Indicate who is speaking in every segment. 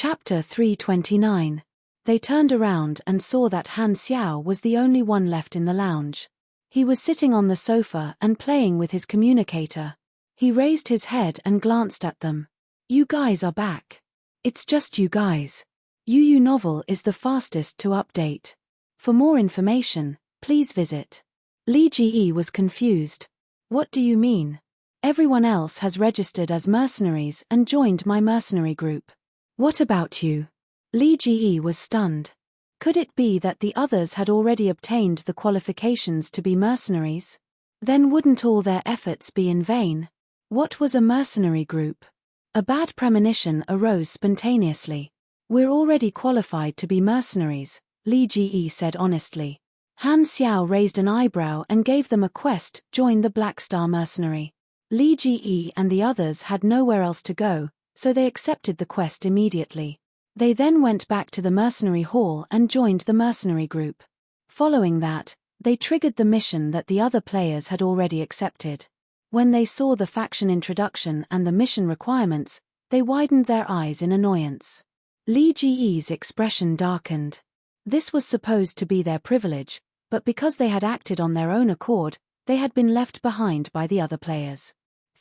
Speaker 1: Chapter 329. They turned around and saw that Han Xiao was the only one left in the lounge. He was sitting on the sofa and playing with his communicator. He raised his head and glanced at them. "You guys are back. It's just you guys. UU Novel is the fastest to update. For more information, please visit." Li Ji was confused. "What do you mean? Everyone else has registered as mercenaries and joined my mercenary group. What about you?" Li Ji was stunned. Could it be that the others had already obtained the qualifications to be mercenaries? Then wouldn't all their efforts be in vain? What was a mercenary group? A bad premonition arose spontaneously. "We're already qualified to be mercenaries," Li Ji said honestly. Han Xiao raised an eyebrow and gave them a quest: join the Black Star Mercenary. Li Ji and the others had nowhere else to go, so they accepted the quest immediately. They then went back to the mercenary hall and joined the mercenary group. Following that, they triggered the mission that the other players had already accepted. When they saw the faction introduction and the mission requirements, they widened their eyes in annoyance. Li Ji's expression darkened. This was supposed to be their privilege, but because they had acted on their own accord, they had been left behind by the other players.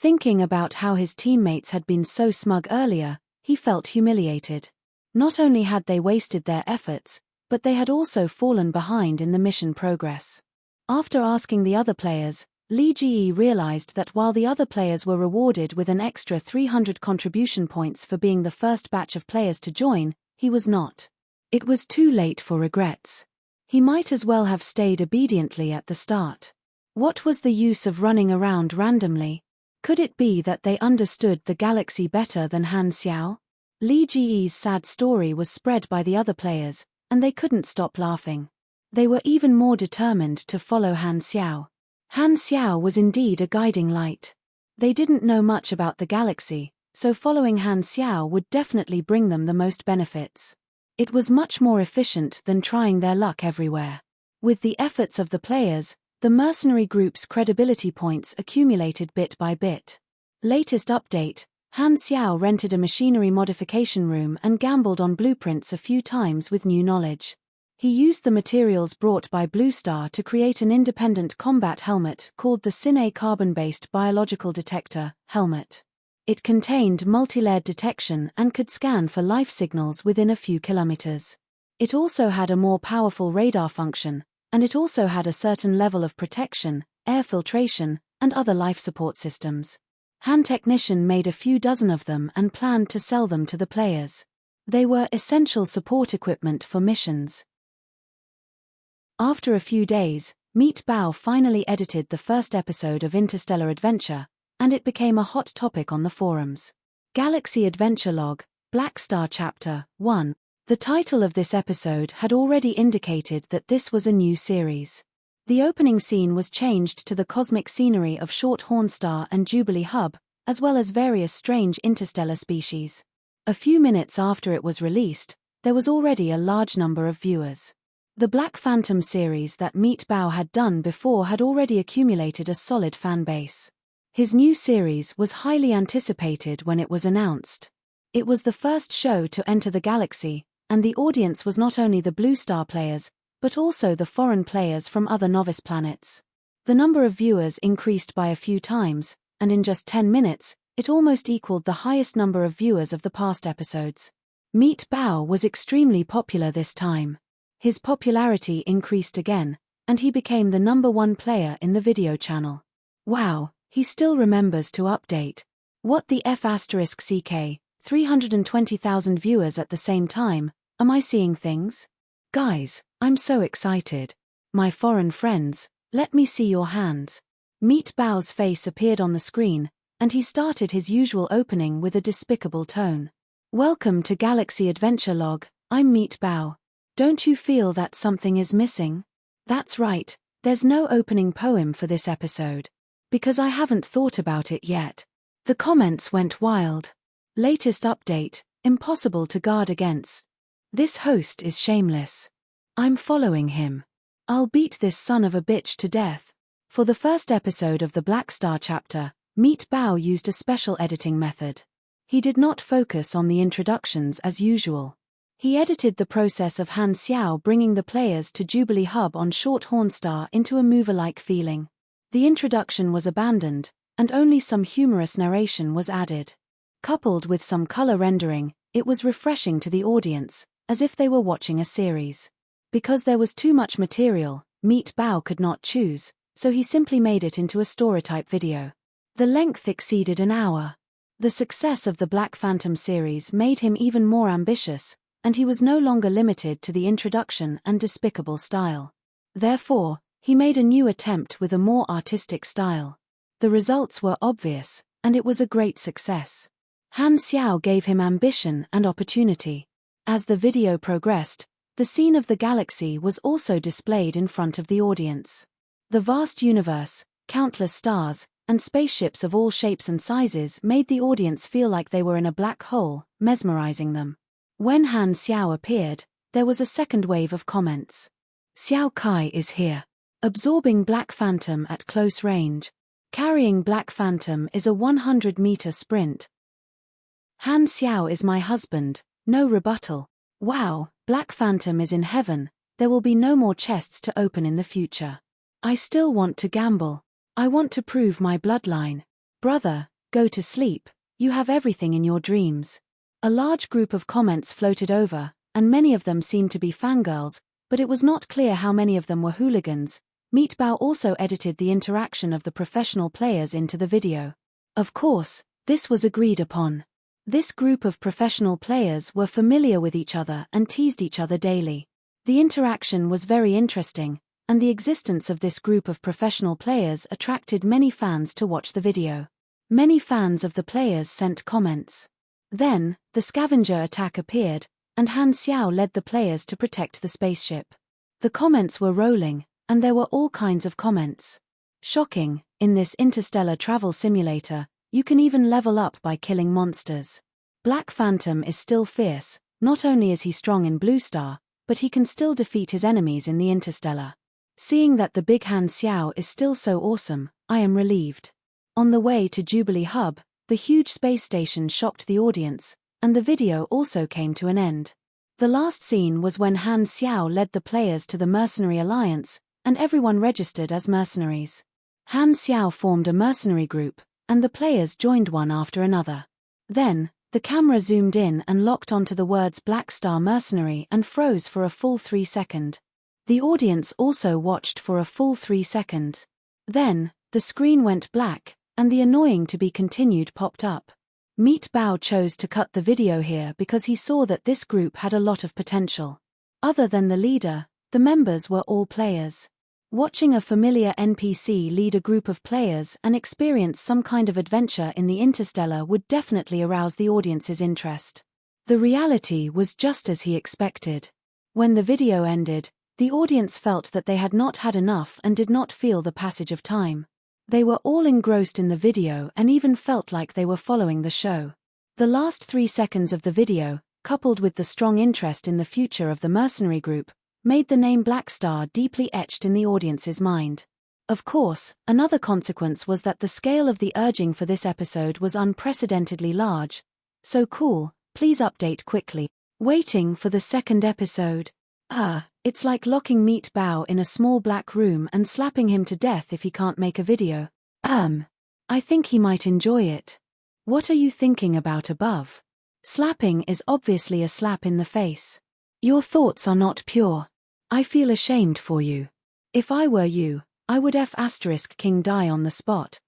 Speaker 1: Thinking about how his teammates had been so smug earlier, he felt humiliated. Not only had they wasted their efforts, but they had also fallen behind in the mission progress. After asking the other players, Li Ji realized that while the other players were rewarded with an extra 300 contribution points for being the first batch of players to join, he was not. It was too late for regrets. He might as well have stayed obediently at the start. What was the use of running around randomly? Could it be that they understood the galaxy better than Han Xiao? Li Ji's sad story was spread by the other players, and they couldn't stop laughing. They were even more determined to follow Han Xiao. Han Xiao was indeed a guiding light. They didn't know much about the galaxy, so following Han Xiao would definitely bring them the most benefits. It was much more efficient than trying their luck everywhere. With the efforts of the players, the mercenary group's credibility points accumulated bit by bit. Latest update: Han Xiao rented a machinery modification room and gambled on blueprints a few times with new knowledge. He used the materials brought by Blue Star to create an independent combat helmet called the Cine carbon-based biological detector helmet. It contained multi-layered detection and could scan for life signals within a few kilometers. It also had a more powerful radar function, and it also had a certain level of protection, air filtration, and other life support systems. Han Technician made a few dozen of them and planned to sell them to the players. They were essential support equipment for missions. After a few days, Meet Bao finally edited the first episode of Interstellar Adventure, and it became a hot topic on the forums. Galaxy Adventure Log, Black Star Chapter 1. The title of this episode had already indicated that this was a new series. The opening scene was changed to the cosmic scenery of Short Horn Star and Jubilee Hub, as well as various strange interstellar species. A few minutes after it was released, there was already a large number of viewers. The Black Phantom series that Meet Bao had done before had already accumulated a solid fan base. His new series was highly anticipated when it was announced. It was the first show to enter the galaxy, and the audience was not only the Blue Star players, but also the foreign players from other novice planets. The number of viewers increased by a few times, and in just 10 minutes, it almost equaled the highest number of viewers of the past episodes. Meet Bao was extremely popular this time. His popularity increased again, and he became the #1 player in the video channel. Wow, he still remembers to update. What the F***CK, 320,000 viewers at the same time, am I seeing things? Guys, I'm so excited. My foreign friends, let me see your hands. Meet Bao's face appeared on the screen, and he started his usual opening with a despicable tone. Welcome to Galaxy Adventure Log, I'm Meet Bao. Don't you feel that something is missing? That's right, there's no opening poem for this episode. Because I haven't thought about it yet. The comments went wild. Latest update, impossible to guard against. This host is shameless. I'm following him. I'll beat this son of a bitch to death. For the first episode of the Black Star chapter, Meet Bao used a special editing method. He did not focus on the introductions as usual. He edited the process of Han Xiao bringing the players to Jubilee Hub on Short Hornstar into a mover-like feeling. The introduction was abandoned, and only some humorous narration was added. Coupled with some color rendering, it was refreshing to the audience, as if they were watching a series. Because there was too much material, Meat Bao could not choose, so he simply made it into a story-type video. The length exceeded an hour. The success of the Black Phantom series made him even more ambitious, and he was no longer limited to the introduction and despicable style. Therefore, he made a new attempt with a more artistic style. The results were obvious, and it was a great success. Han Xiao gave him ambition and opportunity. As the video progressed, the scene of the galaxy was also displayed in front of the audience. The vast universe, countless stars, and spaceships of all shapes and sizes made the audience feel like they were in a black hole, mesmerizing them. When Han Xiao appeared, there was a second wave of comments. Xiao Kai is here. Absorbing Black Phantom at close range. Carrying Black Phantom is a 100-meter sprint. Han Xiao is my husband, no rebuttal. Wow, Black Phantom is in heaven, there will be no more chests to open in the future. I still want to gamble. I want to prove my bloodline. Brother, go to sleep, you have everything in your dreams. A large group of comments floated over, and many of them seemed to be fangirls, but it was not clear how many of them were hooligans. Meat Bao also edited the interaction of the professional players into the video. Of course, this was agreed upon. This group of professional players were familiar with each other and teased each other daily. The interaction was very interesting, and the existence of this group of professional players attracted many fans to watch the video. Many fans of the players sent comments. Then, the scavenger attack appeared, and Han Xiao led the players to protect the spaceship. The comments were rolling, and there were all kinds of comments. Shocking, in this interstellar travel simulator, you can even level up by killing monsters. Black Phantom is still fierce, not only is he strong in Blue Star, but he can still defeat his enemies in the interstellar. Seeing that the big Han Xiao is still so awesome, I am relieved. On the way to Jubilee Hub, the huge space station shocked the audience, and the video also came to an end. The last scene was when Han Xiao led the players to the Mercenary Alliance, and everyone registered as mercenaries. Han Xiao formed a mercenary group, and the players joined one after another. Then, the camera zoomed in and locked onto the words Black Star Mercenary and froze for a full 3 seconds. The audience also watched for a full 3 seconds. Then, the screen went black, and the annoying to be continued popped up. Meat Bao chose to cut the video here because he saw that this group had a lot of potential. Other than the leader, the members were all players. Watching a familiar NPC lead a group of players and experience some kind of adventure in the interstellar would definitely arouse the audience's interest. The reality was just as he expected. When the video ended, the audience felt that they had not had enough and did not feel the passage of time. They were all engrossed in the video and even felt like they were following the show. The last 3 seconds of the video, coupled with the strong interest in the future of the mercenary group, made the name Black Star deeply etched in the audience's mind. Of course, another consequence was that the scale of the urging for this episode was unprecedentedly large. So cool, please update quickly. Waiting for the second episode. It's like locking Meat Bao in a small black room and slapping him to death if he can't make a video. I think he might enjoy it. What are you thinking about above? Slapping is obviously a slap in the face. Your thoughts are not pure. I feel ashamed for you. If I were you, I would King die on the spot.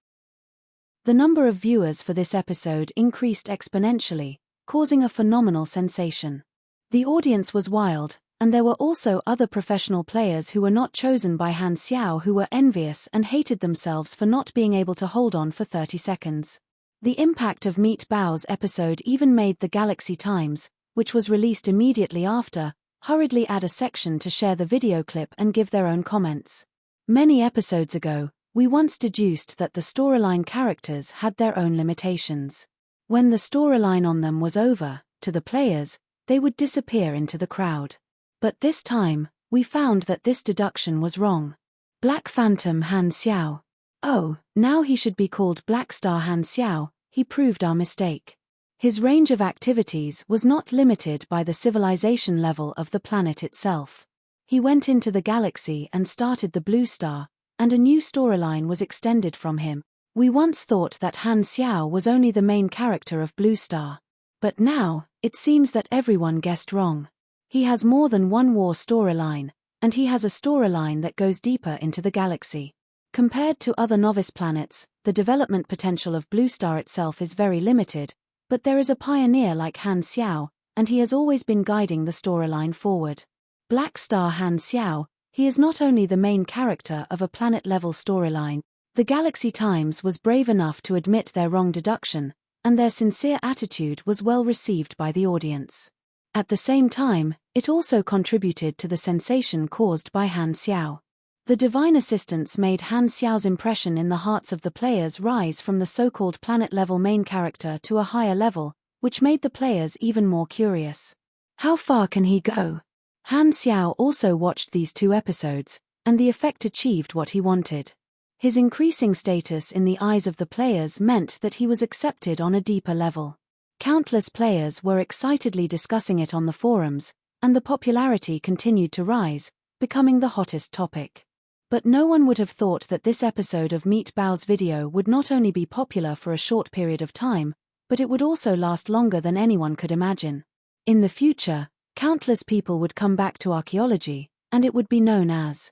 Speaker 1: The number of viewers for this episode increased exponentially, causing a phenomenal sensation. The audience was wild, and there were also other professional players who were not chosen by Han Xiao who were envious and hated themselves for not being able to hold on for 30 seconds. The impact of Meat Bao's episode even made the Galaxy Times, which was released immediately after, hurriedly add a section to share the video clip and give their own comments. Many episodes ago, we once deduced that the storyline characters had their own limitations. When the storyline on them was over, to the players, they would disappear into the crowd. But this time, we found that this deduction was wrong. Black Phantom Han Xiao. Oh, now he should be called Black Star Han Xiao, he proved our mistake. His range of activities was not limited by the civilization level of the planet itself. He went into the galaxy and started the Blue Star, and a new storyline was extended from him. We once thought that Han Xiao was only the main character of Blue Star. But now, it seems that everyone guessed wrong. He has more than one war storyline, and he has a storyline that goes deeper into the galaxy. Compared to other novice planets, the development potential of Blue Star itself is very limited, but there is a pioneer like Han Xiao, and he has always been guiding the storyline forward. Black Star Han Xiao, he is not only the main character of a planet-level storyline. The Galaxy Times was brave enough to admit their wrong deduction, and their sincere attitude was well received by the audience. At the same time, it also contributed to the sensation caused by Han Xiao. The divine assistance made Han Xiao's impression in the hearts of the players rise from the so-called planet-level main character to a higher level, which made the players even more curious. How far can he go? Han Xiao also watched these 2 episodes, and the effect achieved what he wanted. His increasing status in the eyes of the players meant that he was accepted on a deeper level. Countless players were excitedly discussing it on the forums, and the popularity continued to rise, becoming the hottest topic. But no one would have thought that this episode of Meat Bao's video would not only be popular for a short period of time, but it would also last longer than anyone could imagine. In the future, countless people would come back to archaeology, and it would be known as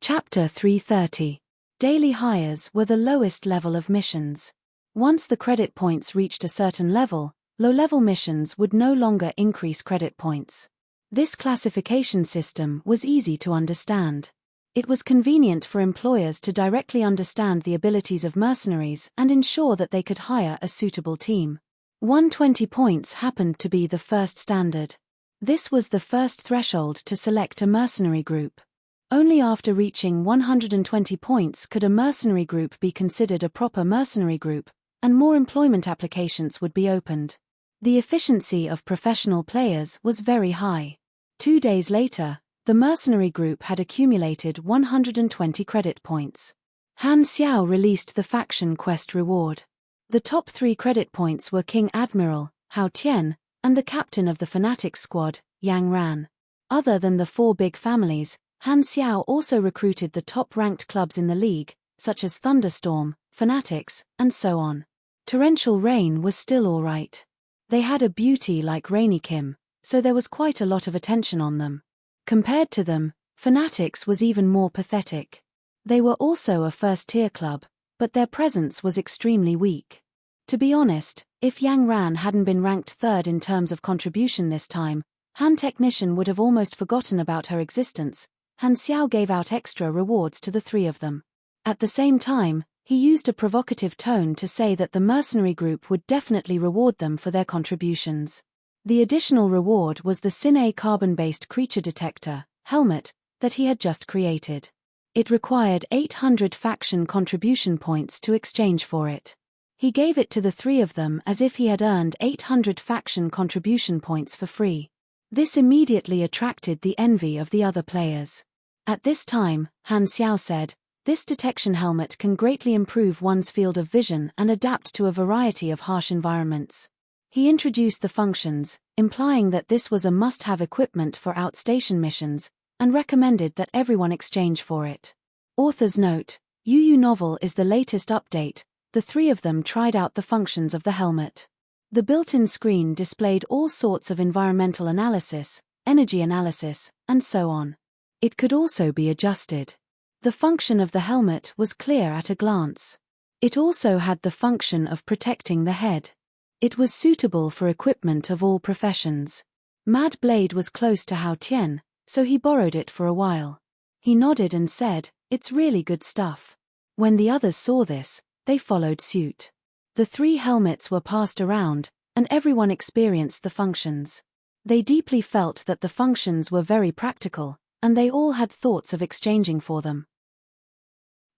Speaker 1: Chapter 330. Daily hires were the lowest level of missions. Once the credit points reached a certain level, low-level missions would no longer increase credit points. This classification system was easy to understand. It was convenient for employers to directly understand the abilities of mercenaries and ensure that they could hire a suitable team. 120 points happened to be the first standard. This was the first threshold to select a mercenary group. Only after reaching 120 points could a mercenary group be considered a proper mercenary group, and more employment applications would be opened. The efficiency of professional players was very high. 2 days later, the mercenary group had accumulated 120 credit points. Han Xiao released the faction quest reward. The top 3 credit points were King Admiral, Hao Tian, and the captain of the Fanatics squad, Yang Ran. Other than the 4 big families, Han Xiao also recruited the top-ranked clubs in the league, such as Thunderstorm, Fanatics, and so on. Torrential Rain was still alright. They had a beauty like Rainy Kim, so there was quite a lot of attention on them. Compared to them, Fanatics was even more pathetic. They were also a first-tier club, but their presence was extremely weak. To be honest, if Yang Ran hadn't been ranked 3rd in terms of contribution this time, Han Technician would have almost forgotten about her existence. Han Xiao gave out extra rewards to the 3 of them. At the same time, he used a provocative tone to say that the mercenary group would definitely reward them for their contributions. The additional reward was the Sin-A carbon-based creature detector, helmet, that he had just created. It required 800 faction contribution points to exchange for it. He gave it to the 3 of them as if he had earned 800 faction contribution points for free. This immediately attracted the envy of the other players. At this time, Han Xiao said, "This detection helmet can greatly improve one's field of vision and adapt to a variety of harsh environments." He introduced the functions, implying that this was a must-have equipment for outstation missions, and recommended that everyone exchange for it. Author's note: UU Novel is the latest update. The 3 of them tried out the functions of the helmet. The built-in screen displayed all sorts of environmental analysis, energy analysis, and so on. It could also be adjusted. The function of the helmet was clear at a glance. It also had the function of protecting the head. It was suitable for equipment of all professions. Mad Blade was close to Hao Tian, so he borrowed it for a while. He nodded and said, "It's really good stuff." When the others saw this, they followed suit. The 3 helmets were passed around, and everyone experienced the functions. They deeply felt that the functions were very practical, and they all had thoughts of exchanging for them.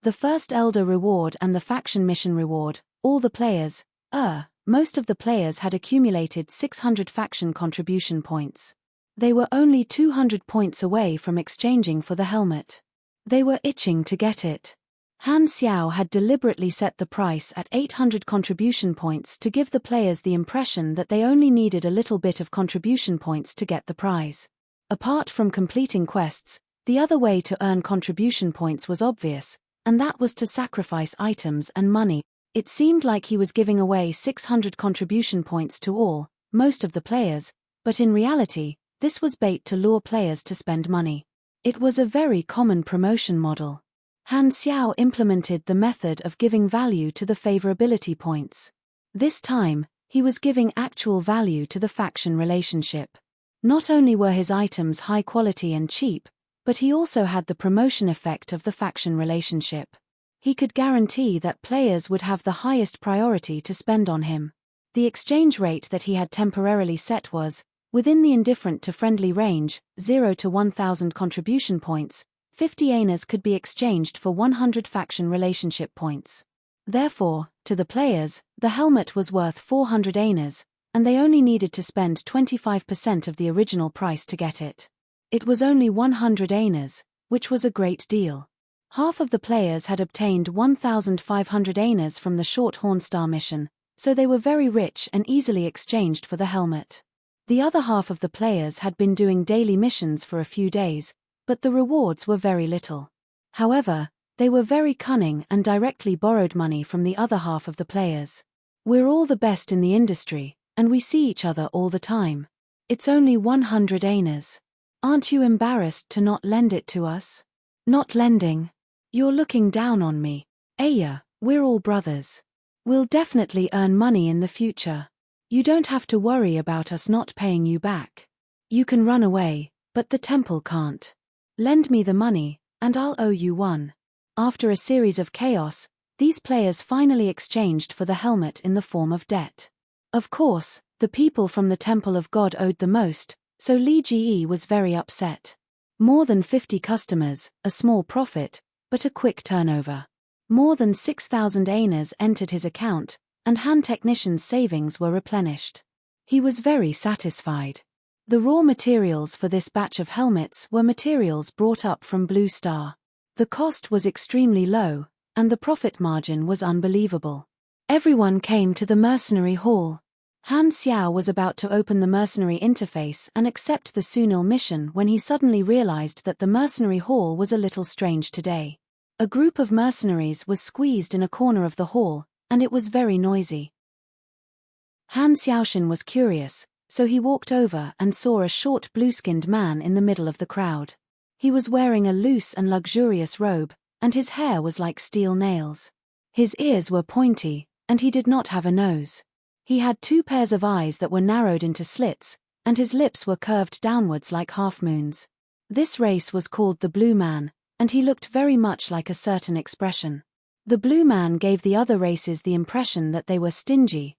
Speaker 1: The first Elder reward and the faction mission reward, all the players, most of the players had accumulated 600 faction contribution points. They were only 200 points away from exchanging for the helmet. They were itching to get it. Han Xiao had deliberately set the price at 800 contribution points to give the players the impression that they only needed a little bit of contribution points to get the prize. Apart from completing quests, the other way to earn contribution points was obvious, and that was to sacrifice items and money. It seemed like he was giving away 600 contribution points to most of the players, but in reality, this was bait to lure players to spend money. It was a very common promotion model. Han Xiao implemented the method of giving value to the favorability points. This time, he was giving actual value to the faction relationship. Not only were his items high quality and cheap, but he also had the promotion effect of the faction relationship. He could guarantee that players would have the highest priority to spend on him. The exchange rate that he had temporarily set was, within the indifferent to friendly range, 0 to 1000 contribution points, 50 anas could be exchanged for 100 faction relationship points. Therefore, to the players, the helmet was worth 400 anas, and they only needed to spend 25% of the original price to get it. It was only 100 anas, which was a great deal. Half of the players had obtained 1,500 anas from the short Horn Star mission, so they were very rich and easily exchanged for the helmet. The other half of the players had been doing daily missions for a few days, but the rewards were very little. However, they were very cunning and directly borrowed money from the other half of the players. We're all the best in the industry, and we see each other all the time. It's only 100 anas. Aren't you embarrassed to not lend it to us? Not lending. You're looking down on me. Aya, we're all brothers. We'll definitely earn money in the future. You don't have to worry about us not paying you back. You can run away, but the temple can't. Lend me the money, and I'll owe you one. After a series of chaos, these players finally exchanged for the helmet in the form of debt. Of course, the people from the Temple of God owed the most, so Li Ji was very upset. More than 50 customers, a small profit, but a quick turnover. More than 6,000 anas entered his account, and Han Technician's savings were replenished. He was very satisfied. The raw materials for this batch of helmets were materials brought up from Blue Star. The cost was extremely low, and the profit margin was unbelievable. Everyone came to the mercenary hall. Han Xiao was about to open the mercenary interface and accept the Sunil mission when he suddenly realized that the mercenary hall was a little strange today. A group of mercenaries was squeezed in a corner of the hall, and it was very noisy. Han Xiaoshan was curious, so he walked over and saw a short blue-skinned man in the middle of the crowd. He was wearing a loose and luxurious robe, and his hair was like steel nails. His ears were pointy, and he did not have a nose. He had 2 pairs of eyes that were narrowed into slits, and his lips were curved downwards like half-moons. This race was called the Blue Man, and he looked very much like a certain expression. The Blue Man gave the other races the impression that they were stingy,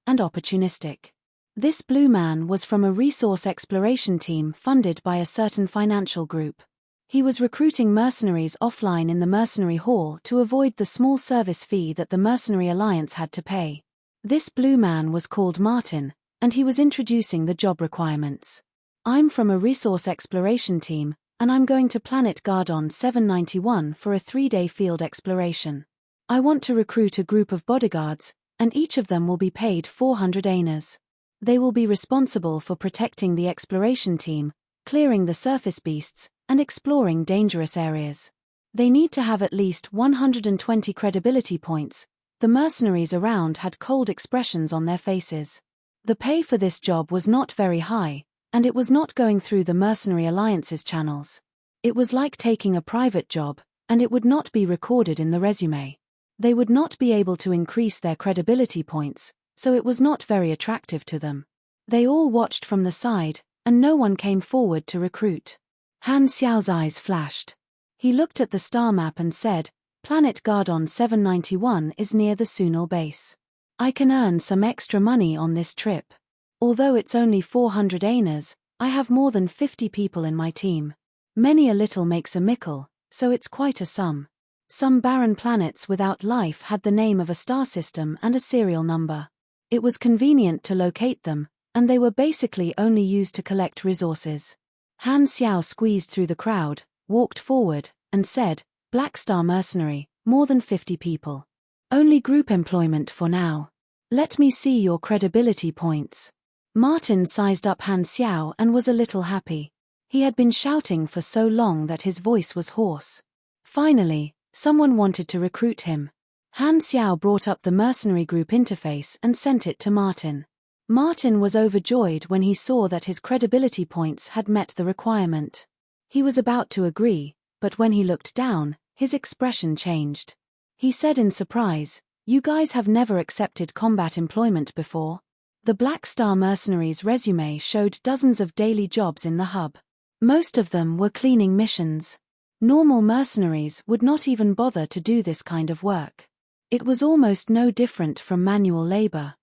Speaker 1: and opportunistic. This Blue Man was from a resource exploration team funded by a certain financial group. He was recruiting mercenaries offline in the mercenary hall to avoid the small service fee that the Mercenary Alliance had to pay. This Blue Man was called Martin, and he was introducing the job requirements. I'm from a resource exploration team, and I'm going to planet Gardon 791 for a 3-day field exploration. I want to recruit a group of bodyguards, and each of them will be paid 400 anas. They will be responsible for protecting the exploration team, clearing the surface beasts, and exploring dangerous areas. They need to have at least 120 credibility points. The mercenaries around had cold expressions on their faces. The pay for this job was not very high, and it was not going through the Mercenary Alliance's channels. It was like taking a private job, and it would not be recorded in the resume. They would not be able to increase their credibility points, so it was not very attractive to them. They all watched from the side, and no one came forward to recruit. Han Xiao's eyes flashed. He looked at the star map and said, Planet Gardon 791 is near the Sunil base. I can earn some extra money on this trip. Although it's only 400 anas, I have more than 50 people in my team. Many a little makes a mickle, so it's quite a sum. Some barren planets without life had the name of a star system and a serial number. It was convenient to locate them, and they were basically only used to collect resources. Han Xiao squeezed through the crowd, walked forward, and said, Black Star Mercenary, more than 50 people. Only group employment for now. Let me see your credibility points. Martin sized up Han Xiao and was a little happy. He had been shouting for so long that his voice was hoarse. Finally, someone wanted to recruit him. Han Xiao brought up the mercenary group interface and sent it to Martin. Martin was overjoyed when he saw that his credibility points had met the requirement. He was about to agree, but when he looked down, his expression changed. He said in surprise, "You guys have never accepted combat employment before?" The Black Star Mercenaries' resume showed dozens of daily jobs in the hub. Most of them were cleaning missions. Normal mercenaries would not even bother to do this kind of work. It was almost no different from manual labor.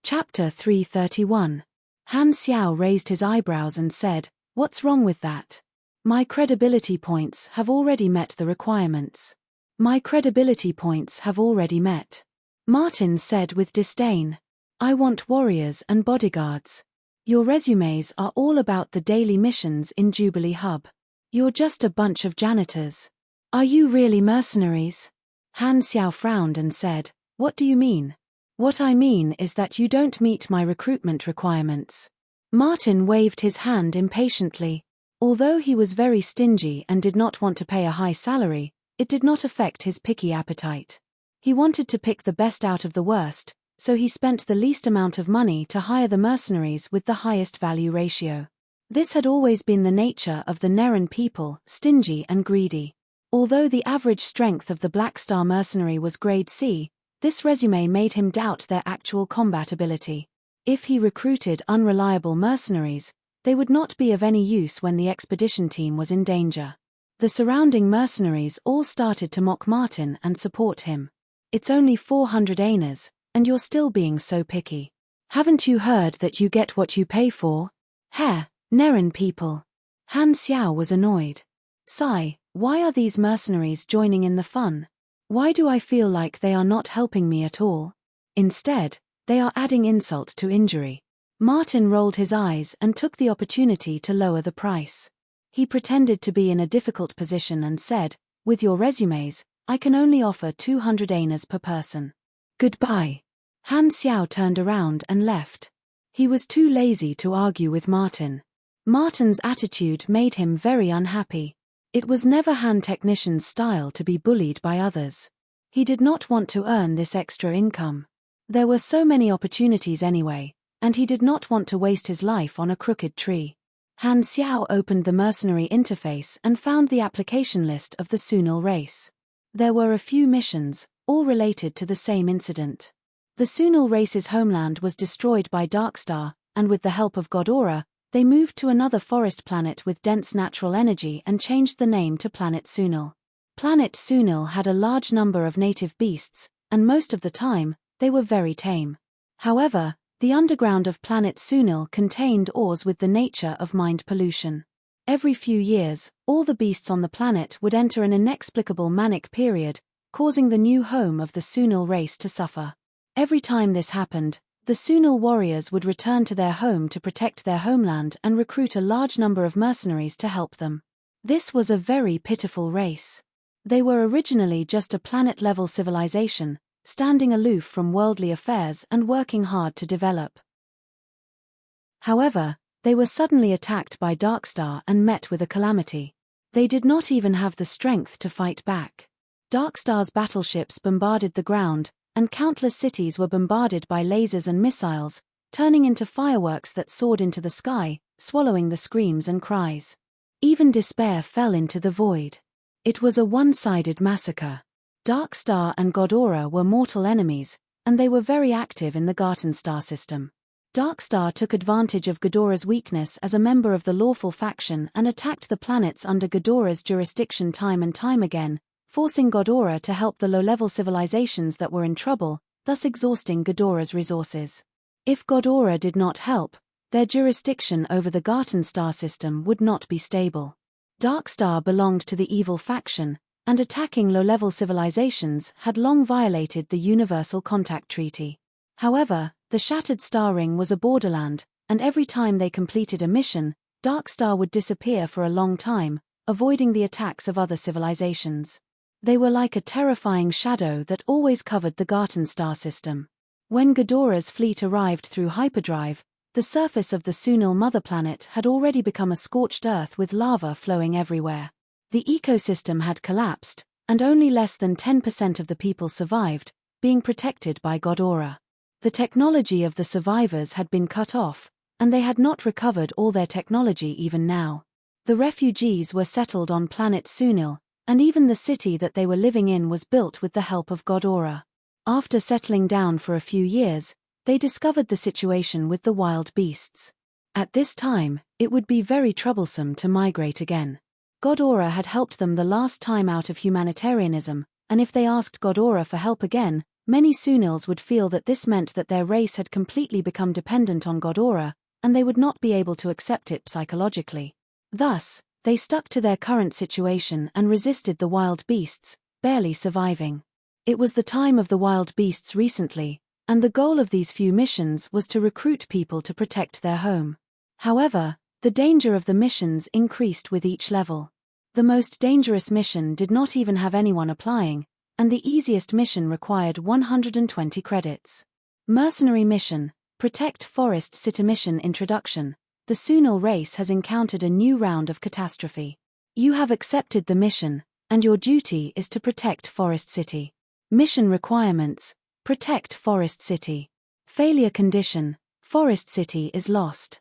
Speaker 1: Chapter 331. Han Xiao raised his eyebrows and said, "What's wrong with that? My credibility points have already met the requirements." "My credibility points have already met," Martin said with disdain. "I want warriors and bodyguards. Your resumes are all about the daily missions in Jubilee Hub. You're just a bunch of janitors. Are you really mercenaries?" Han Xiao frowned and said, "What do you mean?" "What I mean is that you don't meet my recruitment requirements." Martin waved his hand impatiently. Although he was very stingy and did not want to pay a high salary, it did not affect his picky appetite. He wanted to pick the best out of the worst, so he spent the least amount of money to hire the mercenaries with the highest value ratio. This had always been the nature of the Neran people, stingy and greedy. Although the average strength of the Black Star Mercenary was grade C, this resume made him doubt their actual combat ability. If he recruited unreliable mercenaries, they would not be of any use when the expedition team was in danger. The surrounding mercenaries all started to mock Martin and support him. "It's only 400 aners, and you're still being so picky. Haven't you heard that you get what you pay for? Heh, Neran people." Han Xiao was annoyed. "Sigh, why are these mercenaries joining in the fun? Why do I feel like they are not helping me at all? Instead, they are adding insult to injury." Martin rolled his eyes and took the opportunity to lower the price. He pretended to be in a difficult position and said, "With your resumes, I can only offer 200 aners per person. Goodbye." Han Xiao turned around and left. He was too lazy to argue with Martin. Martin's attitude made him very unhappy. It was never Han Technician's style to be bullied by others. He did not want to earn this extra income. There were so many opportunities anyway, and he did not want to waste his life on a crooked tree. Han Xiao opened the mercenary interface and found the application list of the Sunil race. There were a few missions, all related to the same incident. The Sunil race's homeland was destroyed by Darkstar, and with the help of Godora, they moved to another forest planet with dense natural energy and changed the name to Planet Sunil. Planet Sunil had a large number of native beasts, and most of the time, they were very tame. However, the underground of Planet Sunil contained ores with the nature of mind pollution. Every few years, all the beasts on the planet would enter an inexplicable manic period, causing the new home of the Sunil race to suffer. Every time this happened, the Sunil warriors would return to their home to protect their homeland and recruit a large number of mercenaries to help them. This was a very pitiful race. They were originally just a planet-level civilization, standing aloof from worldly affairs and working hard to develop. However, they were suddenly attacked by Darkstar and met with a calamity. They did not even have the strength to fight back. Darkstar's battleships bombarded the ground, and countless cities were bombarded by lasers and missiles, turning into fireworks that soared into the sky, swallowing the screams and cries. Even despair fell into the void. It was a one-sided massacre. Darkstar and Godora were mortal enemies, and they were very active in the Garten star system. Darkstar took advantage of Godora's weakness as a member of the lawful faction and attacked the planets under Godora's jurisdiction time and time again, forcing Godora to help the low-level civilizations that were in trouble, thus exhausting Godora's resources. If Godora did not help, their jurisdiction over the Garten star system would not be stable. Darkstar belonged to the evil faction, and attacking low-level civilizations had long violated the Universal Contact Treaty. However, the Shattered Star Ring was a borderland, and every time they completed a mission, Darkstar would disappear for a long time, avoiding the attacks of other civilizations. They were like a terrifying shadow that always covered the Garten star system. When Ghidorah's fleet arrived through hyperdrive, the surface of the Sunil mother planet had already become a scorched earth with lava flowing everywhere. The ecosystem had collapsed, and only less than 10% of the people survived, being protected by Ghidorah. The technology of the survivors had been cut off, and they had not recovered all their technology even now. The refugees were settled on planet Sunil, and even the city that they were living in was built with the help of Ghidorah. After settling down for a few years, they discovered the situation with the wild beasts. At this time, it would be very troublesome to migrate again. Ghidorah had helped them the last time out of humanitarianism, and if they asked Ghidorah for help again, many Sunils would feel that this meant that their race had completely become dependent on Ghidorah, and they would not be able to accept it psychologically. Thus, they stuck to their current situation and resisted the wild beasts, barely surviving. It was the time of the wild beasts recently, and the goal of these few missions was to recruit people to protect their home. However, the danger of the missions increased with each level. The most dangerous mission did not even have anyone applying, and the easiest mission required 120 credits. Mercenary Mission, Protect Forest City Mission Introduction. The Sunil race has encountered a new round of catastrophe. You have accepted the mission, and your duty is to protect Forest City. Mission requirements: protect Forest City. Failure condition: Forest City is lost.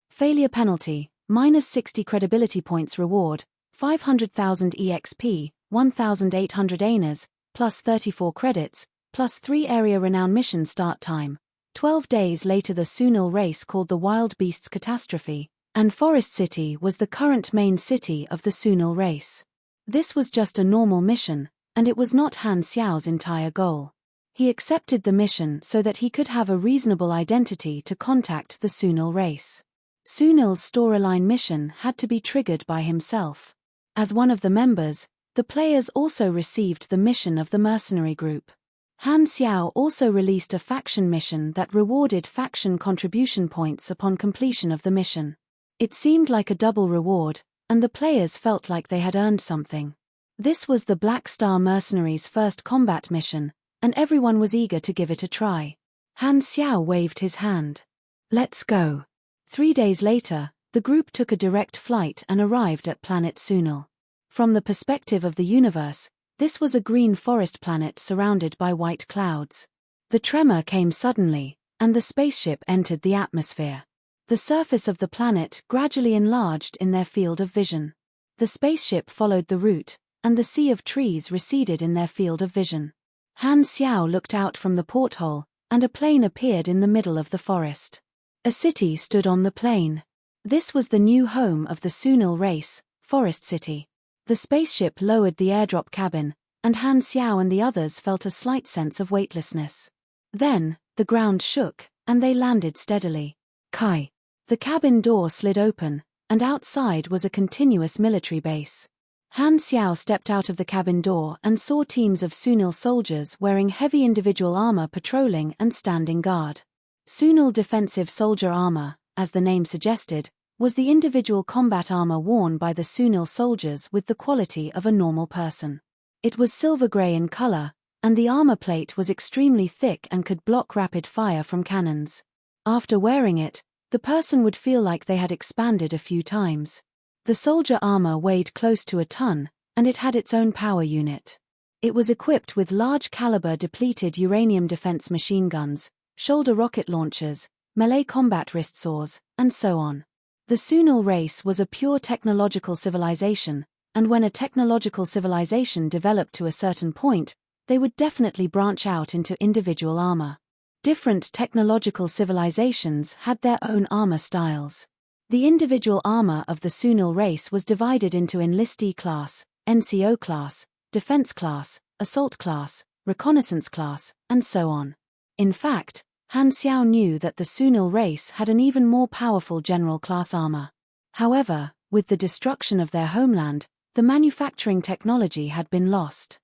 Speaker 1: Failure penalty: -60 credibility points reward, 500,000 EXP, 1,800 ANAs, plus 34 credits, plus 3 area renown mission start time. 12 days later the Sunil race called the Wild Beasts Catastrophe, and Forest City was the current main city of the Sunil race. This was just a normal mission, and it was not Han Xiao's entire goal. He accepted the mission so that he could have a reasonable identity to contact the Sunil race. Sunil's storyline mission had to be triggered by himself. As one of the members, the players also received the mission of the mercenary group. Han Xiao also released a faction mission that rewarded faction contribution points upon completion of the mission. It seemed like a double reward, and the players felt like they had earned something. This was the Black Star Mercenaries' first combat mission, and everyone was eager to give it a try. Han Xiao waved his hand. Let's go. 3 days later, the group took a direct flight and arrived at planet Sunil. From the perspective of the universe, this was a green forest planet surrounded by white clouds. The tremor came suddenly, and the spaceship entered the atmosphere. The surface of the planet gradually enlarged in their field of vision. The spaceship followed the route, and the sea of trees receded in their field of vision. Han Xiao looked out from the porthole, and a plane appeared in the middle of the forest. A city stood on the plain. This was the new home of the Sunil race, Forest City. The spaceship lowered the airdrop cabin, and Han Xiao and the others felt a slight sense of weightlessness. Then, the ground shook, and they landed steadily. Kai. The cabin door slid open, and outside was a continuous military base. Han Xiao stepped out of the cabin door and saw teams of Sunil soldiers wearing heavy individual armor patrolling and standing guard. Sunil defensive soldier armor, as the name suggested, was the individual combat armor worn by the Sunil soldiers with the quality of a normal person. It was silver-gray in color, and the armor plate was extremely thick and could block rapid fire from cannons. After wearing it, the person would feel like they had expanded a few times. The soldier armor weighed close to a ton, and it had its own power unit. It was equipped with large-caliber depleted uranium defense machine guns, shoulder rocket launchers, melee combat wrist saws, and so on. The Sunil race was a pure technological civilization, and when a technological civilization developed to a certain point, they would definitely branch out into individual armor. Different technological civilizations had their own armor styles. The individual armor of the Sunil race was divided into enlistee class, NCO class, defense class, assault class, reconnaissance class, and so on. In fact, Han Xiao knew that the Sunil race had an even more powerful general class armor. However, with the destruction of their homeland, the manufacturing technology had been lost.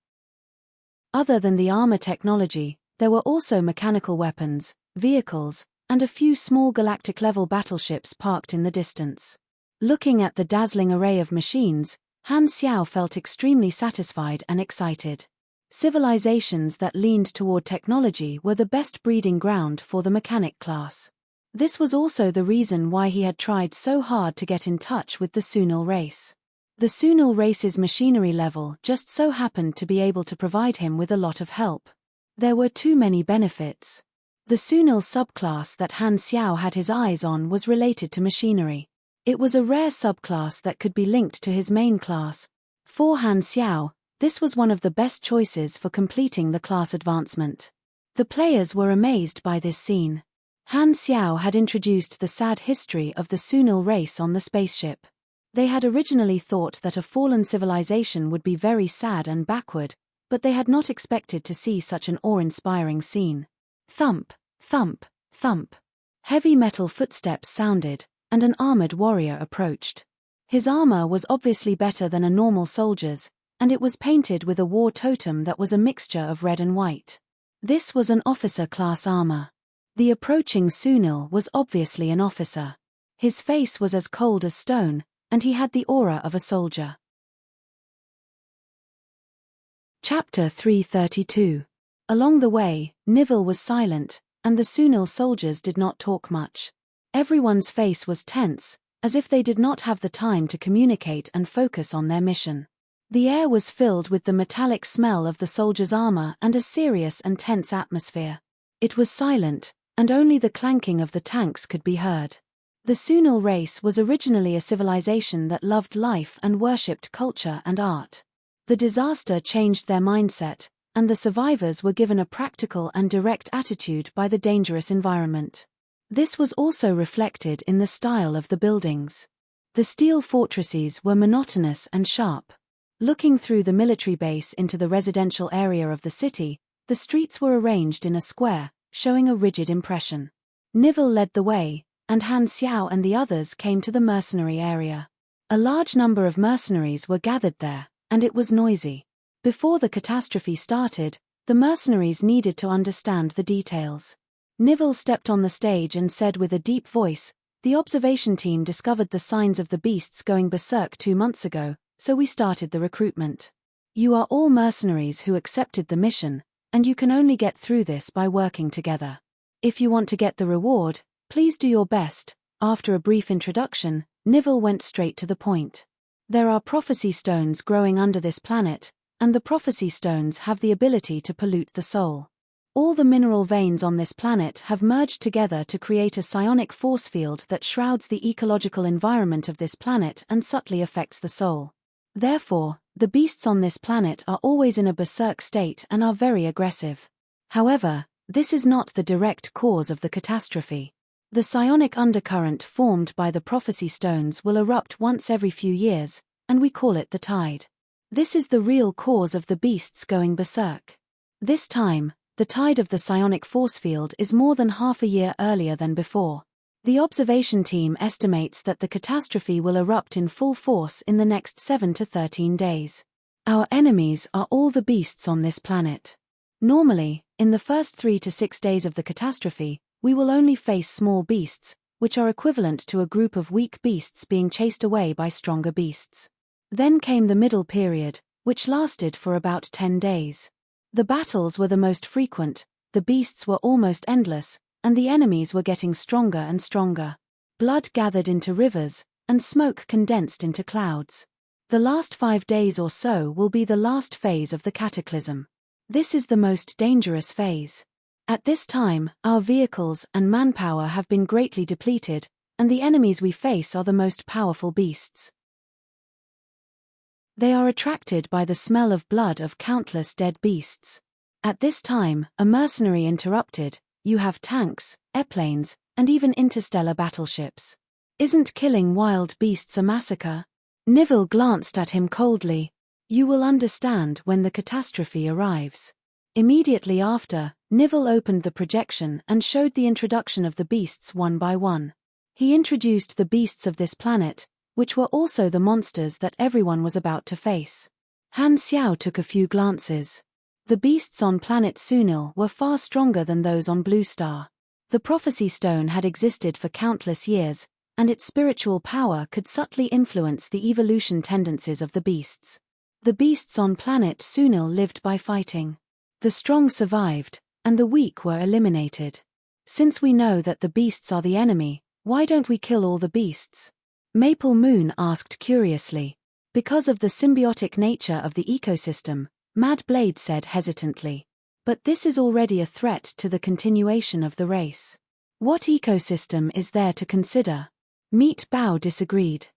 Speaker 1: Other than the armor technology, there were also mechanical weapons, vehicles, and a few small galactic-level battleships parked in the distance. Looking at the dazzling array of machines, Han Xiao felt extremely satisfied and excited. Civilizations that leaned toward technology were the best breeding ground for the mechanic class. This was also the reason why he had tried so hard to get in touch with the Sunil race. The Sunil race's machinery level just so happened to be able to provide him with a lot of help. There were too many benefits. The Sunil subclass that Han Xiao had his eyes on was related to machinery. It was a rare subclass that could be linked to his main class. For Han Xiao, this was one of the best choices for completing the class advancement. The players were amazed by this scene. Han Xiao had introduced the sad history of the Sunil race on the spaceship. They had originally thought that a fallen civilization would be very sad and backward, but they had not expected to see such an awe-inspiring scene. Thump, thump, thump. Heavy metal footsteps sounded, and an armored warrior approached. His armor was obviously better than a normal soldier's, and it was painted with a war totem that was a mixture of red and white. This was an officer-class armor. The approaching Sunil was obviously an officer. His face was as cold as stone, and he had the aura of a soldier. Chapter 332. Along the way, Nivil was silent, and the Sunil soldiers did not talk much. Everyone's face was tense, as if they did not have the time to communicate and focus on their mission. The air was filled with the metallic smell of the soldiers' armor and a serious and tense atmosphere. It was silent, and only the clanking of the tanks could be heard. The Sunil race was originally a civilization that loved life and worshipped culture and art. The disaster changed their mindset, and the survivors were given a practical and direct attitude by the dangerous environment. This was also reflected in the style of the buildings. The steel fortresses were monotonous and sharp. Looking through the military base into the residential area of the city, the streets were arranged in a square, showing a rigid impression. Nivil led the way, and Han Xiao and the others came to the mercenary area. A large number of mercenaries were gathered there, and it was noisy. Before the catastrophe started, the mercenaries needed to understand the details. Nivil stepped on the stage and said with a deep voice, "The observation team discovered the signs of the beasts going berserk 2 months ago, so we started the recruitment. You are all mercenaries who accepted the mission, and you can only get through this by working together. If you want to get the reward, please do your best." After a brief introduction, Nivil went straight to the point. There are prophecy stones growing under this planet, and the prophecy stones have the ability to pollute the soul. All the mineral veins on this planet have merged together to create a psionic force field that shrouds the ecological environment of this planet and subtly affects the soul. Therefore, the beasts on this planet are always in a berserk state and are very aggressive. However, this is not the direct cause of the catastrophe. The psionic undercurrent formed by the prophecy stones will erupt once every few years, and we call it the tide. This is the real cause of the beasts going berserk. This time, the tide of the psionic force field is more than half a year earlier than before. The observation team estimates that the catastrophe will erupt in full force in the next 7 to 13 days. Our enemies are all the beasts on this planet. Normally, in the first 3 to 6 days of the catastrophe, we will only face small beasts, which are equivalent to a group of weak beasts being chased away by stronger beasts. Then came the middle period, which lasted for about 10 days. The battles were the most frequent, the beasts were almost endless, and the enemies were getting stronger and stronger. Blood gathered into rivers, and smoke condensed into clouds. The last 5 days or so will be the last phase of the cataclysm. This is the most dangerous phase. At this time, our vehicles and manpower have been greatly depleted, and the enemies we face are the most powerful beasts. They are attracted by the smell of blood of countless dead beasts. At this time, a mercenary interrupted, "You have tanks, airplanes, and even interstellar battleships. Isn't killing wild beasts a massacre?" Nivil glanced at him coldly. "You will understand when the catastrophe arrives." Immediately after, Nivil opened the projection and showed the introduction of the beasts one by one. He introduced the beasts of this planet, which were also the monsters that everyone was about to face. Han Xiao took a few glances. The beasts on planet Sunil were far stronger than those on Blue Star. The prophecy stone had existed for countless years, and its spiritual power could subtly influence the evolution tendencies of the beasts. The beasts on planet Sunil lived by fighting. The strong survived, and the weak were eliminated. Since we know that the beasts are the enemy, why don't we kill all the beasts? Maple Moon asked curiously. Because of the symbiotic nature of the ecosystem, Mad Blade said hesitantly. But this is already a threat to the continuation of the race. What ecosystem is there to consider? Meat Bao disagreed.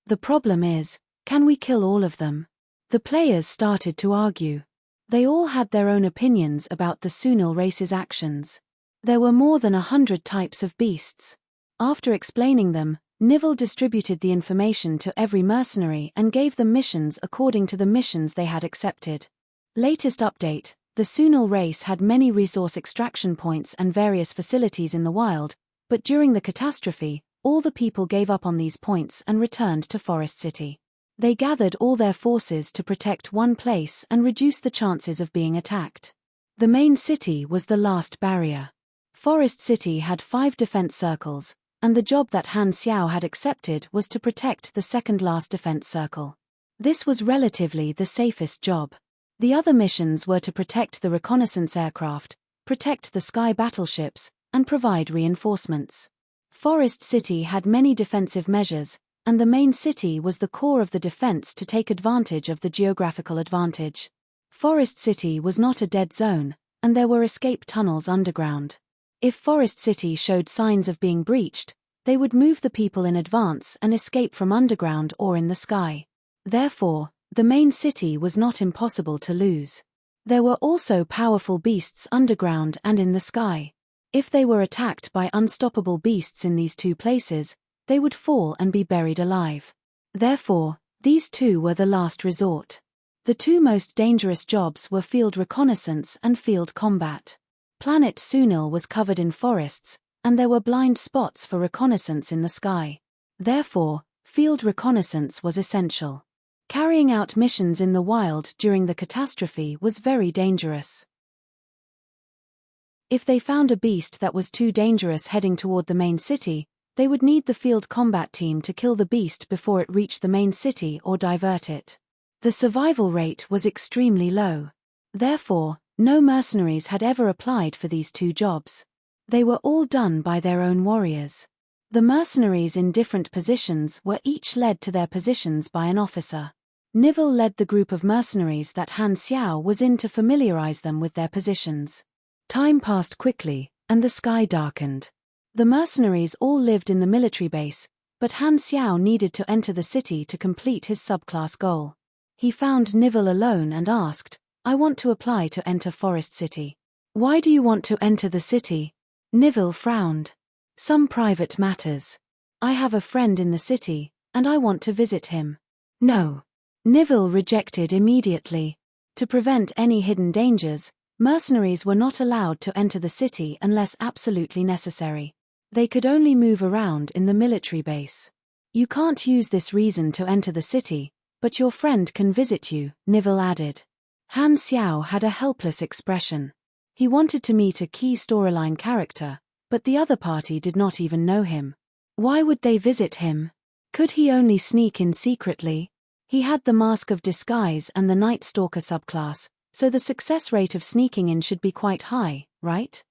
Speaker 1: The problem is, can we kill all of them? The players started to argue. They all had their own opinions about the Sunil race's actions. There were more than 100 types of beasts. After explaining them, Nivell distributed the information to every mercenary and gave them missions according to the missions they had accepted. Latest update: the Sunil race had many resource extraction points and various facilities in the wild, but during the catastrophe, all the people gave up on these points and returned to Forest City. They gathered all their forces to protect one place and reduce the chances of being attacked. The main city was the last barrier. Forest City had 5 defense circles, and the job that Han Xiao had accepted was to protect the second last defense circle. This was relatively the safest job. The other missions were to protect the reconnaissance aircraft, protect the sky battleships, and provide reinforcements. Forest City had many defensive measures, and the main city was the core of the defense to take advantage of the geographical advantage. Forest City was not a dead zone, and there were escape tunnels underground. If Forest City showed signs of being breached, they would move the people in advance and escape from underground or in the sky. Therefore, the main city was not impossible to lose. There were also powerful beasts underground and in the sky. If they were attacked by unstoppable beasts in these 2 places, they would fall and be buried alive. Therefore, these 2 were the last resort. The 2 most dangerous jobs were field reconnaissance and field combat. Planet Sunil was covered in forests, and there were blind spots for reconnaissance in the sky. Therefore, field reconnaissance was essential. Carrying out missions in the wild during the catastrophe was very dangerous. If they found a beast that was too dangerous heading toward the main city, they would need the field combat team to kill the beast before it reached the main city or divert it. The survival rate was extremely low. Therefore, no mercenaries had ever applied for these 2 jobs. They were all done by their own warriors. The mercenaries in different positions were each led to their positions by an officer. Nivell led the group of mercenaries that Han Xiao was in to familiarize them with their positions. Time passed quickly, and the sky darkened. The mercenaries all lived in the military base, but Han Xiao needed to enter the city to complete his subclass goal. He found Nivell alone and asked, "I want to apply to enter Forest City." "Why do you want to enter the city?" Nivell frowned. "Some private matters. I have a friend in the city, and I want to visit him." "No." Nivell rejected immediately. To prevent any hidden dangers, mercenaries were not allowed to enter the city unless absolutely necessary. They could only move around in the military base. "You can't use this reason to enter the city, but your friend can visit you," Nivell added. Han Xiao had a helpless expression. He wanted to meet a key storyline character, but the other party did not even know him. Why would they visit him? Could he only sneak in secretly? He had the Mask of Disguise and the Night Stalker subclass, so the success rate of sneaking in should be quite high, right?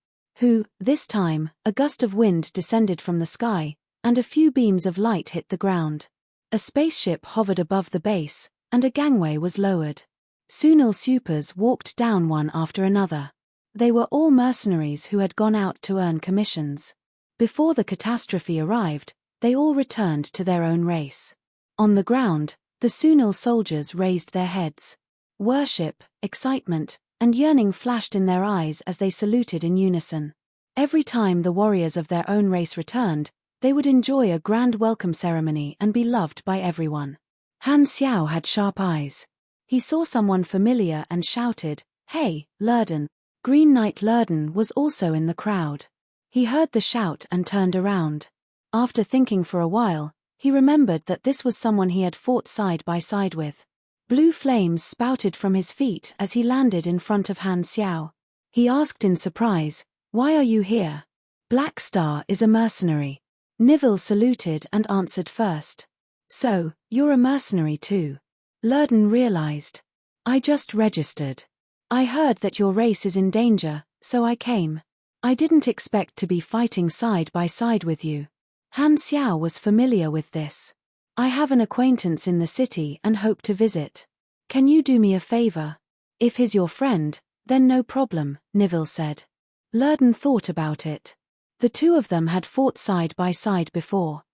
Speaker 1: This time, a gust of wind descended from the sky, and a few beams of light hit the ground. A spaceship hovered above the base, and a gangway was lowered. Sunil supers walked down one after another. They were all mercenaries who had gone out to earn commissions. Before the catastrophe arrived, they all returned to their own race. On the ground, the Sunil soldiers raised their heads. Worship, excitement, and yearning flashed in their eyes as they saluted in unison. Every time the warriors of their own race returned, they would enjoy a grand welcome ceremony and be loved by everyone. Han Xiao had sharp eyes. He saw someone familiar and shouted, "Hey, Lurden!" Green Knight Lurden was also in the crowd. He heard the shout and turned around. After thinking for a while, he remembered that this was someone he had fought side by side with. Blue flames spouted from his feet as he landed in front of Han Xiao. He asked in surprise, "Why are you here?" "Black Star is a mercenary. Nivelle saluted and answered first. So, you're a mercenary too? Lurden realized. I just registered. I heard that your race is in danger, so I came. I didn't expect to be fighting side by side with you. Han Xiao was familiar with this. I have an acquaintance in the city and hope to visit. Can you do me a favor? If he's your friend, then no problem, Nivelle said. Lurden thought about it. The two of them had fought side by side before.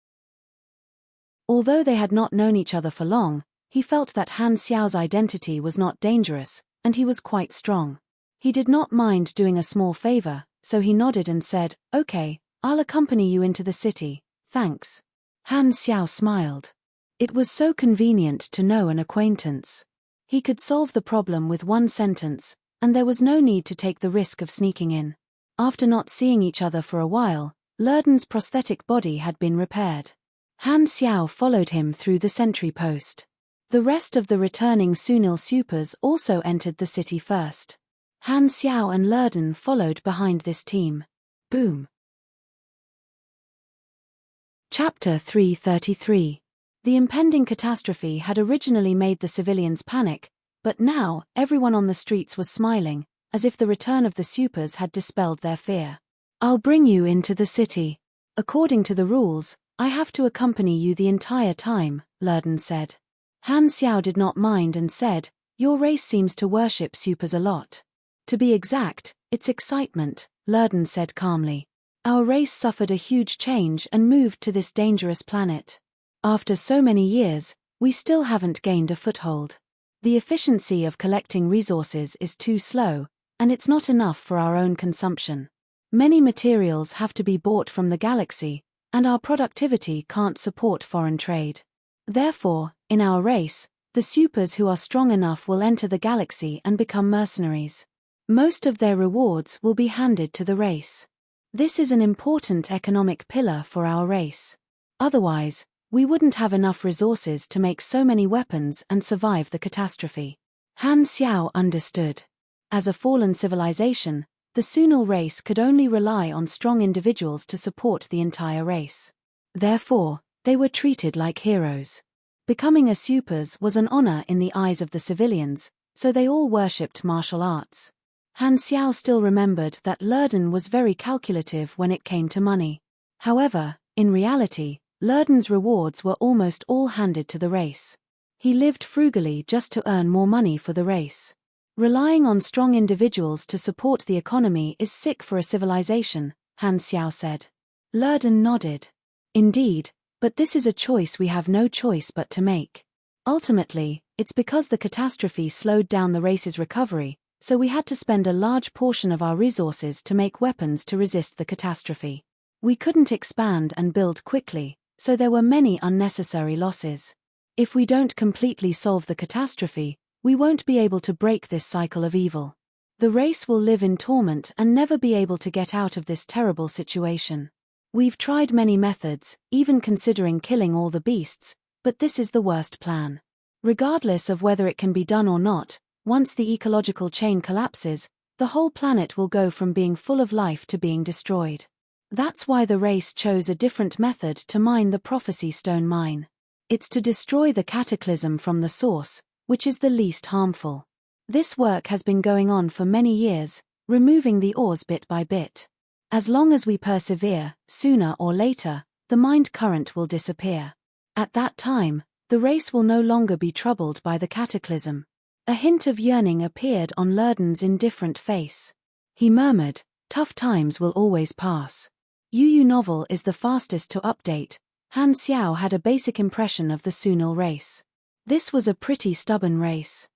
Speaker 1: Although they had not known each other for long, he felt that Han Xiao's identity was not dangerous, and he was quite strong. He did not mind doing a small favor, so he nodded and said, Okay, I'll accompany you into the city, thanks. Han Xiao smiled. It was so convenient to know an acquaintance. He could solve the problem with one sentence, and there was no need to take the risk of sneaking in. After not seeing each other for a while, Lurden's prosthetic body had been repaired. Han Xiao followed him through the sentry post. The rest of the returning Sunil supers also entered the city first. Han Xiao and Lurden followed behind this team. Boom. Chapter 333. The impending catastrophe had originally made the civilians panic, but now, everyone on the streets was smiling, as if the return of the supers had dispelled their fear. I'll bring you into the city. According to the rules, I have to accompany you the entire time, Lurden said. Han Xiao did not mind and said, Your race seems to worship supers a lot. To be exact, it's excitement, Lurden said calmly. Our race suffered a huge change and moved to this dangerous planet. After so many years, we still haven't gained a foothold. The efficiency of collecting resources is too slow, and it's not enough for our own consumption. Many materials have to be bought from the galaxy, and our productivity can't support foreign trade. Therefore, in our race, the supers who are strong enough will enter the galaxy and become mercenaries. Most of their rewards will be handed to the race. This is an important economic pillar for our race. Otherwise, we wouldn't have enough resources to make so many weapons and survive the catastrophe. Han Xiao understood. As a fallen civilization, the Sunil race could only rely on strong individuals to support the entire race. Therefore, they were treated like heroes. Becoming a supers was an honor in the eyes of the civilians, so they all worshipped martial arts. Han Xiao still remembered that Lurden was very calculative when it came to money. However, in reality, Lurden's rewards were almost all handed to the race. He lived frugally just to earn more money for the race. Relying on strong individuals to support the economy is sick for a civilization, Han Xiao said. Lurden nodded. Indeed, but this is a choice we have no choice but to make. Ultimately, it's because the catastrophe slowed down the race's recovery, so we had to spend a large portion of our resources to make weapons to resist the catastrophe. We couldn't expand and build quickly, so there were many unnecessary losses. If we don't completely solve the catastrophe, we won't be able to break this cycle of evil. The race will live in torment and never be able to get out of this terrible situation. We've tried many methods, even considering killing all the beasts, but this is the worst plan. Regardless of whether it can be done or not, once the ecological chain collapses, the whole planet will go from being full of life to being destroyed. That's why the race chose a different method to mine the Prophecy Stone mine. It's to destroy the cataclysm from the source, which is the least harmful. This work has been going on for many years, removing the ores bit by bit. As long as we persevere, sooner or later, the mind current will disappear. At that time, the race will no longer be troubled by the cataclysm. A hint of yearning appeared on Lurden's indifferent face. He murmured, Tough times will always pass. Yu novel is the fastest to update. Han Xiao had a basic impression of the Sunil race. This was a pretty stubborn race.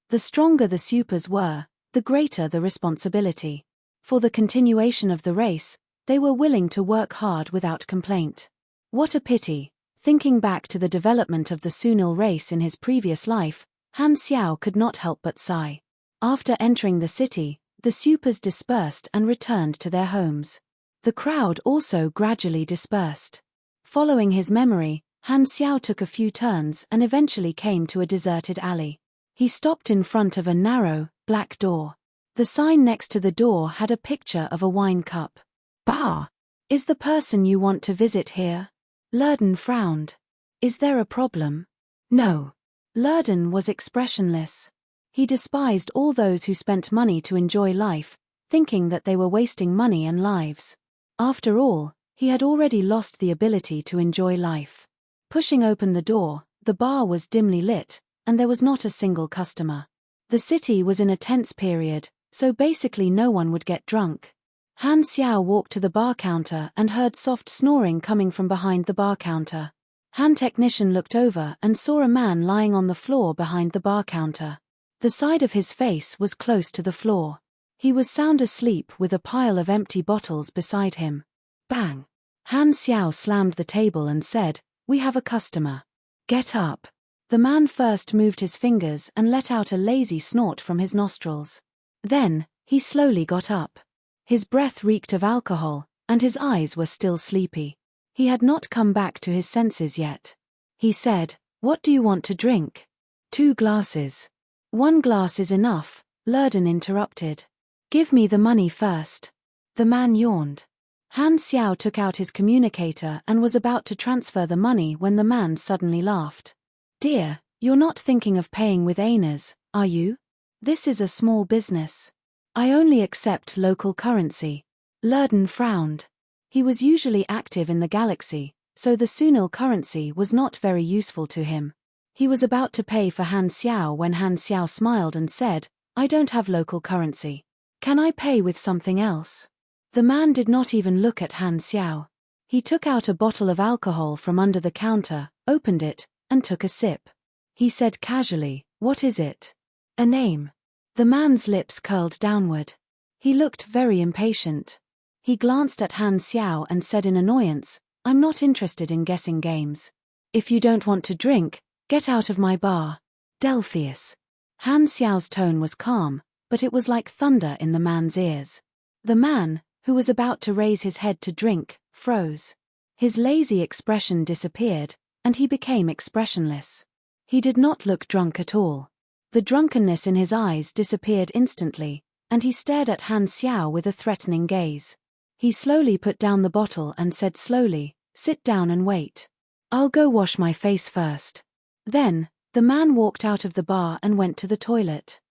Speaker 1: The stronger the supers were, the greater the responsibility. For the continuation of the race, they were willing to work hard without complaint. What a pity. Thinking back to the development of the Sunil race in his previous life, Han Xiao could not help but sigh. After entering the city, the supers dispersed and returned to their homes. The crowd also gradually dispersed. Following his memory, Han Xiao took a few turns and eventually came to a deserted alley. He stopped in front of a narrow, black door. The sign next to the door had a picture of a wine cup. Bar! Is the person you want to visit here? Lurden frowned. Is there a problem? No. Lurden was expressionless. He despised all those who spent money to enjoy life, thinking that they were wasting money and lives. After all, he had already lost the ability to enjoy life. Pushing open the door, the bar was dimly lit, and there was not a single customer. The city was in a tense period, so basically no one would get drunk. Han Xiao walked to the bar counter and heard soft snoring coming from behind the bar counter. Han technician looked over and saw a man lying on the floor behind the bar counter. The side of his face was close to the floor. He was sound asleep with a pile of empty bottles beside him. Bang! Han Xiao slammed the table and said, "We have a customer. Get up." The man first moved his fingers and let out a lazy snort from his nostrils. Then, he slowly got up. His breath reeked of alcohol, and his eyes were still sleepy. He had not come back to his senses yet. He said, "What do you want to drink?" 2 glasses. 1 glass is enough, Lurden interrupted. "Give me the money first." The man yawned. Han Xiao took out his communicator and was about to transfer the money when the man suddenly laughed. "Dear, you're not thinking of paying with aners, are you? This is a small business. I only accept local currency." Lurden frowned. He was usually active in the galaxy, so the Sunil currency was not very useful to him. He was about to pay for Han Xiao when Han Xiao smiled and said, "I don't have local currency. Can I pay with something else?" The man did not even look at Han Xiao. He took out a bottle of alcohol from under the counter, opened it, and took a sip. He said casually, "What is it?" "A name." The man's lips curled downward. He looked very impatient. He glanced at Han Xiao and said in annoyance, "I'm not interested in guessing games. If you don't want to drink, get out of my bar." Delphius. Han Xiao's tone was calm, but it was like thunder in the man's ears. The man, who was about to raise his head to drink, froze. His lazy expression disappeared, and he became expressionless. He did not look drunk at all. The drunkenness in his eyes disappeared instantly, and he stared at Han Xiao with a threatening gaze. He slowly put down the bottle and said slowly, "Sit down and wait. I'll go wash my face first." Then, the man walked out of the bar and went to the toilet.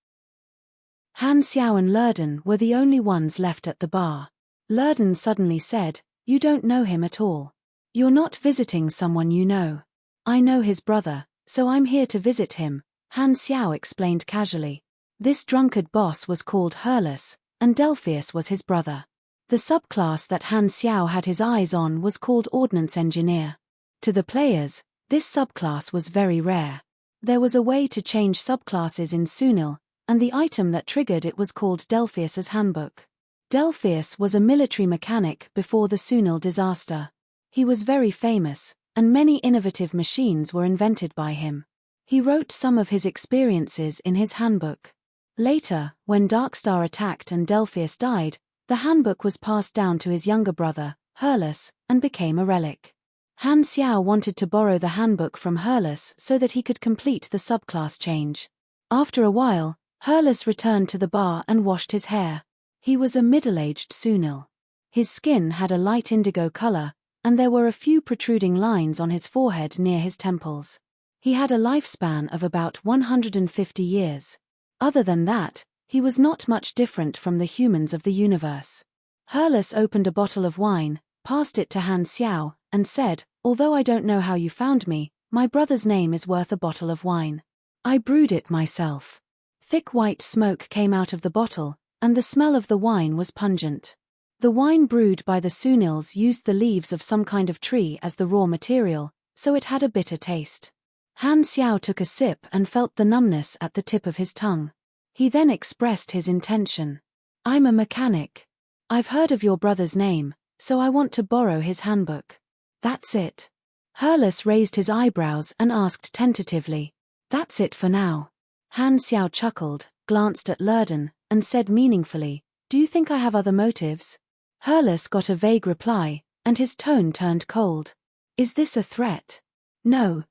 Speaker 1: Han Xiao and Lurden were the only ones left at the bar. Lurden suddenly said, "You don't know him at all. You're not visiting someone you know." "I know his brother, so I'm here to visit him," Han Xiao explained casually. This drunkard boss was called Herlus, and Delphius was his brother. The subclass that Han Xiao had his eyes on was called Ordnance Engineer. To the players, this subclass was very rare. There was a way to change subclasses in Sunil, and the item that triggered it was called Delphius's Handbook. Delphius was a military mechanic before the Sunil disaster. He was very famous, and many innovative machines were invented by him. He wrote some of his experiences in his handbook. Later, when Darkstar attacked and Delphius died, the handbook was passed down to his younger brother, Herlus, and became a relic. Han Xiao wanted to borrow the handbook from Herlus so that he could complete the subclass change. After a while, Herlus returned to the bar and washed his hair. He was a middle-aged Sunil. His skin had a light indigo color, and there were a few protruding lines on his forehead near his temples. He had a lifespan of about 150 years. Other than that, he was not much different from the humans of the universe. Herlus opened a bottle of wine, passed it to Han Xiao, and said, "Although I don't know how you found me, my brother's name is worth a bottle of wine. I brewed it myself." Thick white smoke came out of the bottle, and the smell of the wine was pungent. The wine brewed by the Sunils used the leaves of some kind of tree as the raw material, so it had a bitter taste. Han Xiao took a sip and felt the numbness at the tip of his tongue. He then expressed his intention. "I'm a mechanic. I've heard of your brother's name, so I want to borrow his handbook." "That's it." Herlus raised his eyebrows and asked tentatively, "That's it for now?" Han Xiao chuckled, glanced at Lurden, and said meaningfully, "Do you think I have other motives?" Herlus got a vague reply, and his tone turned cold. "Is this a threat?" No,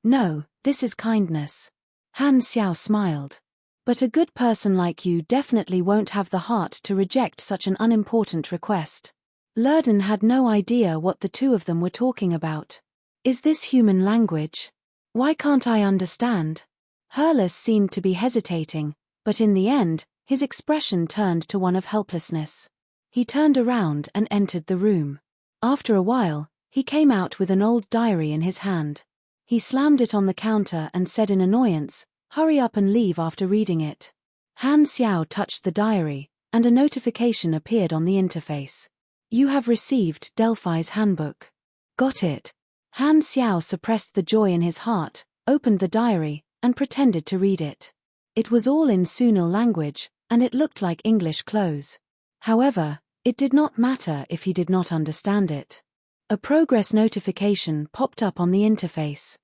Speaker 1: this is kindness." Han Xiao smiled. "But a good person like you definitely won't have the heart to reject such an unimportant request." Lurden had no idea what the two of them were talking about. Is this human language? Why can't I understand? Hurles seemed to be hesitating, but in the end, his expression turned to one of helplessness. He turned around and entered the room. After a while, he came out with an old diary in his hand. He slammed it on the counter and said in annoyance, "Hurry up and leave after reading it." Han Xiao touched the diary, and a notification appeared on the interface. "You have received Delphi's handbook." Got it. Han Xiao suppressed the joy in his heart, opened the diary, and pretended to read it. It was all in Sunil language, and it looked like English clothes. However, it did not matter if he did not understand it. A progress notification popped up on the interface.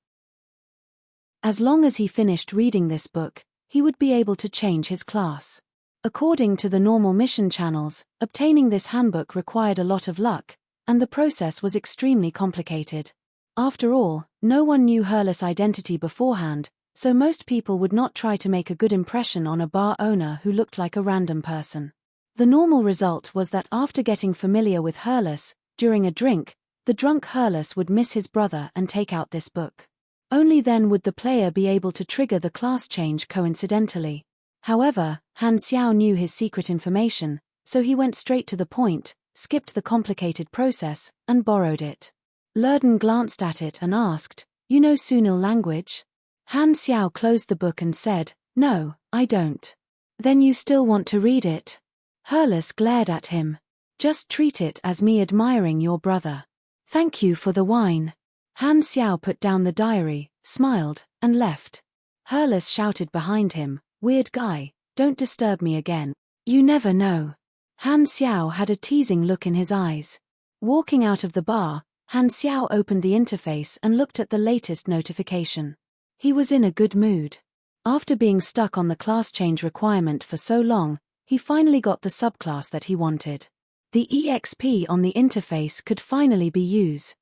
Speaker 1: As long as he finished reading this book, he would be able to change his class. According to the normal mission channels, obtaining this handbook required a lot of luck, and the process was extremely complicated. After all, no one knew Hurles' identity beforehand, so most people would not try to make a good impression on a bar owner who looked like a random person. The normal result was that after getting familiar with Hurles, during a drink, the drunk Hurles would miss his brother and take out this book. Only then would the player be able to trigger the class change coincidentally. However, Han Xiao knew his secret information, so he went straight to the point, skipped the complicated process, and borrowed it. Lurden glanced at it and asked, "You know Sunil language?" Han Xiao closed the book and said, "No, I don't." "Then you still want to read it?" Hurles glared at him. "Just treat it as me admiring your brother. Thank you for the wine." Han Xiao put down the diary, smiled, and left. Hurles shouted behind him, "Weird guy, don't disturb me again. You never know." Han Xiao had a teasing look in his eyes. Walking out of the bar, Han Xiao opened the interface and looked at the latest notification. He was in a good mood. After being stuck on the class change requirement for so long, he finally got the subclass that he wanted. The EXP on the interface could finally be used.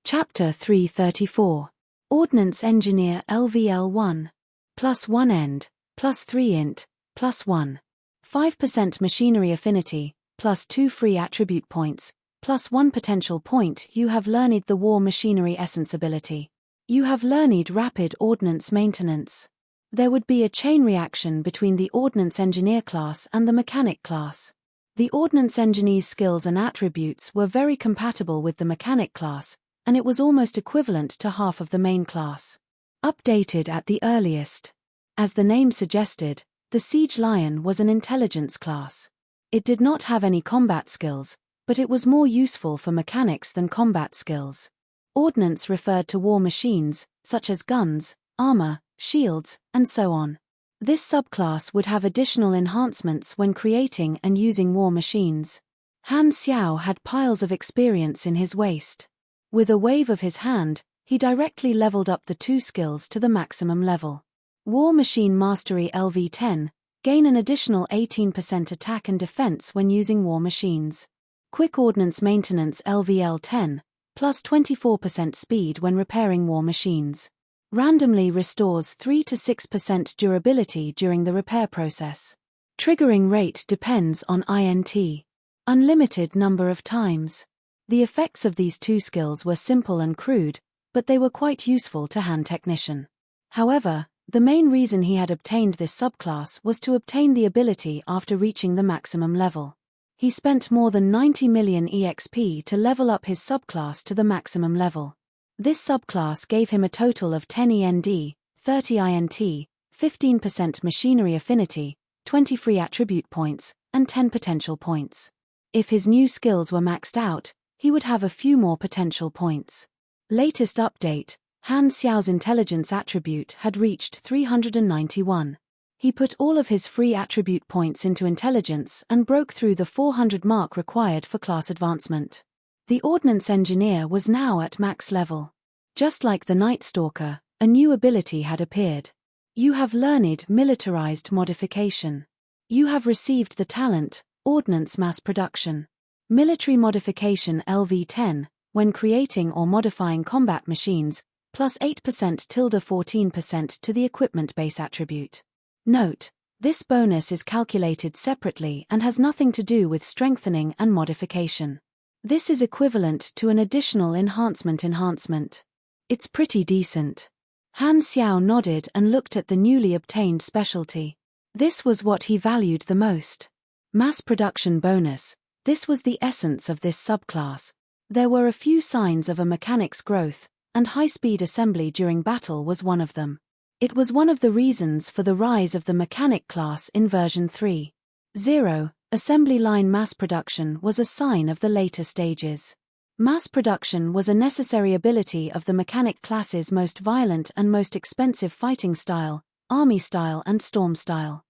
Speaker 1: Chapter 334. Ordnance Engineer LVL1. +1 end, +3 int, +1. 5% machinery affinity, +2 free attribute points, +1 potential point. You have learned the war machinery essence ability. You have learned rapid ordnance maintenance. There would be a chain reaction between the Ordnance Engineer class and the Mechanic class. The Ordnance Engineer's skills and attributes were very compatible with the Mechanic class, and it was almost equivalent to half of the main class. Updated at the earliest. As the name suggested, the Siege Lion was an intelligence class. It did not have any combat skills, but it was more useful for mechanics than combat skills. Ordnance referred to war machines, such as guns, armor, shields, and so on. This subclass would have additional enhancements when creating and using war machines. Han Xiao had piles of experience in his waist. With a wave of his hand, he directly leveled up the two skills to the maximum level. War Machine Mastery LV10, gain an additional 18% attack and defense when using war machines. Quick Ordnance Maintenance LVL10, plus 24% speed when repairing war machines. Randomly restores 3 to 6% durability during the repair process. Triggering rate depends on INT. Unlimited number of times. The effects of these two skills were simple and crude, but they were quite useful to Han Technician. However, the main reason he had obtained this subclass was to obtain the ability after reaching the maximum level. He spent more than 90 million EXP to level up his subclass to the maximum level. This subclass gave him a total of 10 END, 30 INT, 15% machinery affinity, 20 free attribute points, and 10 potential points. If his new skills were maxed out, he would have a few more potential points. Latest update, Han Xiao's intelligence attribute had reached 391. He put all of his free attribute points into intelligence and broke through the 400 mark required for class advancement. The Ordnance Engineer was now at max level. Just like the Night Stalker, a new ability had appeared. You have learned Militarized Modification. You have received the talent, Ordnance Mass Production. Military Modification LV10, when creating or modifying combat machines, plus 8% tilde 14% to the equipment base attribute. Note, This bonus is calculated separately and has nothing to do with strengthening and modification. This is equivalent to an additional enhancement. It's pretty decent. Han Xiao nodded and looked at the newly obtained specialty. This was what he valued the most. Mass production bonus. This was the essence of this subclass. There were a few signs of a mechanic's growth, and high-speed assembly during battle was one of them. It was one of the reasons for the rise of the mechanic class in version 3.0. Assembly line mass production was a sign of the later stages. Mass production was a necessary ability of the mechanic class's most violent and most expensive fighting style, army style and storm style.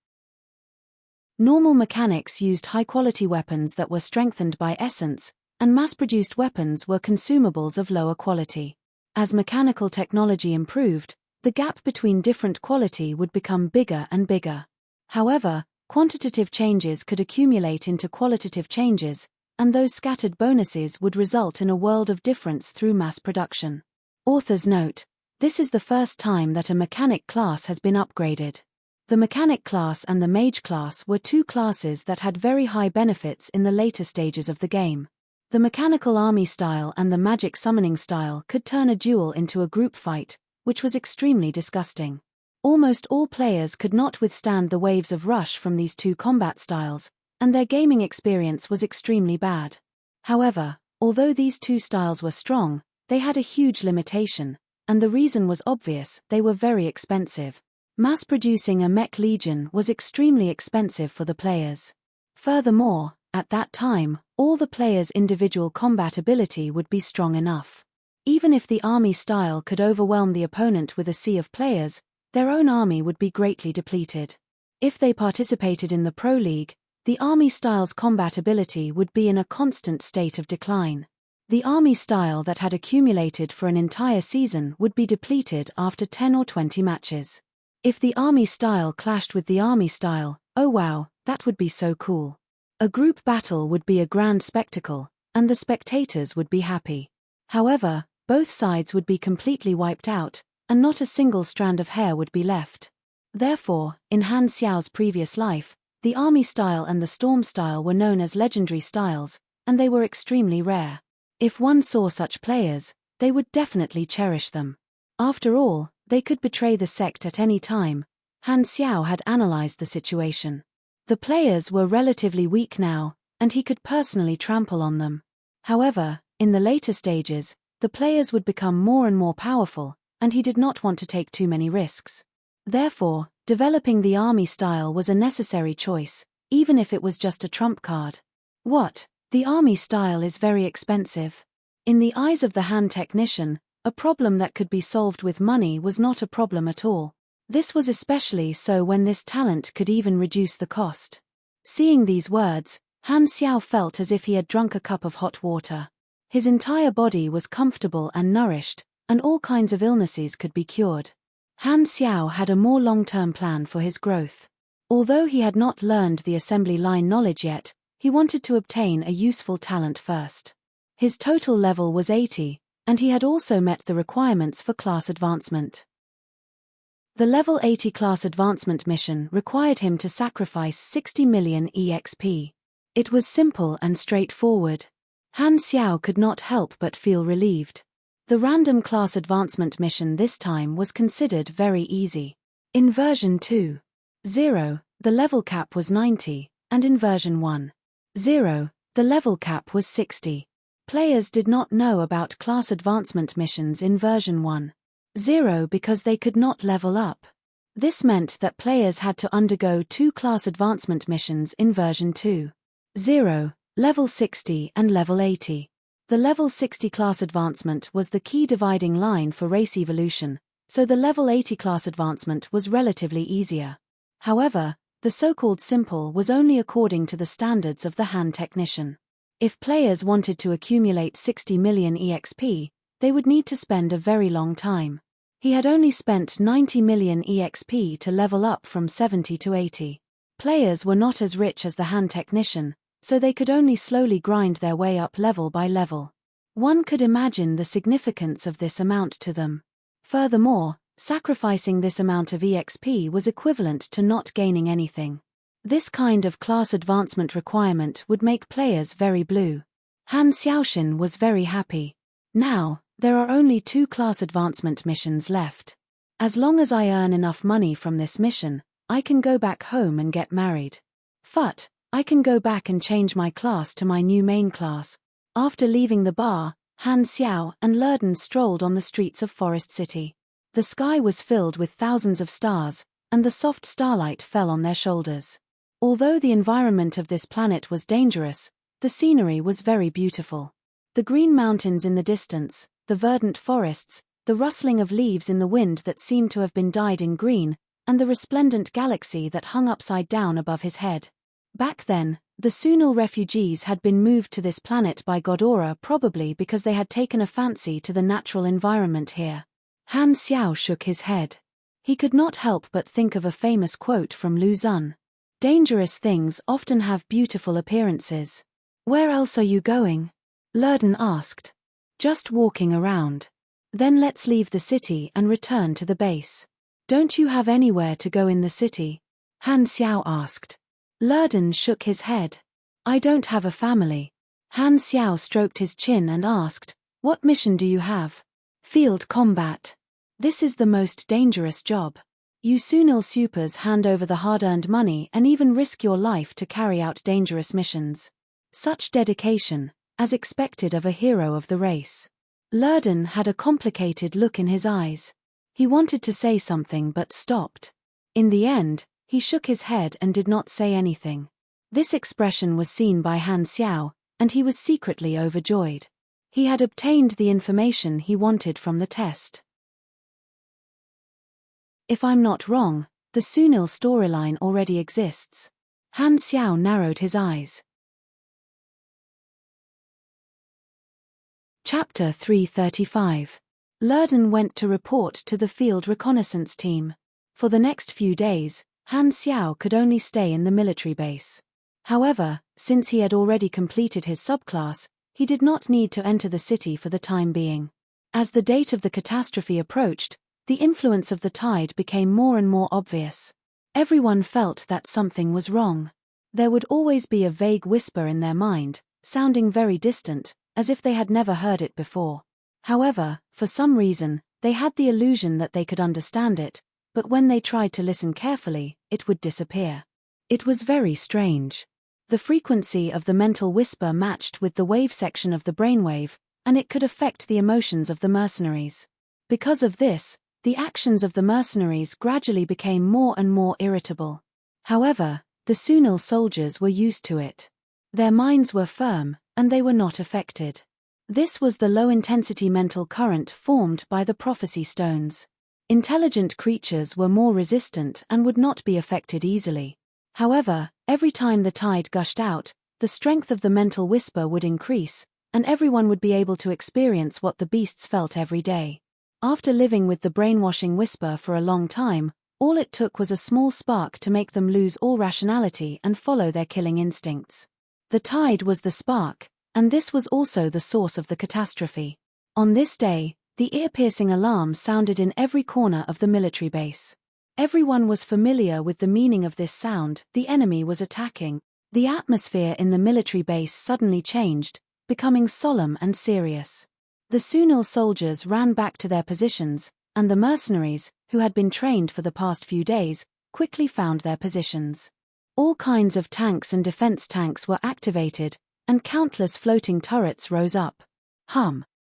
Speaker 1: Normal mechanics used high-quality weapons that were strengthened by essence, and mass-produced weapons were consumables of lower quality. As mechanical technology improved, the gap between different quality would become bigger and bigger. However, quantitative changes could accumulate into qualitative changes, and those scattered bonuses would result in a world of difference through mass production. Author's note: this is the first time that a mechanic class has been upgraded. The mechanic class and the mage class were two classes that had very high benefits in the later stages of the game. The mechanical army style and the magic summoning style could turn a duel into a group fight, which was extremely disgusting. Almost all players could not withstand the waves of rush from these two combat styles, and their gaming experience was extremely bad. However, although these two styles were strong, they had a huge limitation, and the reason was obvious: they were very expensive. Mass-producing a mech legion was extremely expensive for the players. Furthermore, at that time, all the players' individual combat ability would be strong enough. Even if the army style could overwhelm the opponent with a sea of players, their own army would be greatly depleted. If they participated in the Pro League, the army style's combat ability would be in a constant state of decline. The army style that had accumulated for an entire season would be depleted after 10 or 20 matches. If the army style clashed with the army style, oh wow, that would be so cool. A group battle would be a grand spectacle, and the spectators would be happy. However, both sides would be completely wiped out, and not a single strand of hair would be left. Therefore, in Han Xiao's previous life, the army style and the storm style were known as legendary styles, and they were extremely rare. If one saw such players, they would definitely cherish them. After all, they could betray the sect at any time. Han Xiao had analyzed the situation. The players were relatively weak now, and he could personally trample on them. However, in the later stages, the players would become more and more powerful, and he did not want to take too many risks. Therefore, developing the army style was a necessary choice, even if it was just a trump card. What? The army style is very expensive. In the eyes of the Han technician, a problem that could be solved with money was not a problem at all. This was especially so when this talent could even reduce the cost. Seeing these words, Han Xiao felt as if he had drunk a cup of hot water. His entire body was comfortable and nourished, and all kinds of illnesses could be cured. Han Xiao had a more long-term plan for his growth. Although he had not learned the assembly line knowledge yet, he wanted to obtain a useful talent first. His total level was 80, and he had also met the requirements for class advancement. The level 80 class advancement mission required him to sacrifice 60 million EXP. It was simple and straightforward. Han Xiao could not help but feel relieved. The random class advancement mission this time was considered very easy. In version 2.0, the level cap was 90, and in version 1.0, the level cap was 60. Players did not know about class advancement missions in version 1.0 because they could not level up. This meant that players had to undergo 2 class advancement missions in version 2.0, level 60 and level 80. The level 60 class advancement was the key dividing line for race evolution, so the level 80 class advancement was relatively easier. However, the so-called simple was only according to the standards of the Han technician. If players wanted to accumulate 60 million EXP, they would need to spend a very long time. He had only spent 90 million EXP to level up from 70 to 80. Players were not as rich as the Han technician, so they could only slowly grind their way up level by level. One could imagine the significance of this amount to them. Furthermore, Sacrificing this amount of EXP was equivalent to not gaining anything. This kind of class advancement requirement would make players very blue. Han Xiaoxin was very happy. Now, there are only 2 class advancement missions left. As long as I earn enough money from this mission, I can go back home and get married. But, I can go back and change my class to my new main class. After leaving the bar, Han Xiao and Lurden strolled on the streets of Forest City. The sky was filled with thousands of stars, and the soft starlight fell on their shoulders. Although the environment of this planet was dangerous, the scenery was very beautiful. The green mountains in the distance, the verdant forests, the rustling of leaves in the wind that seemed to have been dyed in green, and the resplendent galaxy that hung upside down above his head. Back then, the Sunil refugees had been moved to this planet by Godora probably because they had taken a fancy to the natural environment here. Han Xiao shook his head. He could not help but think of a famous quote from Lu Xun. Dangerous things often have beautiful appearances. Where else are you going? Lurden asked. Just walking around. Then let's leave the city and return to the base. Don't you have anywhere to go in the city? Han Xiao asked. Lurden shook his head. I don't have a family. Han Xiao stroked his chin and asked, what mission do you have? Field combat. This is the most dangerous job. You Sunil supers hand over the hard-earned money and even risk your life to carry out dangerous missions. Such dedication, as expected of a hero of the race. Lurden had a complicated look in his eyes. He wanted to say something but stopped. In the end, he shook his head and did not say anything. This expression was seen by Han Xiao, and he was secretly overjoyed. He had obtained the information he wanted from the test. If I'm not wrong, the Sunil storyline already exists. Han Xiao narrowed his eyes. Chapter 335. Lurden went to report to the field reconnaissance team. For the next few days, Han Xiao could only stay in the military base. However, since he had already completed his subclass, he did not need to enter the city for the time being. As the date of the catastrophe approached, the influence of the tide became more and more obvious. Everyone felt that something was wrong. There would always be a vague whisper in their mind, sounding very distant, as if they had never heard it before. However, for some reason, they had the illusion that they could understand it, but when they tried to listen carefully, it would disappear. It was very strange. The frequency of the mental whisper matched with the wave section of the brainwave, and it could affect the emotions of the mercenaries. Because of this, the actions of the mercenaries gradually became more and more irritable. However, the Sunil soldiers were used to it. Their minds were firm, and they were not affected. This was the low-intensity mental current formed by the prophecy stones. Intelligent creatures were more resistant and would not be affected easily. However, every time the tide gushed out, the strength of the mental whisper would increase, and everyone would be able to experience what the beasts felt every day. After living with the brainwashing whisper for a long time, all it took was a small spark to make them lose all rationality and follow their killing instincts. The tide was the spark, and this was also the source of the catastrophe. On this day, the ear-piercing alarm sounded in every corner of the military base. Everyone was familiar with the meaning of this sound. The enemy was attacking. The atmosphere in the military base suddenly changed, becoming solemn and serious. The Sunil soldiers ran back to their positions, and the mercenaries, who had been trained for the past few days, quickly found their positions. All kinds of tanks and defense tanks were activated, and countless floating turrets rose up.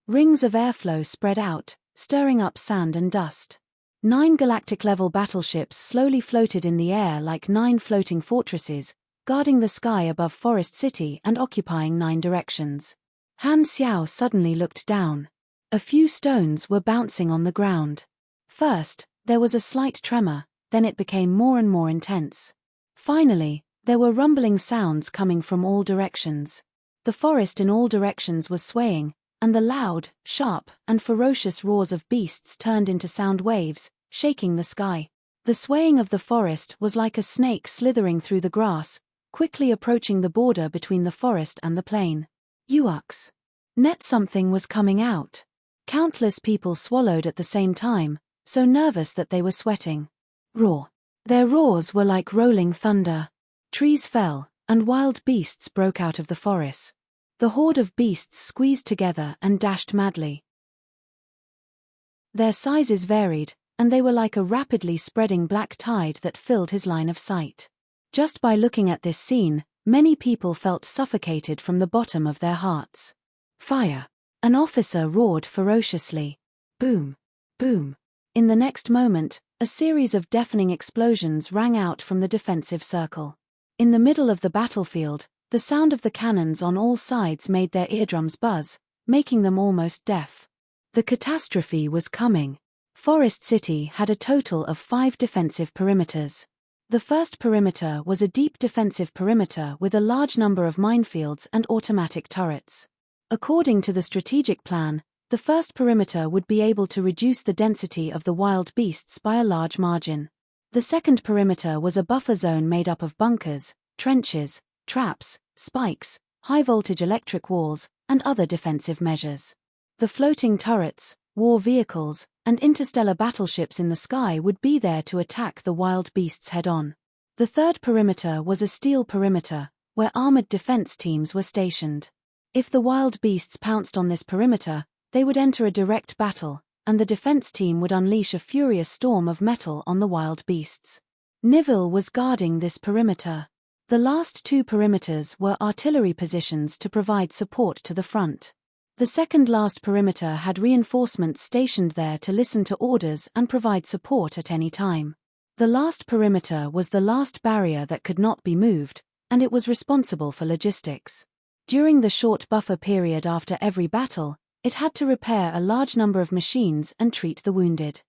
Speaker 1: Rings of airflow spread out, stirring up sand and dust. 9 galactic-level battleships slowly floated in the air like 9 floating fortresses, guarding the sky above Forest City and occupying 9 directions. Han Xiao suddenly looked down. A few stones were bouncing on the ground. First, there was a slight tremor, then it became more and more intense. Finally, there were rumbling sounds coming from all directions. The forest in all directions was swaying, and the loud, sharp, and ferocious roars of beasts turned into sound waves, shaking the sky. The swaying of the forest was like a snake slithering through the grass, quickly approaching the border between the forest and the plain. Yucks. Net something was coming out. Countless people swallowed at the same time, so nervous that they were sweating. Roar. Their roars were like rolling thunder. Trees fell, and wild beasts broke out of the forest. The horde of beasts squeezed together and dashed madly. Their sizes varied, and they were like a rapidly spreading black tide that filled his line of sight. Just by looking at this scene, many people felt suffocated from the bottom of their hearts. Fire! An officer roared ferociously. Boom! Boom! In the next moment, a series of deafening explosions rang out from the defensive circle. In the middle of the battlefield, the sound of the cannons on all sides made their eardrums buzz, making them almost deaf. The catastrophe was coming. Forest City had a total of 5 defensive perimeters. The first perimeter was a deep defensive perimeter with a large number of minefields and automatic turrets. According to the strategic plan, the first perimeter would be able to reduce the density of the wild beasts by a large margin. The second perimeter was a buffer zone made up of bunkers, trenches, traps, spikes, high-voltage electric walls, and other defensive measures. The floating turrets, war vehicles, and interstellar battleships in the sky would be there to attack the wild beasts head-on. The third perimeter was a steel perimeter, where armored defense teams were stationed. If the wild beasts pounced on this perimeter, they would enter a direct battle, and the defense team would unleash a furious storm of metal on the wild beasts. Nivelle was guarding this perimeter. The last 2 perimeters were artillery positions to provide support to the front. The second last perimeter had reinforcements stationed there to listen to orders and provide support at any time. The last perimeter was the last barrier that could not be moved, and it was responsible for logistics. During the short buffer period after every battle, it had to repair a large number of machines and treat the wounded.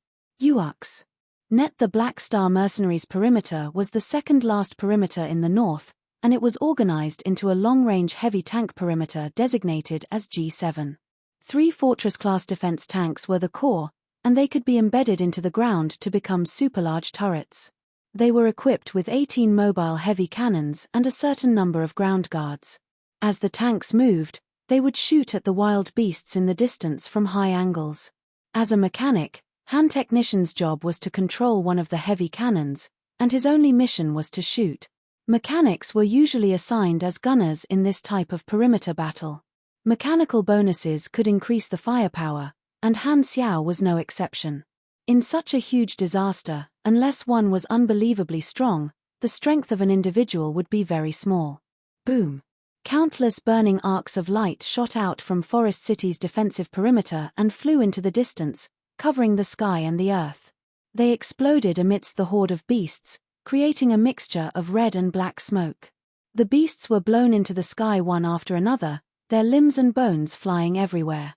Speaker 1: UX. Net the Black Star Mercenaries perimeter was the second last perimeter in the north, and it was organized into a long-range heavy tank perimeter designated as G7. 3 Fortress-class defense tanks were the core, and they could be embedded into the ground to become super-large turrets. They were equipped with 18 mobile heavy cannons and a certain number of ground guards. As the tanks moved, they would shoot at the wild beasts in the distance from high angles. As a mechanic, Han Technician's job was to control one of the heavy cannons, and his only mission was to shoot. Mechanics were usually assigned as gunners in this type of perimeter battle. Mechanical bonuses could increase the firepower, and Han Xiao was no exception. In such a huge disaster, unless one was unbelievably strong, the strength of an individual would be very small. Boom! Countless burning arcs of light shot out from Forest City's defensive perimeter and flew into the distance, covering the sky and the earth. They exploded amidst the horde of beasts, creating a mixture of red and black smoke. The beasts were blown into the sky one after another, their limbs and bones flying everywhere.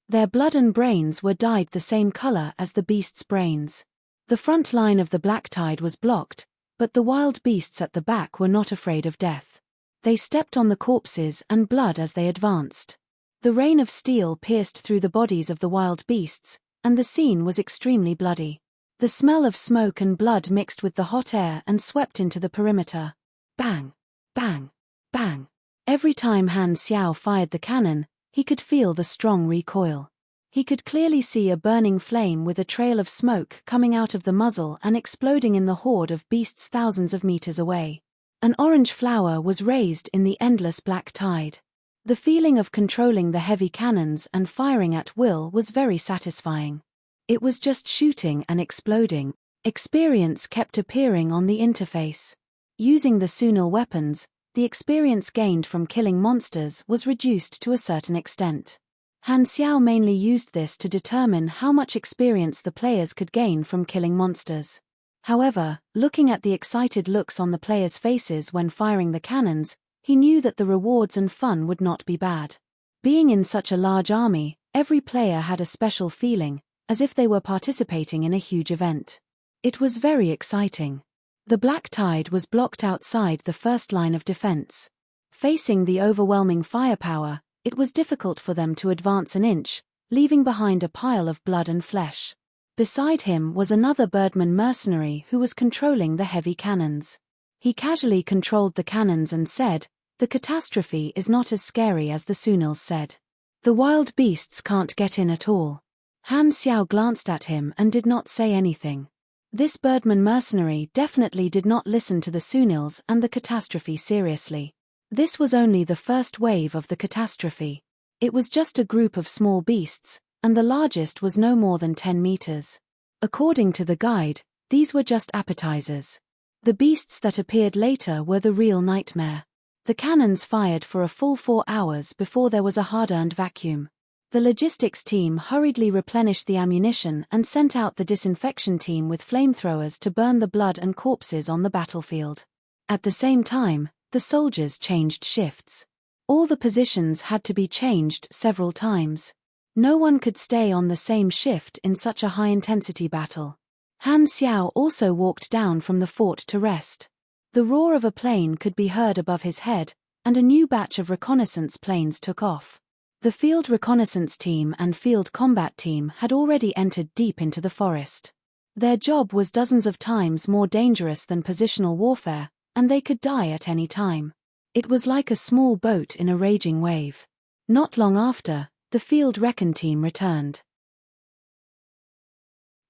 Speaker 1: Their blood and brains were dyed the same color as the beasts' brains. The front line of the black tide was blocked, but the wild beasts at the back were not afraid of death. They stepped on the corpses and blood as they advanced. The rain of steel pierced through the bodies of the wild beasts, and the scene was extremely bloody. The smell of smoke and blood mixed with the hot air and swept into the perimeter. Bang! Bang! Bang! Every time Han Xiao fired the cannon, he could feel the strong recoil. He could clearly see a burning flame with a trail of smoke coming out of the muzzle and exploding in the horde of beasts thousands of meters away. An orange flower was raised in the endless black tide. The feeling of controlling the heavy cannons and firing at will was very satisfying. It was just shooting and exploding. Experience kept appearing on the interface. Using the Sunil weapons, the experience gained from killing monsters was reduced to a certain extent. Han Xiao mainly used this to determine how much experience the players could gain from killing monsters. However, looking at the excited looks on the players' faces when firing the cannons, he knew that the rewards and fun would not be bad. Being in such a large army, every player had a special feeling, as if they were participating in a huge event. It was very exciting. The black tide was blocked outside the first line of defense. Facing the overwhelming firepower, it was difficult for them to advance an inch, leaving behind a pile of blood and flesh. Beside him was another Birdman mercenary who was controlling the heavy cannons. He casually controlled the cannons and said, "The catastrophe is not as scary as the Sunils said. The wild beasts can't get in at all. Han Xiao glanced at him and did not say anything. This Birdman mercenary definitely did not listen to the Sunils and the catastrophe seriously. This was only the first wave of the catastrophe. It was just a group of small beasts, and the largest was no more than 10 meters. According to the guide, these were just appetizers. The beasts that appeared later were the real nightmare. The cannons fired for a full 4 hours before there was a hard-earned vacuum. The logistics team hurriedly replenished the ammunition and sent out the disinfection team with flamethrowers to burn the blood and corpses on the battlefield. At the same time, the soldiers changed shifts. All the positions had to be changed several times. No one could stay on the same shift in such a high-intensity battle. Han Xiao also walked down from the fort to rest. The roar of a plane could be heard above his head, and a new batch of reconnaissance planes took off. The field reconnaissance team and field combat team had already entered deep into the forest. Their job was dozens of times more dangerous than positional warfare, and they could die at any time. It was like a small boat in a raging wave. Not long after, the field recon team returned.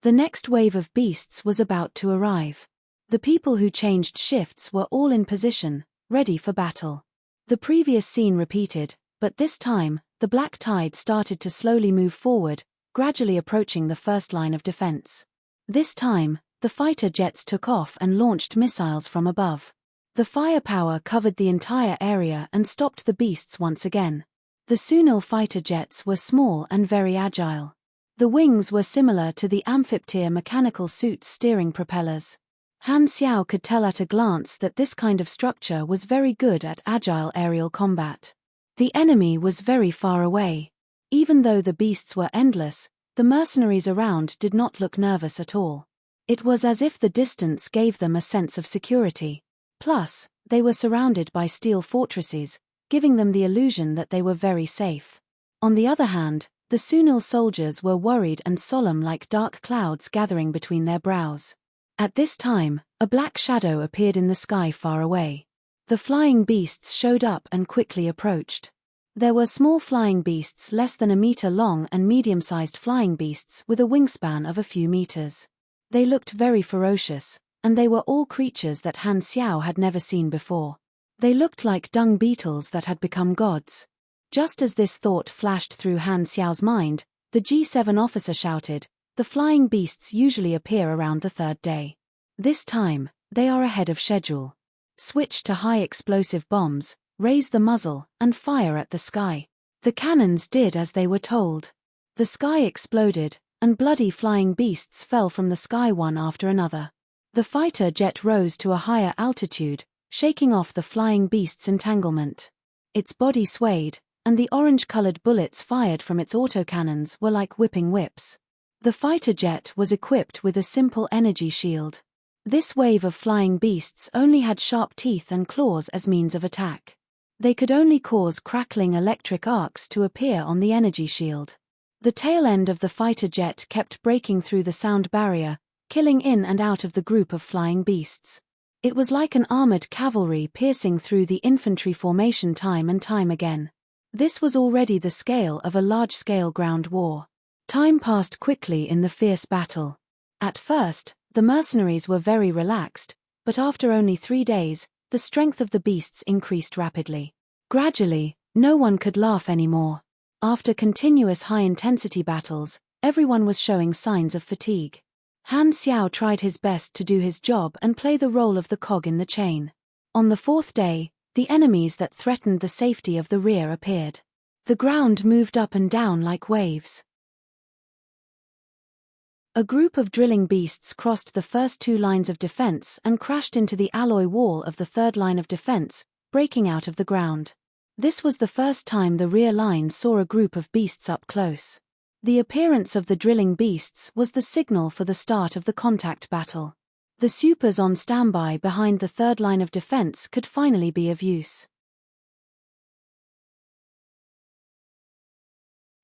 Speaker 1: The next wave of beasts was about to arrive. The people who changed shifts were all in position, ready for battle. The previous scene repeated, but this time, the black tide started to slowly move forward, gradually approaching the first line of defense. This time, the fighter jets took off and launched missiles from above. The firepower covered the entire area and stopped the beasts once again. The Sunil fighter jets were small and very agile. The wings were similar to the amphipter mechanical suit's steering propellers. Han Xiao could tell at a glance that this kind of structure was very good at agile aerial combat. The enemy was very far away. Even though the beasts were endless, the mercenaries around did not look nervous at all. It was as if the distance gave them a sense of security. Plus, they were surrounded by steel fortresses, giving them the illusion that they were very safe. On the other hand, the Sunil soldiers were worried and solemn like dark clouds gathering between their brows. At this time, a black shadow appeared in the sky far away. The flying beasts showed up and quickly approached. There were small flying beasts less than a meter long and medium-sized flying beasts with a wingspan of a few meters. They looked very ferocious, and they were all creatures that Han Xiao had never seen before. They looked like dung beetles that had become gods. Just as this thought flashed through Han Xiao's mind, the G7 officer shouted, "The flying beasts usually appear around the 3rd day. This time, they are ahead of schedule. Switch to high explosive bombs, raise the muzzle, and fire at the sky." The cannons did as they were told. The sky exploded, and bloody flying beasts fell from the sky one after another. The fighter jet rose to a higher altitude, shaking off the flying beast's entanglement. Its body swayed, and the orange-colored bullets fired from its autocannons were like whipping whips. The fighter jet was equipped with a simple energy shield. This wave of flying beasts only had sharp teeth and claws as means of attack. They could only cause crackling electric arcs to appear on the energy shield. The tail end of the fighter jet kept breaking through the sound barrier, killing in and out of the group of flying beasts. It was like an armored cavalry piercing through the infantry formation time and time again. This was already the scale of a large-scale ground war. Time passed quickly in the fierce battle. At first, the mercenaries were very relaxed, but after only 3 days, the strength of the beasts increased rapidly. Gradually, no one could laugh anymore. After continuous high-intensity battles, everyone was showing signs of fatigue. Han Xiao tried his best to do his job and play the role of the cog in the chain. On the 4th day, the enemies that threatened the safety of the rear appeared. The ground moved up and down like waves. A group of drilling beasts crossed the first 2 lines of defense and crashed into the alloy wall of the 3rd line of defense, breaking out of the ground. This was the first time the rear line saw a group of beasts up close. The appearance of the drilling beasts was the signal for the start of the contact battle. The supers on standby behind the 3rd line of defense could finally be of use.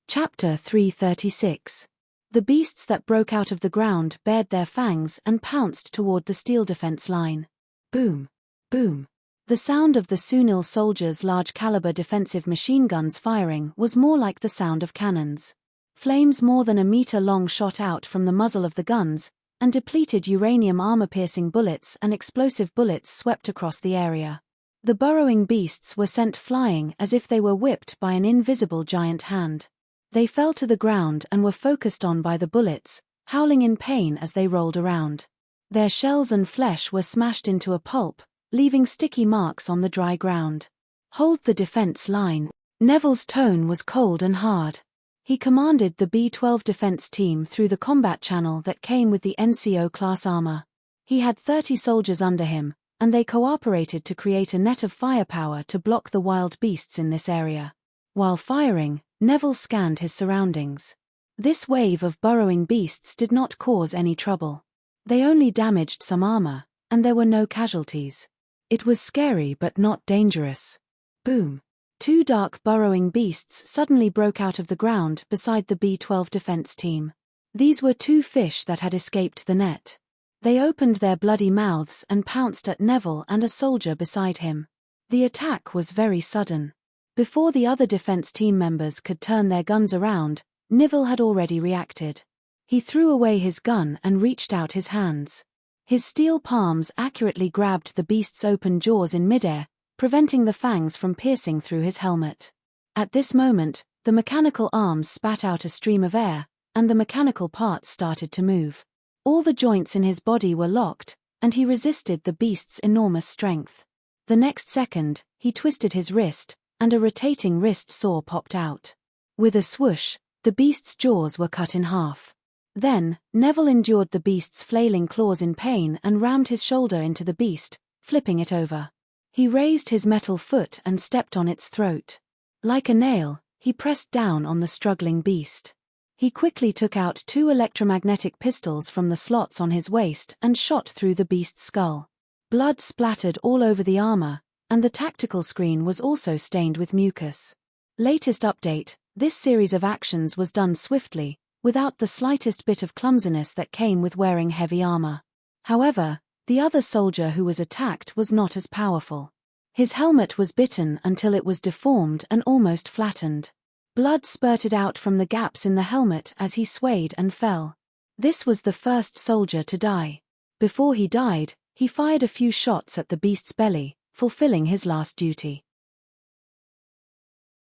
Speaker 1: Chapter 336. The beasts that broke out of the ground bared their fangs and pounced toward the steel defense line. Boom! Boom! The sound of the Sunil soldiers' large-caliber defensive machine guns firing was more like the sound of cannons. Flames more than a meter long shot out from the muzzle of the guns, and depleted uranium armor-piercing bullets and explosive bullets swept across the area. The burrowing beasts were sent flying as if they were whipped by an invisible giant hand. They fell to the ground and were focused on by the bullets, howling in pain as they rolled around. Their shells and flesh were smashed into a pulp, leaving sticky marks on the dry ground. "Hold the defense line." Neville's tone was cold and hard. He commanded the B-12 defense team through the combat channel that came with the NCO-class armor. He had 30 soldiers under him, and they cooperated to create a net of firepower to block the wild beasts in this area. While firing, Neville scanned his surroundings. This wave of burrowing beasts did not cause any trouble. They only damaged some armor, and there were no casualties. It was scary but not dangerous. Boom! 2 dark burrowing beasts suddenly broke out of the ground beside the B-12 defense team. These were 2 fish that had escaped the net. They opened their bloody mouths and pounced at Neville and a soldier beside him. The attack was very sudden. Before the other defense team members could turn their guns around, Neville had already reacted. He threw away his gun and reached out his hands. His steel palms accurately grabbed the beast's open jaws in midair, preventing the fangs from piercing through his helmet. At this moment, the mechanical arms spat out a stream of air, and the mechanical parts started to move. All the joints in his body were locked, and he resisted the beast's enormous strength. The next second, he twisted his wrist, and a rotating wrist saw popped out. With a swoosh, the beast's jaws were cut in half. Then, Neville endured the beast's flailing claws in pain and rammed his shoulder into the beast, flipping it over. He raised his metal foot and stepped on its throat. Like a nail, he pressed down on the struggling beast. He quickly took out 2 electromagnetic pistols from the slots on his waist and shot through the beast's skull. Blood splattered all over the armor, and the tactical screen was also stained with mucus. Latest update: this series of actions was done swiftly, without the slightest bit of clumsiness that came with wearing heavy armor. However, the other soldier who was attacked was not as powerful. His helmet was bitten until it was deformed and almost flattened. Blood spurted out from the gaps in the helmet as he swayed and fell. This was the first soldier to die. Before he died, he fired a few shots at the beast's belly, fulfilling his last duty.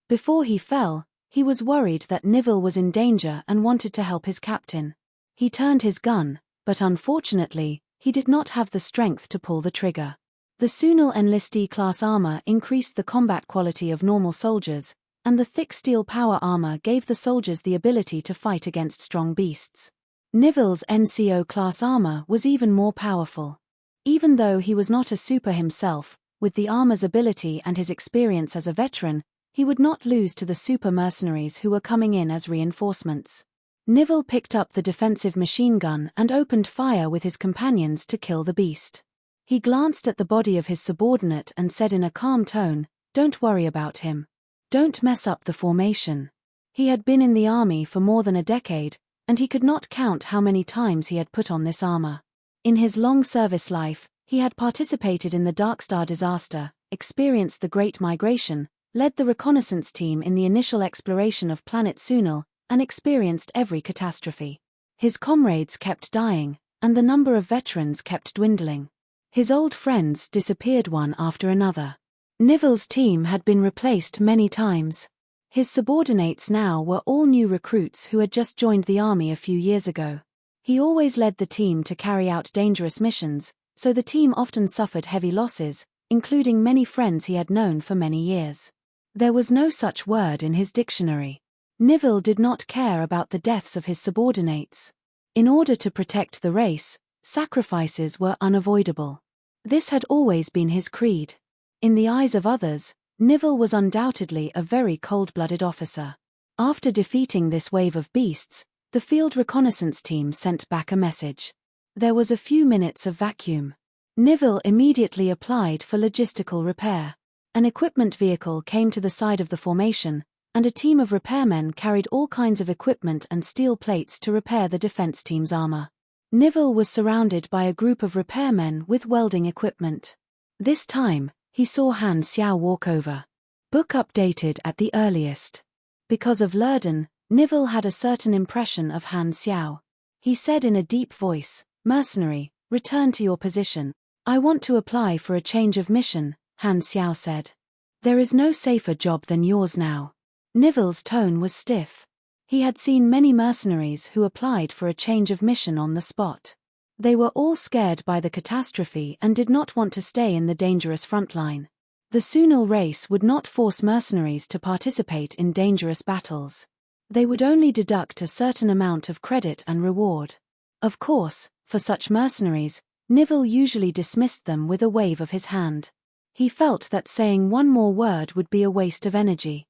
Speaker 1: Before he fell, he was worried that Neville was in danger and wanted to help his captain. He turned his gun, but unfortunately, he did not have the strength to pull the trigger. The Sunil Enlistee class armor increased the combat quality of normal soldiers, and the thick steel power armor gave the soldiers the ability to fight against strong beasts. Neville's NCO class armor was even more powerful. Even though he was not a super himself, with the armor's ability and his experience as a veteran, he would not lose to the super mercenaries who were coming in as reinforcements. Neville picked up the defensive machine gun and opened fire with his companions to kill the beast. He glanced at the body of his subordinate and said in a calm tone, "Don't worry about him. Don't mess up the formation." He had been in the army for more than a decade, and he could not count how many times he had put on this armor. In his long service life, he had participated in the Dark Star disaster, experienced the Great Migration, led the reconnaissance team in the initial exploration of planet Sunil, and experienced every catastrophe. His comrades kept dying, and the number of veterans kept dwindling. His old friends disappeared one after another. Neville's team had been replaced many times. His subordinates now were all new recruits who had just joined the army a few years ago. He always led the team to carry out dangerous missions, so the team often suffered heavy losses, including many friends he had known for many years. There was no such word in his dictionary. Neville did not care about the deaths of his subordinates. In order to protect the race, sacrifices were unavoidable. This had always been his creed. In the eyes of others, Neville was undoubtedly a very cold-blooded officer. After defeating this wave of beasts, the field reconnaissance team sent back a message. There was a few minutes of vacuum. Neville immediately applied for logistical repair. An equipment vehicle came to the side of the formation, and a team of repairmen carried all kinds of equipment and steel plates to repair the defense team's armor. Neville was surrounded by a group of repairmen with welding equipment. This time, he saw Han Xiao walk over. Book updated at the earliest. Because of Lurden, Nivelle had a certain impression of Han Xiao. He said in a deep voice, "Mercenary, return to your position." "I want to apply for a change of mission," Han Xiao said. "There is no safer job than yours now." Nivelle's tone was stiff. He had seen many mercenaries who applied for a change of mission on the spot. They were all scared by the catastrophe and did not want to stay in the dangerous front line. The Sunil race would not force mercenaries to participate in dangerous battles. They would only deduct a certain amount of credit and reward. Of course, for such mercenaries, Nivelle usually dismissed them with a wave of his hand. He felt that saying one more word would be a waste of energy.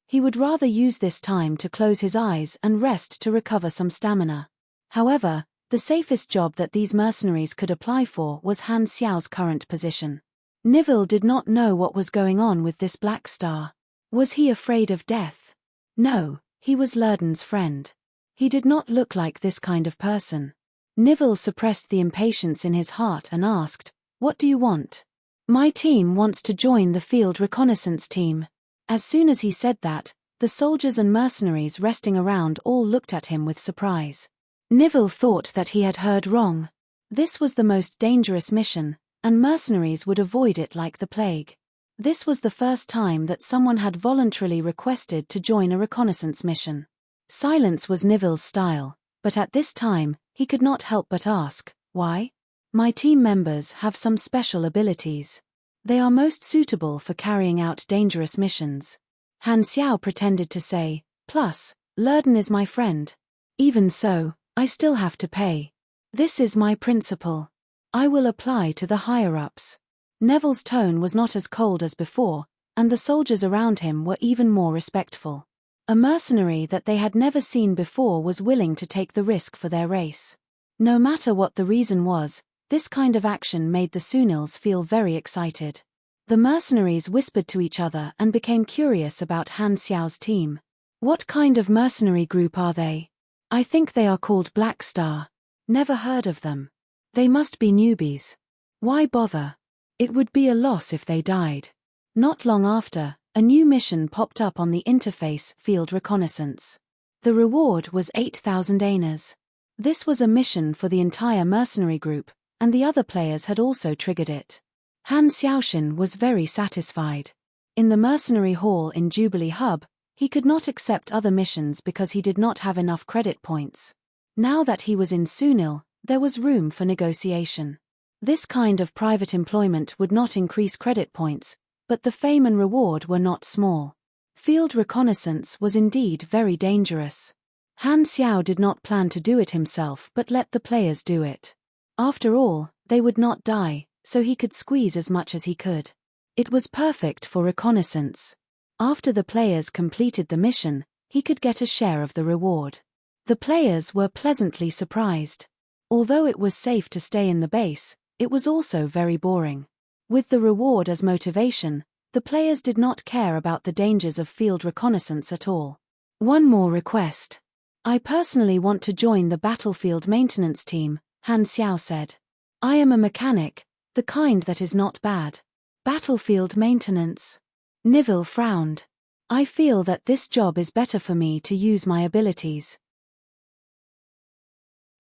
Speaker 1: He would rather use this time to close his eyes and rest to recover some stamina. However, the safest job that these mercenaries could apply for was Han Xiao's current position. Nivelle did not know what was going on with this Black Star. Was he afraid of death? No, he was Lurden's friend. He did not look like this kind of person. Nivelle suppressed the impatience in his heart and asked, "What do you want?" "My team wants to join the field reconnaissance team." As soon as he said that, the soldiers and mercenaries resting around all looked at him with surprise. Nivelle thought that he had heard wrong. This was the most dangerous mission, and mercenaries would avoid it like the plague. This was the first time that someone had voluntarily requested to join a reconnaissance mission. Silence was Nivelle's style, but at this time, he could not help but ask, "Why?" "My team members have some special abilities. They are most suitable for carrying out dangerous missions." Han Xiao pretended to say, "Plus, Lurden is my friend. Even so, I still have to pay. This is my principle. I will apply to the higher-ups." Nivelle's tone was not as cold as before, and the soldiers around him were even more respectful. A mercenary that they had never seen before was willing to take the risk for their race. No matter what the reason was, this kind of action made the Sunils feel very excited. The mercenaries whispered to each other and became curious about Han Xiao's team. "What kind of mercenary group are they?" "I think they are called Black Star." "Never heard of them." "They must be newbies." "Why bother? It would be a loss if they died." Not long after, a new mission popped up on the interface Field Reconnaissance. The reward was 8,000 annas. This was a mission for the entire mercenary group, and the other players had also triggered it. Han Xiaoxin was very satisfied. In the mercenary hall in Jubilee Hub, he could not accept other missions because he did not have enough credit points. Now that he was in Sunil, there was room for negotiation. This kind of private employment would not increase credit points, but the fame and reward were not small. Field reconnaissance was indeed very dangerous. Han Xiao did not plan to do it himself but let the players do it. After all, they would not die, so he could squeeze as much as he could. It was perfect for reconnaissance. After the players completed the mission, he could get a share of the reward. The players were pleasantly surprised. Although it was safe to stay in the base, it was also very boring. With the reward as motivation, the players did not care about the dangers of field reconnaissance at all. "One more request. I personally want to join the battlefield maintenance team," Han Xiao said. "I am a mechanic, the kind that is not bad." "Battlefield maintenance?" Nivelle frowned. "I feel that this job is better for me to use my abilities."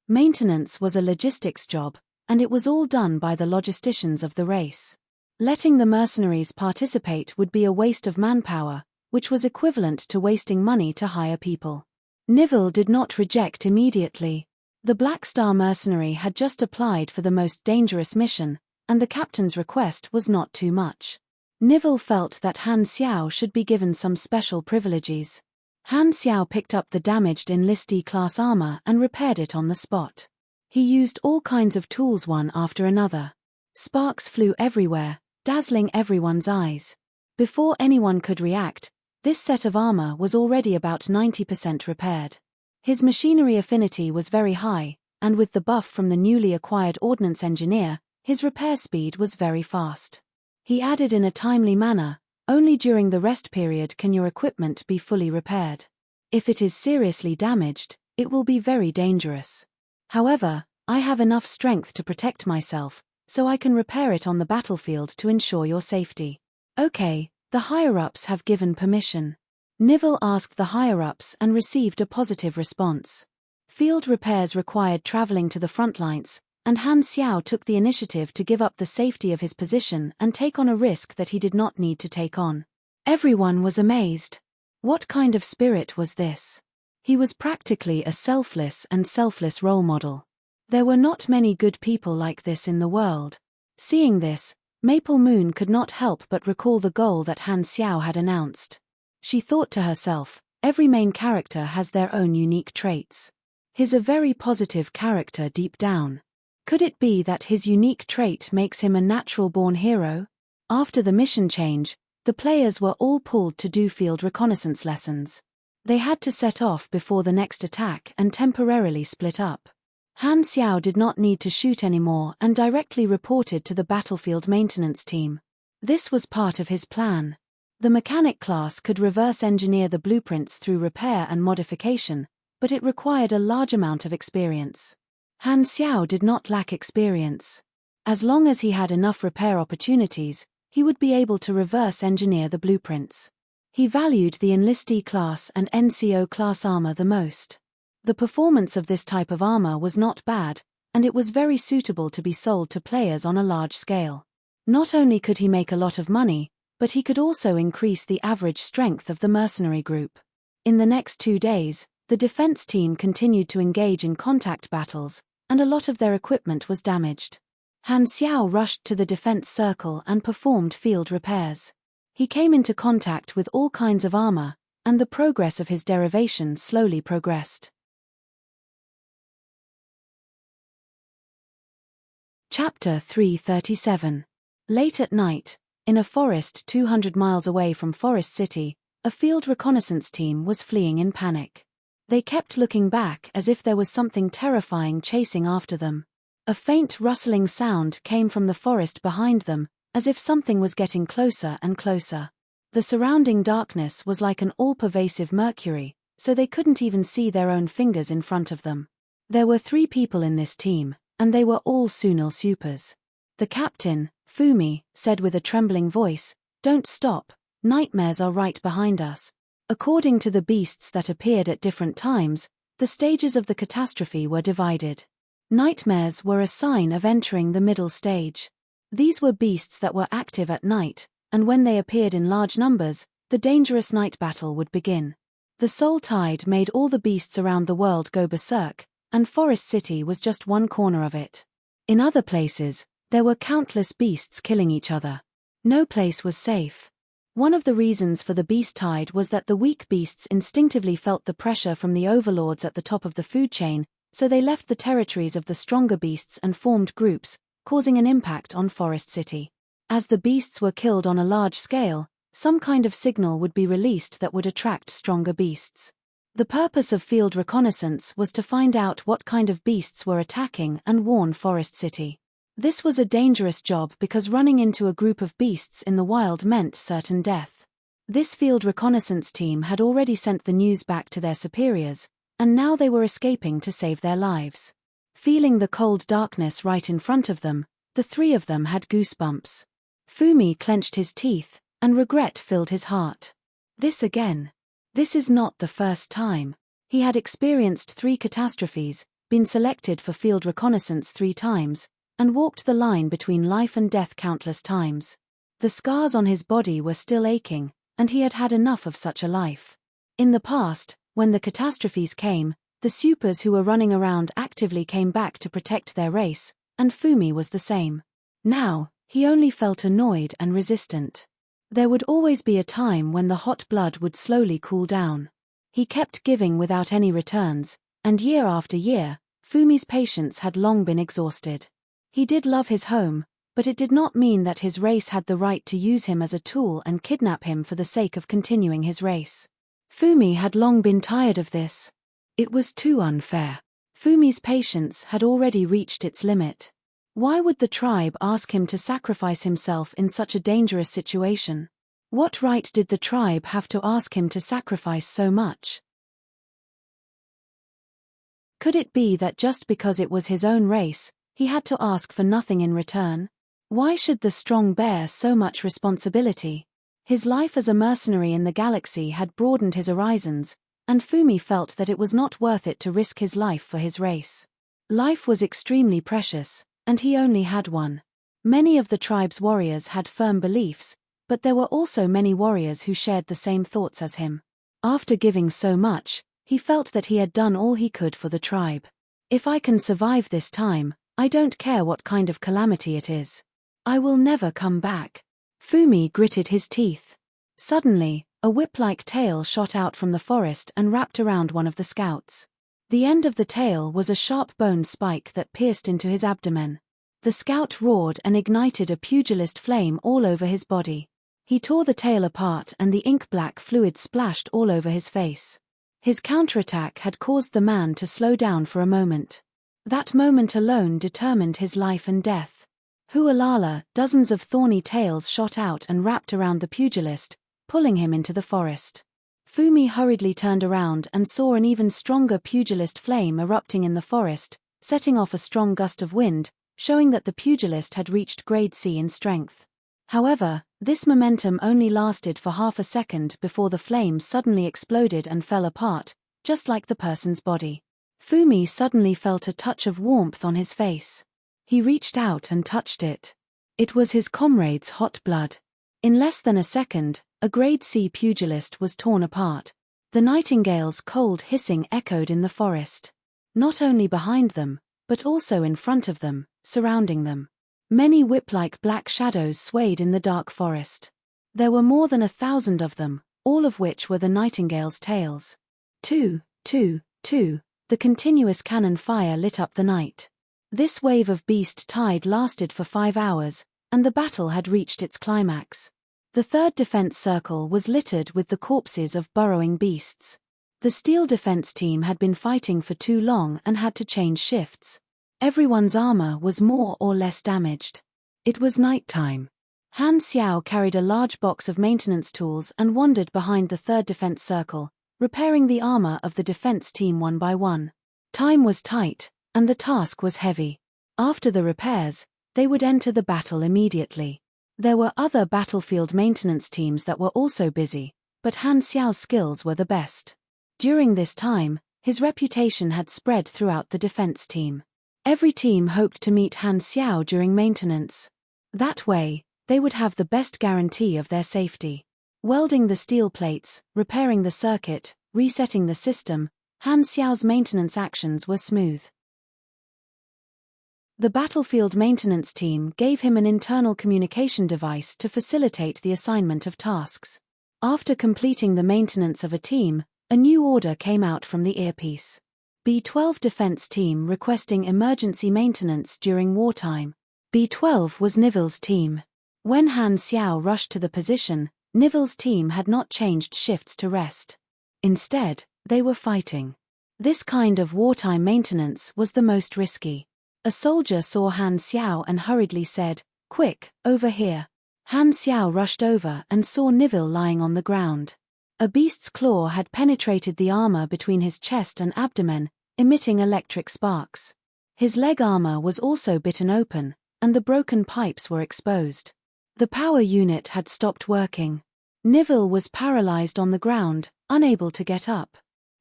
Speaker 1: Maintenance was a logistics job, and it was all done by the logisticians of the race. Letting the mercenaries participate would be a waste of manpower, which was equivalent to wasting money to hire people. Nivelle did not reject immediately. The Black Star mercenary had just applied for the most dangerous mission, and the captain's request was not too much. Nivelle felt that Han Xiao should be given some special privileges. Han Xiao picked up the damaged Enlistee class armor and repaired it on the spot. He used all kinds of tools one after another. Sparks flew everywhere, dazzling everyone's eyes. Before anyone could react, this set of armor was already about 90% repaired. His machinery affinity was very high, and with the buff from the newly acquired ordnance engineer, his repair speed was very fast. He added in a timely manner, "Only during the rest period can your equipment be fully repaired. If it is seriously damaged, it will be very dangerous. However, I have enough strength to protect myself, so I can repair it on the battlefield to ensure your safety." "Okay, the higher-ups have given permission." Nivelle asked the higher-ups and received a positive response. Field repairs required traveling to the front lines, and Han Xiao took the initiative to give up the safety of his position and take on a risk that he did not need to take on. Everyone was amazed. What kind of spirit was this? He was practically a selfless role model. There were not many good people like this in the world. Seeing this, Maple Moon could not help but recall the goal that Han Xiao had announced. She thought to herself, every main character has their own unique traits. He's a very positive character deep down. Could it be that his unique trait makes him a natural-born hero? After the mission change, the players were all pulled to do field reconnaissance lessons. They had to set off before the next attack and temporarily split up. Han Xiao did not need to shoot anymore and directly reported to the battlefield maintenance team. This was part of his plan. The mechanic class could reverse engineer the blueprints through repair and modification, but it required a large amount of experience. Han Xiao did not lack experience. As long as he had enough repair opportunities, he would be able to reverse engineer the blueprints. He valued the Enlistee class and NCO class armor the most. The performance of this type of armor was not bad, and it was very suitable to be sold to players on a large scale. Not only could he make a lot of money, but he could also increase the average strength of the mercenary group. In the next 2 days, the defense team continued to engage in contact battles, and a lot of their equipment was damaged. Han Xiao rushed to the defense circle and performed field repairs. He came into contact with all kinds of armor, and the progress of his derivation slowly progressed. Chapter 337. Late at night, in a forest 200 miles away from Forest City, a field reconnaissance team was fleeing in panic. They kept looking back as if there was something terrifying chasing after them. A faint rustling sound came from the forest behind them, as if something was getting closer and closer. The surrounding darkness was like an all-pervasive mercury, so they couldn't even see their own fingers in front of them. There were 3 people in this team, and they were all Sunil supers. The captain, Fumi, said with a trembling voice, "Don't stop, nightmares are right behind us." According to the beasts that appeared at different times, the stages of the catastrophe were divided. Nightmares were a sign of entering the middle stage. These were beasts that were active at night, and when they appeared in large numbers, the dangerous night battle would begin. The soul tide made all the beasts around the world go berserk, and Forest City was just one corner of it. In other places, there were countless beasts killing each other. No place was safe. One of the reasons for the beast tide was that the weak beasts instinctively felt the pressure from the overlords at the top of the food chain, so they left the territories of the stronger beasts and formed groups, causing an impact on Forest City. As the beasts were killed on a large scale, some kind of signal would be released that would attract stronger beasts. The purpose of field reconnaissance was to find out what kind of beasts were attacking and warn Forest City. This was a dangerous job because running into a group of beasts in the wild meant certain death. This field reconnaissance team had already sent the news back to their superiors, and now they were escaping to save their lives. Feeling the cold darkness right in front of them, the 3 of them had goosebumps. Fumi clenched his teeth, and regret filled his heart. This again. This is not the first time. He had experienced 3 catastrophes, been selected for field reconnaissance 3 times, and walked the line between life and death countless times. The scars on his body were still aching, and he had had enough of such a life. In the past, when the catastrophes came, the supers who were running around actively came back to protect their race, and Fumi was the same. Now, he only felt annoyed and resistant. There would always be a time when the hot blood would slowly cool down. He kept giving without any returns, and year after year, Fumi's patience had long been exhausted. He did love his home, but it did not mean that his race had the right to use him as a tool and kidnap him for the sake of continuing his race. Fumi had long been tired of this. It was too unfair. Fumi's patience had already reached its limit. Why would the tribe ask him to sacrifice himself in such a dangerous situation? What right did the tribe have to ask him to sacrifice so much? Could it be that just because it was his own race, he had to ask for nothing in return? Why should the strong bear so much responsibility? His life as a mercenary in the galaxy had broadened his horizons, and Fumi felt that it was not worth it to risk his life for his race. Life was extremely precious, and he only had one. Many of the tribe's warriors had firm beliefs, but there were also many warriors who shared the same thoughts as him. After giving so much, he felt that he had done all he could for the tribe. If I can survive this time, I don't care what kind of calamity it is. I will never come back. Fumi gritted his teeth. Suddenly, a whip-like tail shot out from the forest and wrapped around one of the scouts. The end of the tail was a sharp-boned spike that pierced into his abdomen. The scout roared and ignited a pugilist flame all over his body. He tore the tail apart and the ink-black fluid splashed all over his face. His counterattack had caused the man to slow down for a moment. That moment alone determined his life and death. Hualala, dozens of thorny tails shot out and wrapped around the pugilist, pulling him into the forest. Fumi hurriedly turned around and saw an even stronger pugilist flame erupting in the forest, setting off a strong gust of wind, showing that the pugilist had reached grade C in strength. However, this momentum only lasted for half a second before the flame suddenly exploded and fell apart, just like the person's body. Fumi suddenly felt a touch of warmth on his face. He reached out and touched it. It was his comrade's hot blood. In less than a second, a grade C pugilist was torn apart. The nightingale's cold hissing echoed in the forest. Not only behind them, but also in front of them, surrounding them. Many whip-like black shadows swayed in the dark forest. There were more than 1,000 of them, all of which were the nightingale's tails. 2, 2, 2, the continuous cannon fire lit up the night. This wave of beast tide lasted for 5 hours, and the battle had reached its climax. The third defense circle was littered with the corpses of burrowing beasts. The steel defense team had been fighting for too long and had to change shifts. Everyone's armor was more or less damaged. It was nighttime. Han Xiao carried a large box of maintenance tools and wandered behind the third defense circle, repairing the armor of the defense team one by one. Time was tight, and the task was heavy. After the repairs, they would enter the battle immediately. There were other battlefield maintenance teams that were also busy, but Han Xiao's skills were the best. During this time, his reputation had spread throughout the defense team. Every team hoped to meet Han Xiao during maintenance. That way, they would have the best guarantee of their safety. Welding the steel plates, repairing the circuit, resetting the system, Han Xiao's maintenance actions were smooth. The battlefield maintenance team gave him an internal communication device to facilitate the assignment of tasks. After completing the maintenance of a team, a new order came out from the earpiece. B-12 defense team requesting emergency maintenance during wartime. B-12 was Niville's team. When Han Xiao rushed to the position, Niville's team had not changed shifts to rest. Instead, they were fighting. This kind of wartime maintenance was the most risky. A soldier saw Han Xiao and hurriedly said, "Quick, over here." Han Xiao rushed over and saw Niville lying on the ground. A beast's claw had penetrated the armor between his chest and abdomen, emitting electric sparks. His leg armor was also bitten open, and the broken pipes were exposed. The power unit had stopped working. Niville was paralyzed on the ground, unable to get up.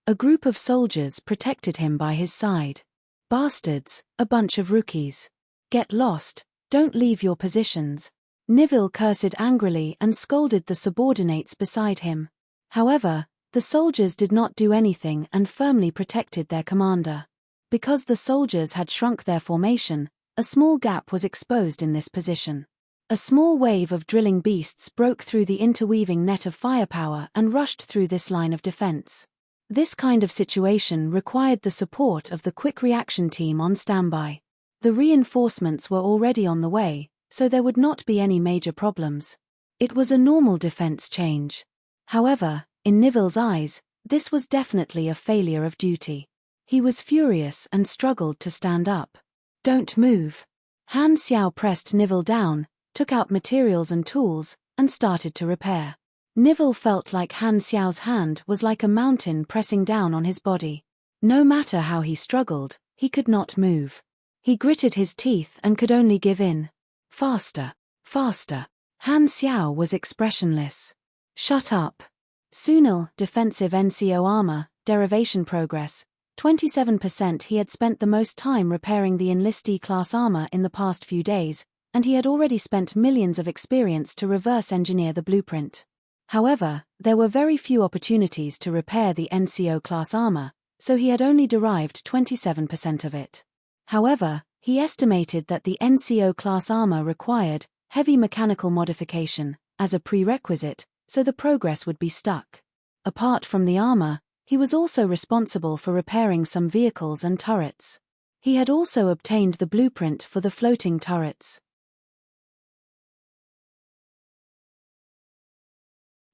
Speaker 1: A group of soldiers protected him by his side. "Bastards, a bunch of rookies. Get lost, don't leave your positions." Niville cursed angrily and scolded the subordinates beside him. However, the soldiers did not do anything and firmly protected their commander. Because the soldiers had shrunk their formation, a small gap was exposed in this position. A small wave of drilling beasts broke through the interweaving net of firepower and rushed through this line of defense. This kind of situation required the support of the quick reaction team on standby. The reinforcements were already on the way, so there would not be any major problems. It was a normal defense change. However, in Niville's eyes, this was definitely a failure of duty. He was furious and struggled to stand up. "Don't move." Han Xiao pressed Niville down, took out materials and tools, and started to repair. Niville felt like Han Xiao's hand was like a mountain pressing down on his body. No matter how he struggled, he could not move. He gritted his teeth and could only give in. "Faster, faster." Han Xiao was expressionless. Shut up. Sunil, defensive NCO armor, derivation progress, 27%. He had spent the most time repairing the enlistee class armor in the past few days, and he had already spent millions of experience to reverse engineer the blueprint. However, there were very few opportunities to repair the NCO class armor, so he had only derived 27% of it. However, he estimated that the NCO class armor required heavy mechanical modification as a prerequisite, so the progress would be stuck. Apart from the armor, he was also responsible for repairing some vehicles and turrets. He had also obtained the blueprint for the floating turrets.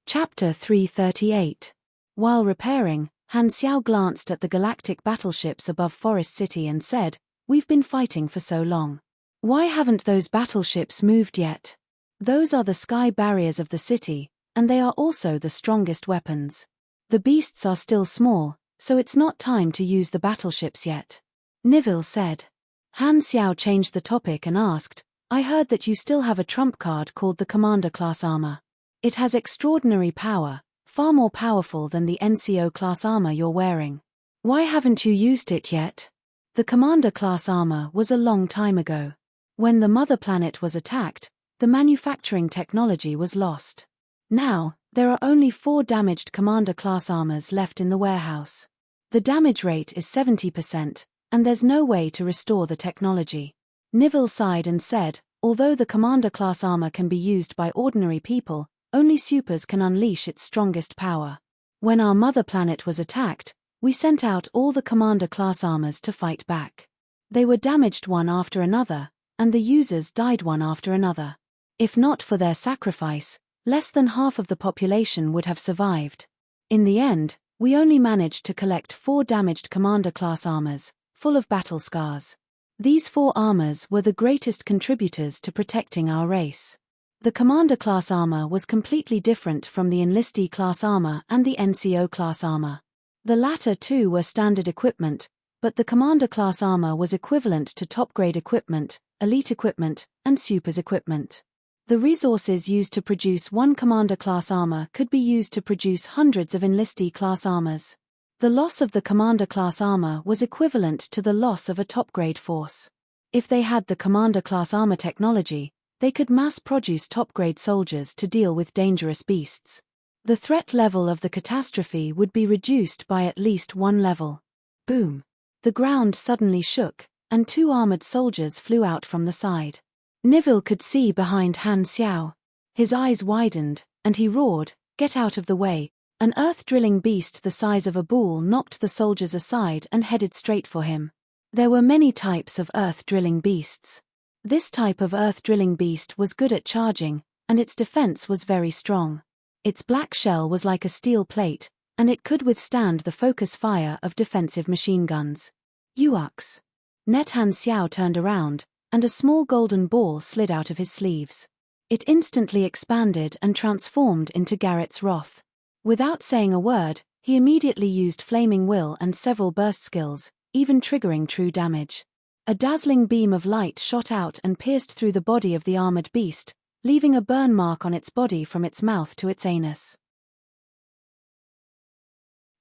Speaker 1: Chapter 338. While repairing, Han Xiao glanced at the galactic battleships above Forest City and said, "We've been fighting for so long. Why haven't those battleships moved yet? Those are the sky barriers of the city, and they are also the strongest weapons. The beasts are still small, so it's not time to use the battleships yet," Nivil said. Han Xiao changed the topic and asked, "I heard that you still have a trump card called the Commander Class Armor. It has extraordinary power, far more powerful than the NCO class armor you're wearing. Why haven't you used it yet?" The Commander Class Armor was a long time ago. When the mother planet was attacked, the manufacturing technology was lost. Now, there are only 4 damaged Commander Class armors left in the warehouse. The damage rate is 70%, and there's no way to restore the technology. Nivil sighed and said, "Although the Commander Class armor can be used by ordinary people, only supers can unleash its strongest power. When our mother planet was attacked, we sent out all the Commander Class armors to fight back. They were damaged one after another, and the users died one after another. If not for their sacrifice, less than half of the population would have survived. In the end, we only managed to collect 4 damaged Commander Class armors, full of battle scars. These 4 armors were the greatest contributors to protecting our race." The Commander Class armor was completely different from the Enlistee Class armor and the NCO Class armor. The latter two were standard equipment, but the Commander Class armor was equivalent to top-grade equipment, elite equipment, and supers equipment. The resources used to produce one Commander Class armor could be used to produce hundreds of Enlistee Class armors. The loss of the Commander Class armor was equivalent to the loss of a top-grade force. If they had the Commander Class armor technology, they could mass-produce top-grade soldiers to deal with dangerous beasts. The threat level of the catastrophe would be reduced by at least 1 level. Boom! The ground suddenly shook, and 2 armored soldiers flew out from the side. Nivil could see behind Han Xiao. His eyes widened, and he roared, "Get out of the way!" An earth-drilling beast the size of a bull knocked the soldiers aside and headed straight for him. There were many types of earth-drilling beasts. This type of earth-drilling beast was good at charging, and its defense was very strong. Its black shell was like a steel plate, and it could withstand the focus fire of defensive machine guns. Yuux! Han Xiao turned around, and a small golden ball slid out of his sleeves. It instantly expanded and transformed into Garrett's Wrath. Without saying a word, he immediately used Flaming Will and several burst skills, even triggering true damage. A dazzling beam of light shot out and pierced through the body of the armored beast, leaving a burn mark on its body from its mouth to its anus.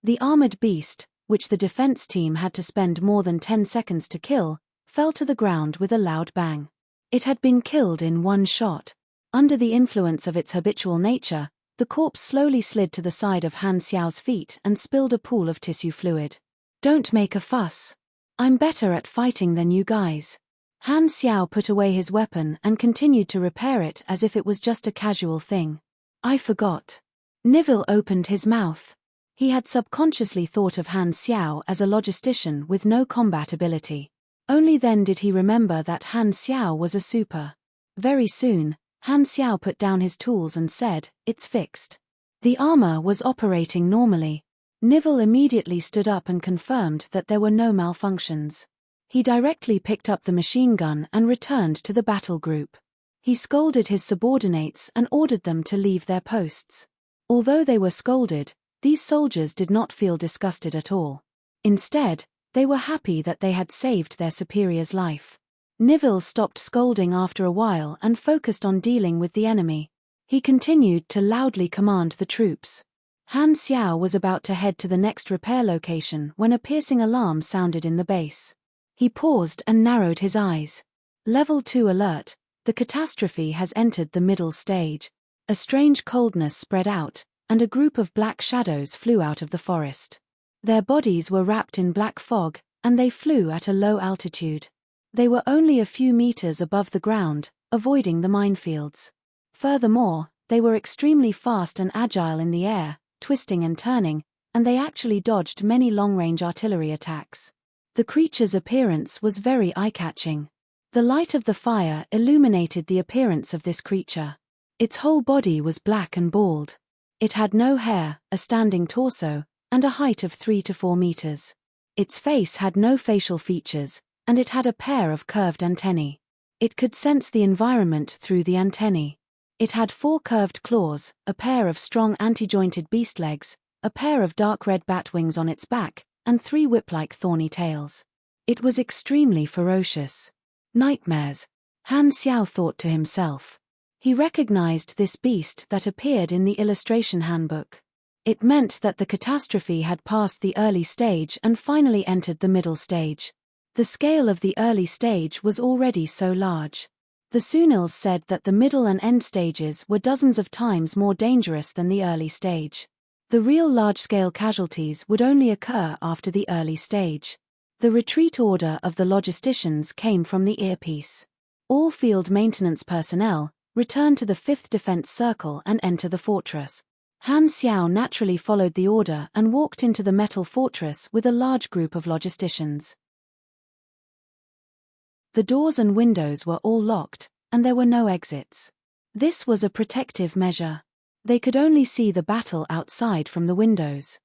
Speaker 1: The armored beast, which the defense team had to spend more than 10 seconds to kill, fell to the ground with a loud bang. It had been killed in 1 shot. Under the influence of its habitual nature, the corpse slowly slid to the side of Han Xiao's feet and spilled a pool of tissue fluid. "Don't make a fuss. I'm better at fighting than you guys." Han Xiao put away his weapon and continued to repair it as if it was just a casual thing. "I forgot." Nivil opened his mouth. He had subconsciously thought of Han Xiao as a logistician with no combat ability. Only then did he remember that Han Xiao was a super. Very soon, Han Xiao put down his tools and said, "It's fixed." The armor was operating normally. Nivil immediately stood up and confirmed that there were no malfunctions. He directly picked up the machine gun and returned to the battle group. He scolded his subordinates and ordered them to leave their posts. Although they were scolded, these soldiers did not feel disgusted at all. Instead, they were happy that they had saved their superior's life. Nivil stopped scolding after a while and focused on dealing with the enemy. He continued to loudly command the troops. Han Xiao was about to head to the next repair location when a piercing alarm sounded in the base. He paused and narrowed his eyes. Level 2 alert, the catastrophe has entered the middle stage. A strange coldness spread out, and a group of black shadows flew out of the forest. Their bodies were wrapped in black fog, and they flew at a low altitude. They were only a few meters above the ground, avoiding the minefields. Furthermore, they were extremely fast and agile in the air, twisting and turning, and they actually dodged many long-range artillery attacks. The creature's appearance was very eye-catching. The light of the fire illuminated the appearance of this creature. Its whole body was black and bald. It had no hair, a standing torso, and a height of 3 to 4 meters. Its face had no facial features, and it had a pair of curved antennae. It could sense the environment through the antennae. It had 4 curved claws, a pair of strong anti-jointed beast legs, a pair of dark red bat wings on its back, and 3 whip-like thorny tails. It was extremely ferocious. Nightmares, Han Xiao thought to himself. He recognized this beast that appeared in the illustration handbook. It meant that the catastrophe had passed the early stage and finally entered the middle stage. The scale of the early stage was already so large. The Sunils said that the middle and end stages were dozens of times more dangerous than the early stage. The real large-scale casualties would only occur after the early stage. The retreat order of the logisticians came from the earpiece. All field maintenance personnel, return to the 5th defense circle and enter the fortress. Han Xiao naturally followed the order and walked into the metal fortress with a large group of logisticians. The doors and windows were all locked, and there were no exits. This was a protective measure. They could only see the battle outside from the windows.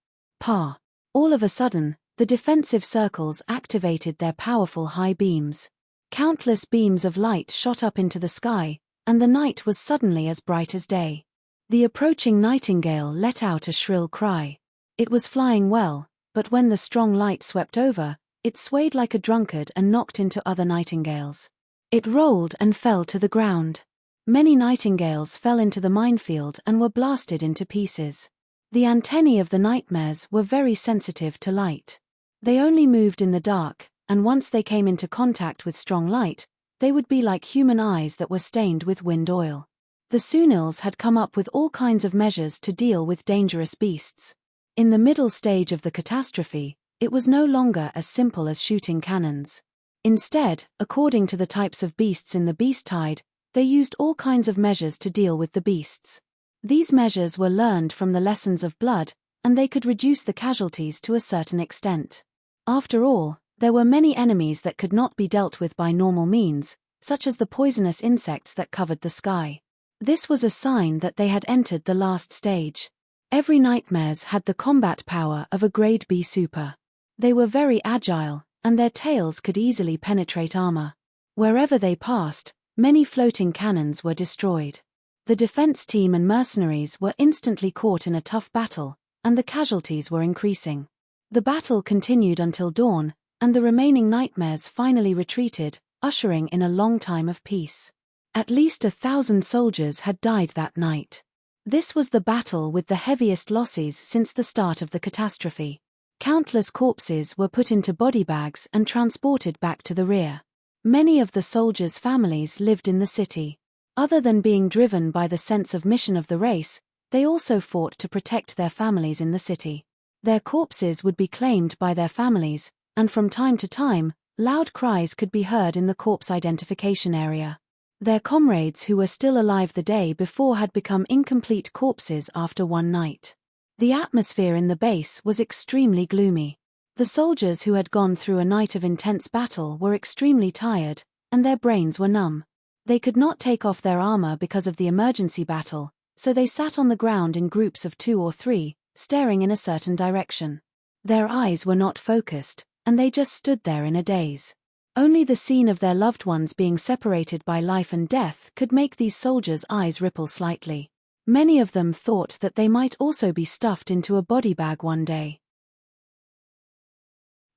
Speaker 1: All of a sudden, the defensive circles activated their powerful high beams. Countless beams of light shot up into the sky, and the night was suddenly as bright as day. The approaching nightingale let out a shrill cry. It was flying well, but when the strong light swept over, it swayed like a drunkard and knocked into other nightingales. It rolled and fell to the ground. Many nightingales fell into the minefield and were blasted into pieces. The antennae of the nightmares were very sensitive to light. They only moved in the dark, and once they came into contact with strong light, they would be like human eyes that were stained with wind oil. The Sunils had come up with all kinds of measures to deal with dangerous beasts. In the middle stage of the catastrophe, it was no longer as simple as shooting cannons. Instead, according to the types of beasts in the beast tide, they used all kinds of measures to deal with the beasts. These measures were learned from the lessons of blood, and they could reduce the casualties to a certain extent. After all, there were many enemies that could not be dealt with by normal means, such as the poisonous insects that covered the sky. This was a sign that they had entered the last stage. Every nightmares had the combat power of a grade B super. They were very agile, and their tails could easily penetrate armor. Wherever they passed, many floating cannons were destroyed. The defense team and mercenaries were instantly caught in a tough battle, and the casualties were increasing. The battle continued until dawn, and the remaining nightmares finally retreated, ushering in a long time of peace. At least 1,000 soldiers had died that night. This was the battle with the heaviest losses since the start of the catastrophe. Countless corpses were put into body bags and transported back to the rear. Many of the soldiers' families lived in the city. Other than being driven by the sense of mission of the race, they also fought to protect their families in the city. Their corpses would be claimed by their families, and from time to time, loud cries could be heard in the corpse identification area. Their comrades who were still alive the day before had become incomplete corpses after one night. The atmosphere in the base was extremely gloomy. The soldiers who had gone through a night of intense battle were extremely tired, and their brains were numb. They could not take off their armor because of the emergency battle, so they sat on the ground in groups of 2 or 3, staring in a certain direction. Their eyes were not focused, and they just stood there in a daze. Only the scene of their loved ones being separated by life and death could make these soldiers' eyes ripple slightly. Many of them thought that they might also be stuffed into a body bag one day.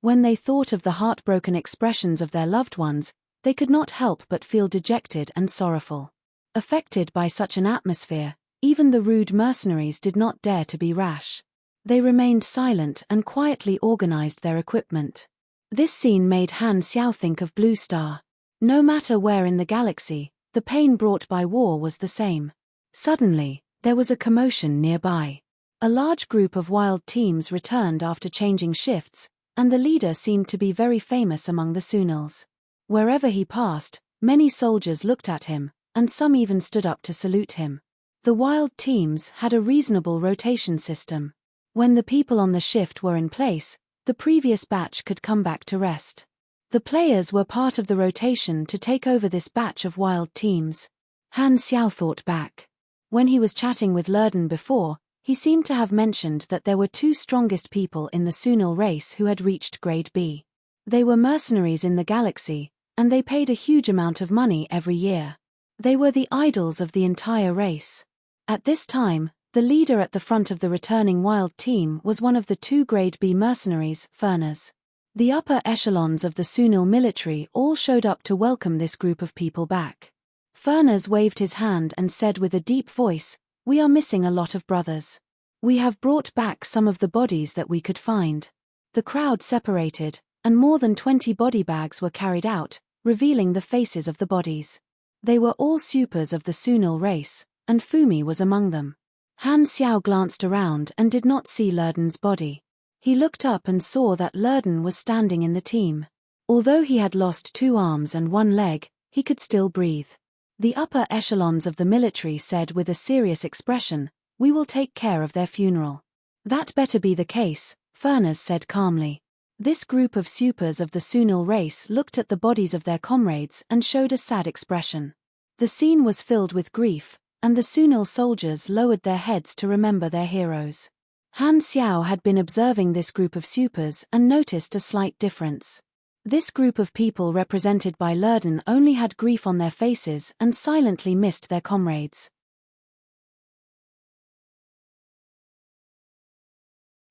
Speaker 1: When they thought of the heartbroken expressions of their loved ones, they could not help but feel dejected and sorrowful. Affected by such an atmosphere, Even the rude mercenaries did not dare to be rash. They remained silent and quietly organized their equipment. This scene made Han Xiao think of Blue Star. No matter where in the galaxy, the pain brought by war was the same. Suddenly, there was a commotion nearby. A large group of wild teams returned after changing shifts, and the leader seemed to be very famous among the Sunils. Wherever he passed, many soldiers looked at him, and some even stood up to salute him. The wild teams had a reasonable rotation system. When the people on the shift were in place, the previous batch could come back to rest. The players were part of the rotation to take over this batch of wild teams. Han Xiao thought back. When he was chatting with Lurden before, he seemed to have mentioned that there were two strongest people in the Sunil race who had reached grade B. They were mercenaries in the galaxy, and they paid a huge amount of money every year. They were the idols of the entire race. At this time, the leader at the front of the returning wild team was one of the two grade B mercenaries, Furners. The upper echelons of the Sunil military all showed up to welcome this group of people back. Furners waved his hand and said with a deep voice, "We are missing a lot of brothers. We have brought back some of the bodies that we could find." The crowd separated, and more than 20 body bags were carried out, revealing the faces of the bodies. They were all supers of the Sunil race, and Fumi was among them. Han Xiao glanced around and did not see Lurden's body. He looked up and saw that Lurden was standing in the team. Although he had lost 2 arms and 1 leg, he could still breathe. The upper echelons of the military said with a serious expression, "We will take care of their funeral." "That better be the case," Furness said calmly. This group of supers of the Sunil race looked at the bodies of their comrades and showed a sad expression. The scene was filled with grief, and the Sunil soldiers lowered their heads to remember their heroes. Han Xiao had been observing this group of supers and noticed a slight difference. This group of people represented by Lurden only had grief on their faces and silently missed their comrades.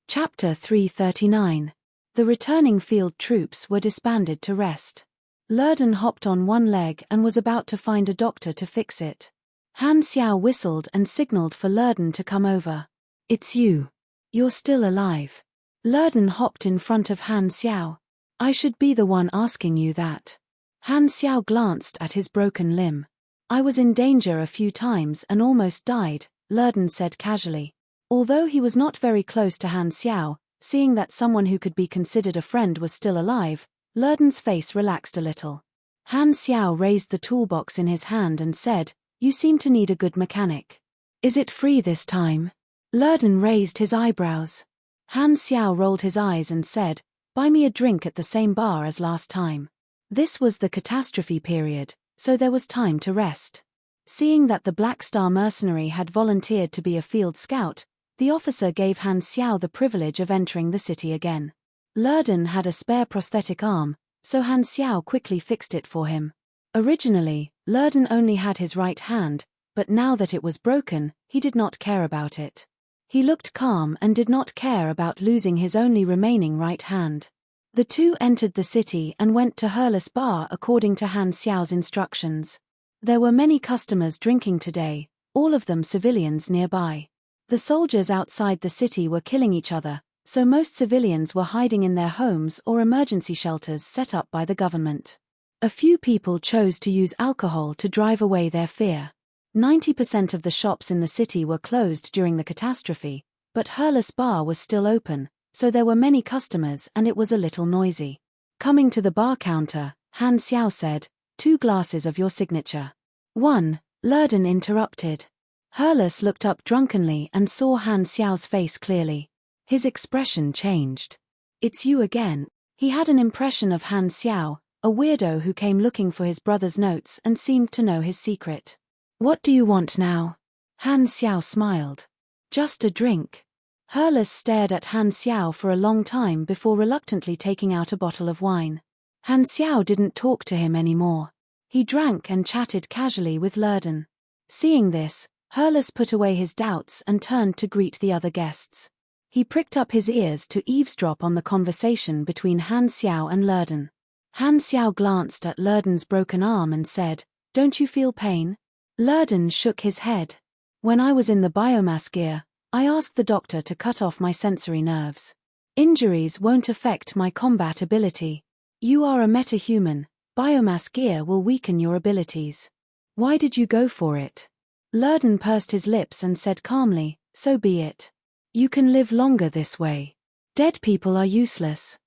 Speaker 1: Chapter 339. The returning field troops were disbanded to rest. Lurden hopped on 1 leg and was about to find a doctor to fix it. Han Xiao whistled and signaled for Lurden to come over. "It's you. You're still alive." Lurden hopped in front of Han Xiao. "I should be the one asking you that." Han Xiao glanced at his broken limb. "I was in danger a few times and almost died," Lurden said casually. Although he was not very close to Han Xiao, seeing that someone who could be considered a friend was still alive, Lurden's face relaxed a little. Han Xiao raised the toolbox in his hand and said, "You seem to need a good mechanic. Is it free this time?" Lurden raised his eyebrows. Han Xiao rolled his eyes and said, "Buy me a drink at the same bar as last time." This was the catastrophe period, so there was time to rest. Seeing that the Black Star mercenary had volunteered to be a field scout, the officer gave Han Xiao the privilege of entering the city again. Lurden had a spare prosthetic arm, so Han Xiao quickly fixed it for him. Originally, Lurden only had his right hand, but now that it was broken, he did not care about it. He looked calm and did not care about losing his only remaining right hand. The two entered the city and went to Hurless Bar according to Han Xiao's instructions. There were many customers drinking today, all of them civilians nearby. The soldiers outside the city were killing each other, so most civilians were hiding in their homes or emergency shelters set up by the government. A few people chose to use alcohol to drive away their fear. 90% of the shops in the city were closed during the catastrophe, but Hurless Bar was still open, so there were many customers and it was a little noisy. Coming to the bar counter, Han Xiao said, 2 glasses of your signature. 1, Lurden interrupted. Hurless looked up drunkenly and saw Han Xiao's face clearly. His expression changed. "It's you again." He had an impression of Han Xiao, a weirdo who came looking for his brother's notes and seemed to know his secret. "What do you want now?" Han Xiao smiled. "Just a drink." Hurless stared at Han Xiao for a long time before reluctantly taking out a bottle of wine. Han Xiao didn't talk to him anymore. He drank and chatted casually with Lurden. Seeing this, Hurless put away his doubts and turned to greet the other guests. He pricked up his ears to eavesdrop on the conversation between Han Xiao and Lurden. Han Xiao glanced at Lurden's broken arm and said, "Don't you feel pain?" Lurden shook his head. When I was in the biomass gear, I asked the doctor to cut off my sensory nerves. Injuries won't affect my combat ability. You are a metahuman. Biomass gear will weaken your abilities. Why did you go for it? Lurden pursed his lips and said calmly, so be it. You can live longer this way. Dead people are useless.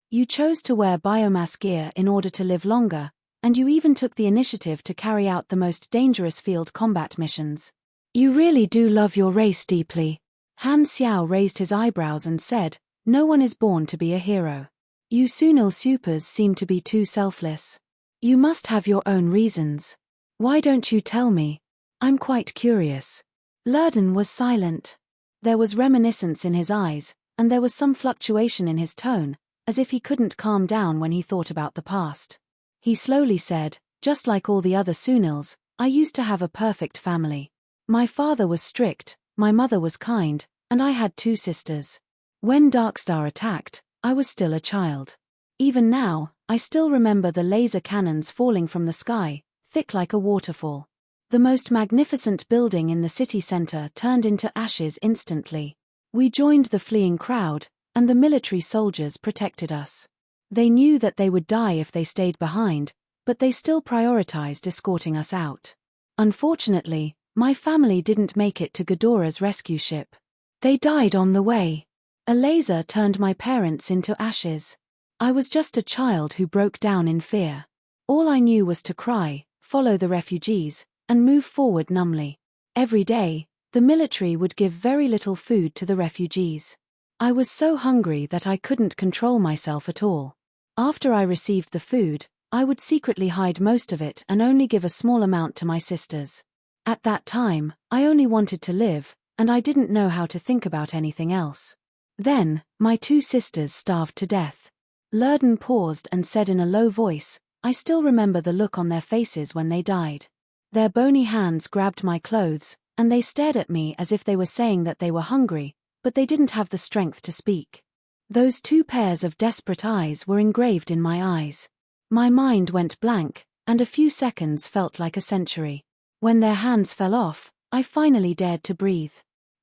Speaker 1: You chose to wear biomass gear in order to live longer, and you even took the initiative to carry out the most dangerous field combat missions. You really do love your race deeply. Han Xiao raised his eyebrows and said, no one is born to be a hero. You Sunil Supers seem to be too selfless. You must have your own reasons. Why don't you tell me? I'm quite curious. Lurden was silent. There was reminiscence in his eyes, and there was some fluctuation in his tone, as if he couldn't calm down when he thought about the past. He slowly said, just like all the other Sunils, I used to have a perfect family. My father was strict, my mother was kind, and I had 2 sisters. When Darkstar attacked, I was still a child. Even now, I still remember the laser cannons falling from the sky, thick like a waterfall. The most magnificent building in the city center turned into ashes instantly. We joined the fleeing crowd, and the military soldiers protected us. They knew that they would die if they stayed behind, but they still prioritized escorting us out. Unfortunately, my family didn't make it to Ghidorah's rescue ship. They died on the way. A laser turned my parents into ashes. I was just a child who broke down in fear. All I knew was to cry, follow the refugees, and move forward numbly. Every day, the military would give very little food to the refugees. I was so hungry that I couldn't control myself at all. After I received the food, I would secretly hide most of it and only give a small amount to my sisters. At that time, I only wanted to live, and I didn't know how to think about anything else. Then, my 2 sisters starved to death. Lurden paused and said in a low voice, I still remember the look on their faces when they died. Their bony hands grabbed my clothes, and they stared at me as if they were saying that they were hungry, but they didn't have the strength to speak. Those 2 pairs of desperate eyes were engraved in my eyes. My mind went blank, and a few seconds felt like a century. When their hands fell off, I finally dared to breathe.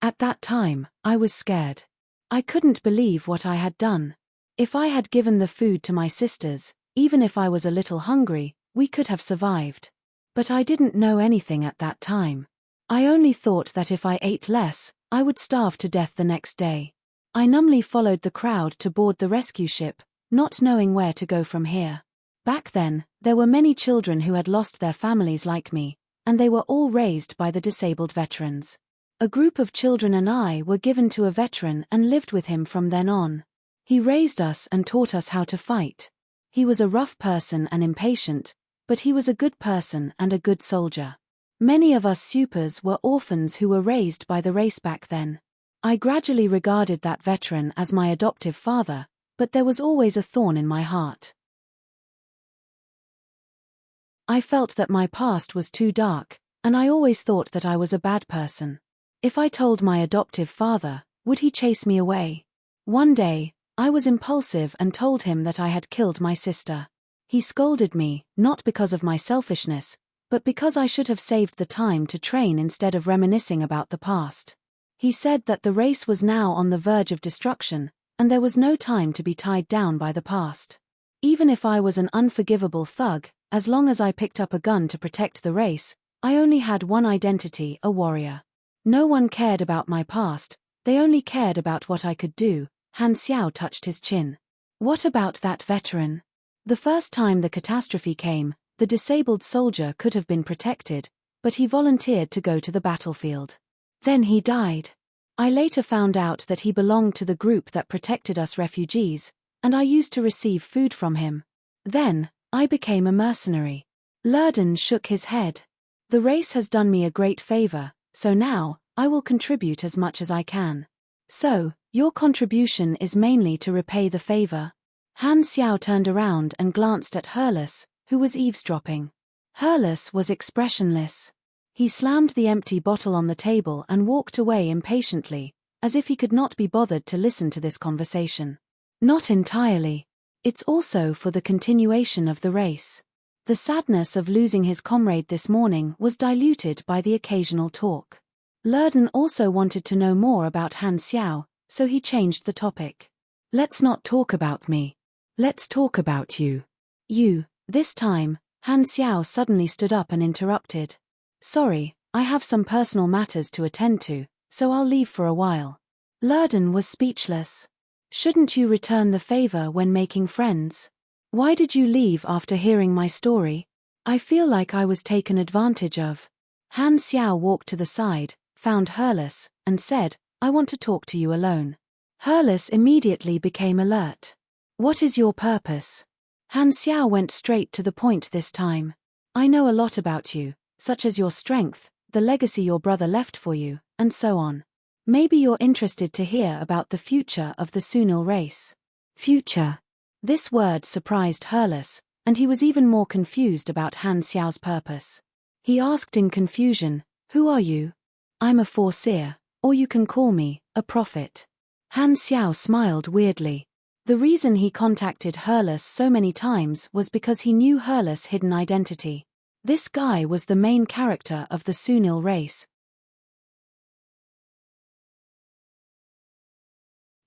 Speaker 1: At that time, I was scared. I couldn't believe what I had done. If I had given the food to my sisters, even if I was a little hungry, we could have survived. But I didn't know anything at that time. I only thought that if I ate less, I would starve to death the next day. I numbly followed the crowd to board the rescue ship, not knowing where to go from here. Back then, there were many children who had lost their families like me, and they were all raised by the disabled veterans. A group of children and I were given to a veteran and lived with him from then on. He raised us and taught us how to fight. He was a rough person and impatient, but he was a good person and a good soldier. Many of us supers were orphans who were raised by the race back then. I gradually regarded that veteran as my adoptive father, but there was always a thorn in my heart. I felt that my past was too dark, and I always thought that I was a bad person. If I told my adoptive father, would he chase me away? One day, I was impulsive and told him that I had killed my sister. He scolded me, not because of my selfishness, but because I should have saved the time to train instead of reminiscing about the past. He said that the race was now on the verge of destruction, and there was no time to be tied down by the past. Even if I was an unforgivable thug, as long as I picked up a gun to protect the race, I only had one identity, a warrior. No one cared about my past, they only cared about what I could do. Han Xiao touched his chin. What about that veteran? The first time the catastrophe came, the disabled soldier could have been protected, but he volunteered to go to the battlefield. Then he died. I later found out that he belonged to the group that protected us refugees, and I used to receive food from him. Then, I became a mercenary. Lurden shook his head. The race has done me a great favor, so now, I will contribute as much as I can. So, your contribution is mainly to repay the favor. Han Xiao turned around and glanced at Hurlus, who was eavesdropping. Hurlus was expressionless. He slammed the empty bottle on the table and walked away impatiently, as if he could not be bothered to listen to this conversation. Not entirely. It's also for the continuation of the race. The sadness of losing his comrade this morning was diluted by the occasional talk. Lurden also wanted to know more about Han Xiao, so he changed the topic. Let's not talk about me. Let's talk about you. You. This time, Han Xiao suddenly stood up and interrupted. Sorry, I have some personal matters to attend to, so I'll leave for a while. Lurden was speechless. Shouldn't you return the favor when making friends? Why did you leave after hearing my story? I feel like I was taken advantage of. Han Xiao walked to the side, found Herles, and said, I want to talk to you alone. Herles immediately became alert. What is your purpose? Han Xiao went straight to the point this time. I know a lot about you, such as your strength, the legacy your brother left for you, and so on. Maybe you're interested to hear about the future of the Sunil race. Future. This word surprised Herles, and he was even more confused about Han Xiao's purpose. He asked in confusion, Who are you? I'm a foreseer, or you can call me a prophet. Han Xiao smiled weirdly. The reason he contacted Herles so many times was because he knew Herles' hidden identity. This guy was the main character of the Sunil race.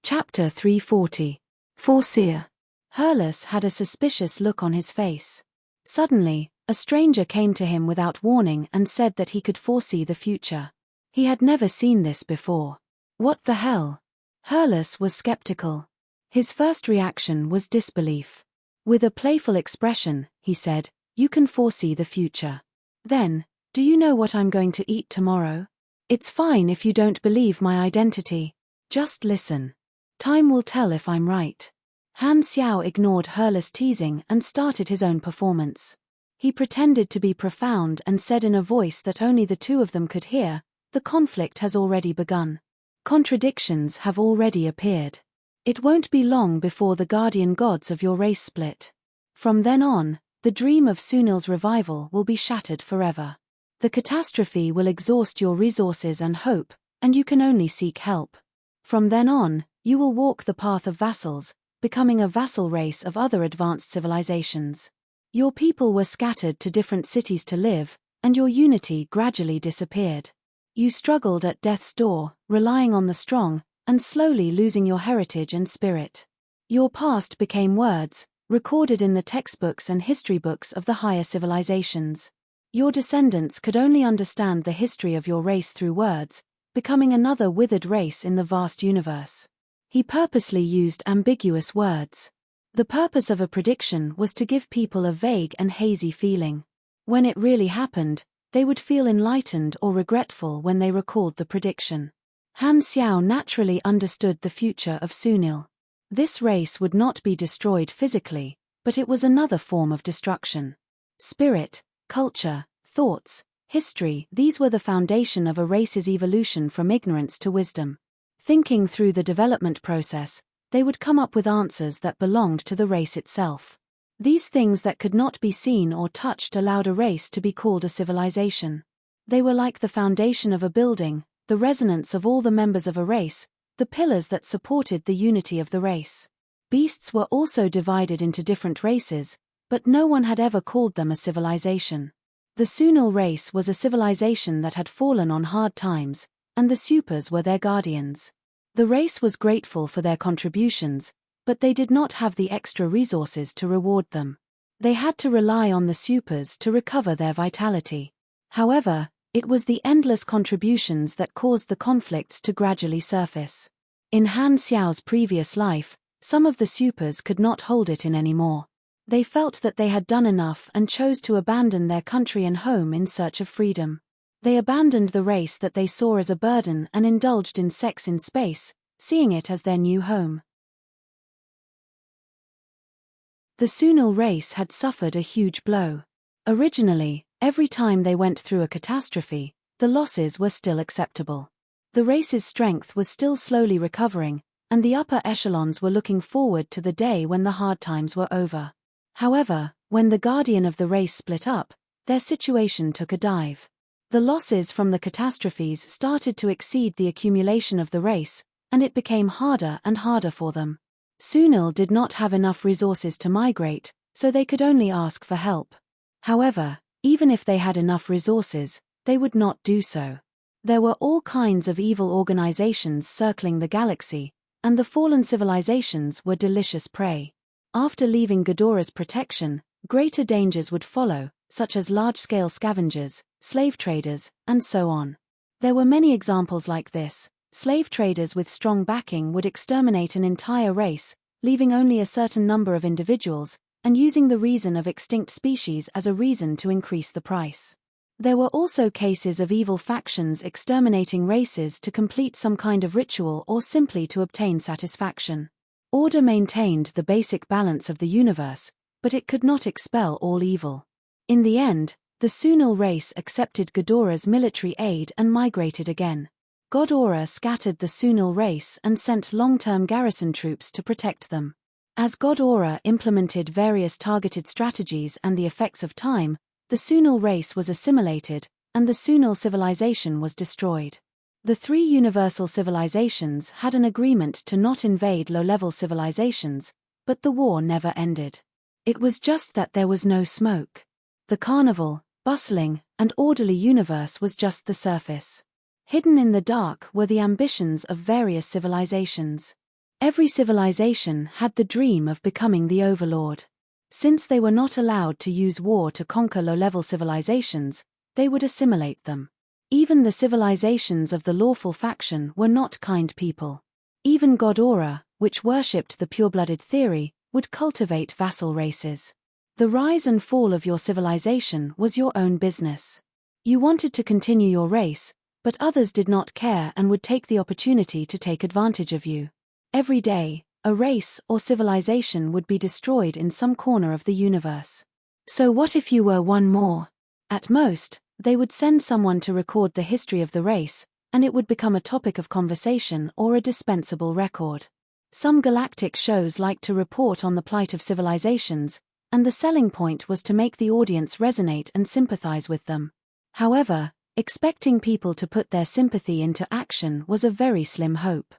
Speaker 1: Chapter 340. Foreseer. Herles had a suspicious look on his face. Suddenly, a stranger came to him without warning and said that he could foresee the future. He had never seen this before. What the hell? Herles was skeptical. His first reaction was disbelief. With a playful expression, he said, You can foresee the future. Then, do you know what I'm going to eat tomorrow? It's fine if you don't believe my identity. Just listen. Time will tell if I'm right. Han Xiao ignored Herles' teasing and started his own performance. He pretended to be profound and said in a voice that only the two of them could hear, The conflict has already begun. Contradictions have already appeared. It won't be long before the guardian gods of your race split. From then on, the dream of Sunil's revival will be shattered forever. The catastrophe will exhaust your resources and hope, and you can only seek help. From then on, you will walk the path of vassals, becoming a vassal race of other advanced civilizations. Your people were scattered to different cities to live, and your unity gradually disappeared. You struggled at death's door, relying on the strong, and slowly losing your heritage and spirit. Your past became words, recorded in the textbooks and history books of the higher civilizations. Your descendants could only understand the history of your race through words, becoming another withered race in the vast universe. He purposely used ambiguous words. The purpose of a prediction was to give people a vague and hazy feeling. When it really happened, they would feel enlightened or regretful when they recalled the prediction. Han Xiao naturally understood the future of Sunil. This race would not be destroyed physically, but it was another form of destruction. Spirit, culture, thoughts, history, these were the foundation of a race's evolution from ignorance to wisdom. Thinking through the development process, they would come up with answers that belonged to the race itself. These things that could not be seen or touched allowed a race to be called a civilization. They were like the foundation of a building, the resonance of all the members of a race, the pillars that supported the unity of the race. Beasts were also divided into different races, but no one had ever called them a civilization. The Sunil race was a civilization that had fallen on hard times, and the supers were their guardians. The race was grateful for their contributions, but they did not have the extra resources to reward them. They had to rely on the supers to recover their vitality. However, it was the endless contributions that caused the conflicts to gradually surface. In Han Xiao's previous life, some of the supers could not hold it in anymore. They felt that they had done enough and chose to abandon their country and home in search of freedom. They abandoned the race that they saw as a burden and indulged in sex in space, seeing it as their new home. The Sunil race had suffered a huge blow. Originally, every time they went through a catastrophe, the losses were still acceptable. The race's strength was still slowly recovering, and the upper echelons were looking forward to the day when the hard times were over. However, when the guardian of the race split up, their situation took a dive. The losses from the catastrophes started to exceed the accumulation of the race, and it became harder and harder for them. Sunil did not have enough resources to migrate, so they could only ask for help. However, even if they had enough resources, they would not do so. There were all kinds of evil organizations circling the galaxy, and the fallen civilizations were delicious prey. After leaving Ghidorah's protection, greater dangers would follow, such as large-scale scavengers, slave traders, and so on. There were many examples like this. Slave traders with strong backing would exterminate an entire race, leaving only a certain number of individuals, and using the reason of extinct species as a reason to increase the price. There were also cases of evil factions exterminating races to complete some kind of ritual or simply to obtain satisfaction. Order maintained the basic balance of the universe, but it could not expel all evil. In the end, the Sunil race accepted Ghidorah's military aid and migrated again. Ghidorah scattered the Sunil race and sent long-term garrison troops to protect them. As Ghidorah implemented various targeted strategies and the effects of time, the Sunil race was assimilated, and the Sunil civilization was destroyed. The three universal civilizations had an agreement to not invade low-level civilizations, but the war never ended. It was just that there was no smoke. The carnival, bustling, and orderly universe was just the surface. Hidden in the dark were the ambitions of various civilizations. Every civilization had the dream of becoming the overlord. Since they were not allowed to use war to conquer low-level civilizations, they would assimilate them. Even the civilizations of the lawful faction were not kind people. Even Ghidorah, which worshipped the pure-blooded theory, would cultivate vassal races. The rise and fall of your civilization was your own business. You wanted to continue your race, but others did not care and would take the opportunity to take advantage of you. Every day, a race or civilization would be destroyed in some corner of the universe. So what if you were one more? At most, they would send someone to record the history of the race, and it would become a topic of conversation or a dispensable record. Some galactic shows liked to report on the plight of civilizations, and the selling point was to make the audience resonate and sympathize with them. However, expecting people to put their sympathy into action was a very slim hope.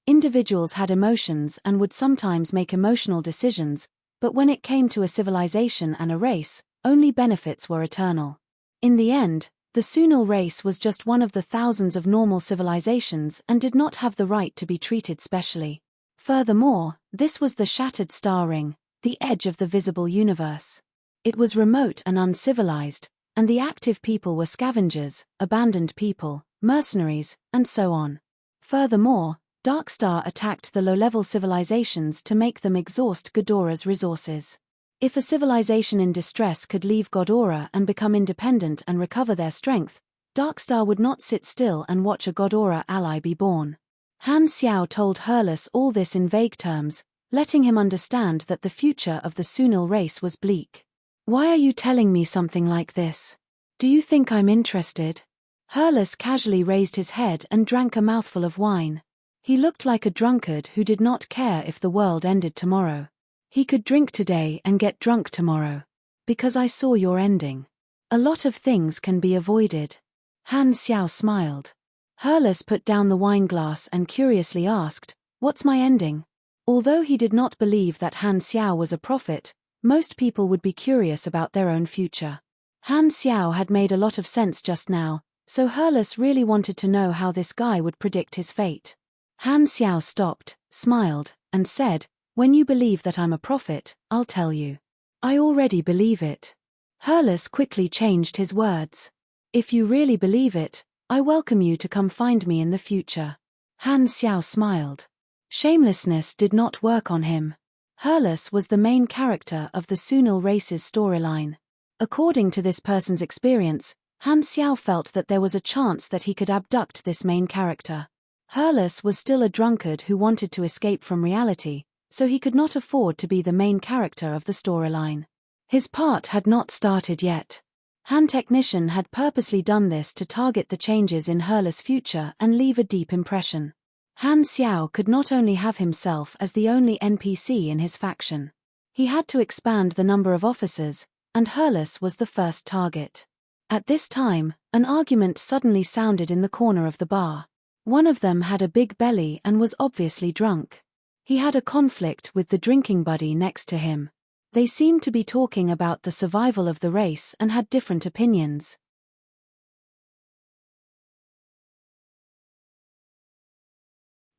Speaker 1: Individuals had emotions and would sometimes make emotional decisions, but when it came to a civilization and a race, only benefits were eternal. In the end, the Sunil race was just one of the thousands of normal civilizations and did not have the right to be treated specially. Furthermore, this was the shattered star ring, the edge of the visible universe. It was remote and uncivilized, and the active people were scavengers, abandoned people, mercenaries, and so on. Furthermore, Darkstar attacked the low-level civilizations to make them exhaust Ghidorah's resources. If a civilization in distress could leave Ghidorah and become independent and recover their strength, Darkstar would not sit still and watch a Ghidorah ally be born. Han Xiao told Herlus all this in vague terms, letting him understand that the future of the Sunil race was bleak. Why are you telling me something like this? Do you think I'm interested? Herlus casually raised his head and drank a mouthful of wine. He looked like a drunkard who did not care if the world ended tomorrow. He could drink today and get drunk tomorrow. Because I saw your ending. A lot of things can be avoided. Han Xiao smiled. Herlus put down the wine glass and curiously asked, "What's my ending?" Although he did not believe that Han Xiao was a prophet, most people would be curious about their own future. Han Xiao had made a lot of sense just now, so Herlus really wanted to know how this guy would predict his fate. Han Xiao stopped, smiled, and said, "When you believe that I'm a prophet, I'll tell you. I already believe it." Herlus quickly changed his words. "If you really believe it, I welcome you to come find me in the future." Han Xiao smiled. Shamelessness did not work on him. Herlus was the main character of the Sunil race's storyline. According to this person's experience, Han Xiao felt that there was a chance that he could abduct this main character. Herlus was still a drunkard who wanted to escape from reality, so he could not afford to be the main character of the storyline. His part had not started yet. Han Technician had purposely done this to target the changes in Herlus' future and leave a deep impression. Han Xiao could not only have himself as the only NPC in his faction. He had to expand the number of officers, and Herlus was the first target. At this time, an argument suddenly sounded in the corner of the bar. One of them had a big belly and was obviously drunk. He had a conflict with the drinking buddy next to him. They seemed to be talking about the survival of the race and had different opinions.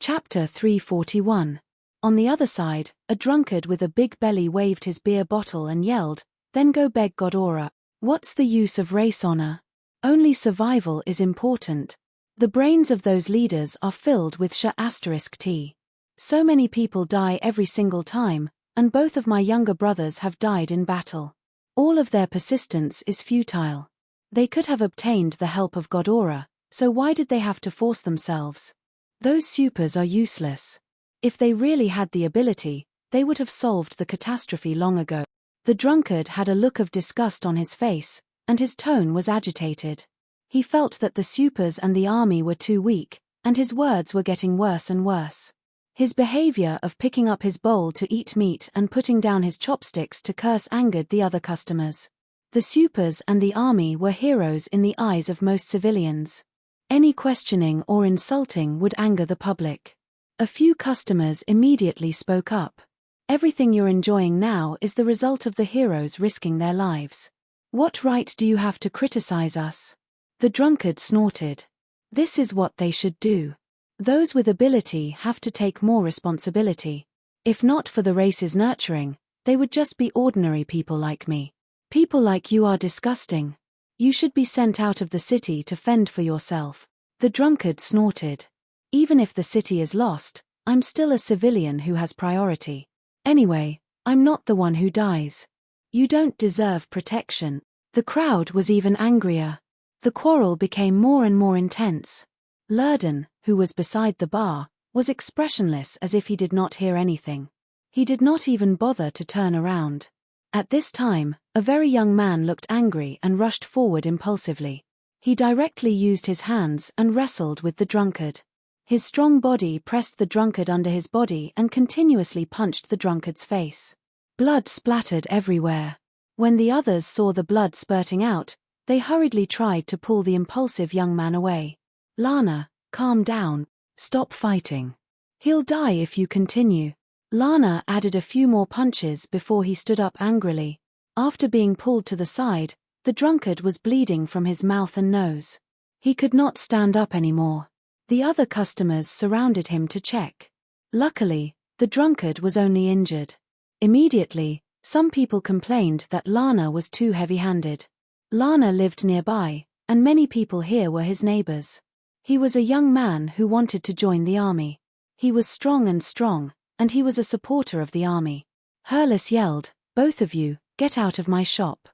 Speaker 1: Chapter 341. On the other side, a drunkard with a big belly waved his beer bottle and yelled, "Then go beg Godora. What's the use of race honor? Only survival is important. The brains of those leaders are filled with *T. So many people die every single time, and both of my younger brothers have died in battle. All of their persistence is futile. They could have obtained the help of Godora, so why did they have to force themselves? Those supers are useless. If they really had the ability, they would have solved the catastrophe long ago." The drunkard had a look of disgust on his face, and his tone was agitated. He felt that the supers and the army were too weak, and his words were getting worse and worse. His behavior of picking up his bowl to eat meat and putting down his chopsticks to curse angered the other customers. The supers and the army were heroes in the eyes of most civilians. Any questioning or insulting would anger the public. A few customers immediately spoke up. "Everything you're enjoying now is the result of the heroes risking their lives. What right do you have to criticize us?" The drunkard snorted. "This is what they should do. Those with ability have to take more responsibility. If not for the race's nurturing, they would just be ordinary people like me. People like you are disgusting. You should be sent out of the city to fend for yourself." The drunkard snorted. "Even if the city is lost, I'm still a civilian who has priority. Anyway, I'm not the one who dies. You don't deserve protection." The crowd was even angrier. The quarrel became more and more intense. Lurden, who was beside the bar, was expressionless as if he did not hear anything. He did not even bother to turn around. At this time, a very young man looked angry and rushed forward impulsively. He directly used his hands and wrestled with the drunkard. His strong body pressed the drunkard under his body and continuously punched the drunkard's face. Blood splattered everywhere. When the others saw the blood spurting out, they hurriedly tried to pull the impulsive young man away. "Lana, calm down. Stop fighting. He'll die if you continue." Lana added a few more punches before he stood up angrily. After being pulled to the side, the drunkard was bleeding from his mouth and nose. He could not stand up anymore. The other customers surrounded him to check. Luckily, the drunkard was only injured. Immediately, some people complained that Lana was too heavy-handed. Lana lived nearby, and many people here were his neighbors. He was a young man who wanted to join the army. He was strong, and he was a supporter of the army. Hurlis yelled, "Both of you, get out of my shop.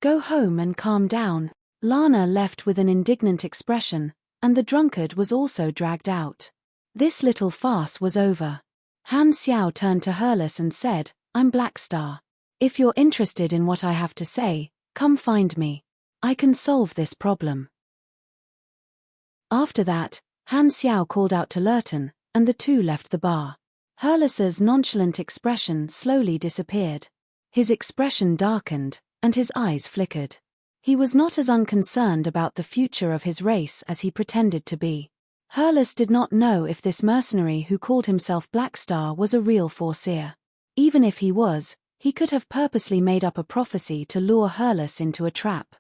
Speaker 1: Go home and calm down." Lana left with an indignant expression, and the drunkard was also dragged out. This little farce was over. Han Xiao turned to Hurlis and said, "I'm Blackstar. If you're interested in what I have to say, come find me. I can solve this problem." After that, Han Xiao called out to Lurton, and the two left the bar. Hurlis's nonchalant expression slowly disappeared. His expression darkened, and his eyes flickered. He was not as unconcerned about the future of his race as he pretended to be. Hurlis did not know if this mercenary who called himself Blackstar was a real Forseer. Even if he was, he could have purposely made up a prophecy to lure Hurlis into a trap.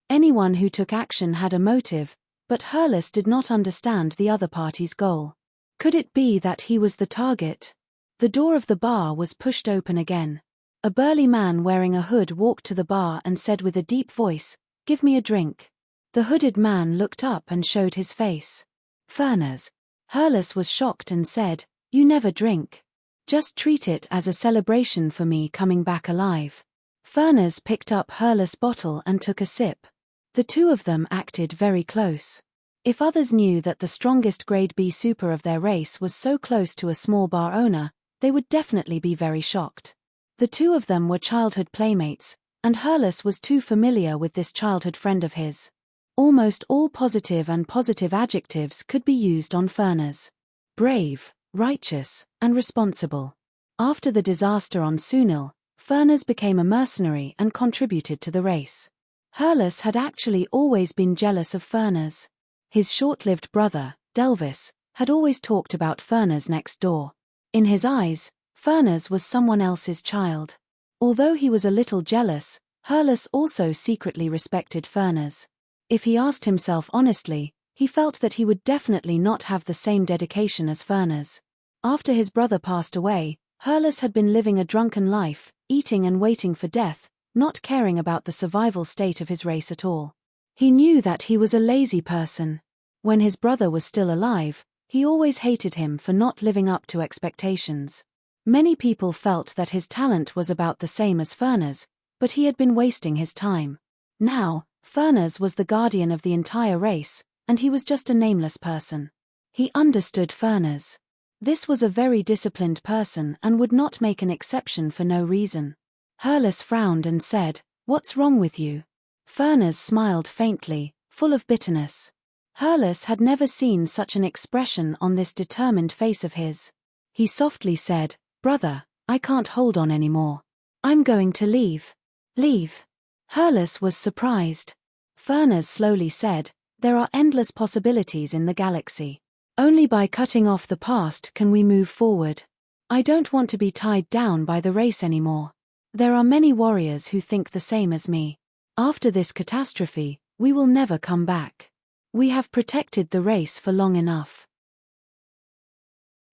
Speaker 1: Anyone who took action had a motive, but Hurlis did not understand the other party's goal. Could it be that he was the target? The door of the bar was pushed open again. A burly man wearing a hood walked to the bar and said with a deep voice, "Give me a drink." The hooded man looked up and showed his face. "Furners." Hurlis was shocked and said, "You never drink. Just treat it as a celebration for me coming back alive." Furners picked up Hurlis' bottle and took a sip. The two of them acted very close. If others knew that the strongest grade B super of their race was so close to a small bar owner, they would definitely be very shocked. The two of them were childhood playmates, and Hurlis was too familiar with this childhood friend of his. Almost all positive and positive adjectives could be used on Furners. Brave, righteous, and responsible. After the disaster on Sunil, Furners became a mercenary and contributed to the race. Hurlis had actually always been jealous of Furners. His short-lived brother, Delvis, had always talked about Furners next door. In his eyes, Furners was someone else's child. Although he was a little jealous, Hurlus also secretly respected Furness. If he asked himself honestly, he felt that he would definitely not have the same dedication as Furness. After his brother passed away, Hurlus had been living a drunken life, eating and waiting for death, not caring about the survival state of his race at all. He knew that he was a lazy person. When his brother was still alive, he always hated him for not living up to expectations. Many people felt that his talent was about the same as Furness, but he had been wasting his time. Now, Furness was the guardian of the entire race, and he was just a nameless person. He understood Furness. This was a very disciplined person and would not make an exception for no reason. Hurlus frowned and said, "What's wrong with you?" Furness smiled faintly, full of bitterness. Hurlus had never seen such an expression on this determined face of his. He softly said, "Brother, I can't hold on anymore. I'm going to leave." "Leave?" Hurlus was surprised. Furness slowly said, "There are endless possibilities in the galaxy. Only by cutting off the past can we move forward. I don't want to be tied down by the race anymore. There are many warriors who think the same as me. After this catastrophe, we will never come back. We have protected the race for long enough.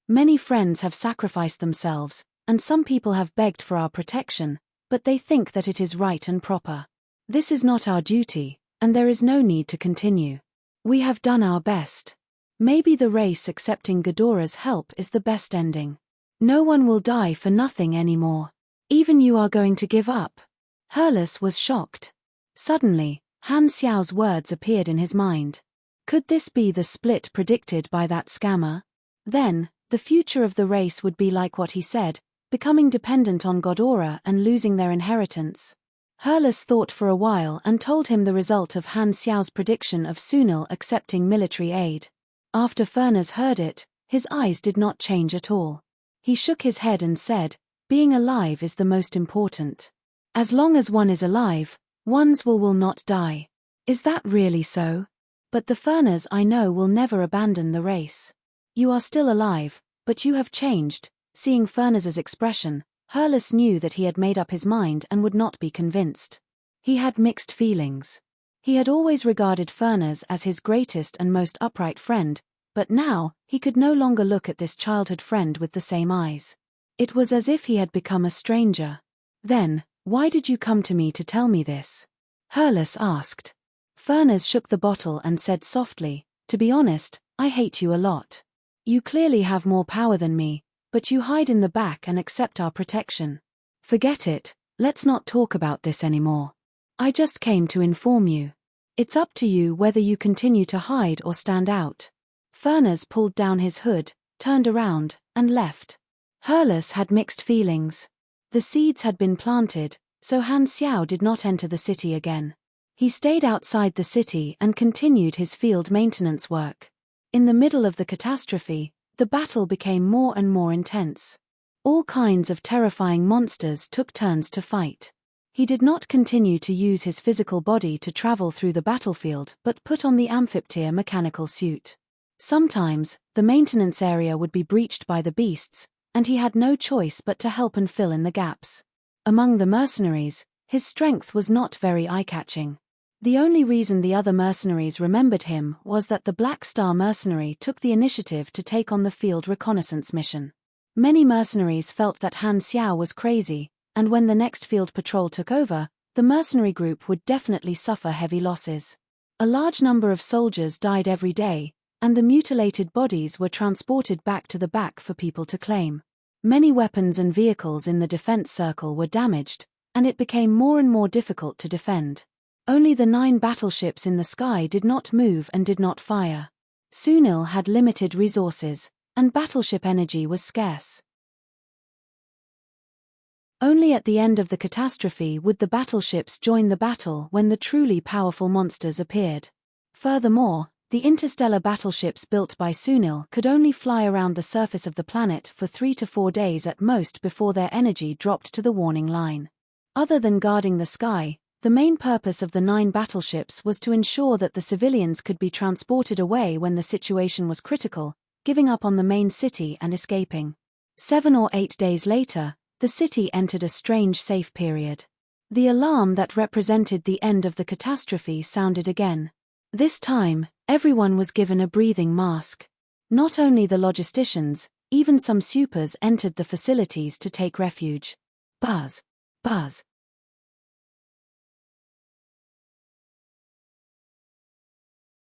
Speaker 1: Many friends have sacrificed themselves, and some people have begged for our protection, but they think that it is right and proper. This is not our duty, and there is no need to continue. We have done our best. Maybe the race accepting Ghidorah's help is the best ending. No one will die for nothing anymore. Even you are going to give up." Hurlus was shocked. Suddenly, Han Xiao's words appeared in his mind. Could this be the split predicted by that scammer? Then, the future of the race would be like what he said, becoming dependent on Ghidorah and losing their inheritance. Hurlus thought for a while and told him the result of Han Xiao's prediction of Sunil accepting military aid. After Furness heard it, his eyes did not change at all. He shook his head and said, "Being alive is the most important. As long as one is alive, one's will not die." "Is that really so? But the Furness I know will never abandon the race." "You are still alive, but you have changed." Seeing Furness's expression, Hurlus knew that he had made up his mind and would not be convinced. He had mixed feelings. He had always regarded Furness as his greatest and most upright friend, but now, he could no longer look at this childhood friend with the same eyes. It was as if he had become a stranger. "Then, why did you come to me to tell me this?" Hurlus asked. Furness shook the bottle and said softly, "To be honest, I hate you a lot. You clearly have more power than me, but you hide in the back and accept our protection. Forget it, let's not talk about this anymore. I just came to inform you. It's up to you whether you continue to hide or stand out." Furness pulled down his hood, turned around, and left. Hurlus had mixed feelings. The seeds had been planted, so Han Xiao did not enter the city again. He stayed outside the city and continued his field maintenance work. In the middle of the catastrophe, the battle became more and more intense. All kinds of terrifying monsters took turns to fight. He did not continue to use his physical body to travel through the battlefield but put on the amphipter mechanical suit. Sometimes, the maintenance area would be breached by the beasts, and he had no choice but to help and fill in the gaps. Among the mercenaries, his strength was not very eye-catching. The only reason the other mercenaries remembered him was that the Black Star mercenary took the initiative to take on the field reconnaissance mission. Many mercenaries felt that Han Xiao was crazy, and when the next field patrol took over, the mercenary group would definitely suffer heavy losses. A large number of soldiers died every day, and the mutilated bodies were transported back to the back for people to claim. Many weapons and vehicles in the defense circle were damaged, and it became more and more difficult to defend. Only the 9 battleships in the sky did not move and did not fire. Sunil had limited resources, and battleship energy was scarce. Only at the end of the catastrophe would the battleships join the battle when the truly powerful monsters appeared. Furthermore, the interstellar battleships built by Sunil could only fly around the surface of the planet for 3 to 4 days at most before their energy dropped to the warning line. Other than guarding the sky, the main purpose of the 9 battleships was to ensure that the civilians could be transported away when the situation was critical, giving up on the main city and escaping. 7 or 8 days later, the city entered a strange safe period. The alarm that represented the end of the catastrophe sounded again. This time, everyone was given a breathing mask. Not only the logisticians, even some supers entered the facilities to take refuge. Buzz. Buzz.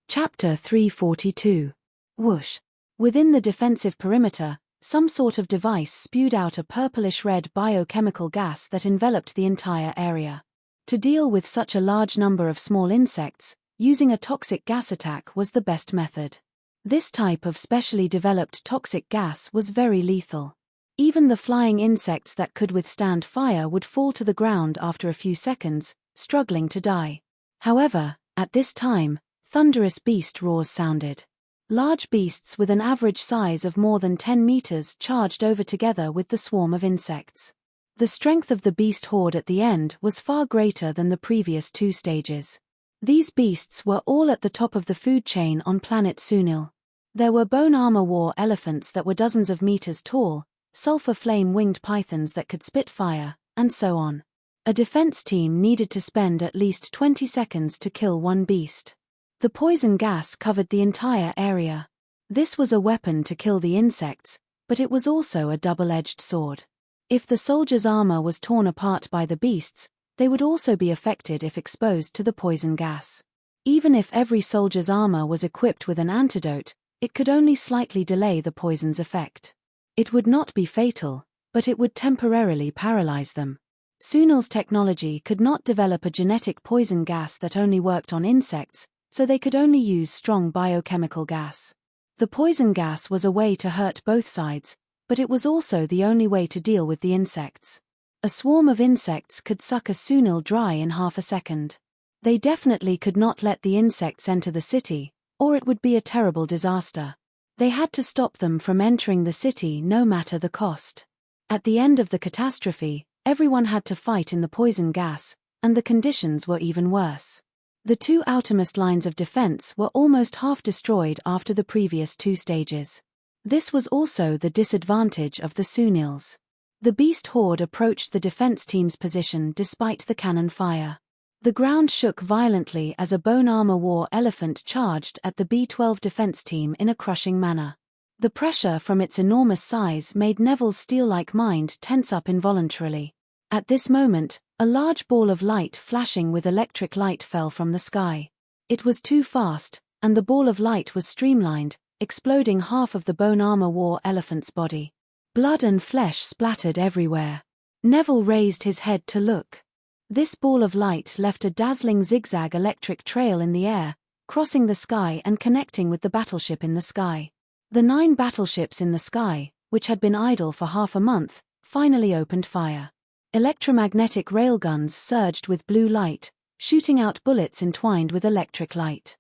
Speaker 1: Chapter 342. Whoosh. Within the defensive perimeter, some sort of device spewed out a purplish-red biochemical gas that enveloped the entire area. To deal with such a large number of small insects, using a toxic gas attack was the best method. This type of specially developed toxic gas was very lethal. Even the flying insects that could withstand fire would fall to the ground after a few seconds, struggling to die. However, at this time, thunderous beast roars sounded. Large beasts with an average size of more than 10 meters charged over together with the swarm of insects. The strength of the beast horde at the end was far greater than the previous two stages. These beasts were all at the top of the food chain on planet Sunil. There were bone armor war elephants that were dozens of meters tall, sulfur flame-winged pythons that could spit fire, and so on. A defense team needed to spend at least 20 seconds to kill one beast. The poison gas covered the entire area. This was a weapon to kill the insects, but it was also a double-edged sword. If the soldiers' armor was torn apart by the beasts, they would also be affected if exposed to the poison gas. Even if every soldier's armor was equipped with an antidote, it could only slightly delay the poison's effect. It would not be fatal, but it would temporarily paralyze them. Sunil's technology could not develop a genetic poison gas that only worked on insects, so they could only use strong biochemical gas. The poison gas was a way to hurt both sides, but it was also the only way to deal with the insects. A swarm of insects could suck a Sunil dry in half a second. They definitely could not let the insects enter the city, or it would be a terrible disaster. They had to stop them from entering the city no matter the cost. At the end of the catastrophe, everyone had to fight in the poison gas, and the conditions were even worse. The two outermost lines of defense were almost half destroyed after the previous two stages. This was also the disadvantage of the Sunils. The beast horde approached the defense team's position despite the cannon fire. The ground shook violently as a bone armor war elephant charged at the B-12 defense team in a crushing manner. The pressure from its enormous size made Neville's steel-like mind tense up involuntarily. At this moment, a large ball of light flashing with electric light fell from the sky. It was too fast, and the ball of light was streamlined, exploding half of the bone armor war elephant's body. Blood and flesh splattered everywhere. Neville raised his head to look. This ball of light left a dazzling zigzag electric trail in the air, crossing the sky and connecting with the battleship in the sky. The 9 battleships in the sky, which had been idle for half a month, finally opened fire. Electromagnetic railguns surged with blue light, shooting out bullets entwined with electric light.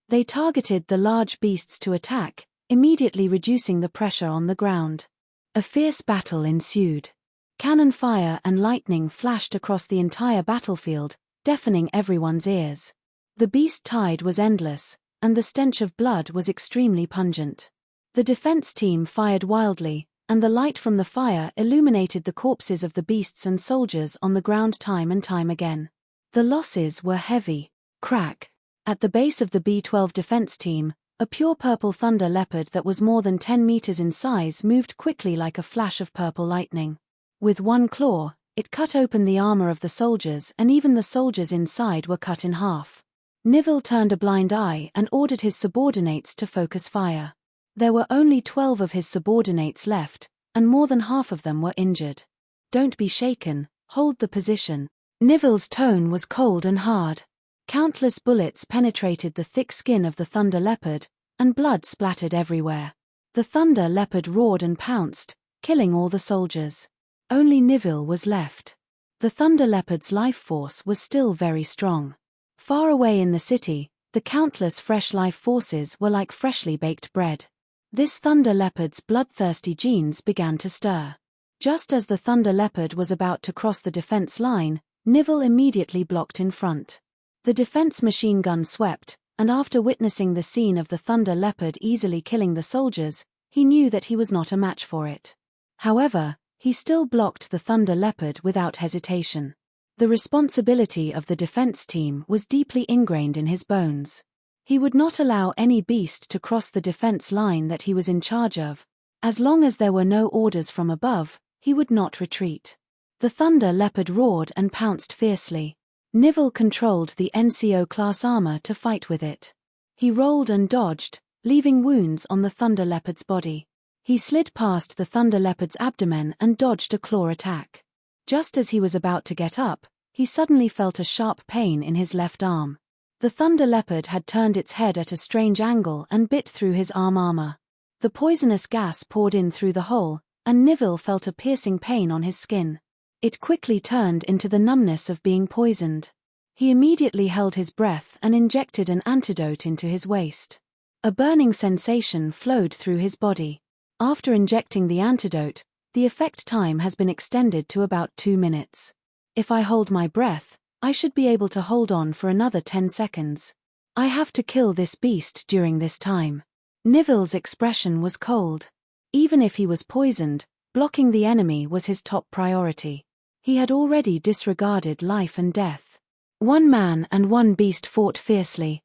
Speaker 1: They targeted the large beasts to attack, immediately reducing the pressure on the ground. A fierce battle ensued. Cannon fire and lightning flashed across the entire battlefield, deafening everyone's ears. The beast tide was endless, and the stench of blood was extremely pungent. The defense team fired wildly, and the light from the fire illuminated the corpses of the beasts and soldiers on the ground time and time again. The losses were heavy. Crack. At the base of the B-12 defense team, a pure purple thunder leopard that was more than 10 meters in size moved quickly like a flash of purple lightning. With one claw, it cut open the armor of the soldiers, and even the soldiers inside were cut in half. Neville turned a blind eye and ordered his subordinates to focus fire. There were only 12 of his subordinates left, and more than half of them were injured. "Don't be shaken, hold the position." Neville's tone was cold and hard. Countless bullets penetrated the thick skin of the thunder leopard, and blood splattered everywhere. The thunder leopard roared and pounced, killing all the soldiers. Only Neville was left. The thunder leopard's life force was still very strong. Far away in the city, the countless fresh life forces were like freshly baked bread. This thunder leopard's bloodthirsty genes began to stir. Just as the thunder leopard was about to cross the defense line, Neville immediately blocked in front. The defense machine gun swept, and after witnessing the scene of the thunder leopard easily killing the soldiers, He knew that he was not a match for it. However, he still blocked the thunder leopard without hesitation. The responsibility of the defense team was deeply ingrained in his bones. He would not allow any beast to cross the defense line that he was in charge of. As long as there were no orders from above, he would not retreat. The thunder leopard roared and pounced fiercely. Nivell controlled the NCO class armor to fight with it. He rolled and dodged, leaving wounds on the thunder leopard's body. He slid past the thunder leopard's abdomen and dodged a claw attack. Just as he was about to get up, he suddenly felt a sharp pain in his left arm. The thunder leopard had turned its head at a strange angle and bit through his arm armor. The poisonous gas poured in through the hole, and Nivell felt a piercing pain on his skin. It quickly turned into the numbness of being poisoned. He immediately held his breath and injected an antidote into his waist. A burning sensation flowed through his body. After injecting the antidote, the effect time has been extended to about 2 minutes. If I hold my breath, I should be able to hold on for another 10 seconds. I have to kill this beast during this time. Nivell's expression was cold. Even if he was poisoned, blocking the enemy was his top priority. He had already disregarded life and death. One man and one beast fought fiercely.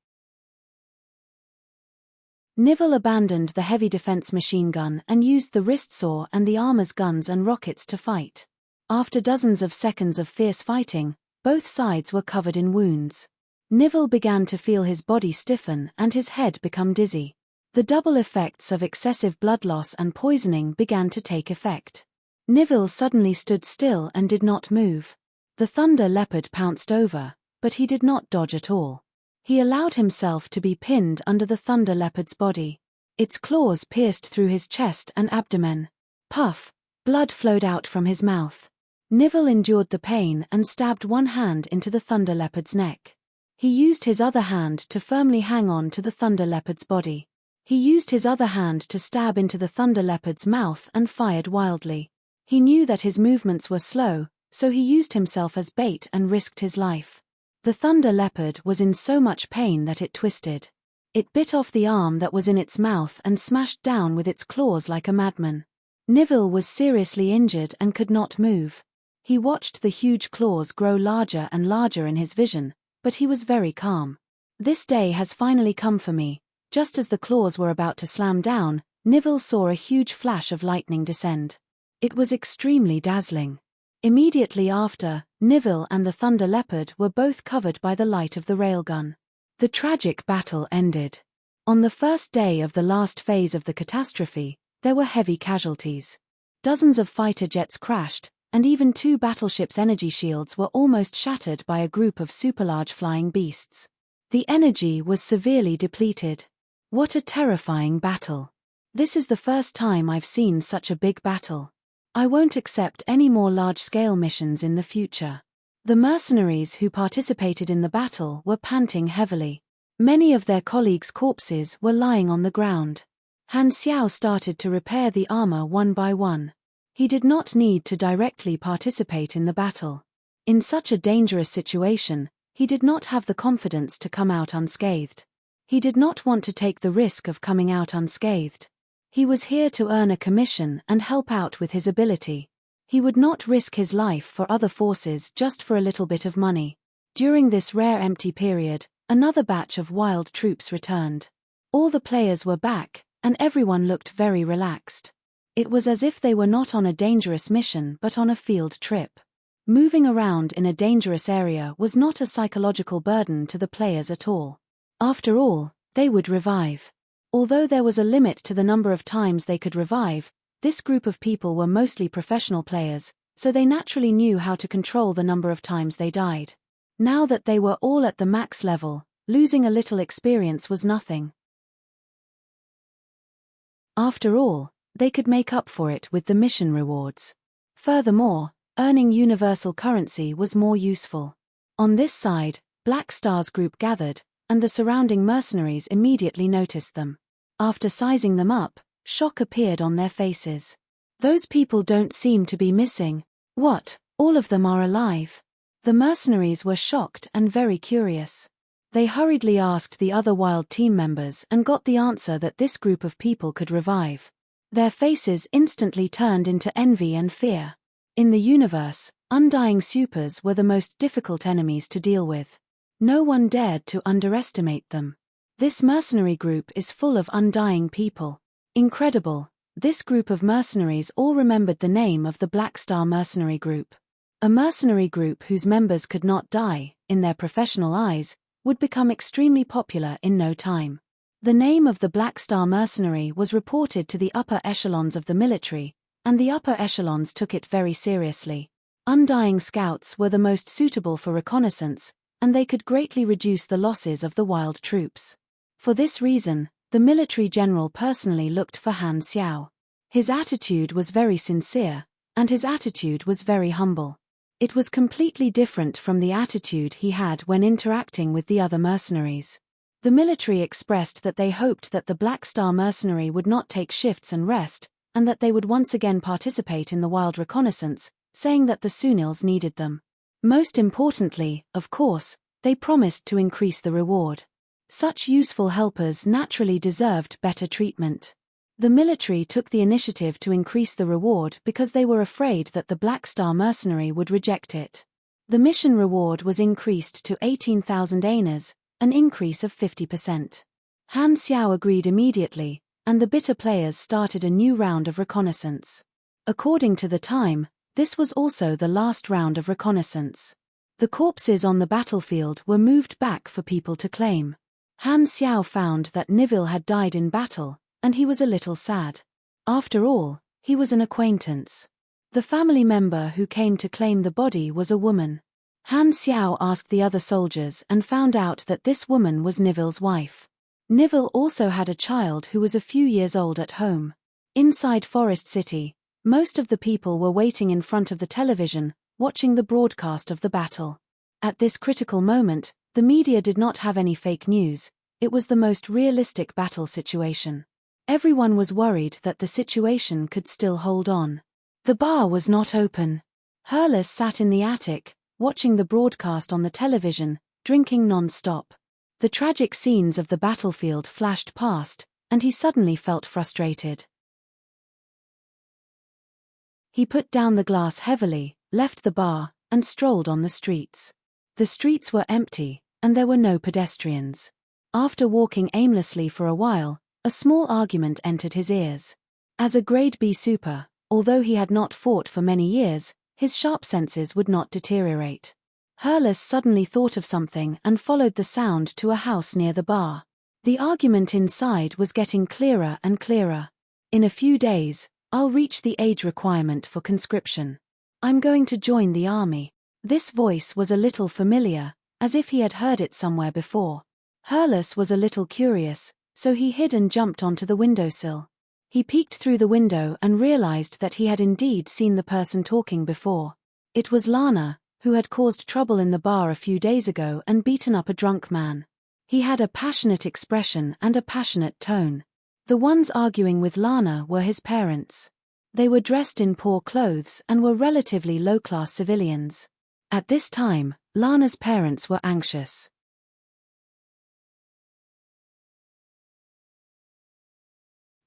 Speaker 1: Nivell abandoned the heavy defense machine gun and used the wrist saw and the armor's guns and rockets to fight. After dozens of seconds of fierce fighting, both sides were covered in wounds. Nivell began to feel his body stiffen and his head become dizzy. The double effects of excessive blood loss and poisoning began to take effect. Nivell suddenly stood still and did not move. The thunder leopard pounced over, but he did not dodge at all. He allowed himself to be pinned under the thunder leopard's body. Its claws pierced through his chest and abdomen. Puff! Blood flowed out from his mouth. Nivell endured the pain and stabbed one hand into the thunder leopard's neck. He used his other hand to firmly hang on to the thunder leopard's body. He used his other hand to stab into the thunder leopard's mouth and fired wildly. He knew that his movements were slow, so he used himself as bait and risked his life. The thunder leopard was in so much pain that it twisted. It bit off the arm that was in its mouth and smashed down with its claws like a madman. Nivell was seriously injured and could not move. He watched the huge claws grow larger and larger in his vision, but he was very calm. This day has finally come for me. Just as the claws were about to slam down, Nivell saw a huge flash of lightning descend. It was extremely dazzling. Immediately after, Nivell and the thunder leopard were both covered by the light of the railgun. The tragic battle ended. On the first day of the last phase of the catastrophe, there were heavy casualties. Dozens of fighter jets crashed, and even 2 battleships' energy shields were almost shattered by a group of superlarge flying beasts. The energy was severely depleted. What a terrifying battle. This is the first time I've seen such a big battle. I won't accept any more large-scale missions in the future. The mercenaries who participated in the battle were panting heavily. Many of their colleagues' corpses were lying on the ground. Han Xiao started to repair the armor one by one. He did not need to directly participate in the battle. In such a dangerous situation, he did not have the confidence to come out unscathed. He did not want to take the risk of coming out unscathed. He was here to earn a commission and help out with his ability. He would not risk his life for other forces just for a little bit of money. During this rare empty period, another batch of wild troops returned. All the players were back, and everyone looked very relaxed. It was as if they were not on a dangerous mission but on a field trip. Moving around in a dangerous area was not a psychological burden to the players at all. After all, they would revive. Although there was a limit to the number of times they could revive, this group of people were mostly professional players, so they naturally knew how to control the number of times they died. Now that they were all at the max level, losing a little experience was nothing. After all, they could make up for it with the mission rewards. Furthermore, earning universal currency was more useful. On this side, Black Star's group gathered, and the surrounding mercenaries immediately noticed them. After sizing them up, shock appeared on their faces. Those people don't seem to be missing. What, all of them are alive? The mercenaries were shocked and very curious. They hurriedly asked the other wild team members and got the answer that this group of people could revive. Their faces instantly turned into envy and fear. In the universe, undying supers were the most difficult enemies to deal with. No one dared to underestimate them. This mercenary group is full of undying people. Incredible. This group of mercenaries all remembered the name of the Black Star Mercenary Group. A mercenary group whose members could not die, in their professional eyes, would become extremely popular in no time. The name of the Black Star Mercenary was reported to the upper echelons of the military, and the upper echelons took it very seriously. Undying scouts were the most suitable for reconnaissance, and they could greatly reduce the losses of the wild troops. For this reason, the military general personally looked for Han Xiao. His attitude was very sincere, and his attitude was very humble. It was completely different from the attitude he had when interacting with the other mercenaries. The military expressed that they hoped that the Black Star Mercenary would not take shifts and rest, and that they would once again participate in the wild reconnaissance, saying that the Sunils needed them. Most importantly, of course, they promised to increase the reward. Such useful helpers naturally deserved better treatment. The military took the initiative to increase the reward because they were afraid that the Black Star Mercenary would reject it. The mission reward was increased to 18,000 aners, an increase of 50%. Han Xiao agreed immediately, and the bitter players started a new round of reconnaissance. According to the time, this was also the last round of reconnaissance. The corpses on the battlefield were moved back for people to claim. Han Xiao found that Nivil had died in battle, and he was a little sad. After all, he was an acquaintance. The family member who came to claim the body was a woman. Han Xiao asked the other soldiers and found out that this woman was Nivil's wife. Nivil also had a child who was a few years old at home. Inside Forest City, most of the people were waiting in front of the television, watching the broadcast of the battle. At this critical moment, the media did not have any fake news. It was the most realistic battle situation. Everyone was worried that the situation could still hold on. The bar was not open. Hurles sat in the attic, watching the broadcast on the television, drinking non-stop. The tragic scenes of the battlefield flashed past, and he suddenly felt frustrated. He put down the glass heavily, left the bar, and strolled on the streets. The streets were empty, and there were no pedestrians. After walking aimlessly for a while, a small argument entered his ears. As a grade B super, although he had not fought for many years, his sharp senses would not deteriorate. Hurles suddenly thought of something and followed the sound to a house near the bar. The argument inside was getting clearer and clearer. In a few days, I'll reach the age requirement for conscription. I'm going to join the army. This voice was a little familiar, as if he had heard it somewhere before. Hurles was a little curious, so he hid and jumped onto the windowsill. He peeked through the window and realized that he had indeed seen the person talking before. It was Lana, who had caused trouble in the bar a few days ago and beaten up a drunk man. He had a passionate expression and a passionate tone. The ones arguing with Lana were his parents. They were dressed in poor clothes and were relatively low-class civilians. At this time, Lana's parents were anxious.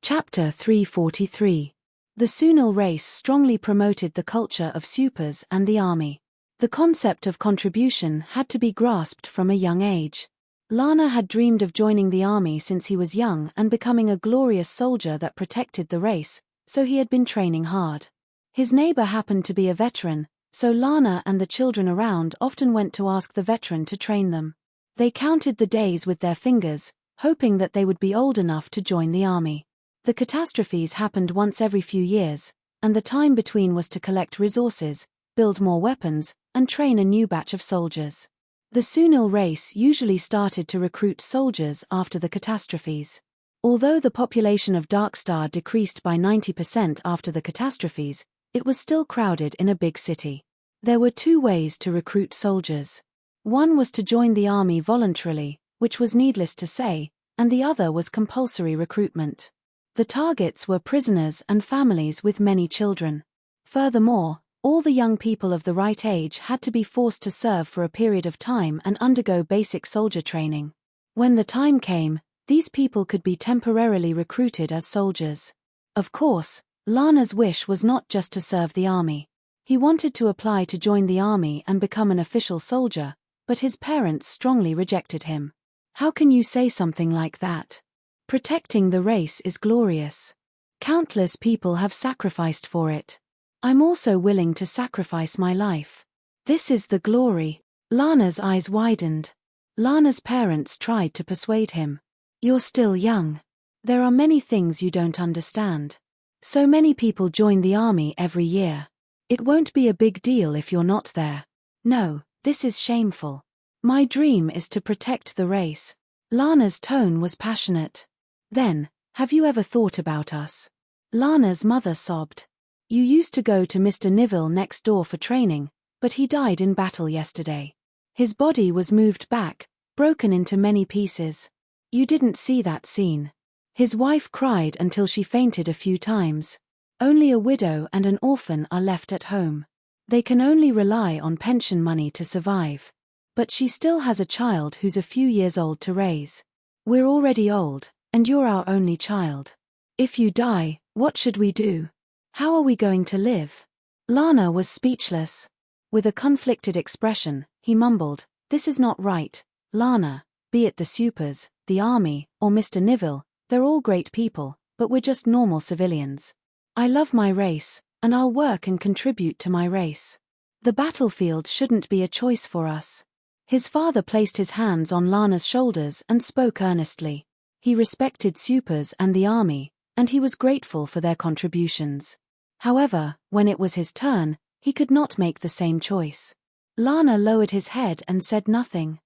Speaker 1: Chapter 343. The Sunil race strongly promoted the culture of supers and the army. The concept of contribution had to be grasped from a young age. Lana had dreamed of joining the army since he was young and becoming a glorious soldier that protected the race, so he had been training hard. His neighbor happened to be a veteran, so Lana and the children around often went to ask the veteran to train them. They counted the days with their fingers, hoping that they would be old enough to join the army. The catastrophes happened once every few years, and the time between was to collect resources, build more weapons, and train a new batch of soldiers. The Sunil race usually started to recruit soldiers after the catastrophes. Although the population of Darkstar decreased by 90% after the catastrophes, it was still crowded in a big city. There were two ways to recruit soldiers. One was to join the army voluntarily, which was needless to say, and the other was compulsory recruitment. The targets were prisoners and families with many children. Furthermore, all the young people of the right age had to be forced to serve for a period of time and undergo basic soldier training. When the time came, these people could be temporarily recruited as soldiers. Of course, Lana's wish was not just to serve the army. He wanted to apply to join the army and become an official soldier, but his parents strongly rejected him. How can you say something like that? Protecting the race is glorious. Countless people have sacrificed for it. I'm also willing to sacrifice my life. This is the glory. Lana's eyes widened. Lana's parents tried to persuade him. You're still young. There are many things you don't understand. So many people join the army every year. It won't be a big deal if you're not there. No, this is shameful. My dream is to protect the race. Lana's tone was passionate. Then, have you ever thought about us? Lana's mother sobbed. You used to go to Mr. Neville next door for training, but he died in battle yesterday. His body was moved back, broken into many pieces. You didn't see that scene. His wife cried until she fainted a few times. Only a widow and an orphan are left at home. They can only rely on pension money to survive. But she still has a child who's a few years old to raise. We're already old, and you're our only child. If you die, what should we do? How are we going to live? Lana was speechless. With a conflicted expression, he mumbled, This is not right, Lana, be it the supers, the army, or Mr. Neville, they're all great people, but we're just normal civilians. I love my race, and I'll work and contribute to my race. The battlefield shouldn't be a choice for us. His father placed his hands on Lana's shoulders and spoke earnestly. He respected supers and the army, and he was grateful for their contributions. However, when it was his turn, he could not make the same choice. Lana lowered his head and said nothing.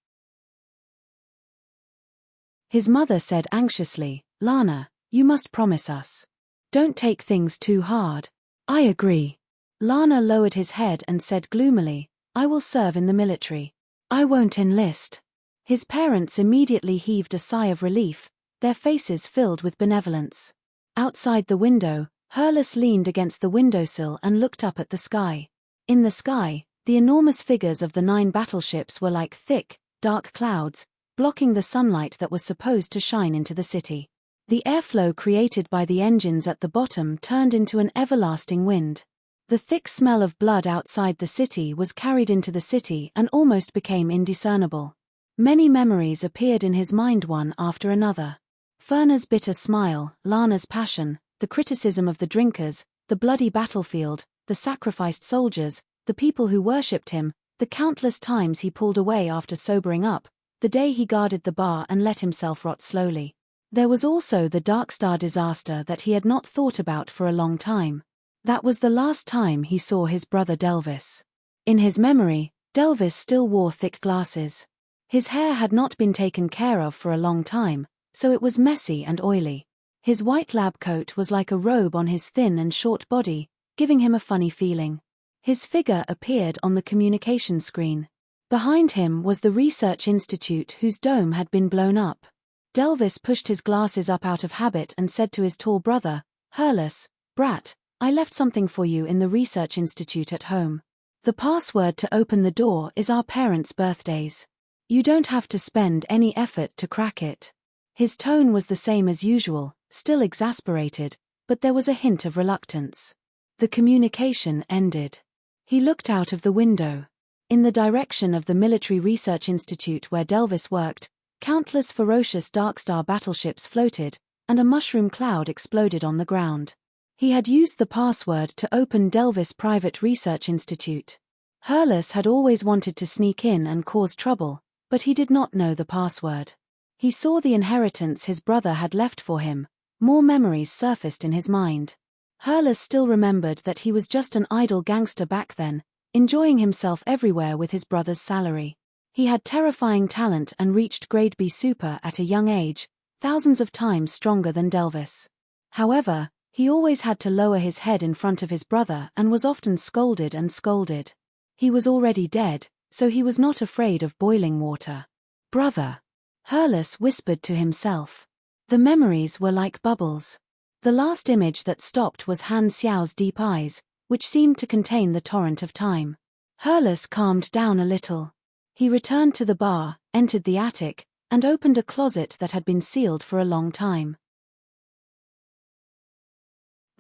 Speaker 1: His mother said anxiously, Lana, you must promise us. Don't take things too hard. I agree. Lana lowered his head and said gloomily, I will serve in the military. I won't enlist. His parents immediately heaved a sigh of relief, their faces filled with benevolence. Outside the window, Hurlus leaned against the windowsill and looked up at the sky. In the sky, the enormous figures of the 9 battleships were like thick, dark clouds, blocking the sunlight that was supposed to shine into the city. The airflow created by the engines at the bottom turned into an everlasting wind. The thick smell of blood outside the city was carried into the city and almost became indiscernible. Many memories appeared in his mind one after another. Ferna's bitter smile, Lana's passion, the criticism of the drinkers, the bloody battlefield, the sacrificed soldiers, the people who worshipped him, the countless times he pulled away after sobering up, the day he guarded the bar and let himself rot slowly. There was also the Darkstar disaster that he had not thought about for a long time. That was the last time he saw his brother Delvis. In his memory, Delvis still wore thick glasses. His hair had not been taken care of for a long time, so it was messy and oily. His white lab coat was like a robe on his thin and short body, giving him a funny feeling. His figure appeared on the communication screen. Behind him was the research institute whose dome had been blown up. Delvis pushed his glasses up out of habit and said to his tall brother, Hurlus, brat, I left something for you in the research institute at home. The password to open the door is our parents' birthdays. You don't have to spend any effort to crack it. His tone was the same as usual, still exasperated, but there was a hint of reluctance. The communication ended. He looked out of the window. In the direction of the Military Research Institute where Delvis worked, countless ferocious Darkstar battleships floated, and a mushroom cloud exploded on the ground. He had used the password to open Delvis Private Research Institute. Hurlus had always wanted to sneak in and cause trouble, but he did not know the password. He saw the inheritance his brother had left for him. More memories surfaced in his mind. Hurlus still remembered that he was just an idle gangster back then, enjoying himself everywhere with his brother's salary. He had terrifying talent and reached grade B super at a young age, thousands of times stronger than Delvis. However, he always had to lower his head in front of his brother and was often scolded and scolded. He was already dead, so he was not afraid of boiling water. Brother, Hurlus whispered to himself. The memories were like bubbles. The last image that stopped was Han Xiao's deep eyes, which seemed to contain the torrent of time. Hurlus calmed down a little. He returned to the bar, entered the attic, and opened a closet that had been sealed for a long time.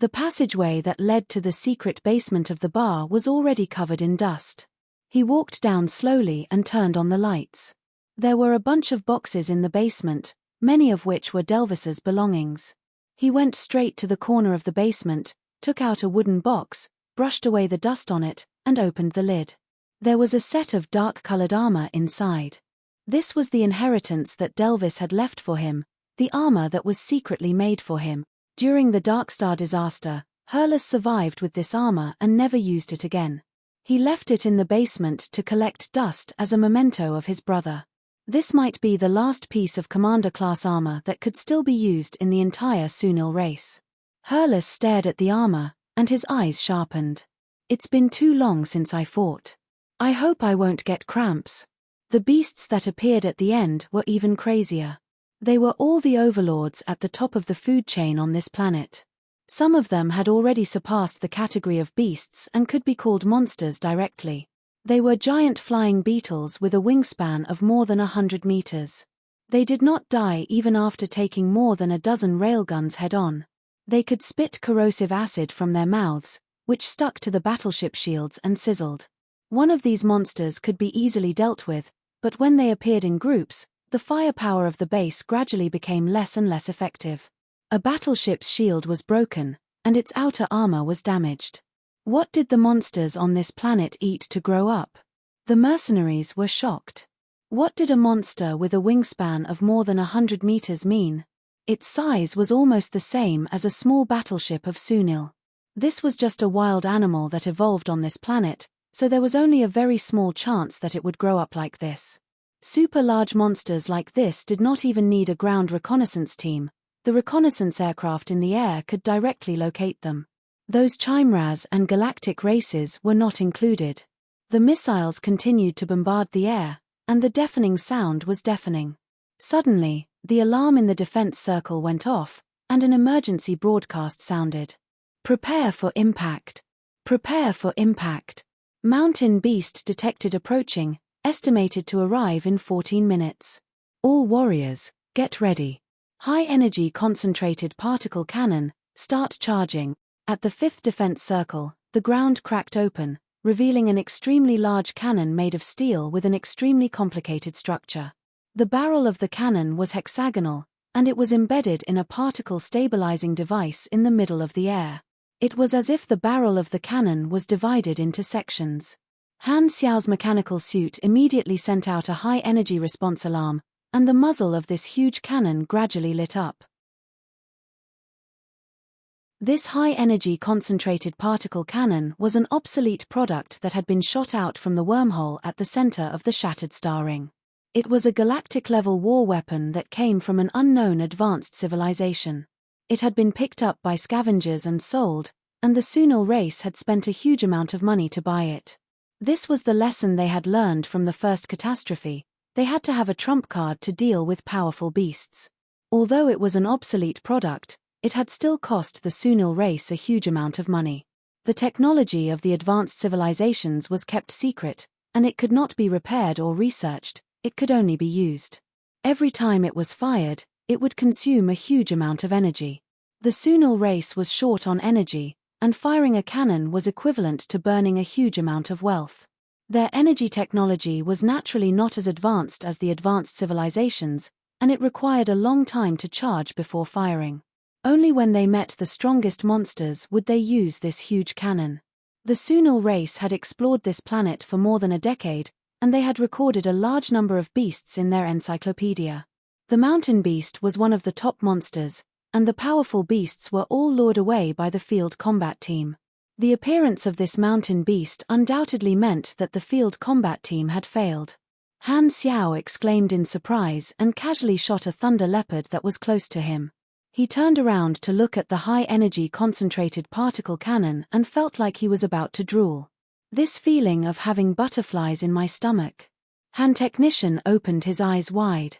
Speaker 1: The passageway that led to the secret basement of the bar was already covered in dust. He walked down slowly and turned on the lights. There were a bunch of boxes in the basement, many of which were Delvis's belongings. He went straight to the corner of the basement, took out a wooden box, brushed away the dust on it, and opened the lid. There was a set of dark-colored armor inside. This was the inheritance that Delvis had left for him, the armor that was secretly made for him. During the Darkstar disaster, Hurlus survived with this armor and never used it again. He left it in the basement to collect dust as a memento of his brother. This might be the last piece of commander-class armor that could still be used in the entire Sunil race. Hurlus stared at the armor, and his eyes sharpened. It's been too long since I fought. I hope I won't get cramps. The beasts that appeared at the end were even crazier. They were all the overlords at the top of the food chain on this planet. Some of them had already surpassed the category of beasts and could be called monsters directly. They were giant flying beetles with a wingspan of more than 100 meters. They did not die even after taking more than a dozen railguns head-on. They could spit corrosive acid from their mouths, which stuck to the battleship shields and sizzled. One of these monsters could be easily dealt with, but when they appeared in groups, the firepower of the base gradually became less and less effective. A battleship's shield was broken, and its outer armor was damaged. What did the monsters on this planet eat to grow up? The mercenaries were shocked. What did a monster with a wingspan of more than 100 meters mean? Its size was almost the same as a small battleship of Sunil. This was just a wild animal that evolved on this planet, so there was only a very small chance that it would grow up like this. Super large monsters like this did not even need a ground reconnaissance team. The reconnaissance aircraft in the air could directly locate them. Those Chimras and galactic races were not included. The missiles continued to bombard the air, and the deafening sound was deafening. Suddenly, the alarm in the defense circle went off, and an emergency broadcast sounded. Prepare for impact. Prepare for impact. Mountain beast detected approaching, estimated to arrive in 14 minutes. All warriors, get ready. High-energy concentrated particle cannon, start charging. At the 5th defense circle, the ground cracked open, revealing an extremely large cannon made of steel with an extremely complicated structure. The barrel of the cannon was hexagonal, and it was embedded in a particle-stabilizing device in the middle of the air. It was as if the barrel of the cannon was divided into sections. Han Xiao's mechanical suit immediately sent out a high-energy response alarm, and the muzzle of this huge cannon gradually lit up. This high-energy concentrated particle cannon was an obsolete product that had been shot out from the wormhole at the center of the shattered star ring. It was a galactic-level war weapon that came from an unknown advanced civilization. It had been picked up by scavengers and sold, and the Sunil race had spent a huge amount of money to buy it. This was the lesson they had learned from the first catastrophe. They had to have a trump card to deal with powerful beasts. Although it was an obsolete product, it had still cost the Sunil race a huge amount of money. The technology of the advanced civilizations was kept secret, and it could not be repaired or researched, it could only be used. Every time it was fired, it would consume a huge amount of energy. The Sunil race was short on energy, and firing a cannon was equivalent to burning a huge amount of wealth. Their energy technology was naturally not as advanced as the advanced civilizations, and it required a long time to charge before firing. Only when they met the strongest monsters would they use this huge cannon. The Sunil race had explored this planet for more than a decade, and they had recorded a large number of beasts in their encyclopedia. The mountain beast was one of the top monsters, and the powerful beasts were all lured away by the field combat team. The appearance of this mountain beast undoubtedly meant that the field combat team had failed. Han Xiao exclaimed in surprise and casually shot a thunder leopard that was close to him. He turned around to look at the high-energy concentrated particle cannon and felt like he was about to drool. This feeling of having butterflies in my stomach. Han Technician opened his eyes wide.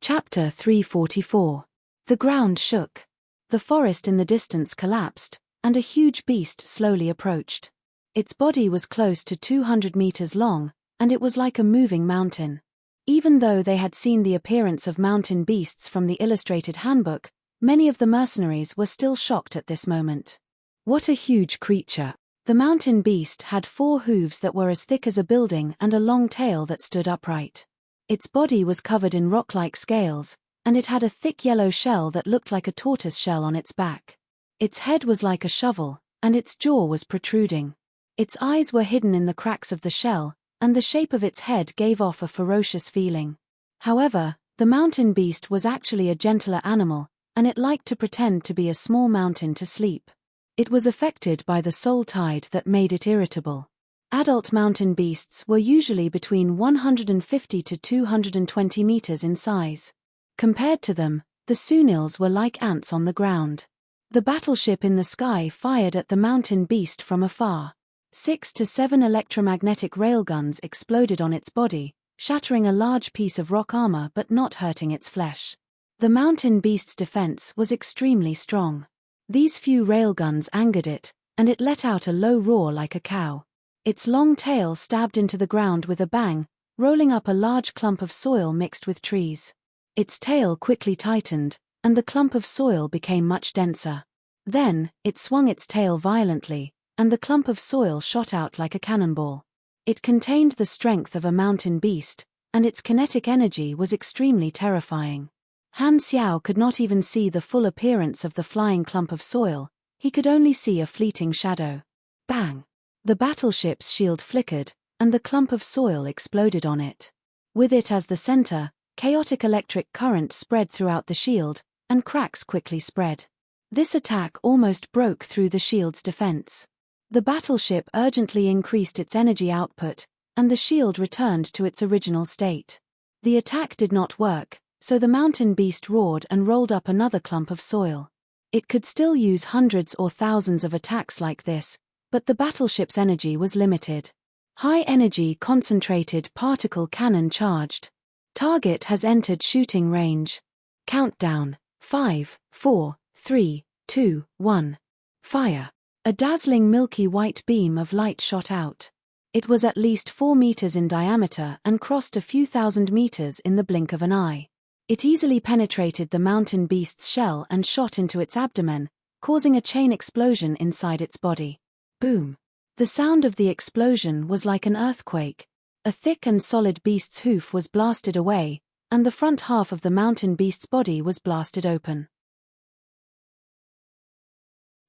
Speaker 1: Chapter 344. The ground shook. The forest in the distance collapsed, and a huge beast slowly approached. Its body was close to 200 meters long, and it was like a moving mountain. Even though they had seen the appearance of mountain beasts from the illustrated handbook, many of the mercenaries were still shocked at this moment. What a huge creature! The mountain beast had 4 hooves that were as thick as a building and a long tail that stood upright. Its body was covered in rock-like scales, and it had a thick yellow shell that looked like a tortoise shell on its back. Its head was like a shovel, and its jaw was protruding. Its eyes were hidden in the cracks of the shell, and the shape of its head gave off a ferocious feeling. However, the mountain beast was actually a gentler animal, and it liked to pretend to be a small mountain to sleep. It was affected by the soul tide that made it irritable. Adult mountain beasts were usually between 150 to 220 meters in size. Compared to them, the Sunils were like ants on the ground. The battleship in the sky fired at the mountain beast from afar. 6 to 7 electromagnetic railguns exploded on its body, shattering a large piece of rock armor but not hurting its flesh. The mountain beast's defense was extremely strong. These few railguns angered it, and it let out a low roar like a cow. Its long tail stabbed into the ground with a bang, rolling up a large clump of soil mixed with trees. Its tail quickly tightened, and the clump of soil became much denser. Then, it swung its tail violently, and the clump of soil shot out like a cannonball. It contained the strength of a mountain beast, and its kinetic energy was extremely terrifying. Han Xiao could not even see the full appearance of the flying clump of soil, he could only see a fleeting shadow. Bang! The battleship's shield flickered, and the clump of soil exploded on it. With it as the center, chaotic electric current spread throughout the shield, and cracks quickly spread. This attack almost broke through the shield's defense. The battleship urgently increased its energy output, and the shield returned to its original state. The attack did not work, so the mountain beast roared and rolled up another clump of soil. It could still use hundreds or thousands of attacks like this, but the battleship's energy was limited. High-energy concentrated particle cannon charged. Target has entered shooting range. Countdown. 5, 4, 3, 2, 1. Fire. A dazzling milky white beam of light shot out. It was at least 4 meters in diameter and crossed a few thousand meters in the blink of an eye. It easily penetrated the mountain beast's shell and shot into its abdomen, causing a chain explosion inside its body. Boom! The sound of the explosion was like an earthquake. A thick and solid beast's hoof was blasted away, and the front half of the mountain beast's body was blasted open.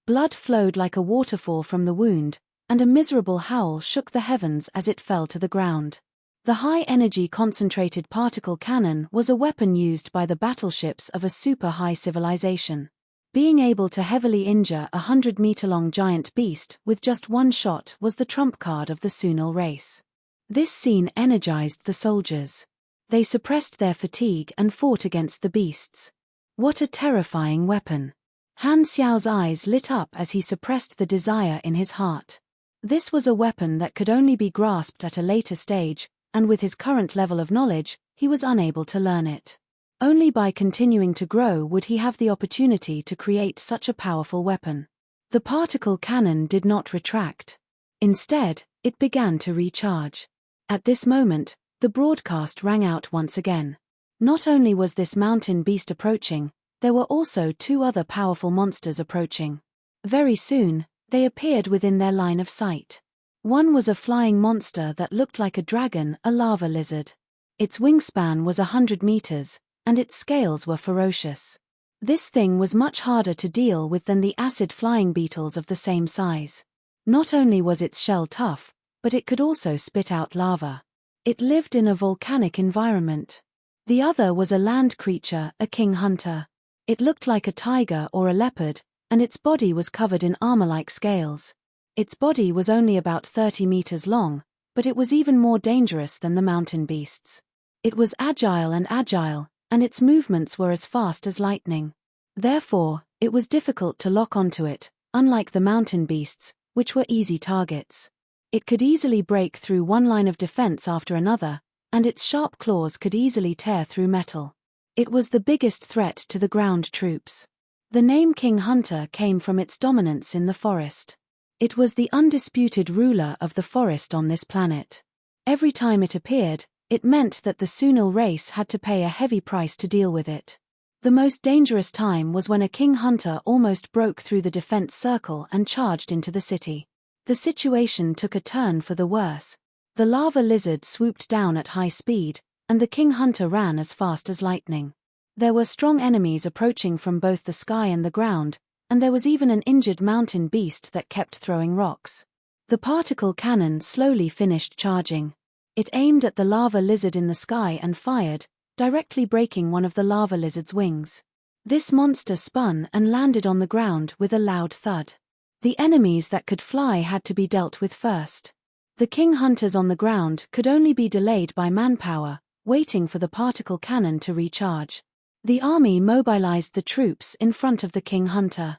Speaker 1: Blood flowed like a waterfall from the wound, and a miserable howl shook the heavens as it fell to the ground. The high-energy concentrated particle cannon was a weapon used by the battleships of a super-high civilization. Being able to heavily injure a 100-meter-long giant beast with just one shot was the trump card of the Sunil race. This scene energized the soldiers. They suppressed their fatigue and fought against the beasts. What a terrifying weapon! Han Xiao's eyes lit up as he suppressed the desire in his heart. This was a weapon that could only be grasped at a later stage, and with his current level of knowledge, he was unable to learn it. Only by continuing to grow would he have the opportunity to create such a powerful weapon. The particle cannon did not retract. Instead, it began to recharge. At this moment, the broadcast rang out once again. Not only was this mountain beast approaching, there were also 2 other powerful monsters approaching. Very soon, they appeared within their line of sight. One was a flying monster that looked like a dragon, a lava lizard. Its wingspan was 100 meters, and its scales were ferocious. This thing was much harder to deal with than the acid flying beetles of the same size. Not only was its shell tough, but it could also spit out lava. It lived in a volcanic environment. The other was a land creature, a king hunter. It looked like a tiger or a leopard, and its body was covered in armor-like scales. Its body was only about 30 meters long, but it was even more dangerous than the mountain beasts. It was agile, and its movements were as fast as lightning. Therefore, it was difficult to lock onto it, unlike the mountain beasts, which were easy targets. It could easily break through one line of defense after another, and its sharp claws could easily tear through metal. It was the biggest threat to the ground troops. The name King Hunter came from its dominance in the forest. It was the undisputed ruler of the forest on this planet. Every time it appeared, It meant that the Sunil race had to pay a heavy price to deal with it. The most dangerous time was when a king hunter almost broke through the defense circle and charged into the city. The situation took a turn for the worse. The lava lizard swooped down at high speed, and the king hunter ran as fast as lightning. There were strong enemies approaching from both the sky and the ground, and there was even an injured mountain beast that kept throwing rocks. The particle cannon slowly finished charging. It aimed at the lava lizard in the sky and fired, directly breaking one of the lava lizard's wings. This monster spun and landed on the ground with a loud thud. The enemies that could fly had to be dealt with first. The king hunters on the ground could only be delayed by manpower, waiting for the particle cannon to recharge. The army mobilized the troops in front of the king hunter.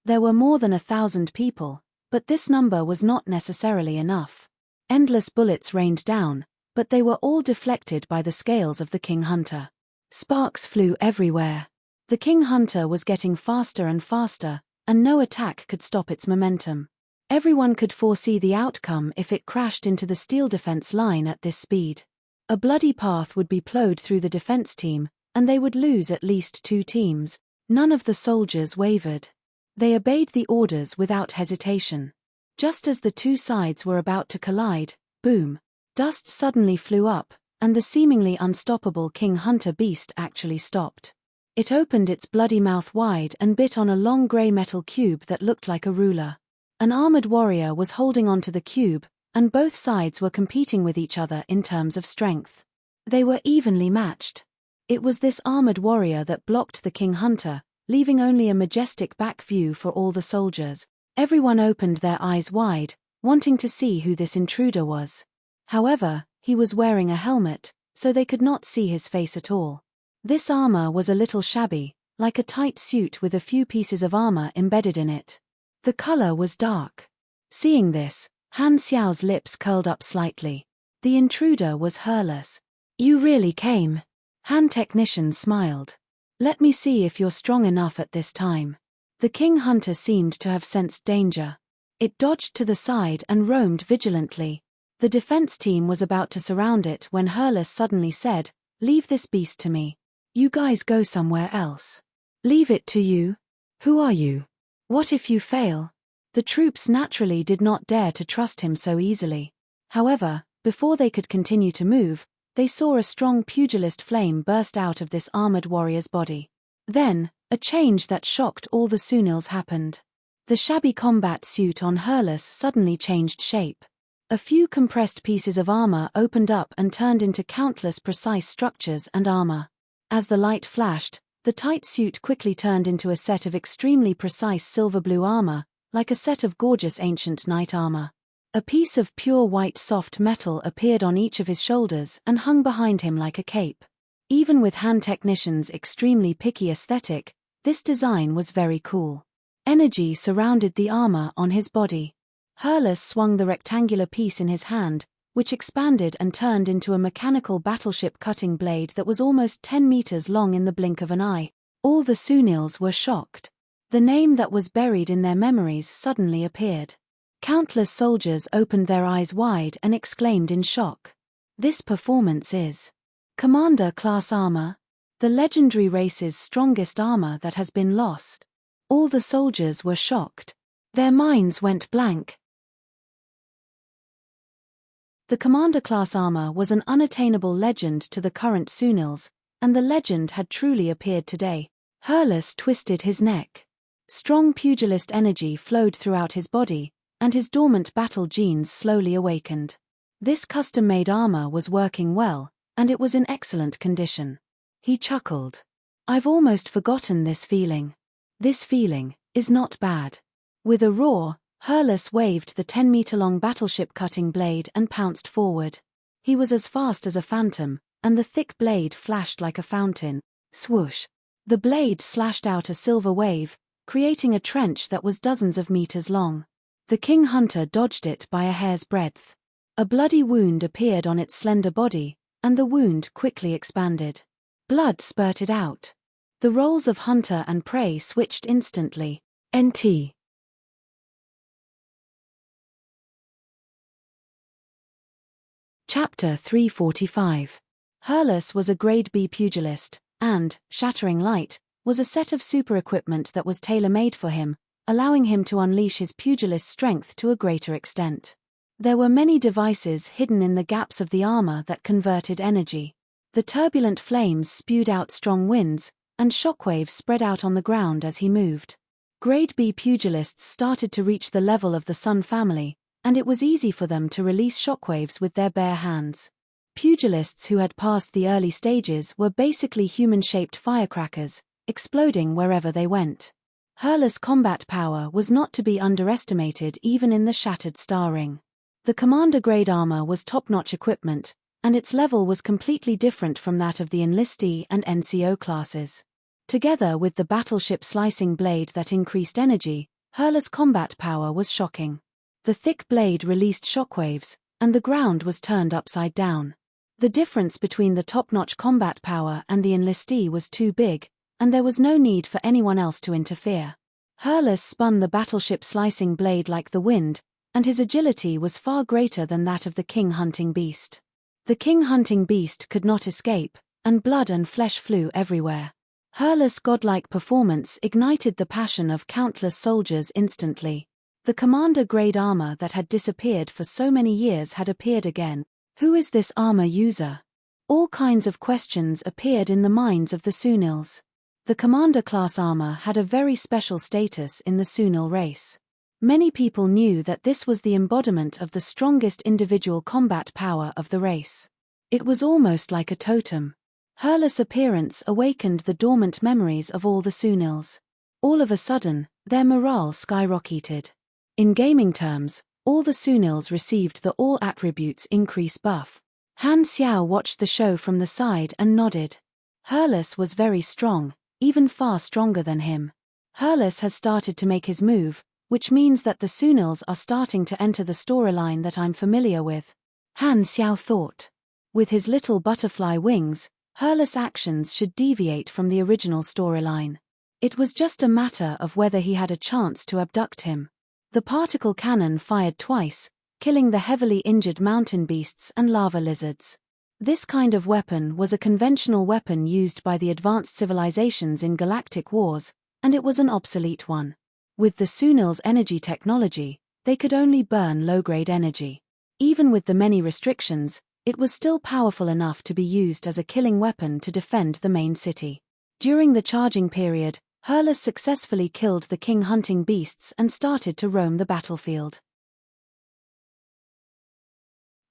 Speaker 1: There were more than 1,000 people, but this number was not necessarily enough. Endless bullets rained down, but they were all deflected by the scales of the king hunter. Sparks flew everywhere. The king hunter was getting faster and faster, and no attack could stop its momentum. Everyone could foresee the outcome if it crashed into the steel defense line at this speed. A bloody path would be plowed through the defense team, and they would lose at least 2 teams. None of the soldiers wavered. They obeyed the orders without hesitation. Just as the 2 sides were about to collide, boom! Dust suddenly flew up, and the seemingly unstoppable king hunter beast actually stopped. It opened its bloody mouth wide and bit on a long grey metal cube that looked like a ruler. An armored warrior was holding onto the cube, and both sides were competing with each other in terms of strength. They were evenly matched. It was this armored warrior that blocked the king hunter, leaving only a majestic back view for all the soldiers. Everyone opened their eyes wide, wanting to see who this intruder was. However, he was wearing a helmet, so they could not see his face at all. This armor was a little shabby, like a tight suit with a few pieces of armor embedded in it. The color was dark. Seeing this, Han Xiao's lips curled up slightly. The intruder was hairless. "You really came." Han Technician smiled. "Let me see if you're strong enough at this time." The king hunter seemed to have sensed danger. It dodged to the side and roamed vigilantly. The defense team was about to surround it when Hairless suddenly said, "Leave this beast to me. You guys go somewhere else." "Leave it to you? Who are you? What if you fail?" The troops naturally did not dare to trust him so easily. However, before they could continue to move, they saw a strong pugilist flame burst out of this armored warrior's body. Then, a change that shocked all the Sunils happened. The shabby combat suit on Hairless suddenly changed shape. A few compressed pieces of armor opened up and turned into countless precise structures and armor. As the light flashed, the tight suit quickly turned into a set of extremely precise silver blue armor, like a set of gorgeous ancient knight armor. A piece of pure white soft metal appeared on each of his shoulders and hung behind him like a cape. Even with Han Technician's extremely picky aesthetic, this design was very cool. Energy surrounded the armor on his body. Hairless swung the rectangular piece in his hand, which expanded and turned into a mechanical battleship cutting blade that was almost 10 meters long in the blink of an eye. All the Sunils were shocked. The name that was buried in their memories suddenly appeared. Countless soldiers opened their eyes wide and exclaimed in shock. "This performance is Commander-class armor, the legendary race's strongest armor that has been lost." All the soldiers were shocked. Their minds went blank. The Commander-class armor was an unattainable legend to the current Sunils, and the legend had truly appeared today. Hairless twisted his neck. Strong pugilist energy flowed throughout his body, and his dormant battle genes slowly awakened. This custom-made armor was working well, and it was in excellent condition. He chuckled. "I've almost forgotten this feeling. This feeling is not bad." With a roar, Hairless waved the 10-meter-long battleship cutting blade and pounced forward. He was as fast as a phantom, and the thick blade flashed like a fountain. Swoosh! The blade slashed out a silver wave, creating a trench that was dozens of meters long. The king hunter dodged it by a hair's breadth. A bloody wound appeared on its slender body, and the wound quickly expanded. Blood spurted out. The roles of hunter and prey switched instantly. NT. Chapter 345. Hurlus was a Grade B pugilist, and, Shattering Light, was a set of super equipment that was tailor-made for him, allowing him to unleash his pugilist strength to a greater extent. There were many devices hidden in the gaps of the armor that converted energy. The turbulent flames spewed out strong winds, and shockwaves spread out on the ground as he moved. Grade B pugilists started to reach the level of the Sun family, and it was easy for them to release shockwaves with their bare hands. Pugilists who had passed the early stages were basically human-shaped firecrackers, exploding wherever they went. Hurlus' combat power was not to be underestimated even in the shattered star ring. The commander-grade armor was top-notch equipment, and its level was completely different from that of the enlistee and NCO classes. Together with the battleship slicing blade that increased energy, Hurlus' combat power was shocking. The thick blade released shockwaves, and the ground was turned upside down. The difference between the top-notch combat power and the enlistee was too big, and there was no need for anyone else to interfere. Hurlus spun the battleship slicing blade like the wind, and his agility was far greater than that of the king-hunting beast. The king-hunting beast could not escape, and blood and flesh flew everywhere. Hurlus' godlike performance ignited the passion of countless soldiers instantly. The commander-grade armor that had disappeared for so many years had appeared again. Who is this armor user? All kinds of questions appeared in the minds of the Sunils. The commander-class armor had a very special status in the Sunil race. Many people knew that this was the embodiment of the strongest individual combat power of the race. It was almost like a totem. Hurlus' appearance awakened the dormant memories of all the Sunils. All of a sudden, their morale skyrocketed. In gaming terms, all the Sunils received the All Attributes Increase buff. Han Xiao watched the show from the side and nodded. Hurlus was very strong, even far stronger than him. Hurlus has started to make his move, which means that the Sunils are starting to enter the storyline that I'm familiar with. Han Xiao thought. With his little butterfly wings, Hurlus' actions should deviate from the original storyline. It was just a matter of whether he had a chance to abduct him. The particle cannon fired twice, killing the heavily injured mountain beasts and lava lizards. This kind of weapon was a conventional weapon used by the advanced civilizations in galactic wars, and it was an obsolete one. With the Sunil's energy technology, they could only burn low-grade energy. Even with the many restrictions, it was still powerful enough to be used as a killing weapon to defend the main city. During the charging period, Hurlus successfully killed the king-hunting beasts and started to roam the battlefield.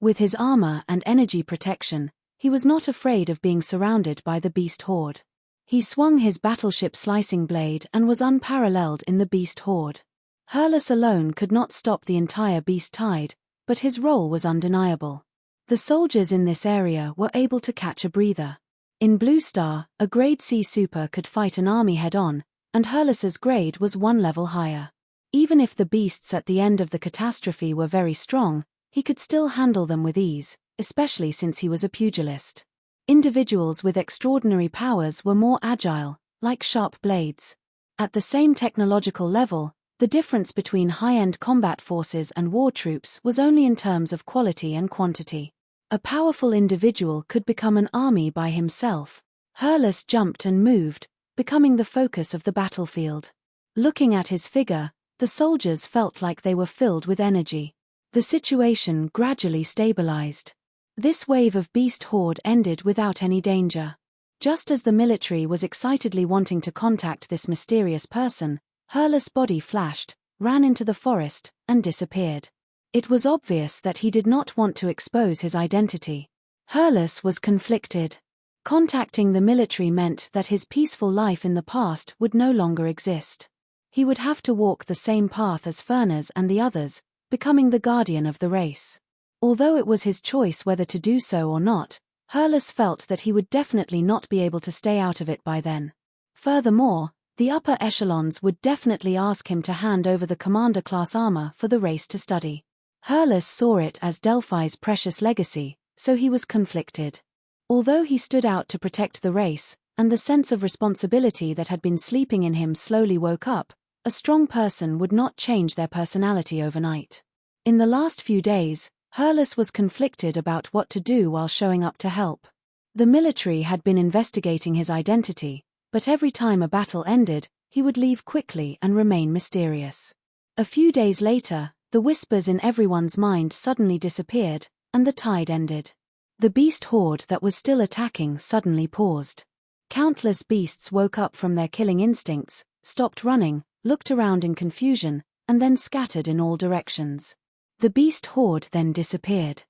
Speaker 1: With his armor and energy protection, he was not afraid of being surrounded by the beast horde. He swung his battleship slicing blade and was unparalleled in the beast horde. Hurlus alone could not stop the entire beast tide, but his role was undeniable. The soldiers in this area were able to catch a breather. In Blue Star, a Grade C super could fight an army head-on, and Hurlus's grade was one level higher. Even if the beasts at the end of the catastrophe were very strong, he could still handle them with ease, especially since he was a pugilist. Individuals with extraordinary powers were more agile, like sharp blades. At the same technological level, the difference between high-end combat forces and war troops was only in terms of quality and quantity. A powerful individual could become an army by himself. Hurlus jumped and moved, becoming the focus of the battlefield. Looking at his figure, the soldiers felt like they were filled with energy. The situation gradually stabilized. This wave of beast horde ended without any danger. Just as the military was excitedly wanting to contact this mysterious person, Hurlus' body flashed, ran into the forest, and disappeared. It was obvious that he did not want to expose his identity. Hurlus was conflicted. Contacting the military meant that his peaceful life in the past would no longer exist. He would have to walk the same path as Furness and the others, becoming the guardian of the race. Although it was his choice whether to do so or not, Hurlus felt that he would definitely not be able to stay out of it by then. Furthermore, the upper echelons would definitely ask him to hand over the commander-class armor for the race to study. Hurlus saw it as Delphi's precious legacy, so he was conflicted. Although he stood out to protect the race, and the sense of responsibility that had been sleeping in him slowly woke up, a strong person would not change their personality overnight. In the last few days, Hurlus was conflicted about what to do while showing up to help. The military had been investigating his identity, but every time a battle ended, he would leave quickly and remain mysterious. A few days later, the whispers in everyone's mind suddenly disappeared, and the tide ended. The beast horde that was still attacking suddenly paused. Countless beasts woke up from their killing instincts, stopped running, looked around in confusion, and then scattered in all directions. The beast horde then disappeared.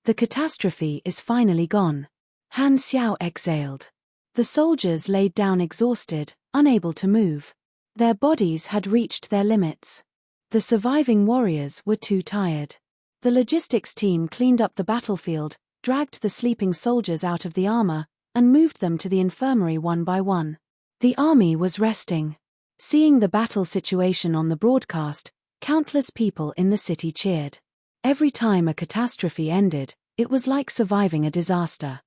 Speaker 1: The catastrophe is finally gone. Han Xiao exhaled. The soldiers laid down exhausted, unable to move. Their bodies had reached their limits. The surviving warriors were too tired. The logistics team cleaned up the battlefield, dragged the sleeping soldiers out of the armor, and moved them to the infirmary one by one. The army was resting. Seeing the battle situation on the broadcast, countless people in the city cheered. Every time a catastrophe ended, it was like surviving a disaster.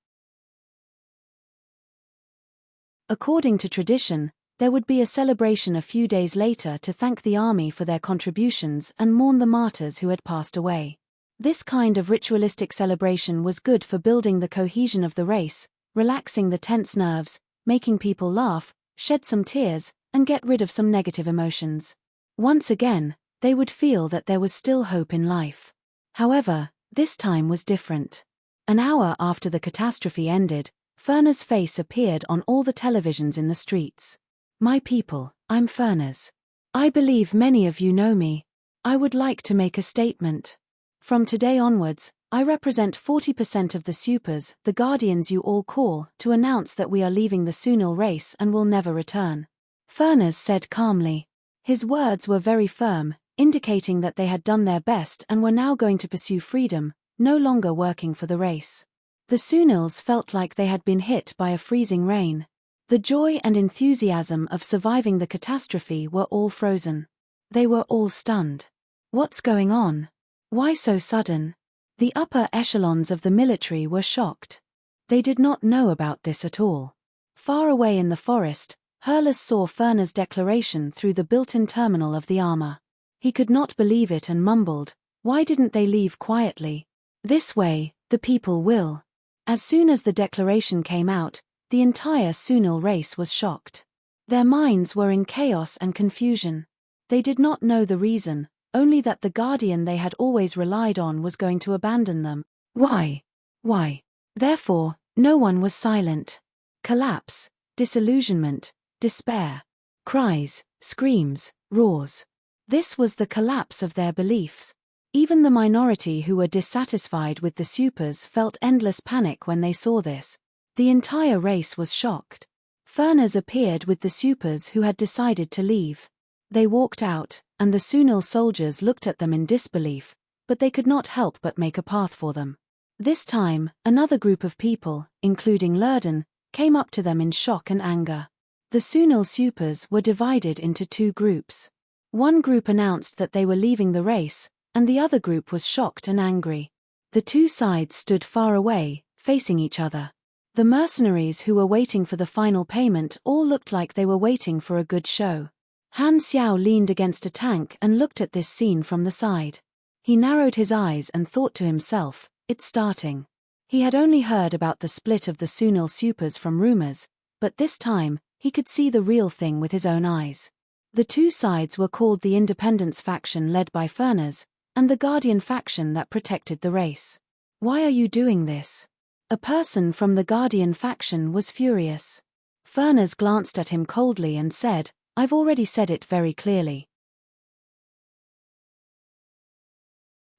Speaker 1: According to tradition, there would be a celebration a few days later to thank the army for their contributions and mourn the martyrs who had passed away. This kind of ritualistic celebration was good for building the cohesion of the race, relaxing the tense nerves, making people laugh, shed some tears, and get rid of some negative emotions. Once again, they would feel that there was still hope in life. However, this time was different. An hour after the catastrophe ended, Furna's face appeared on all the televisions in the streets. "My people, I'm Furna's. I believe many of you know me. I would like to make a statement. From today onwards, I represent 40% of the supers, the guardians you all call, to announce that we are leaving the Sunil race and will never return." Furna's said calmly. His words were very firm, indicating that they had done their best and were now going to pursue freedom, no longer working for the race. The Sunils felt like they had been hit by a freezing rain. The joy and enthusiasm of surviving the catastrophe were all frozen. They were all stunned. What's going on? Why so sudden? The upper echelons of the military were shocked. They did not know about this at all. Far away in the forest, Hurlus saw Furna's declaration through the built-in terminal of the armor. He could not believe it and mumbled, "Why didn't they leave quietly? This way, the people will." As soon as the declaration came out, the entire Sunil race was shocked. Their minds were in chaos and confusion. They did not know the reason, only that the guardian they had always relied on was going to abandon them. Why? Why? Therefore, no one was silent. Collapse, disillusionment, despair. Cries, screams, roars. This was the collapse of their beliefs. Even the minority who were dissatisfied with the supers felt endless panic when they saw this. The entire race was shocked. Furnas appeared with the supers who had decided to leave. They walked out, and the Sunil soldiers looked at them in disbelief, but they could not help but make a path for them. This time, another group of people, including Lurden, came up to them in shock and anger. The Sunil supers were divided into two groups. One group announced that they were leaving the race, and the other group was shocked and angry. The two sides stood far away, facing each other. The mercenaries who were waiting for the final payment all looked like they were waiting for a good show. Han Xiao leaned against a tank and looked at this scene from the side. He narrowed his eyes and thought to himself, "It's starting." He had only heard about the split of the Sunil supers from rumors, but this time, he could see the real thing with his own eyes. The two sides were called the Independence faction led by Furnas, and the Guardian faction that protected the race. "Why are you doing this?" A person from the Guardian faction was furious. Furnas glanced at him coldly and said, "I've already said it very clearly."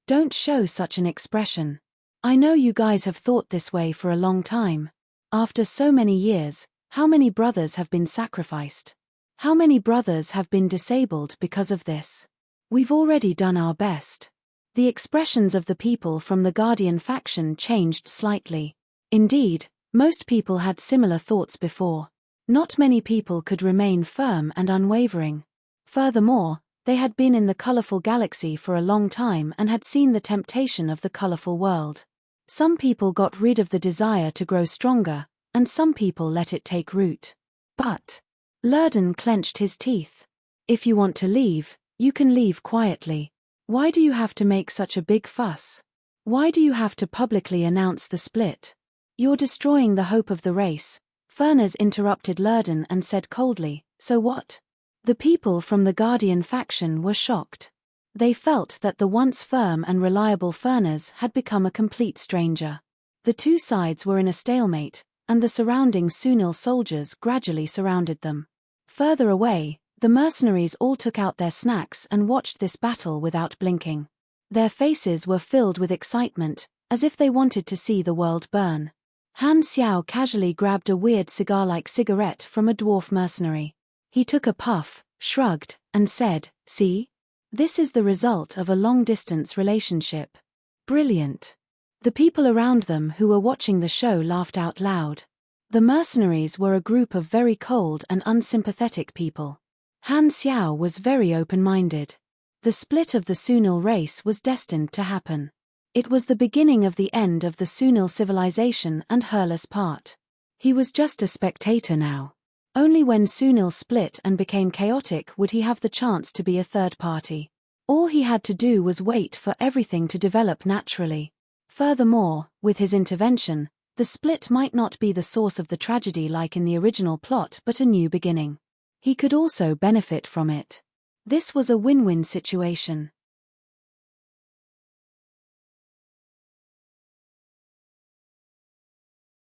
Speaker 1: Don't show such an expression. I know you guys have thought this way for a long time. After so many years, how many brothers have been sacrificed? How many brothers have been disabled because of this? We've already done our best. The expressions of the people from the Guardian faction changed slightly. Indeed, most people had similar thoughts before. Not many people could remain firm and unwavering. Furthermore, they had been in the colorful galaxy for a long time and had seen the temptation of the colorful world. Some people got rid of the desire to grow stronger, and some people let it take root. But Lurden clenched his teeth. "If you want to leave, you can leave quietly. Why do you have to make such a big fuss? Why do you have to publicly announce the split? You're destroying the hope of the race. Furness interrupted Lurden and said coldly, so what? The people from the Guardian faction were shocked. They felt that the once firm and reliable Furness had become a complete stranger. The two sides were in a stalemate, and the surrounding Sunil soldiers gradually surrounded them. Further away, the mercenaries all took out their snacks and watched this battle without blinking. Their faces were filled with excitement, as if they wanted to see the world burn. Han Xiao casually grabbed a weird cigar-like cigarette from a dwarf mercenary. He took a puff, shrugged, and said, "See? This is the result of a long-distance relationship. Brilliant." The people around them who were watching the show laughed out loud. The mercenaries were a group of very cold and unsympathetic people. Han Xiao was very open-minded. The split of the Sunil race was destined to happen. It was the beginning of the end of the Sunil civilization and Hurlus' part. He was just a spectator now. Only when Sunil split and became chaotic would he have the chance to be a third party. All he had to do was wait for everything to develop naturally. Furthermore, with his intervention, the split might not be the source of the tragedy like in the original plot but a new beginning. He could also benefit from it. This was a win-win situation.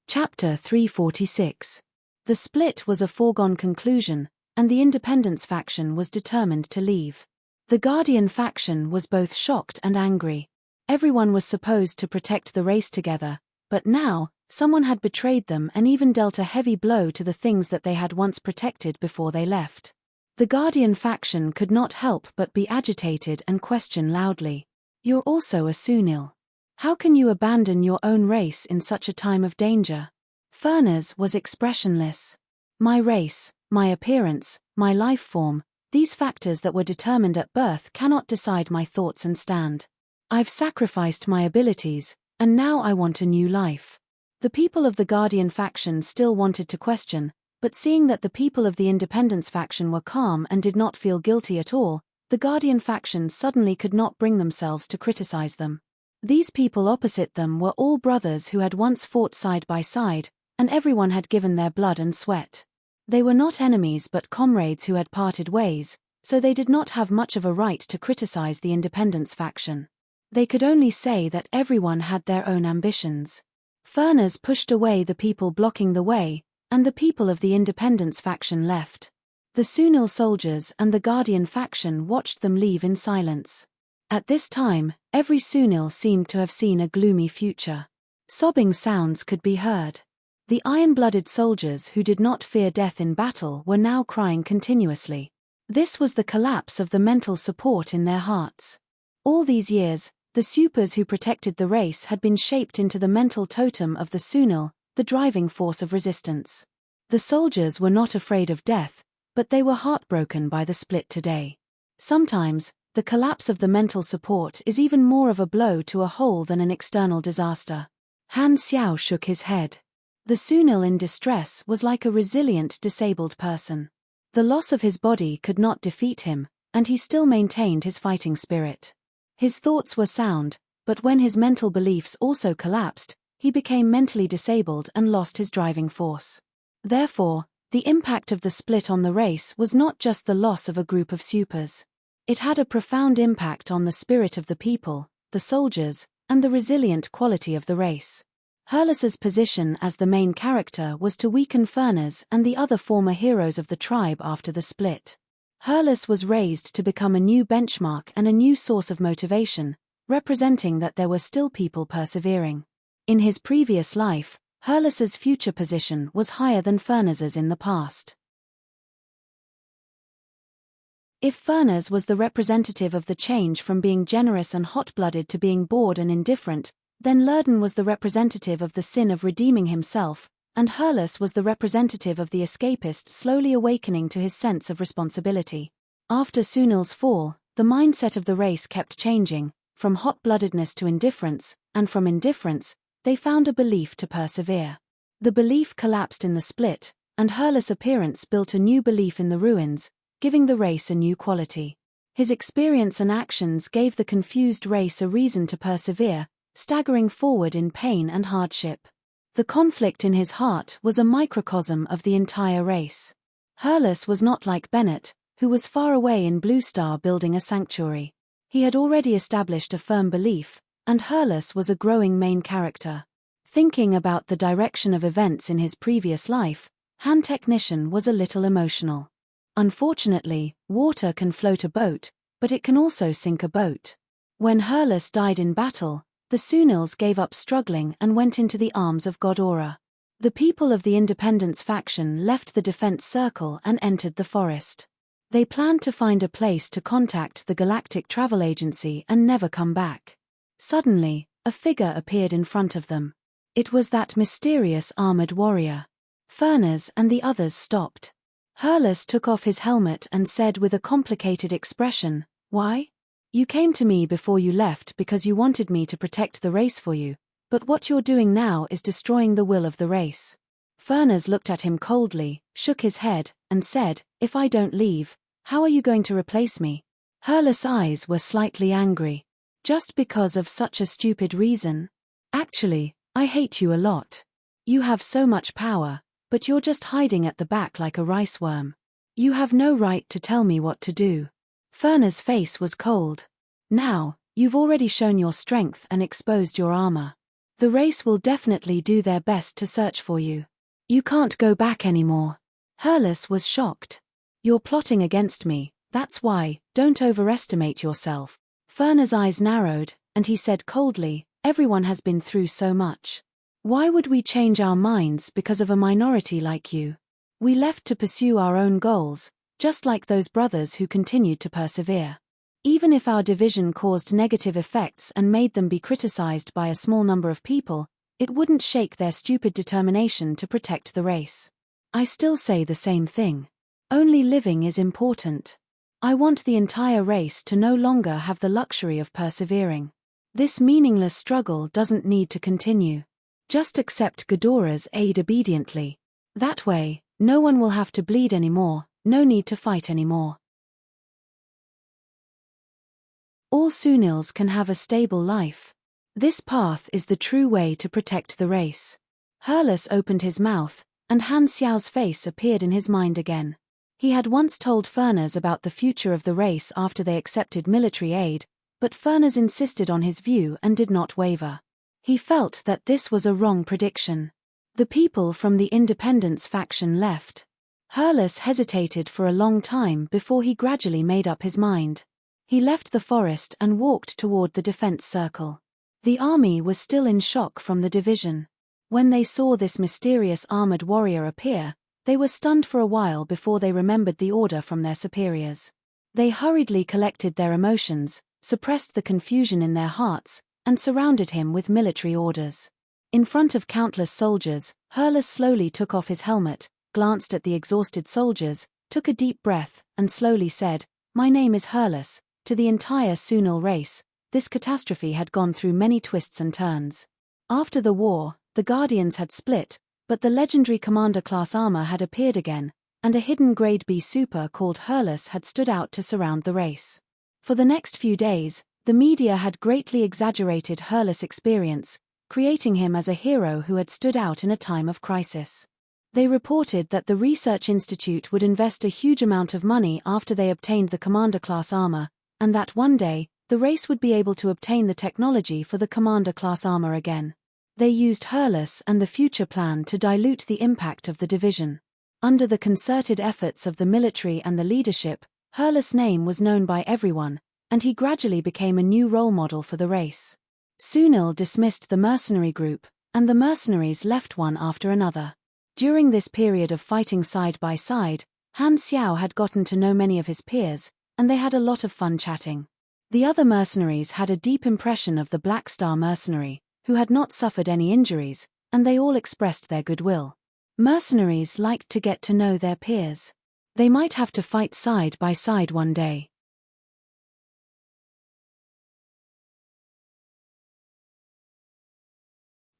Speaker 1: Chapter 346. The split was a foregone conclusion, and the Independence faction was determined to leave. The Guardian faction was both shocked and angry. Everyone was supposed to protect the race together, but now, someone had betrayed them and even dealt a heavy blow to the things that they had once protected before they left. The Guardian faction could not help but be agitated and question loudly. You're also a Sunil. How can you abandon your own race in such a time of danger? Furness was expressionless. My race, my appearance, my life form, these factors that were determined at birth cannot decide my thoughts and stand. I've sacrificed my abilities, and now I want a new life. The people of the Guardian faction still wanted to question, but seeing that the people of the Independence faction were calm and did not feel guilty at all, the Guardian faction suddenly could not bring themselves to criticize them. These people opposite them were all brothers who had once fought side by side, and everyone had given their blood and sweat. They were not enemies but comrades who had parted ways, so they did not have much of a right to criticize the Independence faction. They could only say that everyone had their own ambitions. Furness pushed away the people blocking the way, and the people of the Independence faction left. The Sunil soldiers and the Guardian faction watched them leave in silence. At this time, every Sunil seemed to have seen a gloomy future. Sobbing sounds could be heard. The iron-blooded soldiers who did not fear death in battle were now crying continuously. This was the collapse of the mental support in their hearts. All these years, the supers who protected the race had been shaped into the mental totem of the Sunil, the driving force of resistance. The soldiers were not afraid of death, but they were heartbroken by the split today. Sometimes, the collapse of the mental support is even more of a blow to a whole than an external disaster. Han Xiao shook his head. The Sunil in distress was like a resilient disabled person. The loss of his body could not defeat him, and he still maintained his fighting spirit. His thoughts were sound, but when his mental beliefs also collapsed, he became mentally disabled and lost his driving force. Therefore, the impact of the split on the race was not just the loss of a group of supers. It had a profound impact on the spirit of the people, the soldiers, and the resilient quality of the race. Hurlus's position as the main character was to weaken Furness and the other former heroes of the tribe after the split. Hurlus was raised to become a new benchmark and a new source of motivation, representing that there were still people persevering. In his previous life, Hurlus's future position was higher than Furness's in the past. If Furness was the representative of the change from being generous and hot-blooded to being bored and indifferent, then Lurden was the representative of the sin of redeeming himself, and Hurlus was the representative of the escapist slowly awakening to his sense of responsibility. After Sunil's fall, the mindset of the race kept changing, from hot-bloodedness to indifference, and from indifference, they found a belief to persevere. The belief collapsed in the split, and Hurlus' appearance built a new belief in the ruins, giving the race a new quality. His experience and actions gave the confused race a reason to persevere, staggering forward in pain and hardship. The conflict in his heart was a microcosm of the entire race. Hurlus was not like Bennett, who was far away in Blue Star building a sanctuary. He had already established a firm belief, and Hurlus was a growing main character. Thinking about the direction of events in his previous life, Han Technician was a little emotional. Unfortunately, water can float a boat, but it can also sink a boat. When Hurlus died in battle, the Sunils gave up struggling and went into the arms of Godora. The people of the Independence faction left the defense circle and entered the forest. They planned to find a place to contact the Galactic Travel Agency and never come back. Suddenly, a figure appeared in front of them. It was that mysterious armored warrior. Furness and the others stopped. Hurlus took off his helmet and said with a complicated expression, "Why? You came to me before you left because you wanted me to protect the race for you, but what you're doing now is destroying the will of the race." Furness looked at him coldly, shook his head, and said, "If I don't leave, how are you going to replace me?" Hurlus' eyes were slightly angry. "Just because of such a stupid reason? Actually, I hate you a lot. You have so much power, but you're just hiding at the back like a rice worm. You have no right to tell me what to do." Furness' face was cold. "Now, you've already shown your strength and exposed your armor. The race will definitely do their best to search for you. You can't go back anymore." Hurlus was shocked. "You're plotting against me, that's why, don't overestimate yourself." Furness' eyes narrowed, and he said coldly, "Everyone has been through so much. Why would we change our minds because of a minority like you? We left to pursue our own goals, just like those brothers who continued to persevere. Even if our division caused negative effects and made them be criticized by a small number of people, it wouldn't shake their stupid determination to protect the race. I still say the same thing. Only living is important. I want the entire race to no longer have the luxury of persevering. This meaningless struggle doesn't need to continue. Just accept Godora's aid obediently. That way, no one will have to bleed anymore, no need to fight anymore. All Sunils can have a stable life. This path is the true way to protect the race." Hurlus opened his mouth, and Han Xiao's face appeared in his mind again. He had once told Furness about the future of the race after they accepted military aid, but Furness insisted on his view and did not waver. He felt that this was a wrong prediction. The people from the Independence faction left. Hurlus hesitated for a long time before he gradually made up his mind. He left the forest and walked toward the defense circle. The army was still in shock from the division. When they saw this mysterious armored warrior appear, they were stunned for a while before they remembered the order from their superiors. They hurriedly collected their emotions, suppressed the confusion in their hearts, and surrounded him with military orders. In front of countless soldiers, Hurlus slowly took off his helmet, glanced at the exhausted soldiers, took a deep breath, and slowly said, "My name is Hurlus." To the entire Sunil race, this catastrophe had gone through many twists and turns. After the war, the Guardians had split, but the legendary Commander-class armor had appeared again, and a hidden Grade B super called Hurlus had stood out to surround the race. For the next few days, the media had greatly exaggerated Hurlus' experience, creating him as a hero who had stood out in a time of crisis. They reported that the Research Institute would invest a huge amount of money after they obtained the Commander-class armor, and that one day, the race would be able to obtain the technology for the Commander-class armor again. They used Hurlus and the future plan to dilute the impact of the division. Under the concerted efforts of the military and the leadership, Hurlus' name was known by everyone, and he gradually became a new role model for the race. Sunil dismissed the mercenary group, and the mercenaries left one after another. During this period of fighting side by side, Han Xiao had gotten to know many of his peers, and they had a lot of fun chatting. The other mercenaries had a deep impression of the Black Star mercenary, who had not suffered any injuries, and they all expressed their goodwill. Mercenaries liked to get to know their peers. They might have to fight side by side one day.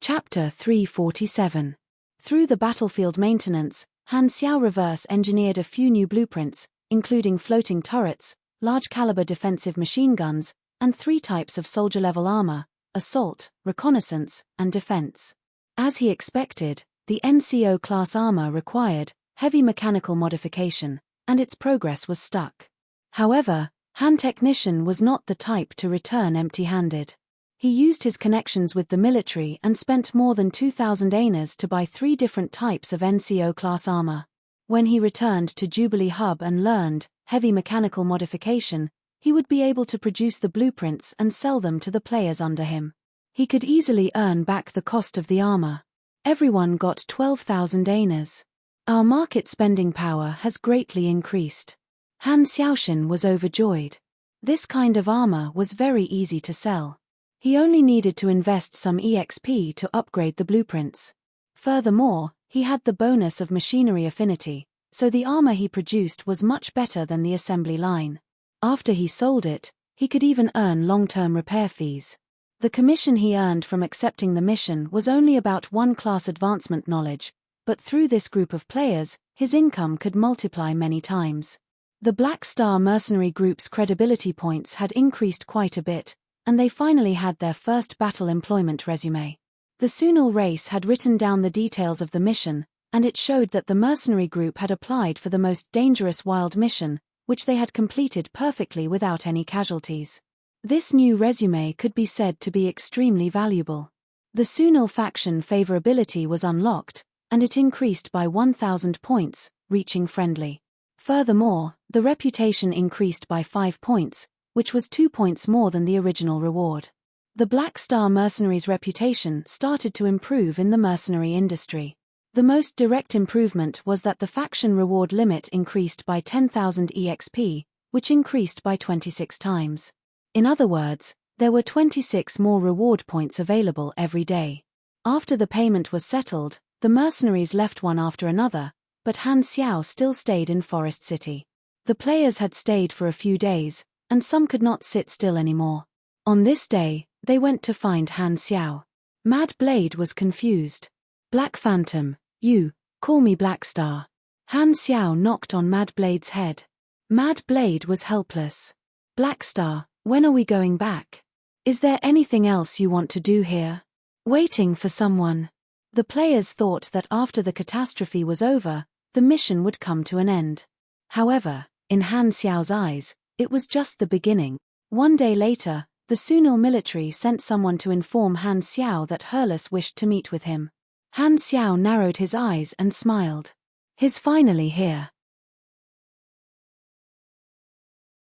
Speaker 1: Chapter 347. Through the battlefield maintenance, Han Xiao reverse engineered a few new blueprints, including floating turrets, large-caliber defensive machine guns, and 3 types of soldier-level armor, assault, reconnaissance, and defense. As he expected, the NCO-class armor required heavy mechanical modification, and its progress was stuck. However, Han Technician was not the type to return empty-handed. He used his connections with the military and spent more than 2,000 aners to buy 3 different types of NCO-class armor. When he returned to Jubilee Hub and learned heavy mechanical modification, he would be able to produce the blueprints and sell them to the players under him. He could easily earn back the cost of the armor. Everyone got 12,000 aners. Our market spending power has greatly increased. Han Xiaoxin was overjoyed. This kind of armor was very easy to sell. He only needed to invest some EXP to upgrade the blueprints. Furthermore, he had the bonus of machinery affinity, so the armor he produced was much better than the assembly line. After he sold it, he could even earn long-term repair fees. The commission he earned from accepting the mission was only about 1 class advancement knowledge, but through this group of players, his income could multiply many times. The Black Star mercenary group's credibility points had increased quite a bit, and they finally had their first battle employment resume. The Sunil race had written down the details of the mission, and it showed that the mercenary group had applied for the most dangerous wild mission, which they had completed perfectly without any casualties. This new resume could be said to be extremely valuable. The Sunil faction favorability was unlocked, and it increased by 1,000 points, reaching friendly. Furthermore, the reputation increased by 5 points, which was 2 points more than the original reward. The Black Star mercenaries' reputation started to improve in the mercenary industry. The most direct improvement was that the faction reward limit increased by 10,000 EXP, which increased by 26 times. In other words, there were 26 more reward points available every day. After the payment was settled, the mercenaries left one after another, but Han Xiao still stayed in Forest City. The players had stayed for a few days, and some could not sit still anymore. On this day, they went to find Han Xiao. Mad Blade was confused. Black Phantom, you, call me Black Star. Han Xiao knocked on Mad Blade's head. Mad Blade was helpless. Black Star, when are we going back? Is there anything else you want to do here? Waiting for someone. The players thought that after the catastrophe was over, the mission would come to an end. However, in Han Xiao's eyes, it was just the beginning. One day later, the Sunil military sent someone to inform Han Xiao that Hurlus wished to meet with him. Han Xiao narrowed his eyes and smiled. He's finally here.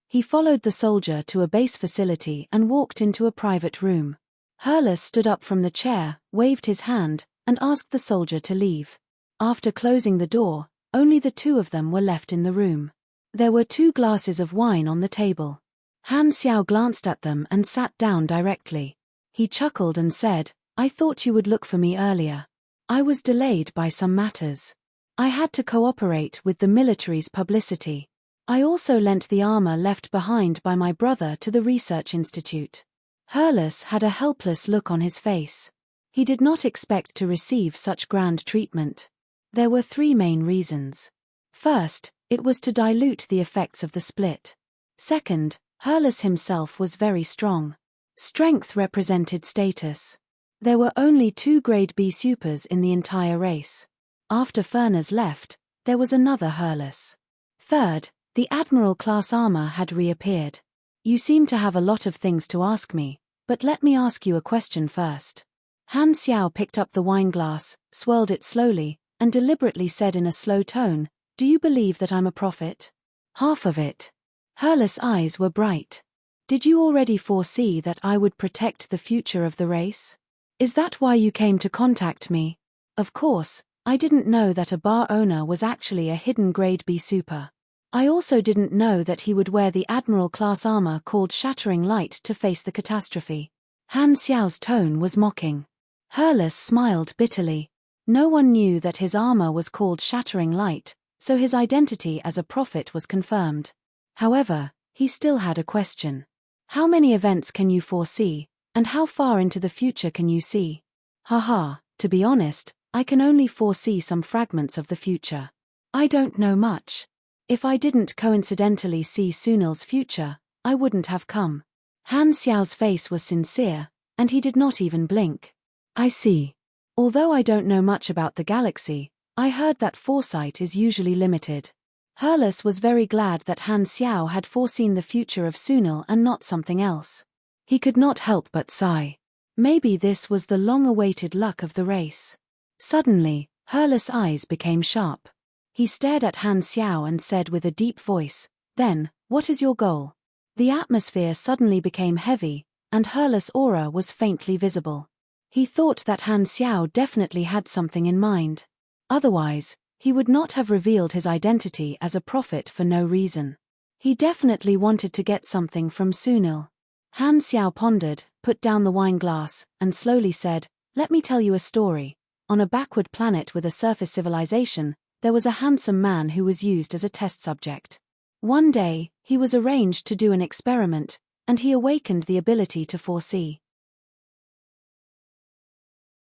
Speaker 1: He followed the soldier to a base facility and walked into a private room. Hurlus stood up from the chair, waved his hand, and asked the soldier to leave. After closing the door, only the 2 of them were left in the room. There were 2 glasses of wine on the table. Han Xiao glanced at them and sat down directly. He chuckled and said, I thought you would look for me earlier. I was delayed by some matters. I had to cooperate with the military's publicity. I also lent the armor left behind by my brother to the research institute. Hurlus had a helpless look on his face. He did not expect to receive such grand treatment. There were 3 main reasons. First, it was to dilute the effects of the split. Second, Hurlus himself was very strong. Strength represented status. There were only 2 grade B supers in the entire race. After Furness left, there was another Hurlus. Third, the Admiral class armor had reappeared. You seem to have a lot of things to ask me, but let me ask you a question first. Han Xiao picked up the wine glass, swirled it slowly, and deliberately said in a slow tone, Do you believe that I'm a prophet? Half of it. Hurlus' eyes were bright. Did you already foresee that I would protect the future of the race? Is that why you came to contact me? Of course, I didn't know that a bar owner was actually a hidden grade B super. I also didn't know that he would wear the Admiral class armor called Shattering Light to face the catastrophe. Han Xiao's tone was mocking. Hurlus smiled bitterly. No one knew that his armor was called Shattering Light, so his identity as a prophet was confirmed. However, he still had a question. How many events can you foresee, and how far into the future can you see? Haha, to be honest, I can only foresee some fragments of the future. I don't know much. If I didn't coincidentally see Sunil's future, I wouldn't have come. Han Xiao's face was sincere, and he did not even blink. I see. Although I don't know much about the galaxy, I heard that foresight is usually limited. Herles was very glad that Han Xiao had foreseen the future of Sunil and not something else. He could not help but sigh. Maybe this was the long-awaited luck of the race. Suddenly, Herles' eyes became sharp. He stared at Han Xiao and said with a deep voice, "Then, what is your goal?" The atmosphere suddenly became heavy, and Herles' aura was faintly visible. He thought that Han Xiao definitely had something in mind. Otherwise, he would not have revealed his identity as a prophet for no reason. He definitely wanted to get something from Sunil. Han Xiao pondered, put down the wine glass, and slowly said, "Let me tell you a story. On a backward planet with a surface civilization, there was a handsome man who was used as a test subject. One day, he was arranged to do an experiment, and he awakened the ability to foresee.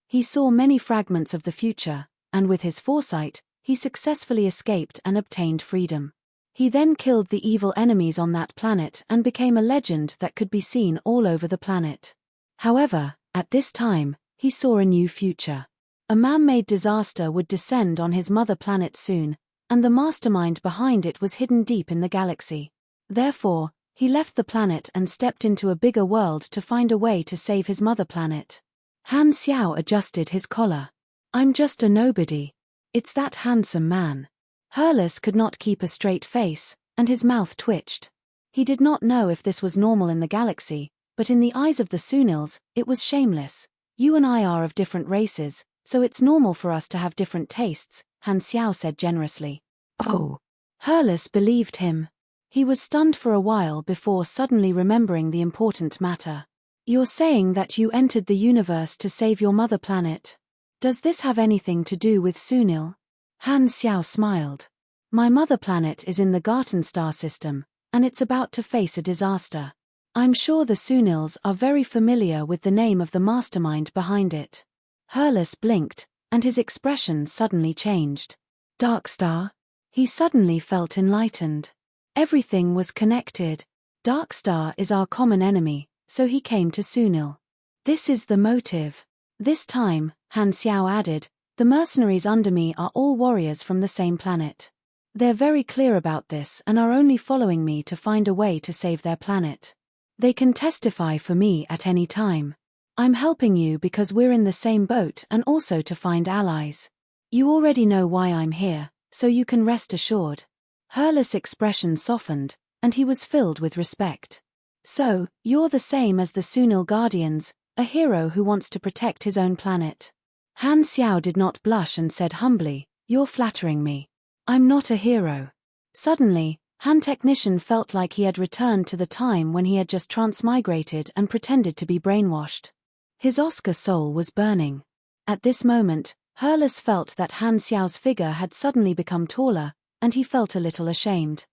Speaker 1: He saw many fragments of the future, and with his foresight, he successfully escaped and obtained freedom. He then killed the evil enemies on that planet and became a legend that could be seen all over the planet. However, at this time, he saw a new future. A man-made disaster would descend on his mother planet soon, and the mastermind behind it was hidden deep in the galaxy. Therefore, he left the planet and stepped into a bigger world to find a way to save his mother planet. Han Xiao adjusted his collar. "I'm just a nobody. It's that handsome man." Herles could not keep a straight face, and his mouth twitched. He did not know if this was normal in the galaxy, but in the eyes of the Sunils, it was shameless. "You and I are of different races, so it's normal for us to have different tastes," Han Xiao said generously. "Oh." Herles believed him. He was stunned for a while before suddenly remembering the important matter. "You're saying that you entered the universe to save your mother planet. Does this have anything to do with Sunil?" Han Xiao smiled. "My mother planet is in the Garten star system, and it's about to face a disaster. I'm sure the Sunils are very familiar with the name of the mastermind behind it." Herles blinked, and his expression suddenly changed. "Dark star?" He suddenly felt enlightened. Everything was connected. Dark star is our common enemy, so he came to Sunil. This is the motive. This time, Han Xiao added, the mercenaries under me are all warriors from the same planet. They're very clear about this and are only following me to find a way to save their planet. They can testify for me at any time. I'm helping you because we're in the same boat and also to find allies. You already know why I'm here, so you can rest assured." Herles' expression softened, and he was filled with respect. "So, you're the same as the Sunil Guardians, a hero who wants to protect his own planet." Han Xiao did not blush and said humbly, "You're flattering me. I'm not a hero." Suddenly, Han Technician felt like he had returned to the time when he had just transmigrated and pretended to be brainwashed. His Oscar soul was burning. At this moment, Herles felt that Han Xiao's figure had suddenly become taller, and he felt a little ashamed.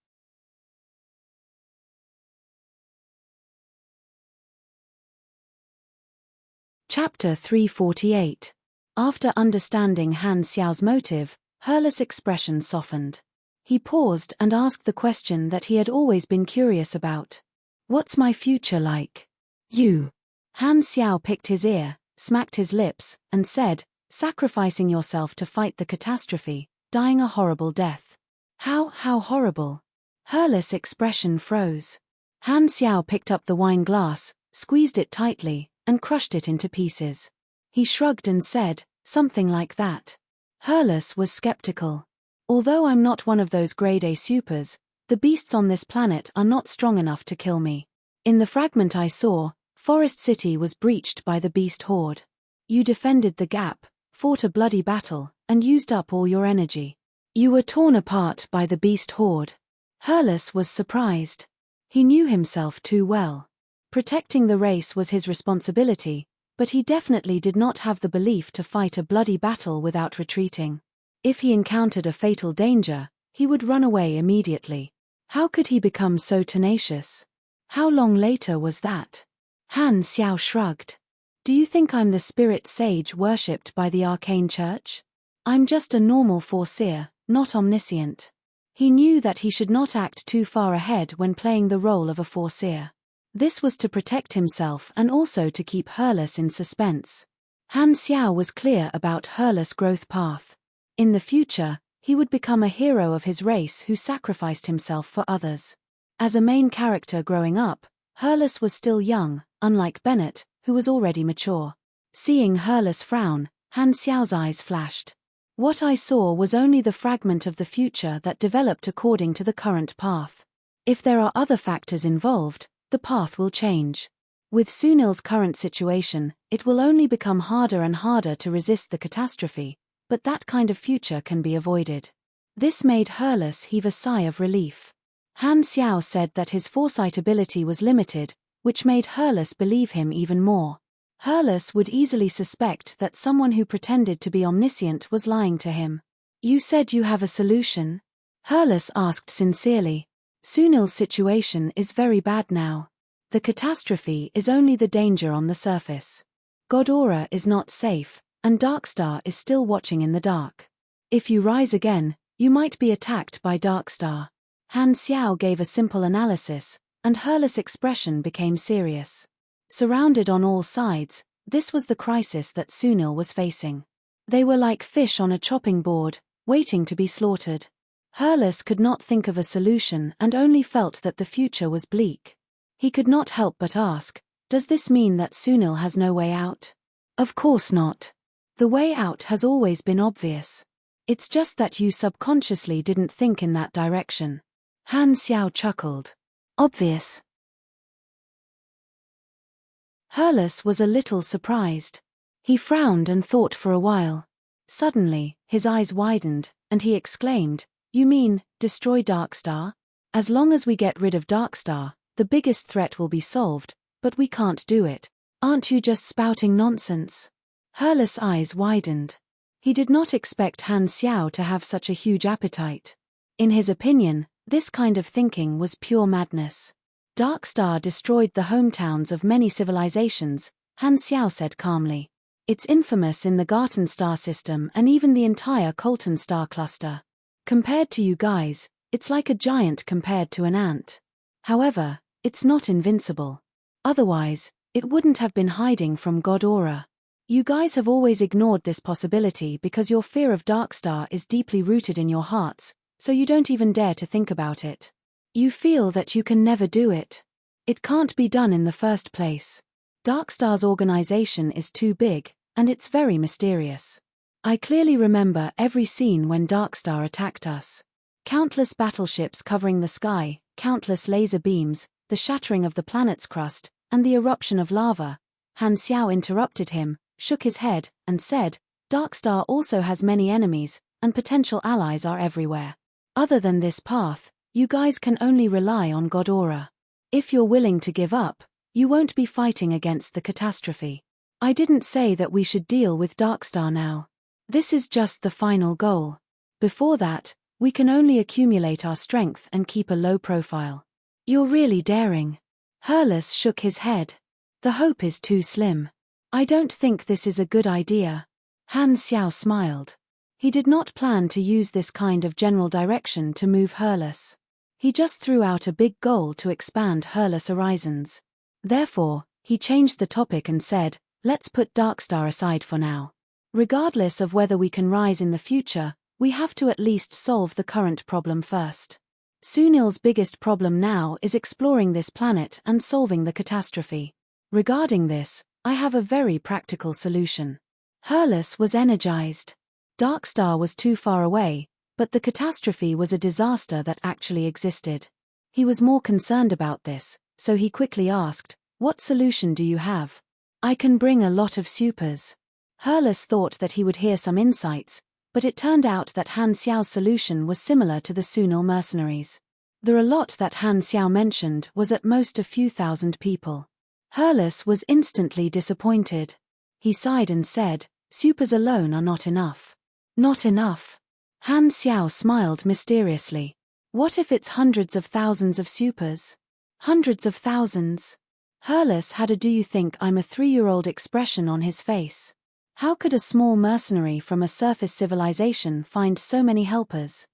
Speaker 1: Chapter 348. After understanding Han Xiao's motive, Herles' expression softened. He paused and asked the question that he had always been curious about. "What's my future like?" "You." Han Xiao picked his ear, smacked his lips, and said, "Sacrificing yourself to fight the catastrophe, dying a horrible death." How horrible?" Herles' expression froze. Han Xiao picked up the wine glass, squeezed it tightly, and crushed it into pieces. He shrugged and said, "Something like that." Herles was skeptical. "Although I'm not one of those grade A supers, the beasts on this planet are not strong enough to kill me. In the fragment I saw, Forest City was breached by the beast horde. You defended the gap, fought a bloody battle, and used up all your energy. You were torn apart by the beast horde." Herles was surprised. He knew himself too well. Protecting the race was his responsibility, but he definitely did not have the belief to fight a bloody battle without retreating. If he encountered a fatal danger, he would run away immediately. How could he become so tenacious? How long later was that? Han Xiao shrugged. "Do you think I'm the spirit sage worshipped by the arcane church? I'm just a normal foreseer, not omniscient." He knew that he should not act too far ahead when playing the role of a foreseer. This was to protect himself and also to keep Herles in suspense. Han Xiao was clear about Herles' growth path. In the future, he would become a hero of his race who sacrificed himself for others. As a main character growing up, Herles was still young, unlike Bennett, who was already mature. Seeing Herles frown, Han Xiao's eyes flashed. What I saw was only the fragment of the future that developed according to the current path. If there are other factors involved, the path will change. With Sunil's current situation, it will only become harder and harder to resist the catastrophe, but that kind of future can be avoided. This made Herles heave a sigh of relief. Han Xiao said that his foresight ability was limited, which made Herles believe him even more. Herles would easily suspect that someone who pretended to be omniscient was lying to him. "You said you have a solution?" Herles asked sincerely. "Sunil's situation is very bad now. The catastrophe is only the danger on the surface. Godora is not safe, and Darkstar is still watching in the dark. If you rise again, you might be attacked by Darkstar." Han Xiao gave a simple analysis, and Herles' expression became serious. Surrounded on all sides, this was the crisis that Sunil was facing. They were like fish on a chopping board, waiting to be slaughtered. Herles could not think of a solution and only felt that the future was bleak. He could not help but ask, "Does this mean that Sunil has no way out?" "Of course not. The way out has always been obvious. It's just that you subconsciously didn't think in that direction." Han Xiao chuckled. "Obvious?" Herles was a little surprised. He frowned and thought for a while. Suddenly, his eyes widened, and he exclaimed, "You mean, destroy Darkstar? As long as we get rid of Darkstar, the biggest threat will be solved, but we can't do it. Aren't you just spouting nonsense?" Herles' eyes widened. He did not expect Han Xiao to have such a huge appetite. In his opinion, this kind of thinking was pure madness. "Darkstar destroyed the hometowns of many civilizations," Han Xiao said calmly. "It's infamous in the Garten star system and even the entire Colton star cluster. Compared to you guys, it's like a giant compared to an ant. However, it's not invincible. Otherwise, it wouldn't have been hiding from Godora. You guys have always ignored this possibility because your fear of Darkstar is deeply rooted in your hearts, so you don't even dare to think about it. You feel that you can never do it. It can't be done in the first place. Darkstar's organization is too big, and it's very mysterious. I clearly remember every scene when Darkstar attacked us. Countless battleships covering the sky, countless laser beams, the shattering of the planet's crust, and the eruption of lava." Han Xiao interrupted him, shook his head, and said, "Darkstar also has many enemies, and potential allies are everywhere. Other than this path, you guys can only rely on Godora. If you're willing to give up, you won't be fighting against the catastrophe. I didn't say that we should deal with Darkstar now. This is just the final goal. Before that, we can only accumulate our strength and keep a low profile." "You're really daring." Herles shook his head. "The hope is too slim. I don't think this is a good idea." Han Xiao smiled. He did not plan to use this kind of general direction to move Herles. He just threw out a big goal to expand Herles' horizons. Therefore, he changed the topic and said, "Let's put Darkstar aside for now. Regardless of whether we can rise in the future, we have to at least solve the current problem first. Sunil's biggest problem now is exploring this planet and solving the catastrophe. Regarding this, I have a very practical solution." Herles was energized. Darkstar was too far away, but the catastrophe was a disaster that actually existed. He was more concerned about this, so he quickly asked, "What solution do you have?" "I can bring a lot of supers." Herles thought that he would hear some insights, but it turned out that Han Xiao's solution was similar to the Sunil mercenaries. The lot that Han Xiao mentioned was at most a few thousand people. Herles was instantly disappointed. He sighed and said, "Supers alone are not enough." "Not enough?" Han Xiao smiled mysteriously. "What if it's hundreds of thousands of supers?" "Hundreds of thousands?" Herles had a "do you think I'm a 3-year-old" expression on his face. How could a small mercenary from a surface civilization find so many helpers?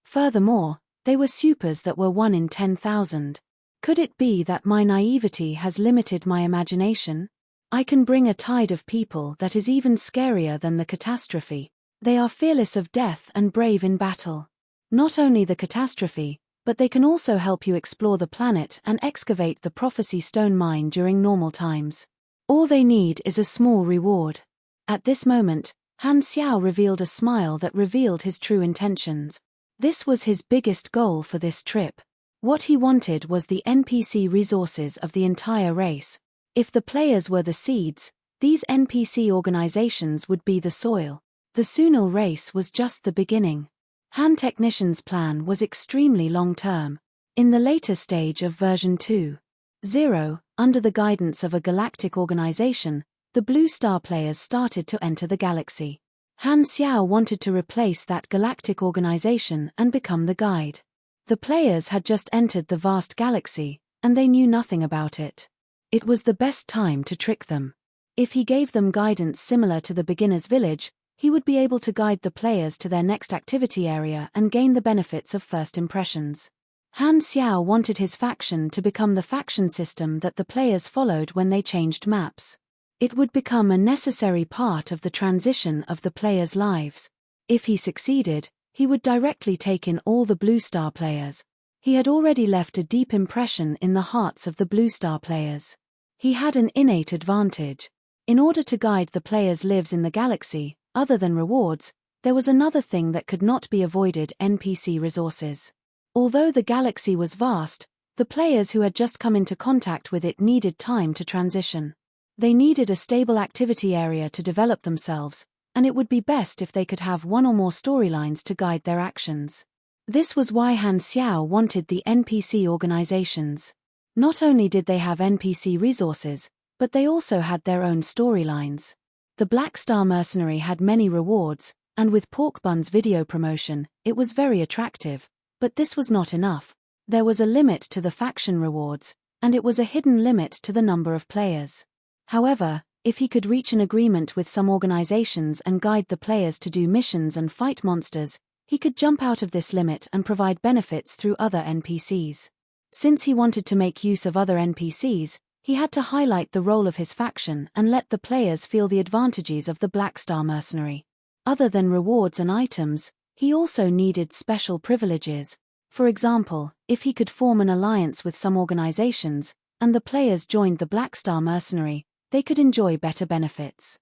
Speaker 1: Furthermore, They were supers that were 1 in 10,000. Could it be that my naivety has limited my imagination? I can bring a tide of people that is even scarier than the catastrophe. They are fearless of death and brave in battle. Not only the catastrophe, but they can also help you explore the planet and excavate the prophecy stone mine during normal times. All they need is a small reward. At this moment, Han Xiao revealed a smile that revealed his true intentions. This was his biggest goal for this trip. What he wanted was the NPC resources of the entire race. If the players were the seeds, these NPC organizations would be the soil. The Sunil race was just the beginning. Han Technician's plan was extremely long-term. In the later stage of version 2.0, under the guidance of a galactic organization, the Blue Star players started to enter the galaxy. Han Xiao wanted to replace that galactic organization and become the guide. The players had just entered the vast galaxy, and they knew nothing about it. It was the best time to trick them. If he gave them guidance similar to the beginner's village, he would be able to guide the players to their next activity area and gain the benefits of first impressions. Han Xiao wanted his faction to become the faction system that the players followed when they changed maps. It would become a necessary part of the transition of the players' lives. If he succeeded, he would directly take in all the Blue Star players. He had already left a deep impression in the hearts of the Blue Star players. He had an innate advantage. In order to guide the players' lives in the galaxy, other than rewards, there was another thing that could not be avoided: NPC resources. Although the galaxy was vast, the players who had just come into contact with it needed time to transition. They needed a stable activity area to develop themselves, and it would be best if they could have one or more storylines to guide their actions. This was why Han Xiao wanted the NPC organizations. Not only did they have NPC resources, but they also had their own storylines. The Black Star Mercenary had many rewards, and with Pork Bun's video promotion, it was very attractive. But this was not enough. There was a limit to the faction rewards, and it was a hidden limit to the number of players. However, if he could reach an agreement with some organizations and guide the players to do missions and fight monsters, he could jump out of this limit and provide benefits through other NPCs. Since he wanted to make use of other NPCs, he had to highlight the role of his faction and let the players feel the advantages of the Black Star Mercenary. Other than rewards and items, he also needed special privileges. For example, if he could form an alliance with some organizations, and the players joined the Black Star Mercenary, they could enjoy better benefits.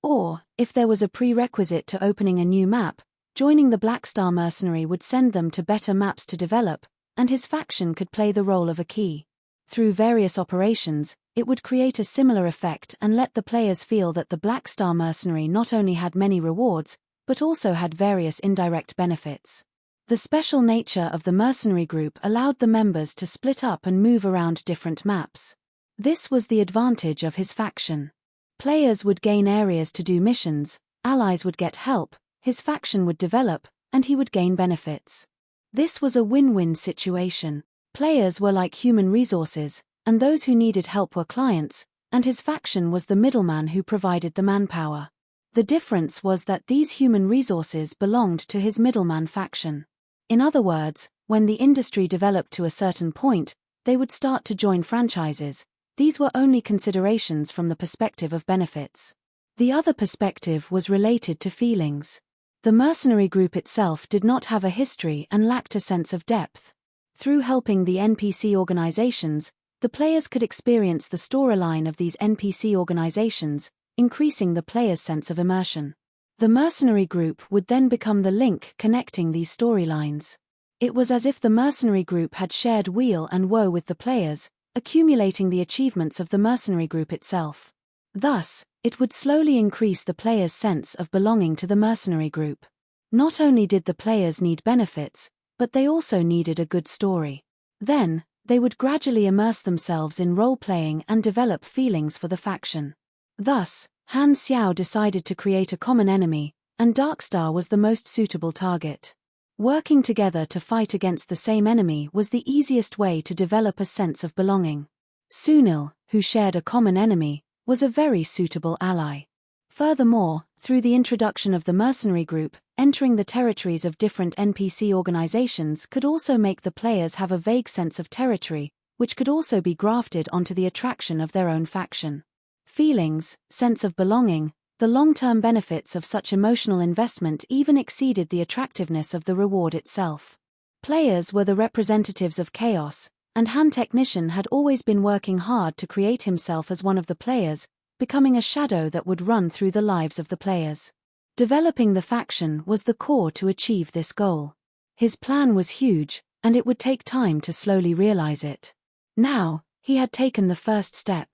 Speaker 1: Or, if there was a prerequisite to opening a new map, joining the Black Star Mercenary would send them to better maps to develop, and his faction could play the role of a key. Through various operations, it would create a similar effect and let the players feel that the Black Star Mercenary not only had many rewards, but also had various indirect benefits. The special nature of the mercenary group allowed the members to split up and move around different maps. This was the advantage of his faction. Players would gain areas to do missions, allies would get help, his faction would develop, and he would gain benefits. This was a win-win situation. Players were like human resources, and those who needed help were clients, and his faction was the middleman who provided the manpower. The difference was that these human resources belonged to his middleman faction. In other words, when the industry developed to a certain point, they would start to join franchises. These were only considerations from the perspective of benefits. The other perspective was related to feelings. The mercenary group itself did not have a history and lacked a sense of depth. Through helping the NPC organizations, the players could experience the storyline of these NPC organizations, increasing the players' sense of immersion. The mercenary group would then become the link connecting these storylines. It was as if the mercenary group had shared weal and woe with the players, accumulating the achievements of the mercenary group itself. Thus, it would slowly increase the players' sense of belonging to the mercenary group. Not only did the players need benefits, but they also needed a good story. Then, they would gradually immerse themselves in role-playing and develop feelings for the faction. Thus, Han Xiao decided to create a common enemy, and Darkstar was the most suitable target. Working together to fight against the same enemy was the easiest way to develop a sense of belonging. Sunil, who shared a common enemy, was a very suitable ally. Furthermore, through the introduction of the mercenary group, entering the territories of different NPC organizations could also make the players have a vague sense of territory, which could also be grafted onto the attraction of their own faction. Feelings, sense of belonging, the long-term benefits of such emotional investment even exceeded the attractiveness of the reward itself. Players were the representatives of chaos, and Han Technician had always been working hard to create himself as one of the players, becoming a shadow that would run through the lives of the players. Developing the faction was the core to achieve this goal. His plan was huge, and it would take time to slowly realize it. Now, he had taken the first step.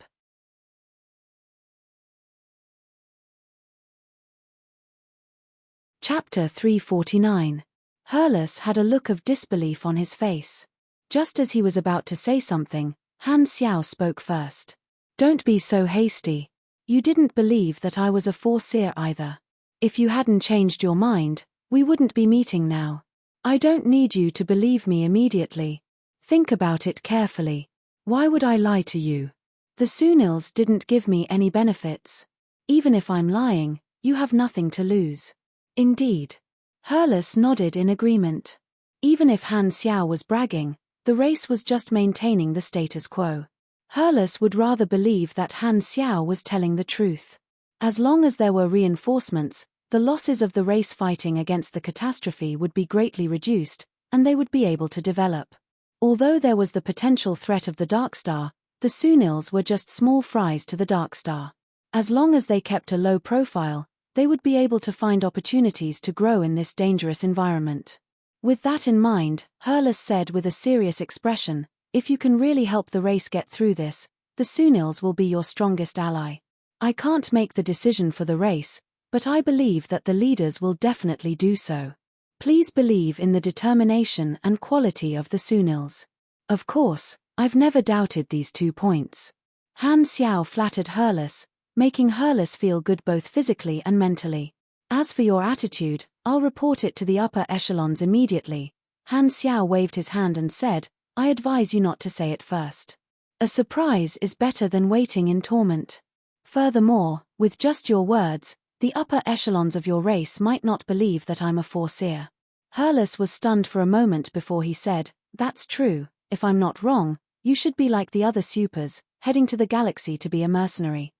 Speaker 1: Chapter 349. Herles had a look of disbelief on his face. Just as he was about to say something, Han Xiao spoke first. "Don't be so hasty. You didn't believe that I was a foreseer either. If you hadn't changed your mind, we wouldn't be meeting now. I don't need you to believe me immediately. Think about it carefully. Why would I lie to you? The Sunils didn't give me any benefits. Even if I'm lying, you have nothing to lose." Indeed. Herles nodded in agreement. Even if Han Xiao was bragging, the race was just maintaining the status quo. Herles would rather believe that Han Xiao was telling the truth. As long as there were reinforcements, the losses of the race fighting against the catastrophe would be greatly reduced, and they would be able to develop. Although there was the potential threat of the Darkstar, the Sunils were just small fries to the Darkstar. As long as they kept a low profile, they would be able to find opportunities to grow in this dangerous environment. With that in mind, Herles said with a serious expression, "If you can really help the race get through this, the Sunils will be your strongest ally. I can't make the decision for the race, but I believe that the leaders will definitely do so. Please believe in the determination and quality of the Sunils." Of course, I've never doubted these 2 points. Han Xiao flattered Herles, making Herles feel good both physically and mentally. "As for your attitude, I'll report it to the upper echelons immediately." Han Xiao waved his hand and said, "I advise you not to say it first. A surprise is better than waiting in torment. Furthermore, with just your words, the upper echelons of your race might not believe that I'm a foreseer." Herles was stunned for a moment before he said, "That's true. If I'm not wrong, you should be like the other supers, heading to the galaxy to be a mercenary."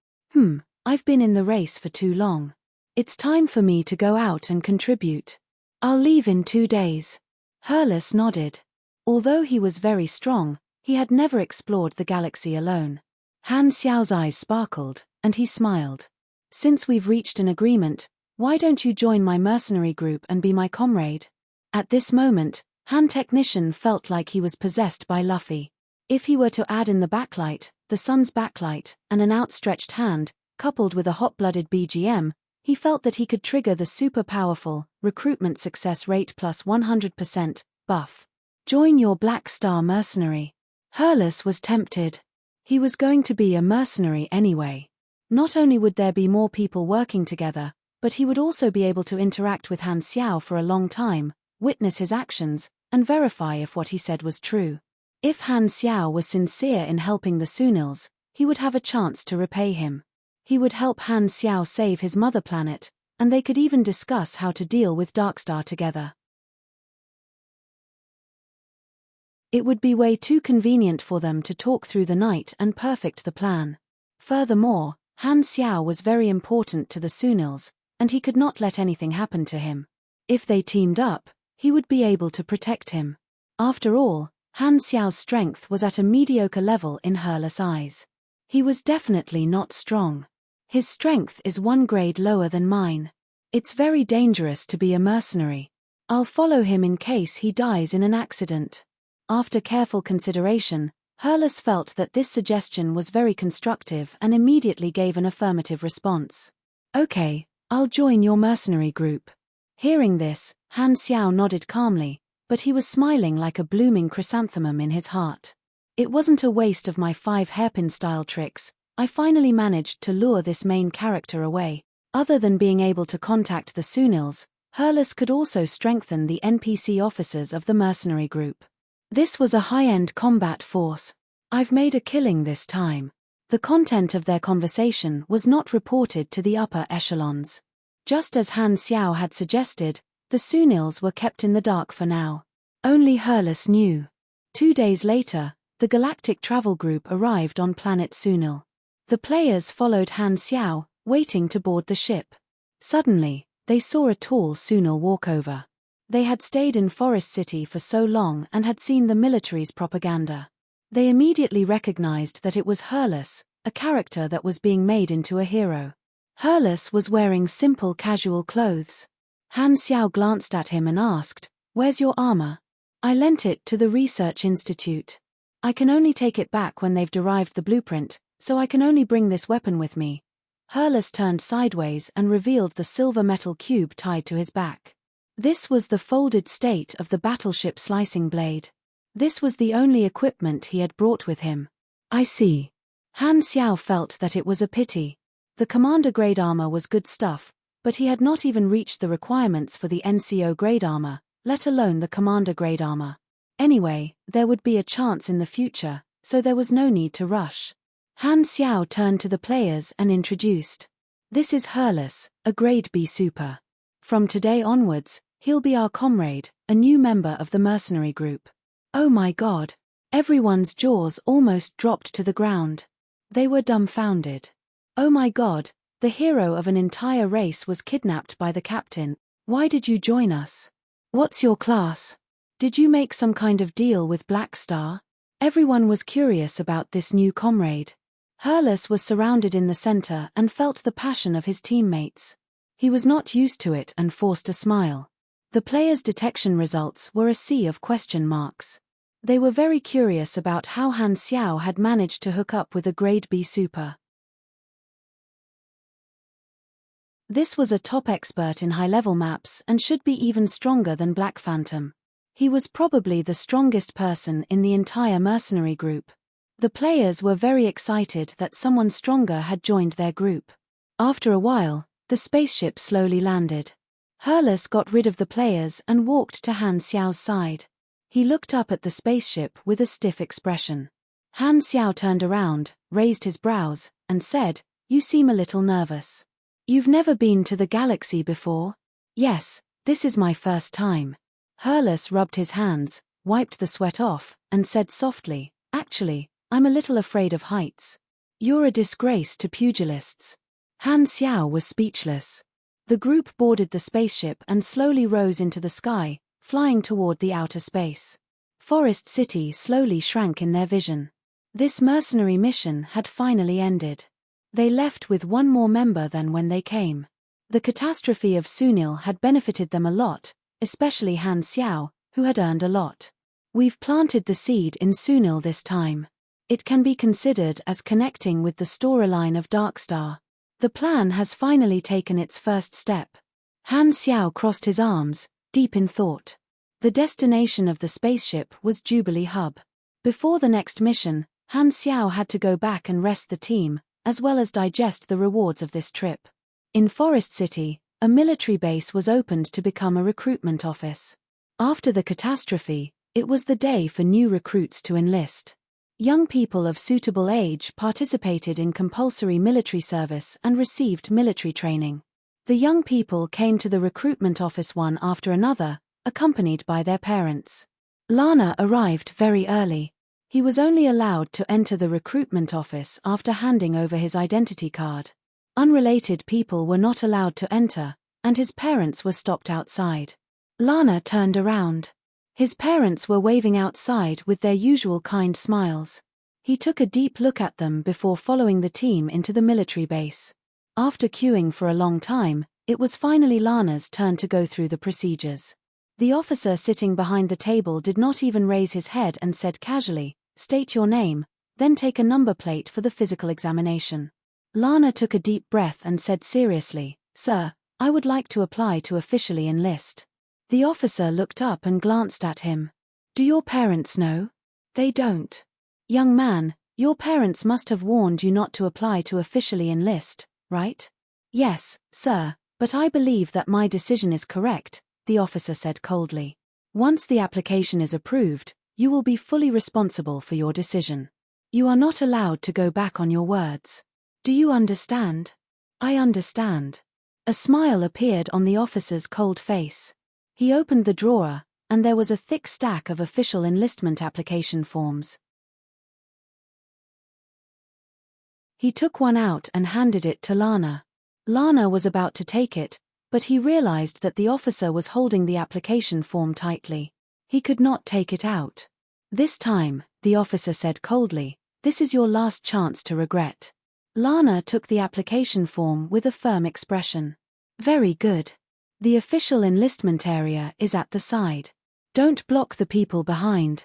Speaker 1: I've been in the race for too long. It's time for me to go out and contribute. I'll leave in 2 days." Herles nodded. Although he was very strong, he had never explored the galaxy alone. Han Xiao's eyes sparkled, and he smiled. "Since we've reached an agreement, why don't you join my mercenary group and be my comrade?" At this moment, Han Technician felt like he was possessed by Luffy. If he were to add in the backlight, the sun's backlight, and an outstretched hand, coupled with a hot-blooded BGM, he felt that he could trigger the super-powerful, recruitment success rate plus 100% buff. Join your Black Star mercenary. Herles was tempted. He was going to be a mercenary anyway. Not only would there be more people working together, but he would also be able to interact with Han Xiao for a long time, witness his actions, and verify if what he said was true. If Han Xiao was sincere in helping the Sunils, he would have a chance to repay him. He would help Han Xiao save his mother planet, and they could even discuss how to deal with Darkstar together. It would be way too convenient for them to talk through the night and perfect the plan. Furthermore, Han Xiao was very important to the Sunils, and he could not let anything happen to him. If they teamed up, he would be able to protect him. After all, Han Xiao's strength was at a mediocre level in Herles' eyes. He was definitely not strong. His strength is 1 grade lower than mine. It's very dangerous to be a mercenary. I'll follow him in case he dies in an accident. After careful consideration, Herles felt that this suggestion was very constructive and immediately gave an affirmative response. "Okay, I'll join your mercenary group." Hearing this, Han Xiao nodded calmly, but he was smiling like a blooming chrysanthemum in his heart. "It wasn't a waste of my 5 hairpin-style tricks. I finally managed to lure this main character away." Other than being able to contact the Sunils, Herles could also strengthen the NPC officers of the mercenary group. This was a high-end combat force. "I've made a killing this time." The content of their conversation was not reported to the upper echelons. Just as Han Xiao had suggested, The Sunils were kept in the dark for now. Only Hurles knew. 2 days later, the Galactic Travel Group arrived on planet Sunil. The players followed Han Xiao, waiting to board the ship. Suddenly, they saw a tall Sunil walk over. They had stayed in Forest City for so long and had seen the military's propaganda. They immediately recognized that it was Hurles, a character that was being made into a hero. Hurles was wearing simple casual clothes. Han Xiao glanced at him and asked, "Where's your armor?" "I lent it to the research institute. I can only take it back when they've derived the blueprint, so I can only bring this weapon with me." Hurles turned sideways and revealed the silver metal cube tied to his back. This was the folded state of the battleship slicing blade. This was the only equipment he had brought with him. "I see." Han Xiao felt that it was a pity. The commander-grade armor was good stuff, but he had not even reached the requirements for the NCO-grade armor, let alone the commander-grade armor. Anyway, there would be a chance in the future, so there was no need to rush. Han Xiao turned to the players and introduced. "This is Hurles, a Grade B super. From today onwards, he'll be our comrade, a new member of the mercenary group." Oh my God! Everyone's jaws almost dropped to the ground. They were dumbfounded. Oh my God, the hero of an entire race was kidnapped by the captain. "Why did you join us? What's your class? Did you make some kind of deal with Black Star?" Everyone was curious about this new comrade. Hurles was surrounded in the center and felt the passion of his teammates. He was not used to it and forced a smile. The players' detection results were a sea of question marks. They were very curious about how Han Xiao had managed to hook up with a Grade B super. This was a top expert in high-level maps and should be even stronger than Black Phantom. He was probably the strongest person in the entire mercenary group. The players were very excited that someone stronger had joined their group. After a while, the spaceship slowly landed. Hurles got rid of the players and walked to Han Xiao's side. He looked up at the spaceship with a stiff expression. Han Xiao turned around, raised his brows, and said, "You seem a little nervous. You've never been to the galaxy before?" "Yes, this is my first time." Hurles rubbed his hands, wiped the sweat off, and said softly, "Actually, I'm a little afraid of heights. You're a disgrace to pugilists." Han Xiao was speechless. The group boarded the spaceship and slowly rose into the sky, flying toward the outer space. Forest City slowly shrank in their vision. This mercenary mission had finally ended. They left with one more member than when they came. The catastrophe of Sunil had benefited them a lot, especially Han Xiao, who had earned a lot. "We've planted the seed in Sunil this time. It can be considered as connecting with the storyline of Darkstar. The plan has finally taken its first step." Han Xiao crossed his arms, deep in thought. The destination of the spaceship was Jubilee Hub. Before the next mission, Han Xiao had to go back and rest the team, as well as digest the rewards of this trip. In Forest City, a military base was opened to become a recruitment office. After the catastrophe, it was the day for new recruits to enlist. Young people of suitable age participated in compulsory military service and received military training. The young people came to the recruitment office one after another, accompanied by their parents. Lana arrived very early. He was only allowed to enter the recruitment office after handing over his identity card. Unrelated people were not allowed to enter, and his parents were stopped outside. Lana turned around. His parents were waving outside with their usual kind smiles. He took a deep look at them before following the team into the military base. After queuing for a long time, it was finally Lana's turn to go through the procedures. The officer sitting behind the table did not even raise his head and said casually, "State your name, then take a number plate for the physical examination." Lana took a deep breath and said seriously, "Sir, I would like to apply to officially enlist." The officer looked up and glanced at him. "Do your parents know?" "They don't." "Young man, your parents must have warned you not to apply to officially enlist, right?" "Yes, sir, but I believe that my decision is correct," the officer said coldly. "Once the application is approved, you will be fully responsible for your decision. You are not allowed to go back on your words. Do you understand?" "I understand." A smile appeared on the officer's cold face. He opened the drawer, and there was a thick stack of official enlistment application forms. He took one out and handed it to Lana. Lana was about to take it, but he realized that the officer was holding the application form tightly. He could not take it out. This time, the officer said coldly, "This is your last chance to regret." Lana took the application form with a firm expression. "Very good. The official enlistment area is at the side. Don't block the people behind."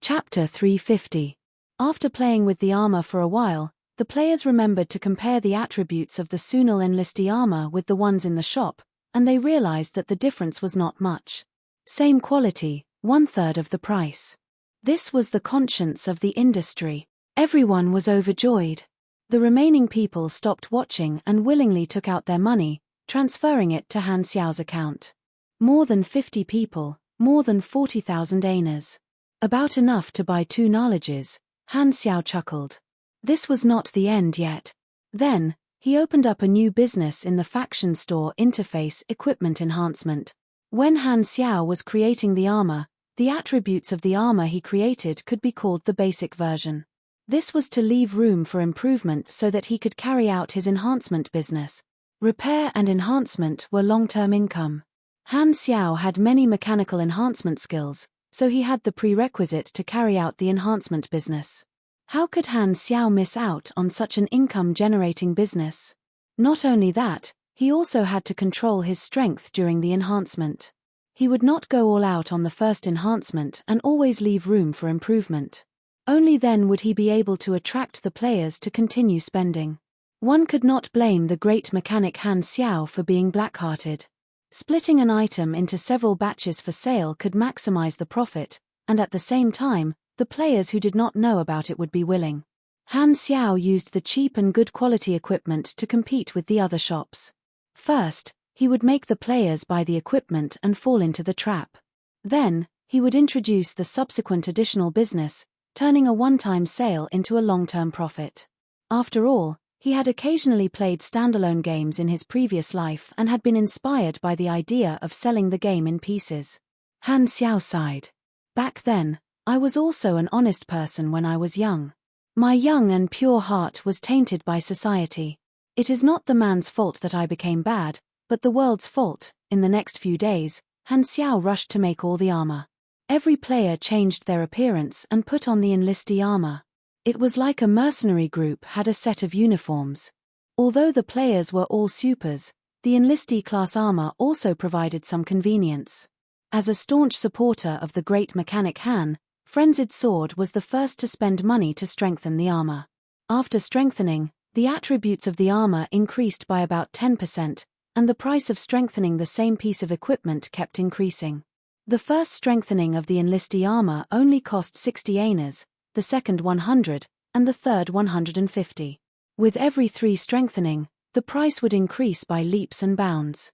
Speaker 1: Chapter 350. After playing with the armor for a while, the players remembered to compare the attributes of the Sunil enlistee armor with the ones in the shop, and they realized that the difference was not much. Same quality, 1/3 of the price. This was the conscience of the industry. Everyone was overjoyed. The remaining people stopped watching and willingly took out their money, transferring it to Han Xiao's account. More than 50 people, more than 40,000 aners. About enough to buy 2 knowledges, Han Xiao chuckled. This was not the end yet. Then, he opened up a new business in the faction store interface equipment enhancement. When Han Xiao was creating the armor, the attributes of the armor he created could be called the basic version. This was to leave room for improvement so that he could carry out his enhancement business. Repair and enhancement were long-term income. Han Xiao had many mechanical enhancement skills, so he had the prerequisite to carry out the enhancement business. How could Han Xiao miss out on such an income-generating business? Not only that, he also had to control his strength during the enhancement. He would not go all out on the first enhancement and always leave room for improvement. Only then would he be able to attract the players to continue spending. One could not blame the great mechanic Han Xiao for being black-hearted. Splitting an item into several batches for sale could maximize the profit, and at the same time, the players who did not know about it would be willing. Han Xiao used the cheap and good quality equipment to compete with the other shops. First, he would make the players buy the equipment and fall into the trap. Then, he would introduce the subsequent additional business, turning a one-time sale into a long-term profit. After all, he had occasionally played standalone games in his previous life and had been inspired by the idea of selling the game in pieces. Han Xiao sighed. Back then, I was also an honest person when I was young. My young and pure heart was tainted by society. It is not the man's fault that I became bad, but the world's fault. In the next few days, Han Xiao rushed to make all the armor. Every player changed their appearance and put on the enlistee armor. It was like a mercenary group had a set of uniforms. Although the players were all supers, the enlistee class armor also provided some convenience. As a staunch supporter of the great mechanic Han, Frenzied Sword was the first to spend money to strengthen the armor. After strengthening, the attributes of the armor increased by about 10%, and the price of strengthening the same piece of equipment kept increasing. The first strengthening of the enlistee armor only cost 60 aners, the second 100, and the third 150. With every 3 strengthening, the price would increase by leaps and bounds.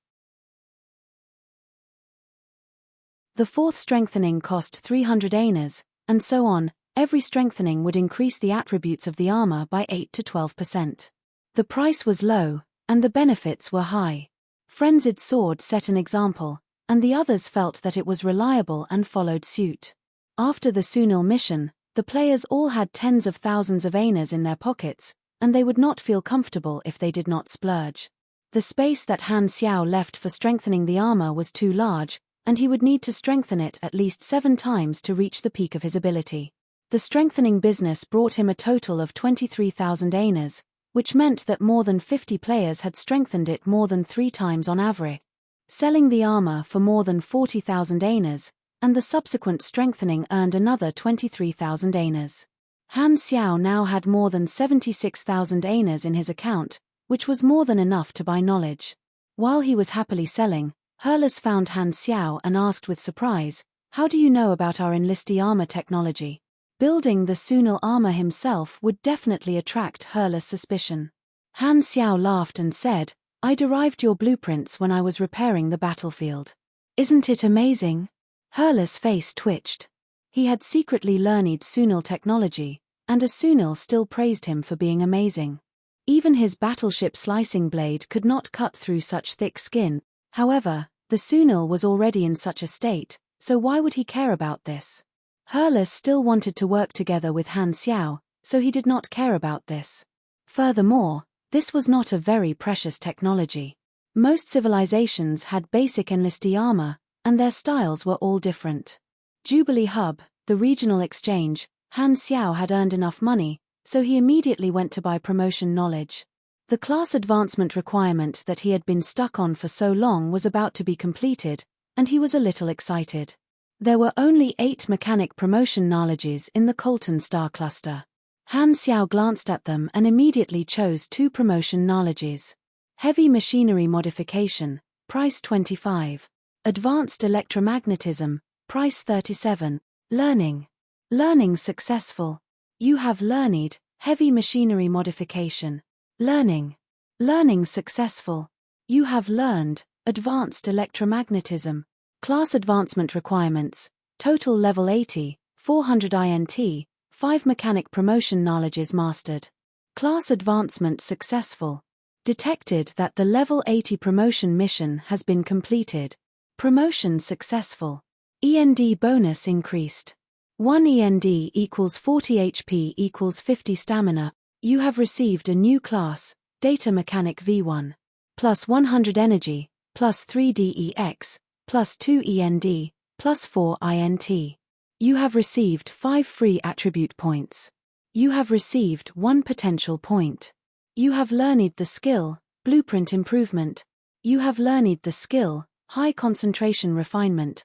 Speaker 1: The fourth strengthening cost 300 aners, and so on. Every strengthening would increase the attributes of the armor by 8 to 12%. The price was low, and the benefits were high. Frenzied Sword set an example, and the others felt that it was reliable and followed suit. After the Sunil mission, the players all had tens of thousands of aners in their pockets, and they would not feel comfortable if they did not splurge. The space that Han Xiao left for strengthening the armor was too large, and he would need to strengthen it at least 7 times to reach the peak of his ability. The strengthening business brought him a total of 23,000 aners, which meant that more than 50 players had strengthened it more than 3 times on average. Selling the armor for more than 40,000 aners, and the subsequent strengthening earned another 23,000 aners. Han Xiao now had more than 76,000 aners in his account, which was more than enough to buy knowledge. While he was happily selling, Herles found Han Xiao and asked with surprise, "How do you know about our enlistee armor technology?" Building the Sunil armor himself would definitely attract Herles' suspicion. Han Xiao laughed and said, "I derived your blueprints when I was repairing the battlefield. Isn't it amazing?" Herles' face twitched. He had secretly learned Sunil technology, and a Sunil still praised him for being amazing. Even his battleship slicing blade could not cut through such thick skin. However, the Sunil was already in such a state, so why would he care about this? Herles still wanted to work together with Han Xiao, so he did not care about this. Furthermore, this was not a very precious technology. Most civilizations had basic enlistee armor, and their styles were all different. Jubilee Hub, the regional exchange, Han Xiao had earned enough money, so he immediately went to buy promotion knowledge. The class advancement requirement that he had been stuck on for so long was about to be completed, and he was a little excited. There were only 8 mechanic promotion knowledges in the Colton star cluster. Han Xiao glanced at them and immediately chose 2 promotion knowledges. Heavy machinery modification, price 25. Advanced electromagnetism, price 37. Learning. Learning successful. You have learned, heavy machinery modification. Learning. Learning successful. You have learned, advanced electromagnetism. Class advancement requirements, total level 80, 400 INT, 5 mechanic promotion knowledges mastered. Class advancement successful. Detected that the level 80 promotion mission has been completed. Promotion successful. END bonus increased. 1 END equals 40 HP equals 50 stamina. You have received a new class, Data Mechanic V1. Plus 100 energy, plus 3 DEX, plus 2 END, plus 4 INT. You have received 5 free attribute points. You have received 1 potential point. You have learned the skill, Blueprint Improvement. You have learned the skill, High Concentration Refinement.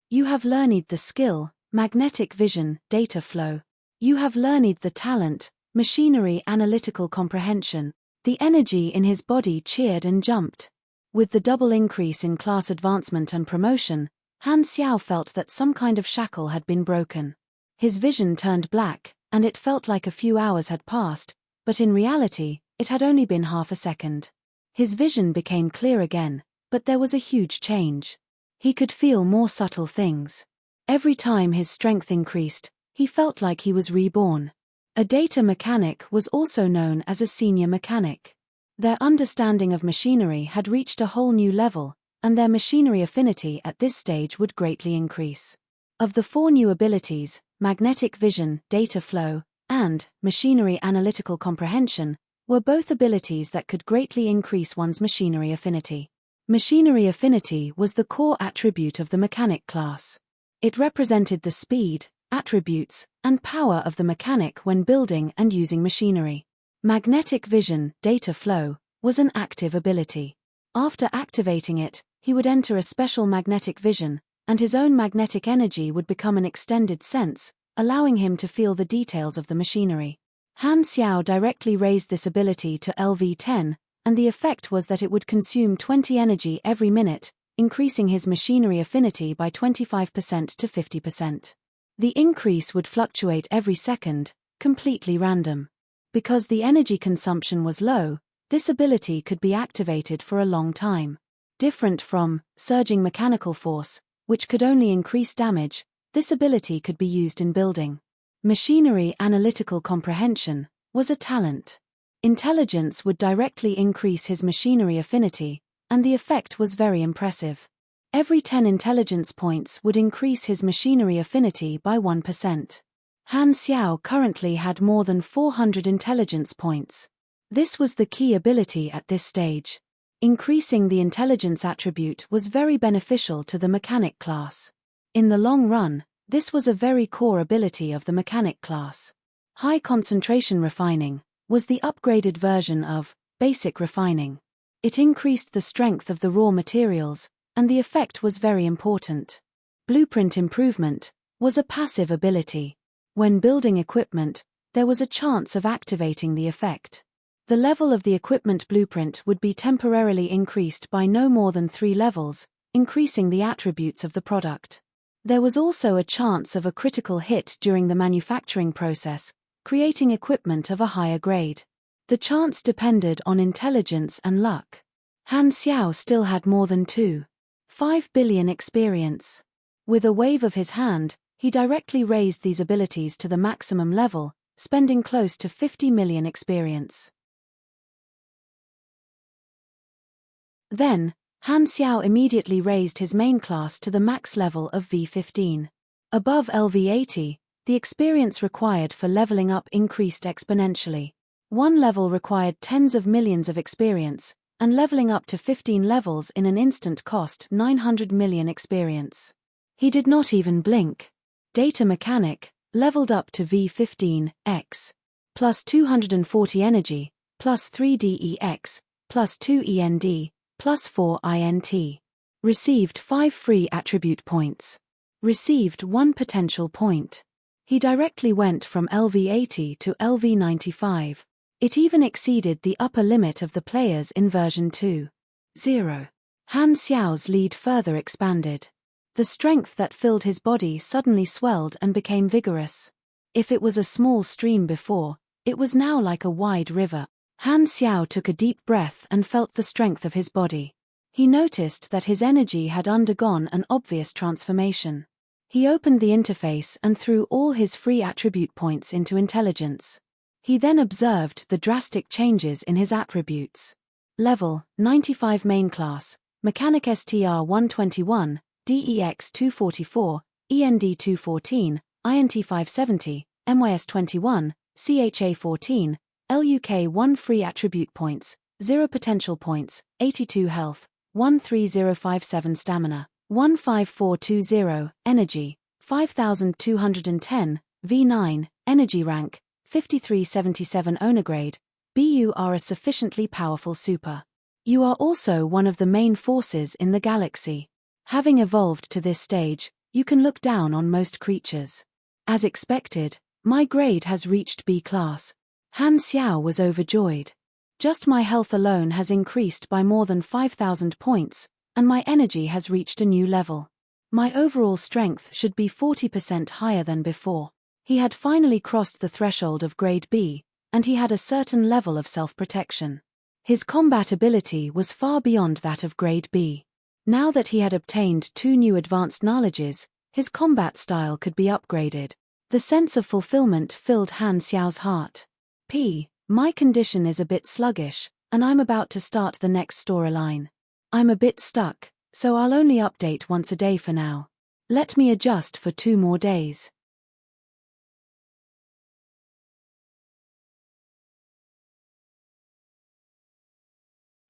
Speaker 1: You have learned the skill, Magnetic Vision, Data Flow. You have learned the talent, Machinery Analytical Comprehension. The energy in his body cheered and jumped. With the double increase in class advancement and promotion, Han Xiao felt that some kind of shackle had been broken. His vision turned black, and it felt like a few hours had passed, but in reality, it had only been half a second. His vision became clear again, but there was a huge change. He could feel more subtle things. Every time his strength increased, he felt like he was reborn. A data mechanic was also known as a senior mechanic. Their understanding of machinery had reached a whole new level, and their machinery affinity at this stage would greatly increase. Of the 4 new abilities, Magnetic Vision, Data Flow, and Machinery Analytical Comprehension, were both abilities that could greatly increase one's machinery affinity. Machinery affinity was the core attribute of the mechanic class. It represented the speed, attributes, and power of the mechanic when building and using machinery. Magnetic Vision, Data Flow, was an active ability. After activating it, he would enter a special magnetic vision, and his own magnetic energy would become an extended sense, allowing him to feel the details of the machinery. Han Xiao directly raised this ability to LV10, and the effect was that it would consume 20 energy every minute, increasing his machinery affinity by 25% to 50%. The increase would fluctuate every second, completely random. Because the energy consumption was low, this ability could be activated for a long time. Different from surging mechanical force, which could only increase damage, this ability could be used in building. Machinery Analytical Comprehension was a talent. Intelligence would directly increase his machinery affinity, and the effect was very impressive. Every 10 intelligence points would increase his machinery affinity by 1%. Han Xiao currently had more than 400 intelligence points. This was the key ability at this stage. Increasing the intelligence attribute was very beneficial to the mechanic class. In the long run, this was a very core ability of the mechanic class. High concentration refining was the upgraded version of basic refining. It increased the strength of the raw materials, and the effect was very important. Blueprint Improvement was a passive ability. When building equipment, there was a chance of activating the effect. The level of the equipment blueprint would be temporarily increased by no more than 3 levels, increasing the attributes of the product. There was also a chance of a critical hit during the manufacturing process, creating equipment of a higher grade. The chance depended on intelligence and luck. Han Xiao still had more than 2.5 billion experience. With a wave of his hand, He directly raised these abilities to the maximum level, spending close to 50 million experience. Then, Han Xiao immediately raised his main class to the max level of V15. Above LV80, the experience required for leveling up increased exponentially. One level required tens of millions of experience, and leveling up to 15 levels in an instant cost 900 million experience. He did not even blink. Data Mechanic, leveled up to V15X. Plus 240 energy, plus 3 DEX, plus 2 END, plus 4 INT. Received 5 free attribute points. Received 1 potential point. He directly went from LV80 to LV95. It even exceeded the upper limit of the players in version 2.0. Han Xiao's lead further expanded. The strength that filled his body suddenly swelled and became vigorous. If it was a small stream before, it was now like a wide river. Han Xiao took a deep breath and felt the strength of his body. He noticed that his energy had undergone an obvious transformation. He opened the interface and threw all his free attribute points into intelligence. He then observed the drastic changes in his attributes. Level 95 main class, Mechanic STR 121, DEX 244, END 214, INT 570, MYS 21, CHA 14, LUK 1 free attribute points, 0 potential points, 82 health, 13057 stamina, 15420, energy, 5210, V9, energy rank, 5377 owner grade. You are a sufficiently powerful super. You are also one of the main forces in the galaxy. Having evolved to this stage, you can look down on most creatures. As expected, my grade has reached B class. Han Xiao was overjoyed. Just my health alone has increased by more than 5,000 points, and my energy has reached a new level. My overall strength should be 40% higher than before. He had finally crossed the threshold of grade B, and he had a certain level of self-protection. His combat ability was far beyond that of grade B. Now that he had obtained 2 new advanced knowledges, his combat style could be upgraded. The sense of fulfillment filled Han Xiao's heart. My condition is a bit sluggish, and I'm about to start the next storyline. I'm a bit stuck, so I'll only update once a day for now. Let me adjust for 2 more days.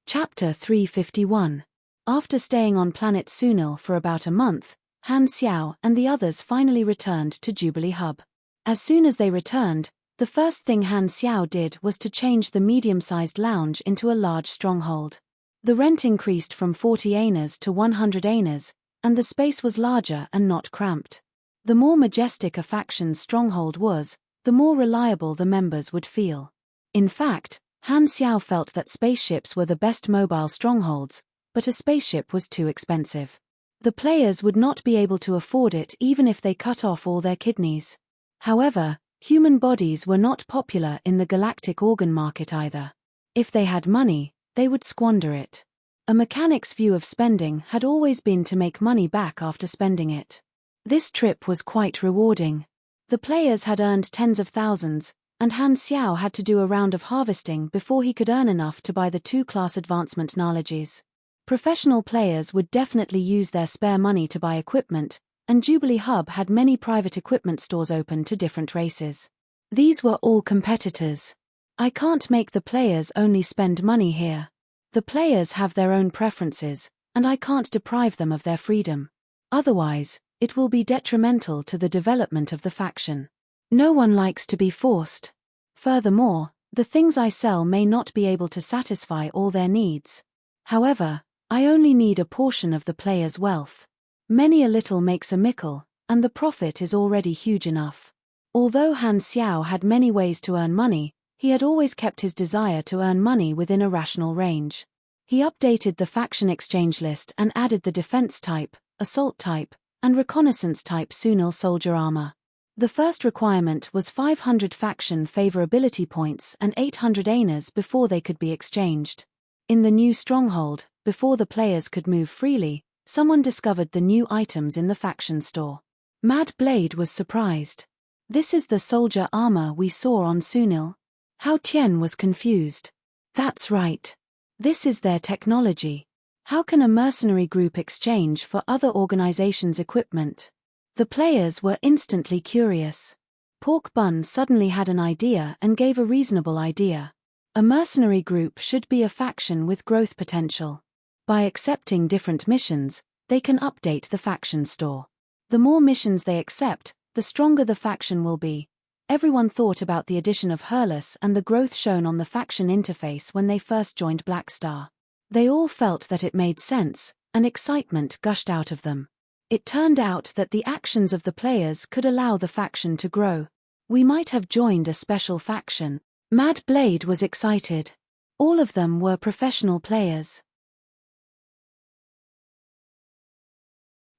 Speaker 1: Chapter 351. After staying on planet Sunil for about a month, Han Xiao and the others finally returned to Jubilee Hub. As soon as they returned, the first thing Han Xiao did was to change the medium-sized lounge into a large stronghold. The rent increased from 40 aners to 100 aners, and the space was larger and not cramped. The more majestic a faction's stronghold was, the more reliable the members would feel. In fact, Han Xiao felt that spaceships were the best mobile strongholds, but a spaceship was too expensive. The players would not be able to afford it even if they cut off all their kidneys. However, human bodies were not popular in the galactic organ market either. If they had money, they would squander it. A mechanic's view of spending had always been to make money back after spending it. This trip was quite rewarding. The players had earned tens of thousands, and Han Xiao had to do a round of harvesting before he could earn enough to buy the 2-class advancement knowledges. Professional players would definitely use their spare money to buy equipment, and Jubilee Hub had many private equipment stores open to different races. These were all competitors. I can't make the players only spend money here. The players have their own preferences, and I can't deprive them of their freedom. Otherwise, it will be detrimental to the development of the faction. No one likes to be forced. Furthermore, the things I sell may not be able to satisfy all their needs. However, I only need a portion of the player's wealth. Many a little makes a mickle, and the profit is already huge enough. Although Han Xiao had many ways to earn money, he had always kept his desire to earn money within a rational range. He updated the faction exchange list and added the defense type, assault type, and reconnaissance type Sunil soldier armor. The first requirement was 500 faction favorability points and 800 aners before they could be exchanged. In the new stronghold, before the players could move freely, someone discovered the new items in the faction store. Mad Blade was surprised. This is the soldier armor we saw on Sunil. Hao Tian was confused. That's right. This is their technology. How can a mercenary group exchange for other organizations' equipment? The players were instantly curious. Pork Bun suddenly had an idea and gave a reasonable idea. A mercenary group should be a faction with growth potential. By accepting different missions, they can update the faction store. The more missions they accept, the stronger the faction will be. Everyone thought about the addition of Hurlus and the growth shown on the faction interface when they first joined Black Star. They all felt that it made sense, and excitement gushed out of them. It turned out that the actions of the players could allow the faction to grow. We might have joined a special faction. Mad Blade was excited. All of them were professional players.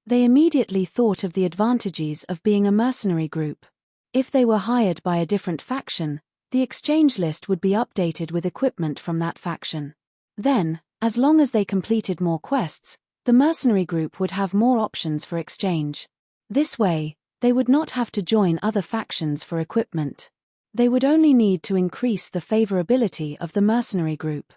Speaker 1: They immediately thought of the advantages of being a mercenary group. If they were hired by a different faction, the exchange list would be updated with equipment from that faction. Then, as long as they completed more quests, the mercenary group would have more options for exchange. This way, they would not have to join other factions for equipment. They would only need to increase the favorability of the mercenary group.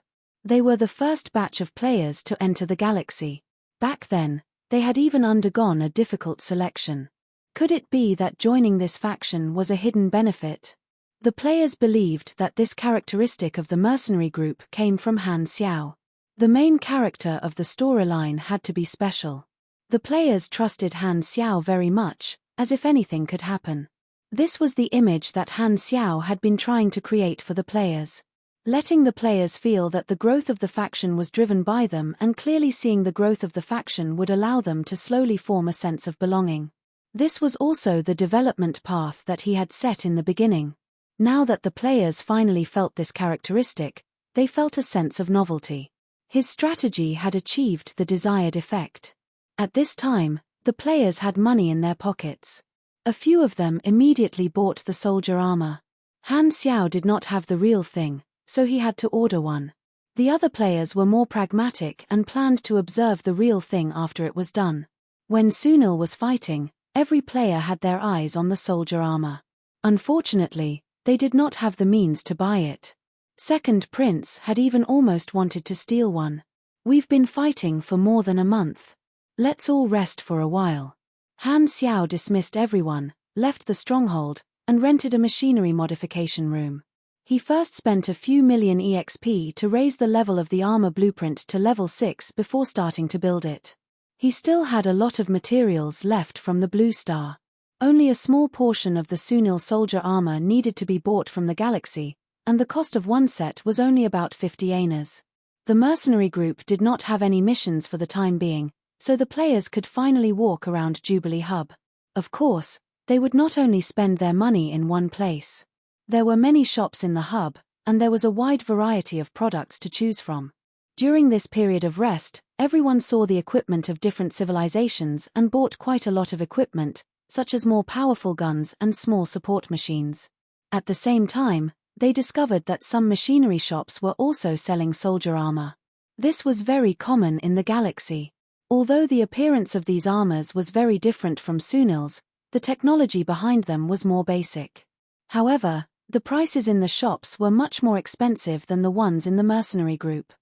Speaker 1: They were the first batch of players to enter the galaxy. Back then, they had even undergone a difficult selection. Could it be that joining this faction was a hidden benefit? The players believed that this characteristic of the mercenary group came from Han Xiao. The main character of the storyline had to be special. The players trusted Han Xiao very much, as if anything could happen. This was the image that Han Xiao had been trying to create for the players. Letting the players feel that the growth of the faction was driven by them and clearly seeing the growth of the faction would allow them to slowly form a sense of belonging. This was also the development path that he had set in the beginning. Now that the players finally felt this characteristic, they felt a sense of novelty. His strategy had achieved the desired effect. At this time, the players had money in their pockets. A few of them immediately bought the soldier armor. Han Xiao did not have the real thing, so he had to order one. The other players were more pragmatic and planned to observe the real thing after it was done. When Sunil was fighting, every player had their eyes on the soldier armor. Unfortunately, they did not have the means to buy it. Second Prince had even almost wanted to steal one. We've been fighting for more than a month. Let's all rest for a while. Han Xiao dismissed everyone, left the stronghold, and rented a machinery modification room. He first spent a few million EXP to raise the level of the armor blueprint to level 6 before starting to build it. He still had a lot of materials left from the Blue Star. Only a small portion of the Sunil soldier armor needed to be bought from the galaxy, and the cost of one set was only about 50 annas. The mercenary group did not have any missions for the time being, so the players could finally walk around Jubilee Hub. Of course, they would not only spend their money in one place. There were many shops in the hub, and there was a wide variety of products to choose from. During this period of rest, everyone saw the equipment of different civilizations and bought quite a lot of equipment, such as more powerful guns and small support machines. At the same time, they discovered that some machinery shops were also selling soldier armor. This was very common in the galaxy. Although the appearance of these armors was very different from Sunil's, the technology behind them was more basic. However, the prices in the shops were much more expensive than the ones in the mercenary group.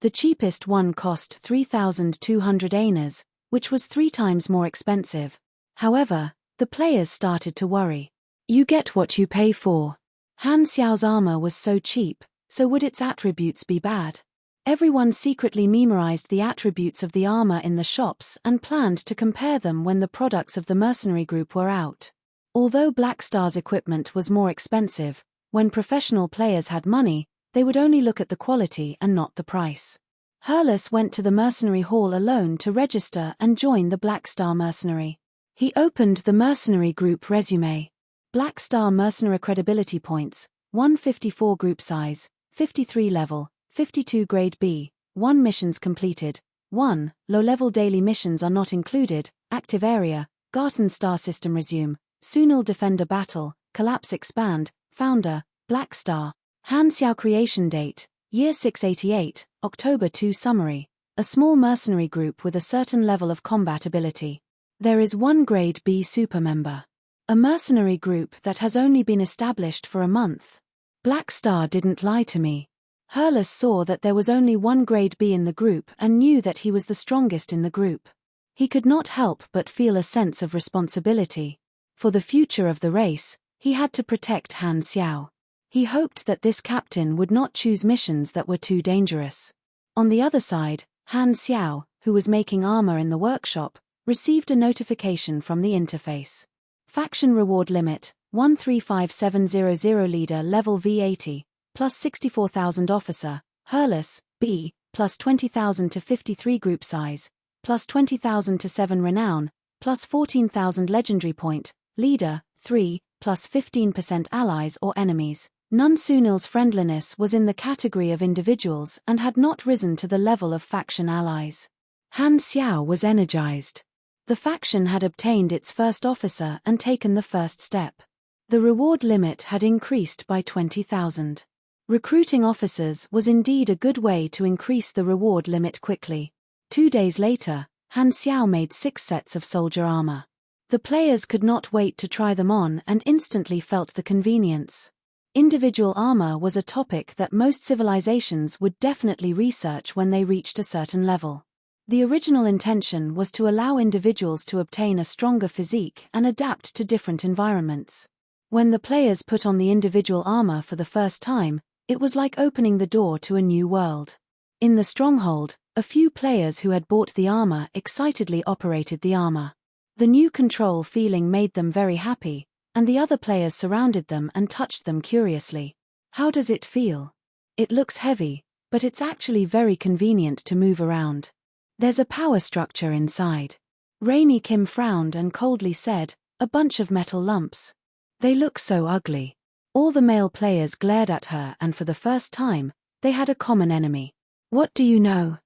Speaker 1: The cheapest one cost 3,200 annas, which was 3 times more expensive. However, the players started to worry. You get what you pay for. Han Xiao's armor was so cheap, so would its attributes be bad? Everyone secretly memorized the attributes of the armor in the shops and planned to compare them when the products of the mercenary group were out. Although Black Star's equipment was more expensive, when professional players had money, they would only look at the quality and not the price. Hurlus went to the mercenary hall alone to register and join the Black Star mercenary. He opened the mercenary group resume. Black Star mercenary credibility points, 154 group size, 53 level, 52 grade B, 1 missions completed, 1, low-level daily missions are not included, active area, Garten Star System resume, Sunil Defender Battle, Collapse Expand, Founder, Black Star. Han Xiao creation date, year 688, October 2 summary. a small mercenary group with a certain level of combat ability. There is one Grade B supermember. A mercenary group that has only been established for a month. Black Star didn't lie to me. Hurlus saw that there was only one Grade B in the group and knew that he was the strongest in the group. He could not help but feel a sense of responsibility. For the future of the race, he had to protect Han Xiao. He hoped that this captain would not choose missions that were too dangerous. On the other side, Han Xiao, who was making armor in the workshop, received a notification from the interface. Faction reward limit, 135700 leader level V80, plus 64,000 officer, Hurlus, B, plus 20,000 to 53 group size, plus 20,000 to 7 renown, plus 14,000 legendary point, leader, 3, plus 15% allies or enemies. Nun Sunil's friendliness was in the category of individuals and had not risen to the level of faction allies. Han Xiao was energized. The faction had obtained its first officer and taken the first step. The reward limit had increased by 20,000. Recruiting officers was indeed a good way to increase the reward limit quickly. 2 days later, Han Xiao made 6 sets of soldier armor. The players could not wait to try them on and instantly felt the convenience. Individual armor was a topic that most civilizations would definitely research when they reached a certain level. The original intention was to allow individuals to obtain a stronger physique and adapt to different environments. When the players put on the individual armor for the first time, it was like opening the door to a new world. In the stronghold, a few players who had bought the armor excitedly operated the armor. The new control feeling made them very happy, and the other players surrounded them and touched them curiously. How does it feel? It looks heavy, but it's actually very convenient to move around. There's a power structure inside. Rainy Kim frowned and coldly said, a bunch of metal lumps. They look so ugly. All the male players glared at her and for the first time, they had a common enemy. What do you know?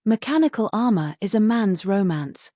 Speaker 1: Mechanical armor is a man's romance.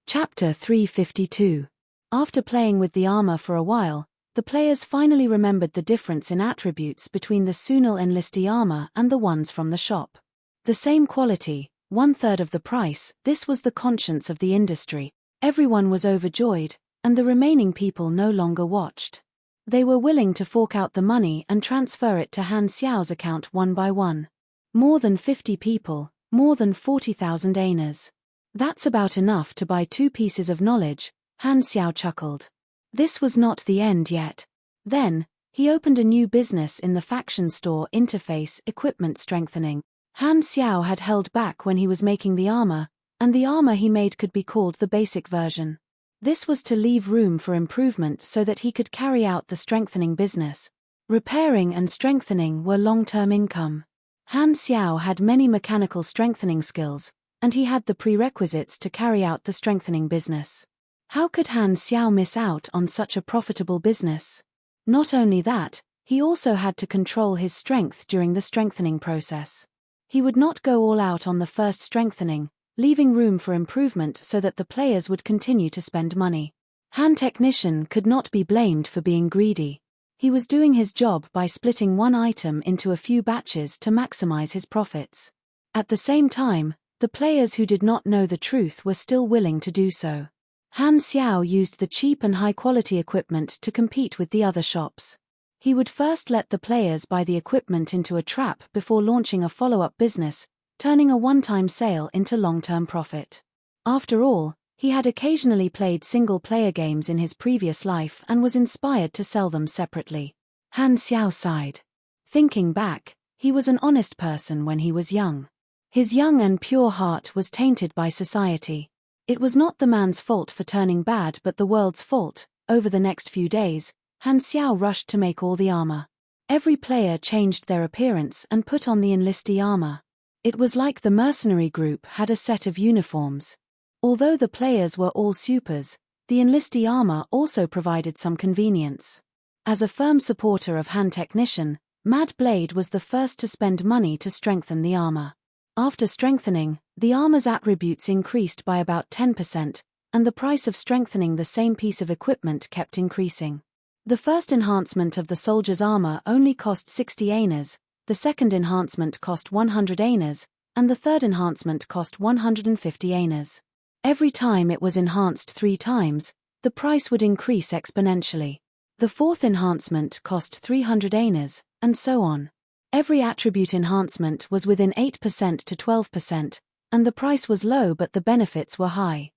Speaker 1: Chapter 352. After playing with the armor for a while, the players finally remembered the difference in attributes between the Sunil enlistee armor and the ones from the shop. The same quality, 1/3 of the price, this was the conscience of the industry. Everyone was overjoyed, and the remaining people no longer watched. They were willing to fork out the money and transfer it to Han Xiao's account one by one. More than 50 people, more than 40,000 aners. That's about enough to buy 2 pieces of knowledge, Han Xiao chuckled. This was not the end yet. Then, he opened a new business in the faction store interface equipment strengthening. Han Xiao had held back when he was making the armor, and the armor he made could be called the basic version. This was to leave room for improvement so that he could carry out the strengthening business. Repairing and strengthening were long-term income. Han Xiao had many mechanical strengthening skills, and he had the prerequisites to carry out the strengthening business. How could Han Xiao miss out on such a profitable business? Not only that, he also had to control his strength during the strengthening process. He would not go all out on the first strengthening, leaving room for improvement so that the players would continue to spend money. Han Technician could not be blamed for being greedy. He was doing his job by splitting one item into a few batches to maximize his profits. At the same time, the players who did not know the truth were still willing to do so. Han Xiao used the cheap and high-quality equipment to compete with the other shops. He would first let the players buy the equipment into a trap before launching a follow-up business, turning a one-time sale into long-term profit. After all, he had occasionally played single-player games in his previous life and was inspired to sell them separately. Han Xiao sighed. Thinking back, he was an honest person when he was young. His young and pure heart was tainted by society. It was not the man's fault for turning bad but the world's fault. Over the next few days, Han Xiao rushed to make all the armor. Every player changed their appearance and put on the enlistee armor. It was like the mercenary group had a set of uniforms. Although the players were all supers, the enlistee armor also provided some convenience. As a firm supporter of Han Technician, Mad Blade was the first to spend money to strengthen the armor. After strengthening, the armor's attributes increased by about 10%, and the price of strengthening the same piece of equipment kept increasing. The first enhancement of the soldier's armor only cost 60 aners, the second enhancement cost 100 aners, and the third enhancement cost 150 aners. Every time it was enhanced 3 times, the price would increase exponentially. The fourth enhancement cost 300 aners, and so on. Every attribute enhancement was within 8% to 12%, and the price was low but the benefits were high.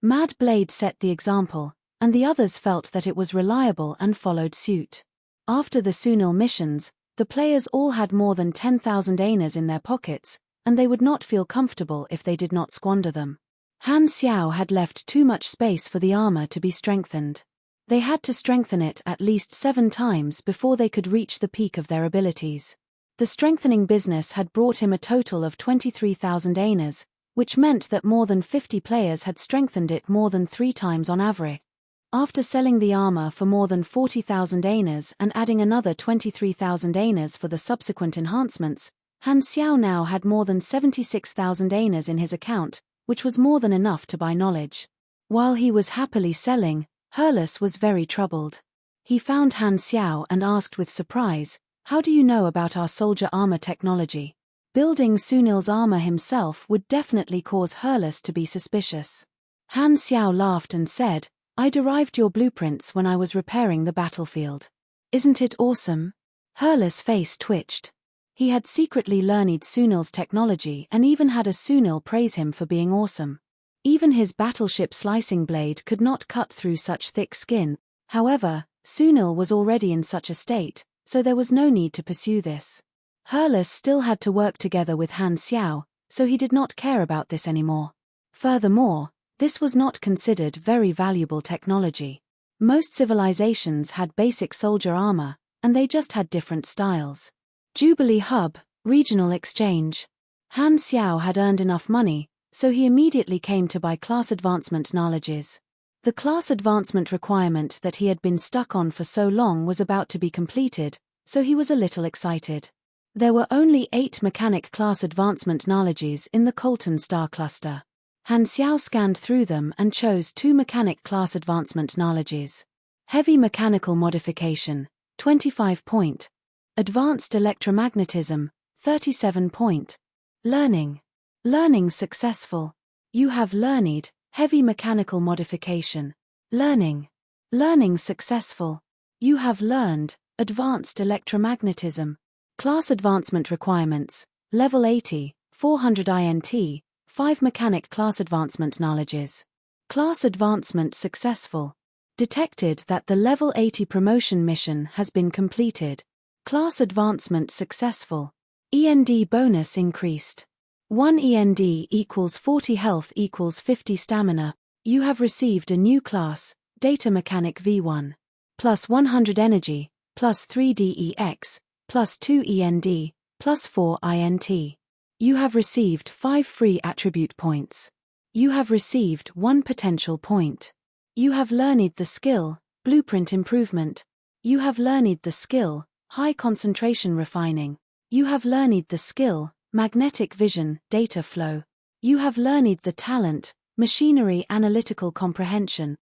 Speaker 1: Mad Blade set the example, and the others felt that it was reliable and followed suit. After the Sunil missions, the players all had more than 10,000 aners in their pockets, and they would not feel comfortable if they did not squander them. Han Xiao had left too much space for the armor to be strengthened. They had to strengthen it at least 7 times before they could reach the peak of their abilities. The strengthening business had brought him a total of 23,000 aners, which meant that more than 50 players had strengthened it more than 3 times on average. After selling the armor for more than 40,000 aners and adding another 23,000 aners for the subsequent enhancements, Han Xiao now had more than 76,000 aners in his account, which was more than enough to buy knowledge. While he was happily selling, Herles was very troubled. He found Han Xiao and asked with surprise, "How do you know about our soldier armor technology?" Building Sunil's armor himself would definitely cause Herles to be suspicious. Han Xiao laughed and said, "I derived your blueprints when I was repairing the battlefield. Isn't it awesome?" Herles' face twitched. He had secretly learned Sunil's technology and even had a Sunil praise him for being awesome. Even his battleship slicing blade could not cut through such thick skin. However, Sunil was already in such a state, so there was no need to pursue this. Herles still had to work together with Han Xiao, so he did not care about this anymore. Furthermore, this was not considered very valuable technology. Most civilizations had basic soldier armor, and they just had different styles. Jubilee Hub, Regional Exchange. Han Xiao had earned enough money, so he immediately came to buy class advancement knowledges. The class advancement requirement that he had been stuck on for so long was about to be completed, so he was a little excited. There were only 8 mechanic class advancement knowledges in the Colton star cluster. Han Xiao scanned through them and chose 2 mechanic class advancement knowledges. Heavy mechanical modification, 25 point. Advanced electromagnetism, 37 point. Learning. Learning successful. You have learned, heavy mechanical modification. Learning. Learning successful. You have learned, advanced electromagnetism. Class advancement requirements, level 80, 400 INT, 5 mechanic class advancement knowledges. Class advancement successful. Detected that the level 80 promotion mission has been completed. Class advancement successful. END bonus increased. 1 END equals 40 health equals 50 stamina. You have received a new class, Data Mechanic V1. Plus 100 energy, plus 3 DEX, plus 2 END, plus 4 INT. You have received 5 free attribute points. You have received 1 potential point. You have learned the skill, Blueprint Improvement. You have learned the skill, High Concentration Refining. You have learned the skill, Magnetic Vision, Data Flow. You have learned the talent, Machinery Analytical Comprehension.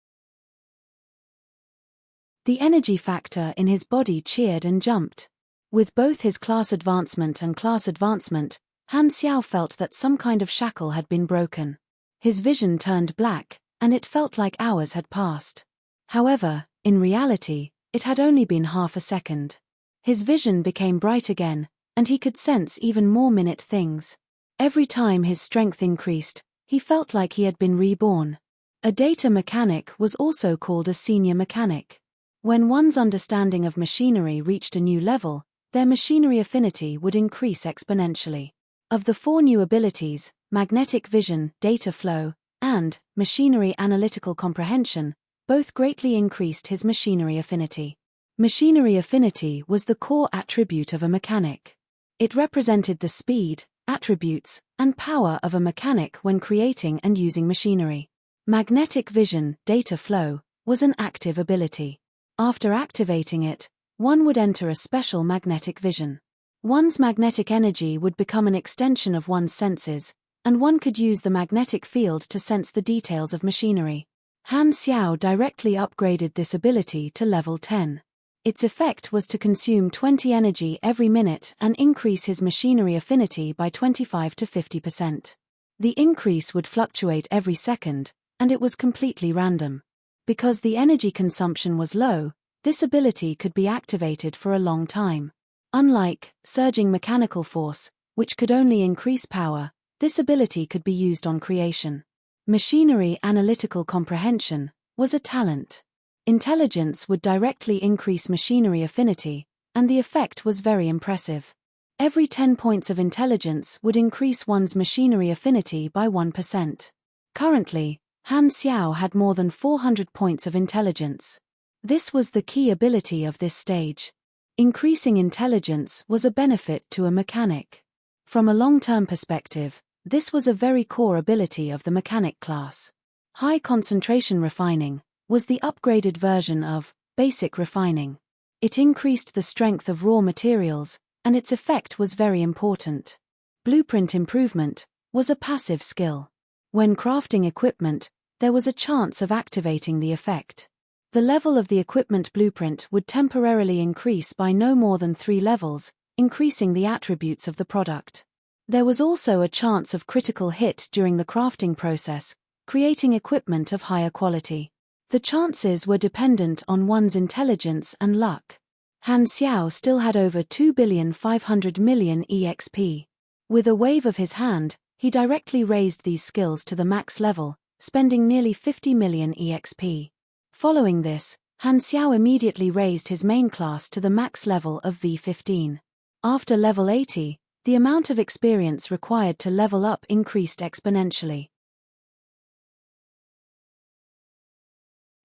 Speaker 1: The energy factor in his body cheered and jumped. With both his class advancement and class advancement, Han Xiao felt that some kind of shackle had been broken. His vision turned black, and it felt like hours had passed. However, in reality, it had only been half a second. His vision became bright again, and he could sense even more minute things. Every time his strength increased, he felt like he had been reborn. A data mechanic was also called a senior mechanic. When one's understanding of machinery reached a new level, their machinery affinity would increase exponentially. Of the 4 new abilities, Magnetic Vision, Data Flow, and Machinery Analytical Comprehension, both greatly increased his machinery affinity. Machinery affinity was the core attribute of a mechanic. It represented the speed, attributes, and power of a mechanic when creating and using machinery. Magnetic Vision, Data Flow, was an active ability. After activating it, one would enter a special magnetic vision. One's magnetic energy would become an extension of one's senses, and one could use the magnetic field to sense the details of machinery. Han Xiao directly upgraded this ability to level 10. Its effect was to consume 20 energy every minute and increase his machinery affinity by 25 to 50%. The increase would fluctuate every second, and it was completely random. Because the energy consumption was low, this ability could be activated for a long time. Unlike surging mechanical force, which could only increase power, this ability could be used on creation. Machinery analytical comprehension was a talent. Intelligence would directly increase machinery affinity, and the effect was very impressive. Every 10 points of intelligence would increase one's machinery affinity by 1%. Currently, Han Xiao had more than 400 points of intelligence. This was the key ability of this stage. Increasing intelligence was a benefit to a mechanic. From a long-term perspective, this was a very core ability of the mechanic class. High concentration refining was the upgraded version of basic refining. It increased the strength of raw materials, and its effect was very important. Blueprint improvement was a passive skill. When crafting equipment, there was a chance of activating the effect. The level of the equipment blueprint would temporarily increase by no more than 3 levels, increasing the attributes of the product. There was also a chance of critical hit during the crafting process, creating equipment of higher quality. The chances were dependent on one's intelligence and luck. Han Xiao still had over 2,500,000,000 EXP. With a wave of his hand, he directly raised these skills to the max level, spending nearly 50 million EXP. Following this, Han Xiao immediately raised his main class to the max level of V15. After level 80, the amount of experience required to level up increased exponentially.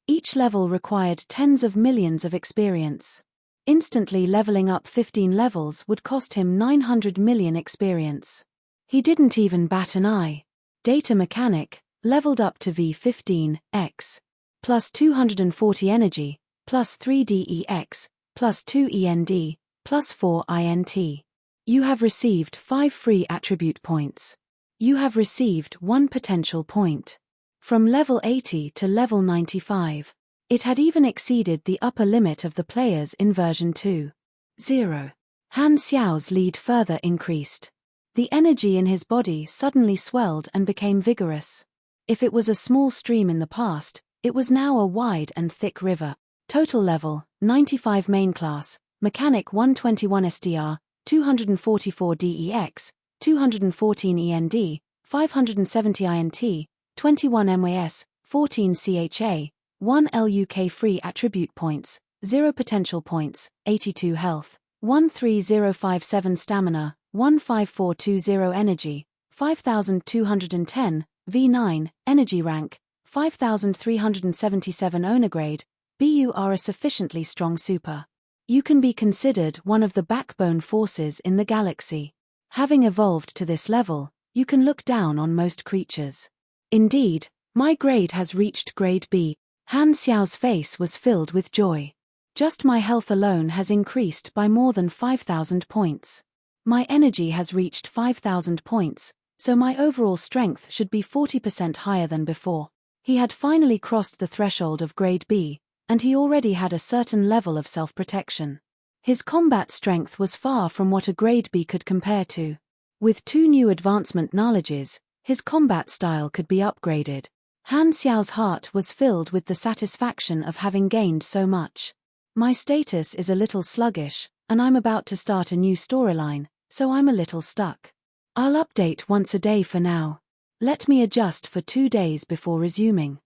Speaker 1: Each level required tens of millions of experience. Instantly leveling up 15 levels would cost him 900 million experience. He didn't even bat an eye. Data Mechanic leveled up to V15X. Plus 240 energy, plus 3 DEX, plus 2 END, plus 4 INT. You have received 5 free attribute points. You have received 1 potential point. From level 80 to level 95. It had even exceeded the upper limit of the players in version 2.0. Han Xiao's lead further increased. The energy in his body suddenly swelled and became vigorous. If it was a small stream in the past, it was now a wide and thick river. Total level, 95 main class, Mechanic 121 SDR, 244 DEX, 214 END, 570 INT, 21 MWS, 14 CHA, 1 LUK free attribute points, 0 potential points, 82 health, 13057 stamina, 15420 energy, 5210, V9, energy rank, 5377 owner grade, BU are a sufficiently strong super. You can be considered one of the backbone forces in the galaxy. Having evolved to this level, you can look down on most creatures. Indeed, my grade has reached grade B. Han Xiao's face was filled with joy. Just my health alone has increased by more than 5,000 points. My energy has reached 5,000 points, so my overall strength should be 40% higher than before. He had finally crossed the threshold of grade B, and he already had a certain level of self-protection. His combat strength was far from what a grade B could compare to. With 2 new advancement knowledges, his combat style could be upgraded. Han Xiao's heart was filled with the satisfaction of having gained so much. My status is a little sluggish, and I'm about to start a new storyline, so I'm a little stuck. I'll update once a day for now. Let me adjust for 2 days before resuming.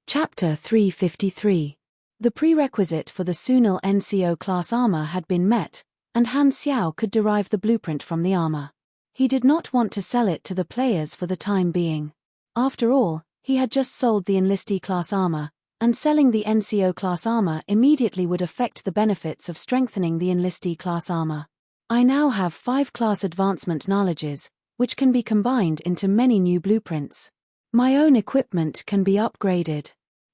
Speaker 1: Chapter 353. The prerequisite for the Sunil NCO class armor had been met, and Han Xiao could derive the blueprint from the armor. He did not want to sell it to the players for the time being. After all, he had just sold the enlistee class armor, and selling the NCO class armor immediately would affect the benefits of strengthening the enlistee class armor. I now have 5 class advancement knowledges, which can be combined into many new blueprints. My own equipment can be upgraded.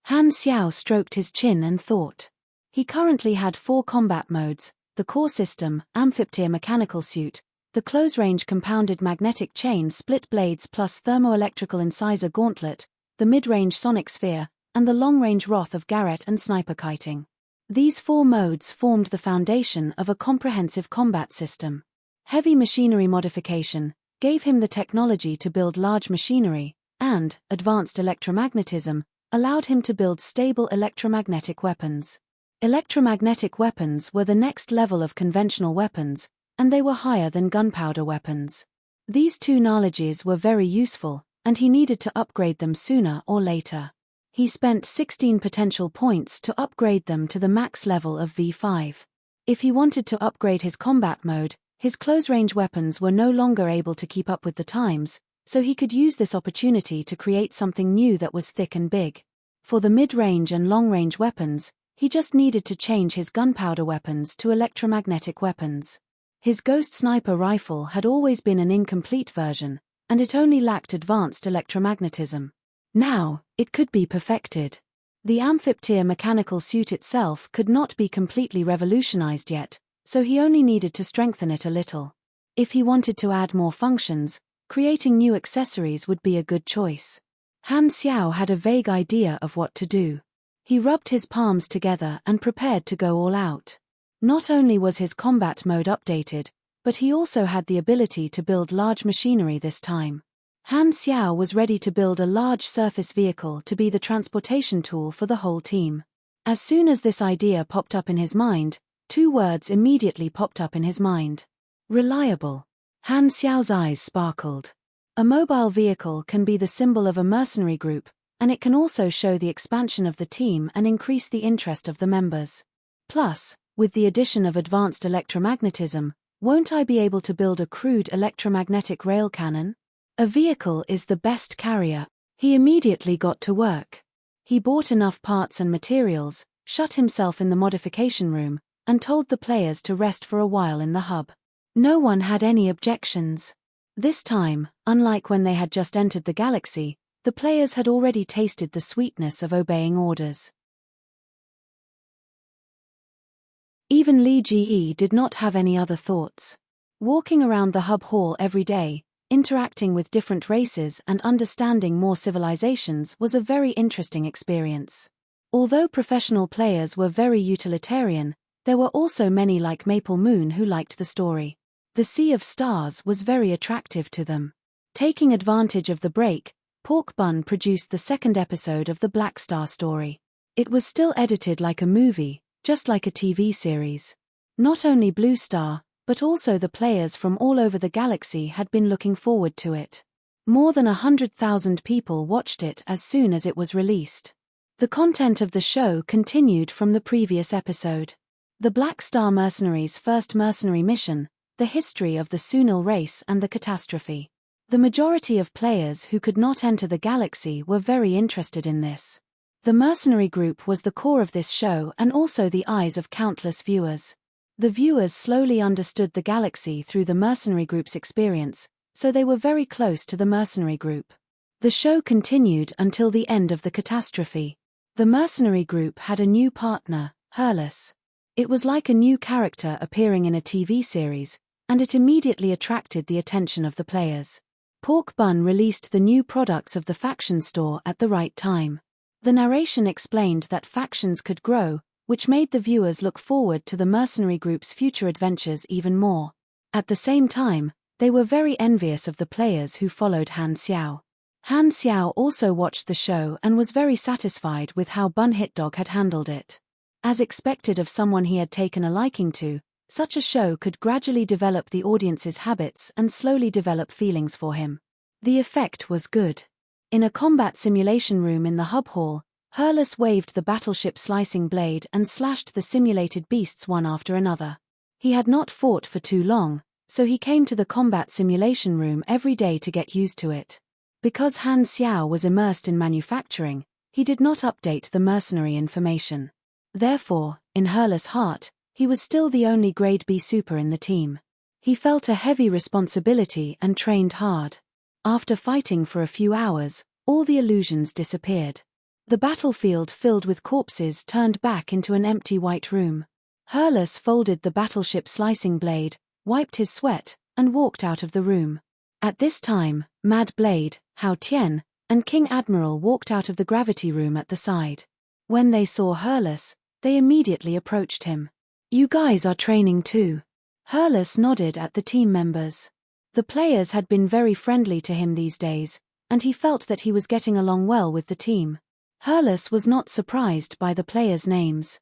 Speaker 1: Han Xiao stroked his chin and thought. He currently had 4 combat modes: the core system, amphiptyr mechanical suit, the close-range compounded magnetic chain split blades plus thermoelectrical incisor gauntlet, the mid-range sonic sphere, and the long-range wrath of Garrett and sniper kiting. These 4 modes formed the foundation of a comprehensive combat system. Heavy machinery modification gave him the technology to build large machinery, and advanced electromagnetism allowed him to build stable electromagnetic weapons. Electromagnetic weapons were the next level of conventional weapons, and they were higher than gunpowder weapons. These 2 knowledges were very useful, and he needed to upgrade them sooner or later. He spent 16 potential points to upgrade them to the max level of V5. If he wanted to upgrade his combat mode, his close-range weapons were no longer able to keep up with the times, so he could use this opportunity to create something new that was thick and big. For the mid-range and long-range weapons, he just needed to change his gunpowder weapons to electromagnetic weapons. His Ghost Sniper rifle had always been an incomplete version, and it only lacked advanced electromagnetism. Now, it could be perfected. The amphiptyr mechanical suit itself could not be completely revolutionized yet, so he only needed to strengthen it a little. If he wanted to add more functions, creating new accessories would be a good choice. Han Xiao had a vague idea of what to do. He rubbed his palms together and prepared to go all out. Not only was his combat mode updated, but he also had the ability to build large machinery this time. Han Xiao was ready to build a large surface vehicle to be the transportation tool for the whole team. As soon as this idea popped up in his mind, 2 words immediately popped up in his mind. Reliable. Han Xiao's eyes sparkled. A mobile vehicle can be the symbol of a mercenary group, and it can also show the expansion of the team and increase the interest of the members. Plus, with the addition of advanced electromagnetism, won't I be able to build a crude electromagnetic rail cannon? A vehicle is the best carrier. He immediately got to work. He bought enough parts and materials, shut himself in the modification room, and told the players to rest for a while in the hub. No one had any objections. This time, unlike when they had just entered the galaxy, the players had already tasted the sweetness of obeying orders. Even Li Ji did not have any other thoughts. Walking around the hub hall every day, interacting with different races and understanding more civilizations was a very interesting experience. Although professional players were very utilitarian, there were also many like Maple Moon who liked the story. The Sea of Stars was very attractive to them. Taking advantage of the break, Pork Bun produced the 2nd episode of the Black Star story. It was still edited like a movie, just like a TV series. Not only Blue Star, but also the players from all over the galaxy had been looking forward to it. More than 100,000 people watched it as soon as it was released. The content of the show continued from the previous episode. The Black Star Mercenaries' first mercenary mission, the history of the Sunil race and the catastrophe. The majority of players who could not enter the galaxy were very interested in this. The mercenary group was the core of this show and also the eyes of countless viewers. The viewers slowly understood the galaxy through the mercenary group's experience, so they were very close to the mercenary group. The show continued until the end of the catastrophe. The mercenary group had a new partner, Hurlus. It was like a new character appearing in a TV series, and it immediately attracted the attention of the players. Pork Bun released the new products of the faction store at the right time. The narration explained that factions could grow, which made the viewers look forward to the mercenary group's future adventures even more. At the same time, they were very envious of the players who followed Han Xiao. Han Xiao also watched the show and was very satisfied with how Bun Hit Dog had handled it. As expected of someone he had taken a liking to, such a show could gradually develop the audience's habits and slowly develop feelings for him. The effect was good. In a combat simulation room in the hub hall, Hurlus waved the battleship slicing blade and slashed the simulated beasts one after another. He had not fought for too long, so he came to the combat simulation room every day to get used to it. Because Han Xiao was immersed in manufacturing, he did not update the mercenary information. Therefore, in Hurlus' heart, he was still the only Grade B super in the team. He felt a heavy responsibility and trained hard. After fighting for a few hours, all the illusions disappeared. The battlefield filled with corpses turned back into an empty white room. Herlus folded the battleship slicing blade, wiped his sweat, and walked out of the room. At this time, Mad Blade, Hao Tian, and King Admiral walked out of the gravity room at the side. When they saw Herlus, they immediately approached him. "You guys are training too?" Herlus nodded at the team members. The players had been very friendly to him these days, and he felt that he was getting along well with the team. Herlus was not surprised by the players' names.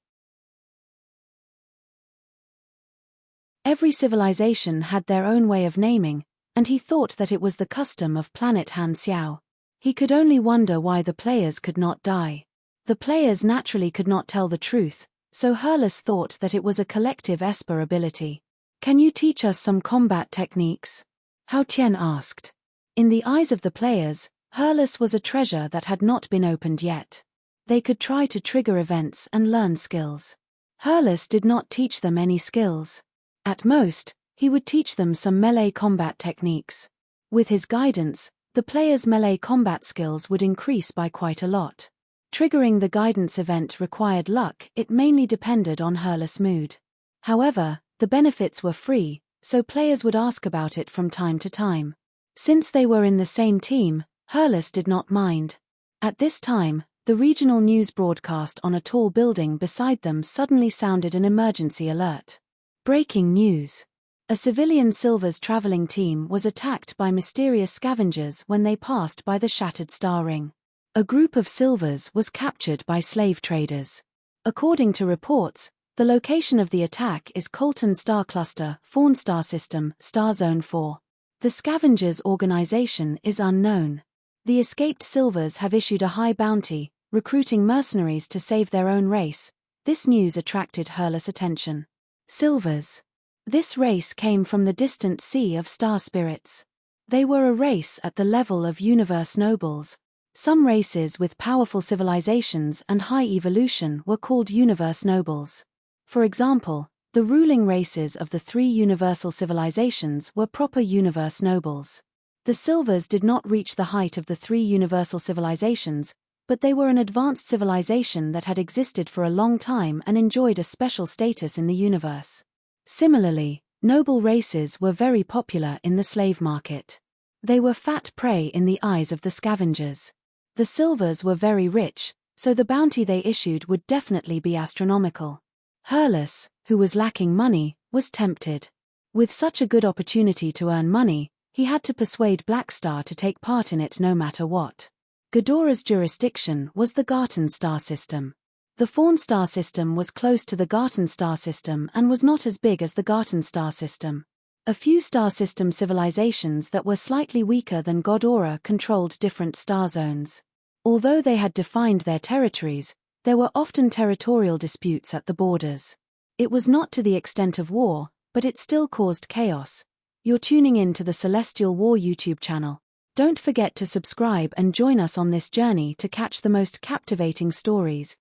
Speaker 1: Every civilization had their own way of naming, and he thought that it was the custom of planet Han Xiao. He could only wonder why the players could not die. The players naturally could not tell the truth, so Herlus thought that it was a collective Esper ability. "Can you teach us some combat techniques?" Hao Tian asked. In the eyes of the players, Herlus was a treasure that had not been opened yet. They could try to trigger events and learn skills. Herlus did not teach them any skills. At most, he would teach them some melee combat techniques. With his guidance, the players' melee combat skills would increase by quite a lot. Triggering the guidance event required luck. It mainly depended on Herlus' mood. However, the benefits were free, so players would ask about it from time to time. Since they were in the same team, Herlus did not mind. At this time, the regional news broadcast on a tall building beside them suddenly sounded an emergency alert. Breaking news. A civilian Silver's traveling team was attacked by mysterious scavengers when they passed by the shattered star ring. A group of Silvers was captured by slave traders. According to reports, the location of the attack is Colton Star Cluster, Fawn Star System, Star Zone 4. The scavengers' organization is unknown. The escaped Silvers have issued a high bounty, recruiting mercenaries to save their own race. This news attracted Herlus' attention. Silvers. This race came from the distant sea of star spirits. They were a race at the level of universe nobles. Some races with powerful civilizations and high evolution were called universe nobles. For example, the ruling races of the three universal civilizations were proper universe nobles. The Silvers did not reach the height of the three universal civilizations, but they were an advanced civilization that had existed for a long time and enjoyed a special status in the universe. Similarly, noble races were very popular in the slave market. They were fat prey in the eyes of the scavengers. The Silvers were very rich, so the bounty they issued would definitely be astronomical. Herlus, who was lacking money, was tempted. With such a good opportunity to earn money, he had to persuade Blackstar to take part in it no matter what. Ghidorah's jurisdiction was the Garten star system. The Fawn star system was close to the Garten star system and was not as big as the Garten star system. A few star system civilizations that were slightly weaker than Ghidorah controlled different star zones. Although they had defined their territories, there were often territorial disputes at the borders. It was not to the extent of war, but it still caused chaos. You're tuning in to the Celestial War YouTube channel. Don't forget to subscribe and join us on this journey to catch the most captivating stories.